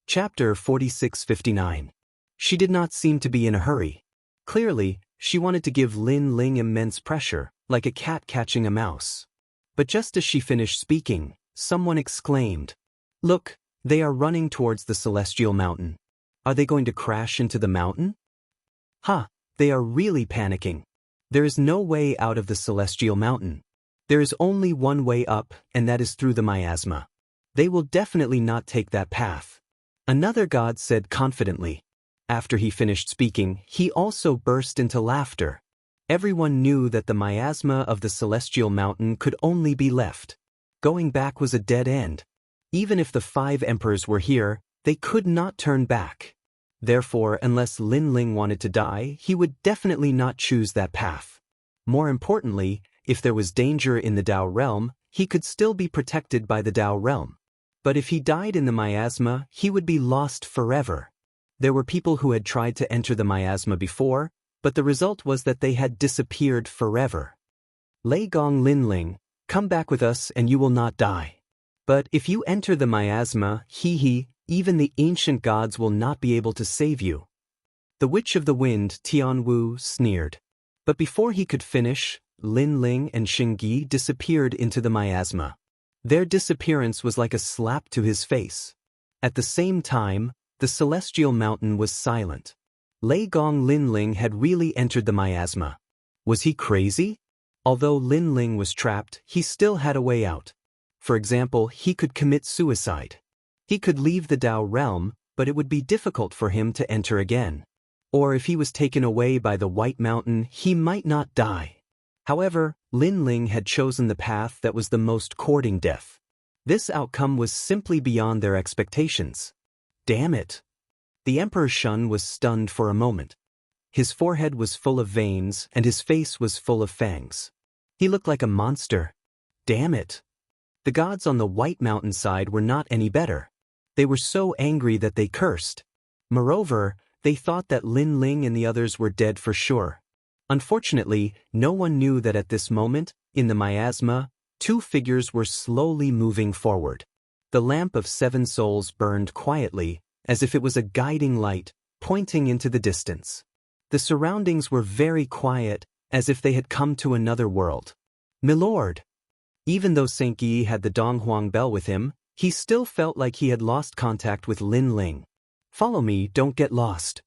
Chapter 4659. She did not seem to be in a hurry. Clearly, she wanted to give Lin Ling immense pressure, like a cat catching a mouse. But just as she finished speaking, someone exclaimed, "Look, they are running towards the celestial mountain. Are they going to crash into the mountain? They are really panicking. There is no way out of the celestial mountain. There is only one way up, and that is through the miasma. They will definitely not take that path." Another god said confidently. After he finished speaking, he also burst into laughter. Everyone knew that the miasma of the celestial mountain could only be left. Going back was a dead end. Even if the 5 emperors were here, they could not turn back. Therefore, unless Lin Ling wanted to die, he would definitely not choose that path. More importantly, if there was danger in the Tao realm, he could still be protected by the Tao realm. But if he died in the miasma, he would be lost forever. There were people who had tried to enter the miasma before, but the result was that they had disappeared forever. Lei Gong Lin Ling, come back with us and you will not die. But if you enter the miasma, even the ancient gods will not be able to save you. The Witch of the Wind, Tian Wu, sneered. But before he could finish, Lin Ling and Shingyi disappeared into the miasma. Their disappearance was like a slap to his face. At the same time, the celestial mountain was silent. Lei Gong Lin Ling had really entered the miasma. Was he crazy? Although Lin Ling was trapped, he still had a way out. For example, he could commit suicide. He could leave the Tao realm, but it would be difficult for him to enter again. Or if he was taken away by the White Mountain, he might not die. However, Lin Ling had chosen the path that was the most courting death. This outcome was simply beyond their expectations. Damn it! The Emperor Shun was stunned for a moment. His forehead was full of veins and his face was full of fangs. He looked like a monster. Damn it! The gods on the White Mountain side were not any better. They were so angry that they cursed. Moreover, they thought that Lin Ling and the others were dead for sure. Unfortunately, no one knew that at this moment, in the miasma, Two figures were slowly moving forward. The lamp of 7 souls burned quietly, as if it was a guiding light, pointing into the distance. The surroundings were very quiet, as if they had come to another world. "Milord!" Even though Saint Guy had the Donghuang bell with him, he still felt like he had lost contact with Lin Ling. "Follow me, don't get lost,"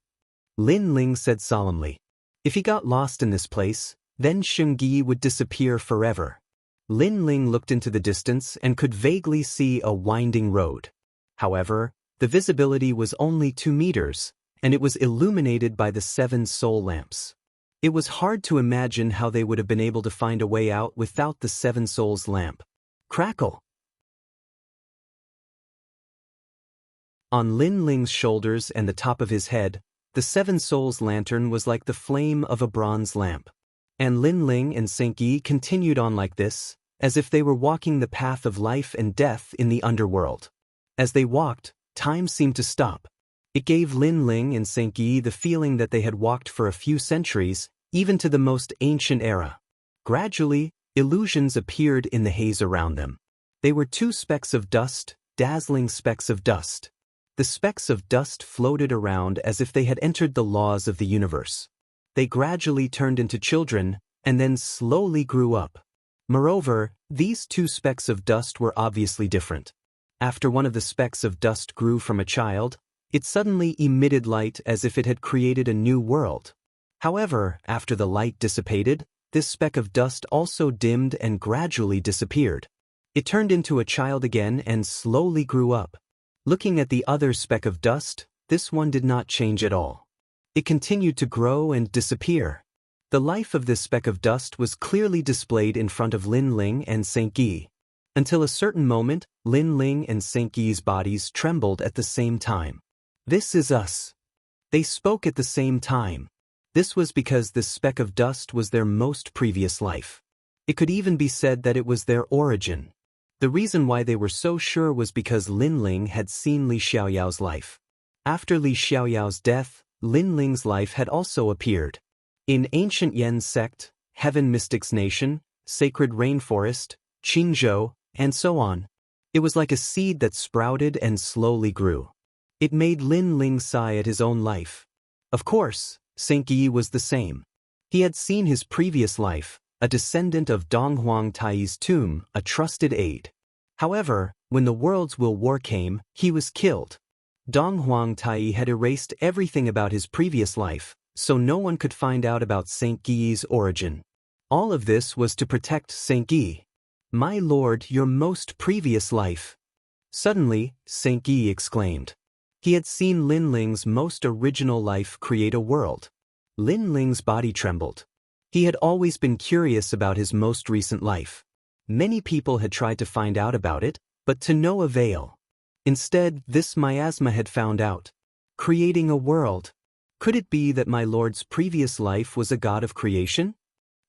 Lin Ling said solemnly. If he got lost in this place, then Shungi would disappear forever. Lin Ling looked into the distance and could vaguely see a winding road. However, the visibility was only 2 meters, and it was illuminated by the 7 soul lamps. It was hard to imagine how they would have been able to find a way out without the 7 souls lamp. Crackle! On Lin Ling's shoulders and the top of his head, the 7 souls lantern was like the flame of a bronze lamp. And Lin Ling and Saint Guy continued on like this, as if they were walking the path of life and death in the underworld. As they walked, time seemed to stop. It gave Lin Ling and Saint Guy the feeling that they had walked for a few centuries, even to the most ancient era. Gradually, illusions appeared in the haze around them. They were 2 specks of dust, dazzling specks of dust. The specks of dust floated around as if they had entered the laws of the universe. They gradually turned into children, and then slowly grew up. Moreover, these 2 specks of dust were obviously different. After one of the specks of dust grew from a child, it suddenly emitted light as if it had created a new world. However, after the light dissipated, this speck of dust also dimmed and gradually disappeared. It turned into a child again and slowly grew up. Looking at the other speck of dust, this one did not change at all. It continued to grow and disappear. The life of this speck of dust was clearly displayed in front of Lin Ling and Saint Guy. Until a certain moment, Lin Ling and Saint Guy's bodies trembled at the same time. "This is us." They spoke at the same time. This was because this speck of dust was their most previous life. It could even be said that it was their origin. The reason why they were so sure was because Lin Ling had seen Li Xiaoyao's life. After Li Xiaoyao's death, Lin Ling's life had also appeared. In ancient Yen sect, Heaven Mystics Nation, Sacred Rainforest, Qingzhou, and so on. It was like a seed that sprouted and slowly grew. It made Lin Ling sigh at his own life. Of course, Saint Guy was the same. He had seen his previous life, a descendant of Donghuang Tai's tomb, a trusted aide. However, when the World's Will War came, he was killed. Donghuang Tai had erased everything about his previous life, so no one could find out about Saint Guy's origin. All of this was to protect Saint Guy. "My lord, your most previous life." Suddenly, Saint Guy exclaimed. He had seen Lin Ling's most original life create a world. Lin Ling's body trembled. He had always been curious about his most recent life. Many people had tried to find out about it, but to no avail. Instead, this miasma had found out. Creating a world. Could it be that my lord's previous life was a god of creation?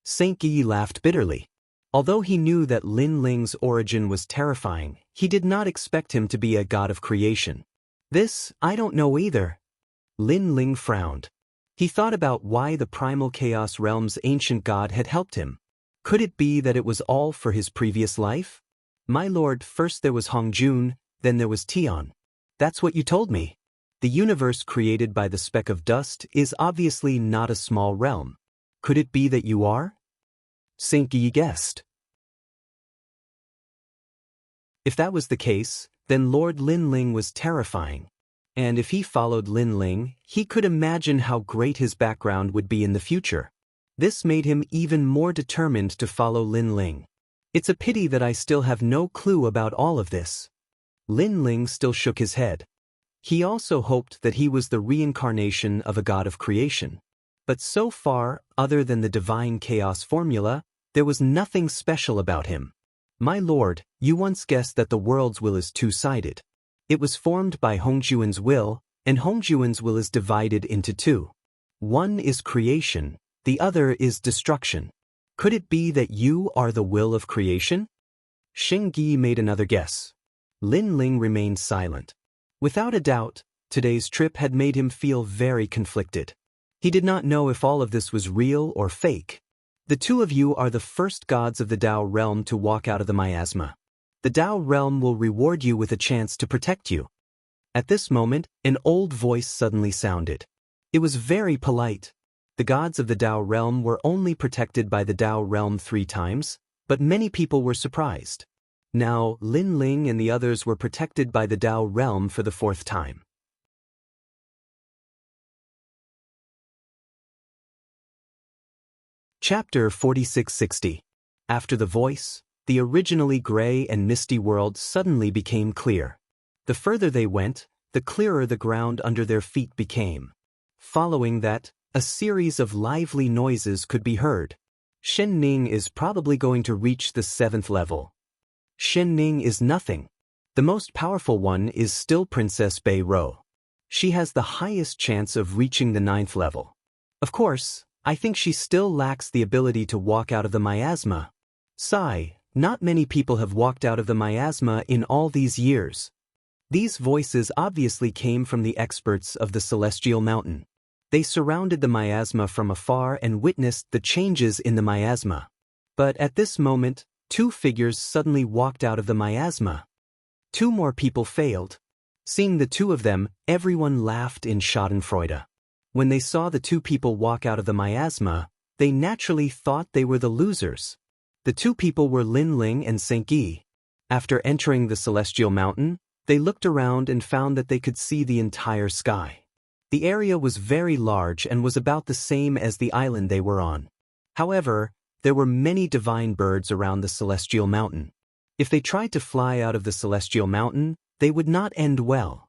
Saint Guy laughed bitterly. Although he knew that Lin Ling's origin was terrifying, he did not expect him to be a god of creation. "This, I don't know either." Lin Ling frowned. He thought about why the primal chaos realm's ancient god had helped him. Could it be that it was all for his previous life? "My lord, first there was Hongjun, then there was Tian." "That's what you told me." The universe created by the speck of dust is obviously not a small realm. Could it be that you are? Saint Guy guessed. If that was the case, then Lord Lin Ling was terrifying. And if he followed Lin Ling, he could imagine how great his background would be in the future. This made him even more determined to follow Lin Ling. "It's a pity that I still have no clue about all of this." Lin Ling still shook his head. He also hoped that he was the reincarnation of a god of creation. But so far, other than the divine chaos formula, there was nothing special about him. "My lord, you once guessed that the world's will is two-sided. It was formed by Hongjuan's will, and Hongjuan's will is divided into 2. One is creation, the other is destruction. Could it be that you are the will of creation?" Sheng Yi made another guess. Lin Ling remained silent. Without a doubt, today's trip had made him feel very conflicted. He did not know if all of this was real or fake. The two of you are the first gods of the Tao realm to walk out of the miasma. The Tao realm will reward you with a chance to protect you. At this moment, an old voice suddenly sounded. It was very polite. The gods of the Tao realm were only protected by the Tao realm 3 times, but many people were surprised. Now, Lin Ling and the others were protected by the Tao realm for the 4th time. Chapter 4660. After the voice, the originally gray and misty world suddenly became clear. The further they went, the clearer the ground under their feet became. Following that, a series of lively noises could be heard. Shen Ning is probably going to reach the 7th level. Shen Ning is nothing. The most powerful one is still Princess Bei Ro. She has the highest chance of reaching the 9th level. Of course, I think she still lacks the ability to walk out of the miasma. Sigh, not many people have walked out of the miasma in all these years. These voices obviously came from the experts of the Celestial Mountain. They surrounded the miasma from afar and witnessed the changes in the miasma. But at this moment, 2 figures suddenly walked out of the miasma. 2 more people failed. Seeing the 2 of them, everyone laughed in schadenfreude. When they saw the 2 people walk out of the miasma, they naturally thought they were the losers. The 2 people were Lin Ling and Saint Yi. After entering the Celestial Mountain, they looked around and found that they could see the entire sky. The area was very large and was about the same as the island they were on. However, there were many divine birds around the Celestial Mountain. If they tried to fly out of the Celestial Mountain, they would not end well.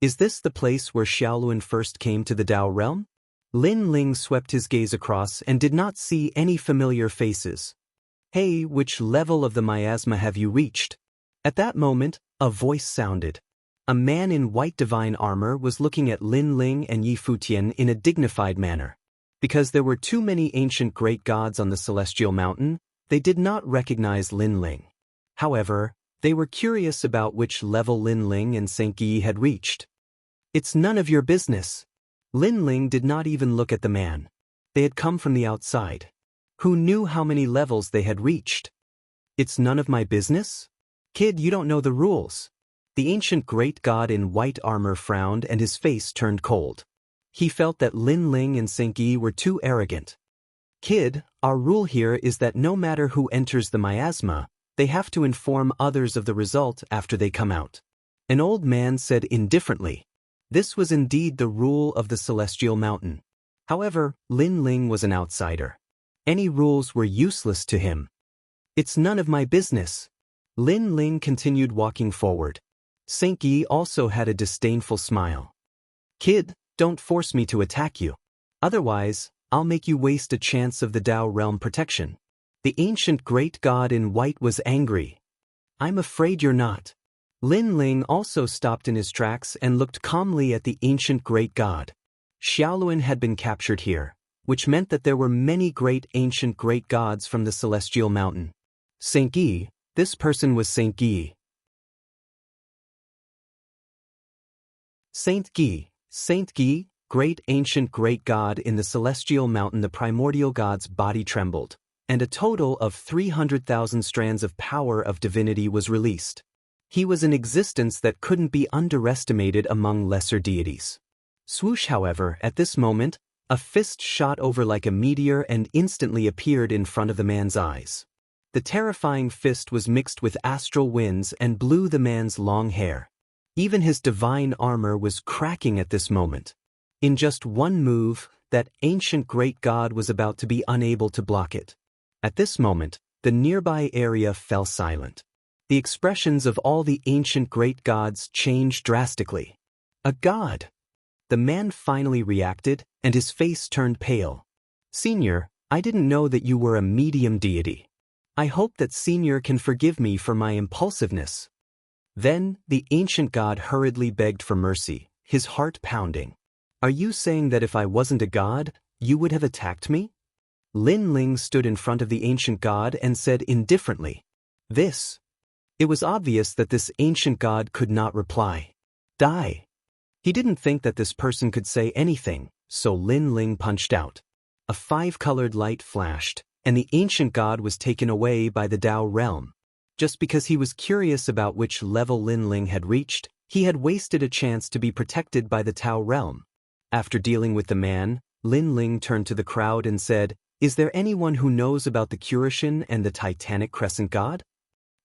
Is this the place where Xiaoluan first came to the Tao realm? Lin Ling swept his gaze across and did not see any familiar faces. Hey, which level of the miasma have you reached? At that moment, a voice sounded. A man in white divine armor was looking at Lin Ling and Yi Futian in a dignified manner. Because there were too many ancient great gods on the Celestial Mountain, they did not recognize Lin Ling. However, they were curious about which level Lin Ling and Saint Yi had reached. It's none of your business. Lin Ling did not even look at the man. They had come from the outside. Who knew how many levels they had reached? It's none of my business? Kid, you don't know the rules. The ancient great god in white armor frowned and his face turned cold. He felt that Lin Ling and Saint Yi were too arrogant. Kid, our rule here is that no matter who enters the miasma, they have to inform others of the result after they come out. An old man said indifferently. This was indeed the rule of the Celestial Mountain. However, Lin Ling was an outsider. Any rules were useless to him. It's none of my business. Lin Ling continued walking forward. Saint Yi also had a disdainful smile. Kid, don't force me to attack you. Otherwise, I'll make you waste a chance of the Tao realm protection. The ancient great god in white was angry. I'm afraid you're not. Lin Ling also stopped in his tracks and looked calmly at the ancient great god. Xiaoluan had been captured here, which meant that there were many great ancient great gods from the Celestial Mountain. Saint Yi, this person was Saint Yi. Saint Yi, great ancient great god in the Celestial Mountain. The primordial god's body trembled, and a total of 300,000 strands of power of divinity was released. He was an existence that couldn't be underestimated among lesser deities. Swoosh, however, at this moment, a fist shot over like a meteor and instantly appeared in front of the man's eyes. The terrifying fist was mixed with astral winds and blew the man's long hair. Even his divine armor was cracking at this moment. In just one move, that ancient great god was about to be unable to block it. At this moment, the nearby area fell silent. The expressions of all the ancient great gods changed drastically. A god! The man finally reacted, and his face turned pale. Senior, I didn't know that you were a medium deity. I hope that Senior can forgive me for my impulsiveness. Then, the ancient god hurriedly begged for mercy, his heart pounding. Are you saying that if I wasn't a god, you would have attacked me? Lin Ling stood in front of the ancient god and said indifferently, This. It was obvious that this ancient god could not reply. Die. He didn't think that this person could say anything, so Lin Ling punched out. A 5-colored light flashed, and the ancient god was taken away by the Tao realm. Just because he was curious about which level Lin Ling had reached, he had wasted a chance to be protected by the Tao realm. After dealing with the man, Lin Ling turned to the crowd and said, "Is there anyone who knows about the Curishan and the Titanic Crescent God?"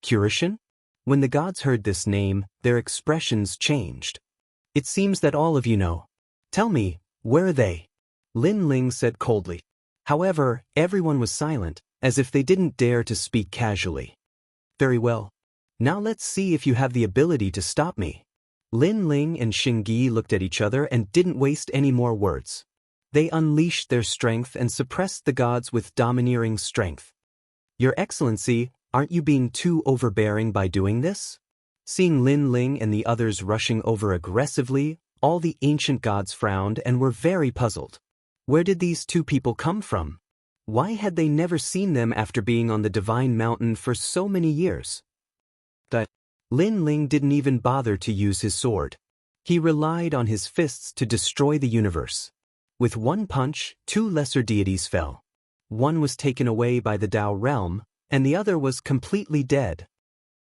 Curishan? When the gods heard this name, their expressions changed. "It seems that all of you know. Tell me, where are they?" Lin Ling said coldly. However, everyone was silent, as if they didn't dare to speak casually. "Very well. Now let's see if you have the ability to stop me." Lin Ling and Xingyi looked at each other and didn't waste any more words. They unleashed their strength and suppressed the gods with domineering strength. "Your Excellency, aren't you being too overbearing by doing this?" Seeing Lin Ling and the others rushing over aggressively, all the ancient gods frowned and were very puzzled. Where did these two people come from? Why had they never seen them after being on the Divine Mountain for so many years? Lin Ling didn't even bother to use his sword. He relied on his fists to destroy the universe. With one punch, two lesser deities fell. One was taken away by the Tao realm, and the other was completely dead.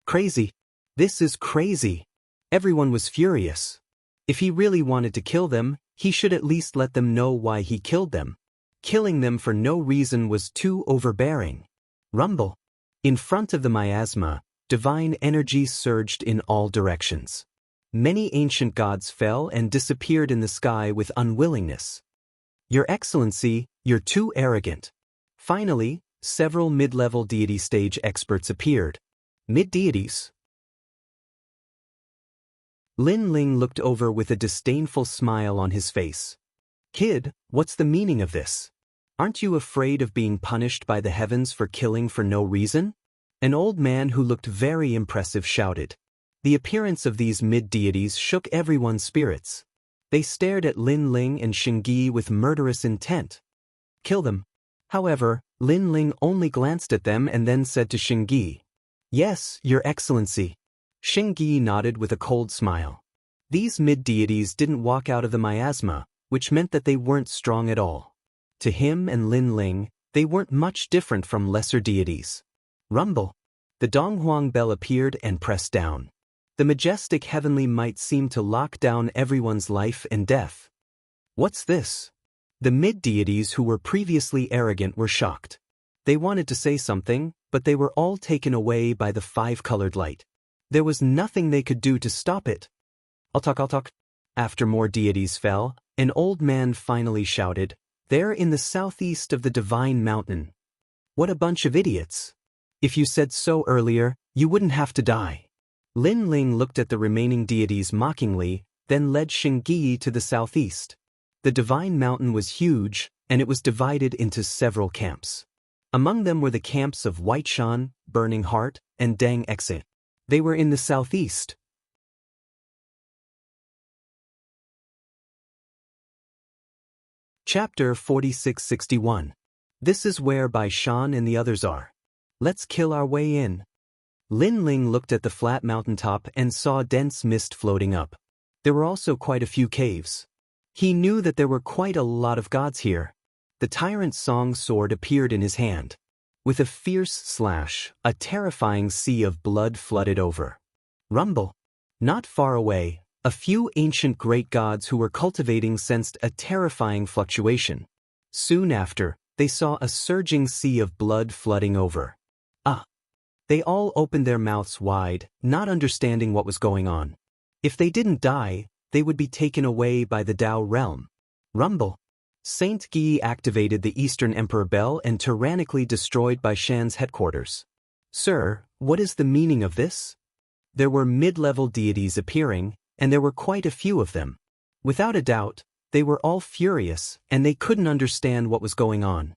Crazy. This is crazy. Everyone was furious. If he really wanted to kill them, he should at least let them know why he killed them. Killing them for no reason was too overbearing. Rumble. In front of the miasma, divine energy surged in all directions. Many ancient gods fell and disappeared in the sky with unwillingness. "Your Excellency, you're too arrogant." Finally, several mid-level deity stage experts appeared. Mid-deities? Lin Ling looked over with a disdainful smile on his face. "Kid, what's the meaning of this? Aren't you afraid of being punished by the heavens for killing for no reason?" An old man who looked very impressive shouted. The appearance of these mid-deities shook everyone's spirits. They stared at Lin Ling and Xingyi with murderous intent. "Kill them." However, Lin Ling only glanced at them and then said to Xingyi, "Yes, Your Excellency." Xingyi nodded with a cold smile. These mid-deities didn't walk out of the miasma, which meant that they weren't strong at all. To him and Lin Ling, they weren't much different from lesser deities. Rumble. The Donghuang bell appeared and pressed down. The majestic heavenly might seemed to lock down everyone's life and death. "What's this?" The mid-deities who were previously arrogant were shocked. They wanted to say something, but they were all taken away by the five-colored light. There was nothing they could do to stop it. I'll talk. After more deities fell, an old man finally shouted, "They're in the southeast of the Divine Mountain." "What a bunch of idiots. If you said so earlier, you wouldn't have to die." Lin Ling looked at the remaining deities mockingly, then led Xingyi to the southeast. The Divine Mountain was huge, and it was divided into several camps. Among them were the camps of Whiteshan, Burning Heart, and Dang Exit. They were in the southeast. Chapter 4661. This is where Bai Shan and the others are. Let's kill our way in. Lin Ling looked at the flat mountaintop and saw dense mist floating up. There were also quite a few caves. He knew that there were quite a lot of gods here. The Tyrant Song sword appeared in his hand. With a fierce slash, a terrifying sea of blood flooded over. Rumble. Not far away, a few ancient great gods who were cultivating sensed a terrifying fluctuation. Soon after, they saw a surging sea of blood flooding over. They all opened their mouths wide, not understanding what was going on. If they didn't die, they would be taken away by the Tao realm. Rumble. Saint Guy activated the Eastern Emperor Bell and tyrannically destroyed Bai Shan's headquarters. "Sir, what is the meaning of this?" There were mid-level deities appearing, and there were quite a few of them. Without a doubt, they were all furious, and they couldn't understand what was going on.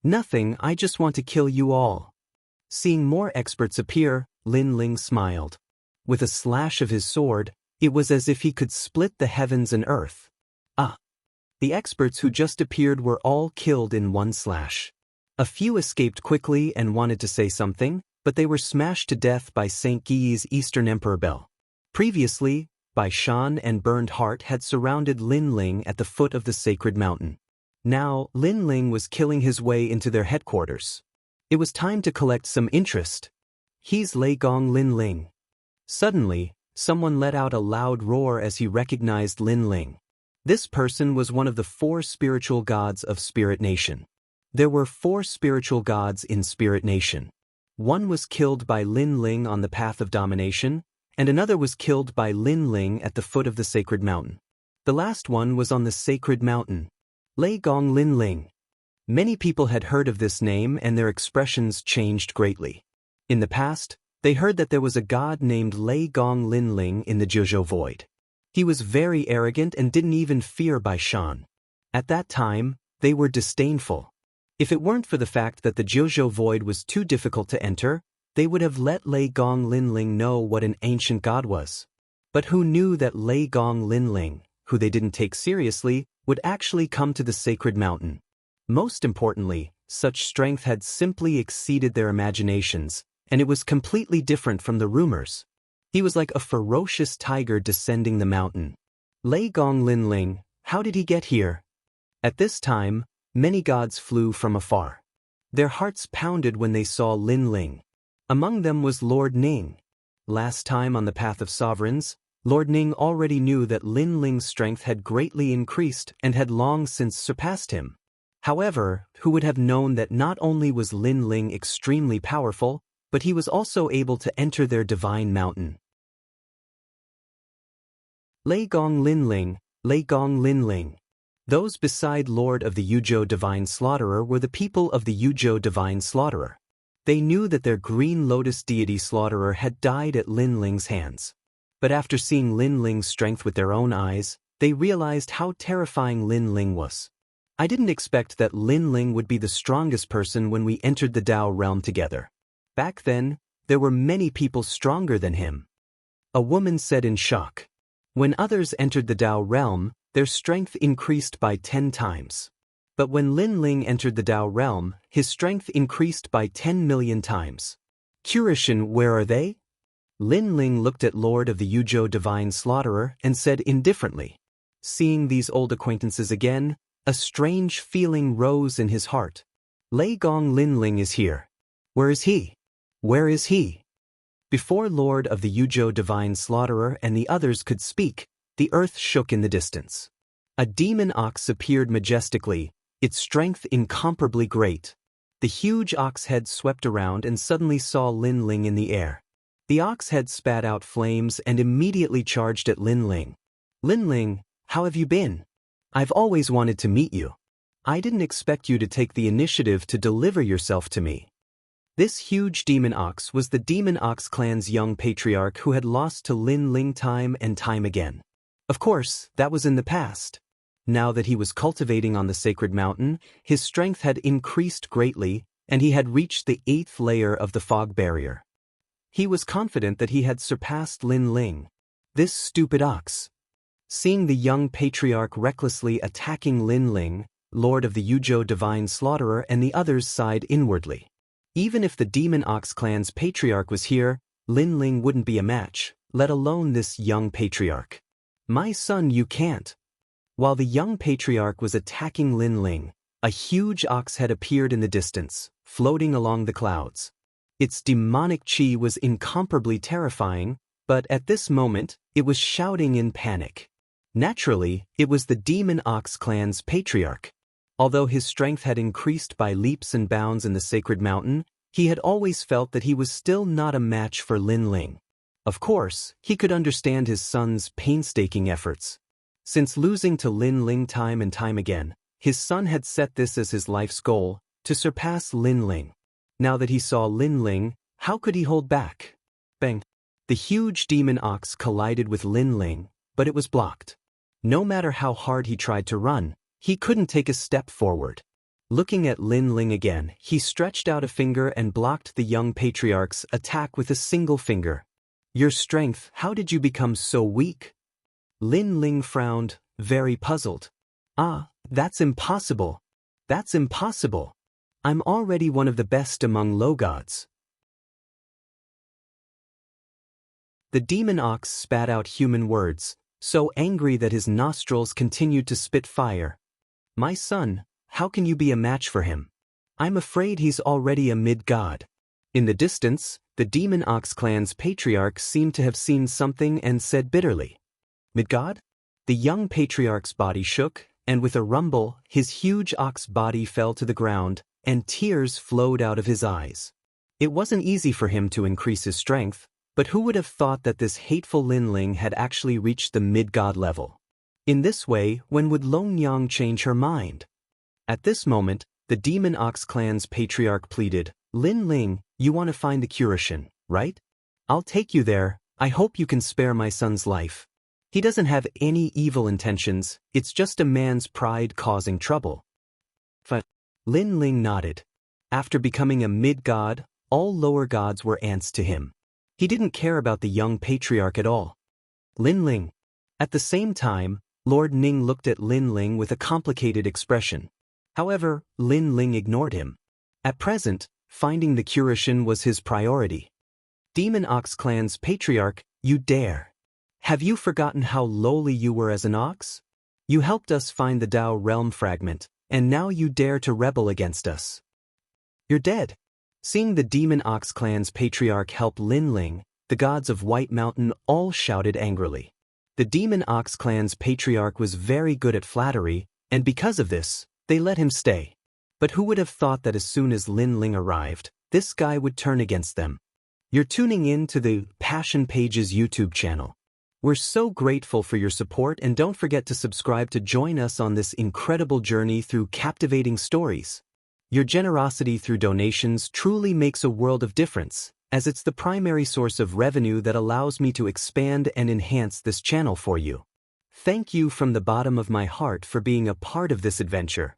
"Nothing, I just want to kill you all." Seeing more experts appear, Lin Ling smiled. With a slash of his sword, it was as if he could split the heavens and earth. The experts who just appeared were all killed in one slash. A few escaped quickly and wanted to say something, but they were smashed to death by Saint Guy's Eastern Emperor Bell. Previously, Bai Shan and Burned Heart had surrounded Lin Ling at the foot of the sacred mountain. Now, Lin Ling was killing his way into their headquarters. It was time to collect some interest. He's Lei Gong Lin Ling. Suddenly, someone let out a loud roar as he recognized Lin Ling. This person was one of the 4 spiritual gods of Spirit Nation. There were 4 spiritual gods in Spirit Nation. One was killed by Lin Ling on the path of domination, and another was killed by Lin Ling at the foot of the sacred mountain. The last one was on the sacred mountain. Lei Gong Lin Ling. Many people had heard of this name and their expressions changed greatly. In the past, they heard that there was a god named Lei Gong Lin Ling in the Jiuzhou Void. He was very arrogant and didn't even fear Bai Shan. At that time, they were disdainful. If it weren't for the fact that the Jiuzhou Void was too difficult to enter, they would have let Lei Gong Lin Ling know what an ancient god was. But who knew that Lei Gong Lin Ling, who they didn't take seriously, would actually come to the sacred mountain? Most importantly, such strength had simply exceeded their imaginations, and it was completely different from the rumors. He was like a ferocious tiger descending the mountain. Lei Gong Lin Ling, how did he get here? At this time, many gods flew from afar. Their hearts pounded when they saw Lin Ling. Among them was Lord Ning. Last time on the Path of Sovereigns, Lord Ning already knew that Lin Ling's strength had greatly increased and had long since surpassed him. However, who would have known that not only was Lin Ling extremely powerful, but he was also able to enter their divine mountain. Lei Gong Lin Ling, Lei Gong Lin Ling. Those beside Lord of the Yuzhou Divine Slaughterer were the people of the Yuzhou Divine Slaughterer. They knew that their Green Lotus deity Slaughterer had died at Lin Ling's hands. But after seeing Lin Ling's strength with their own eyes, they realized how terrifying Lin Ling was. I didn't expect that Lin Ling would be the strongest person when we entered the Dao realm together. Back then, there were many people stronger than him. A woman said in shock. When others entered the Dao realm, their strength increased by 10 times. But when Lin Ling entered the Dao realm, his strength increased by 10 million times. Kurishin, where are they? Lin Ling looked at Lord of the Yuzhou Divine Slaughterer and said indifferently. Seeing these old acquaintances again, a strange feeling rose in his heart. Lei Gong Lin Ling is here. Where is he? Where is he? Before Lord of the Yuzhou Divine Slaughterer and the others could speak, the earth shook in the distance. A demon ox appeared majestically, its strength incomparably great. The huge ox head swept around and suddenly saw Lin Ling in the air. The ox head spat out flames and immediately charged at Lin Ling. Lin Ling, how have you been? I've always wanted to meet you. I didn't expect you to take the initiative to deliver yourself to me. This huge demon ox was the Demon Ox clan's young patriarch who had lost to Lin Ling time and time again. Of course, that was in the past. Now that he was cultivating on the sacred mountain, his strength had increased greatly, and he had reached the 8th layer of the fog barrier. He was confident that he had surpassed Lin Ling. This stupid ox. Seeing the young patriarch recklessly attacking Lin Ling, Lord of the Yuzhou Divine Slaughterer and the others sighed inwardly. Even if the Demon Ox clan's patriarch was here, Lin Ling wouldn't be a match, let alone this young patriarch. My son, you can't. While the young patriarch was attacking Lin Ling, a huge ox head appeared in the distance, floating along the clouds. Its demonic chi was incomparably terrifying, but at this moment, it was shouting in panic. Naturally, it was the Demon Ox clan's patriarch. Although his strength had increased by leaps and bounds in the sacred mountain, he had always felt that he was still not a match for Lin Ling. Of course, he could understand his son's painstaking efforts. Since losing to Lin Ling time and time again, his son had set this as his life's goal, to surpass Lin Ling. Now that he saw Lin Ling, how could he hold back? Bang! The huge demon ox collided with Lin Ling, but it was blocked. No matter how hard he tried to run, he couldn't take a step forward. Looking at Lin Ling again, he stretched out a finger and blocked the young patriarch's attack with a single finger. Your strength, how did you become so weak? Lin Ling frowned, very puzzled. That's impossible. That's impossible. I'm already one of the best among low gods. The demon ox spat out human words, so angry that his nostrils continued to spit fire. My son, how can you be a match for him? I'm afraid he's already a mid-god. In the distance, the Demon Ox clan's patriarch seemed to have seen something and said bitterly, "Mid-god?" The young patriarch's body shook, and with a rumble, his huge ox body fell to the ground, and tears flowed out of his eyes. It wasn't easy for him to increase his strength, but who would have thought that this hateful Linling had actually reached the mid-god level? In this way, when would Long Yang change her mind? At this moment, the Demon Ox clan's patriarch pleaded, "Linling, you want to find the Kuroshin, right? I'll take you there. I hope you can spare my son's life. He doesn't have any evil intentions, it's just a man's pride causing trouble." Linling nodded. After becoming a mid-god, all lower gods were ants to him. He didn't care about the young patriarch at all. Linling. At the same time, Lord Ning looked at Linling with a complicated expression. However, Linling ignored him. At present, finding the Kuroshin was his priority. Demon Ox clan's patriarch, you dare. Have you forgotten how lowly you were as an ox? You helped us find the Dao realm fragment, and now you dare to rebel against us. You're dead. Seeing the Demon Ox clan's patriarch help Linling, the gods of White Mountain all shouted angrily. The Demon Ox clan's patriarch was very good at flattery, and because of this, they let him stay. But who would have thought that as soon as Linling arrived, this guy would turn against them? You're tuning in to the Passion Pages YouTube channel. We're so grateful for your support, and don't forget to subscribe to join us on this incredible journey through captivating stories. Your generosity through donations truly makes a world of difference, as it's the primary source of revenue that allows me to expand and enhance this channel for you. Thank you from the bottom of my heart for being a part of this adventure.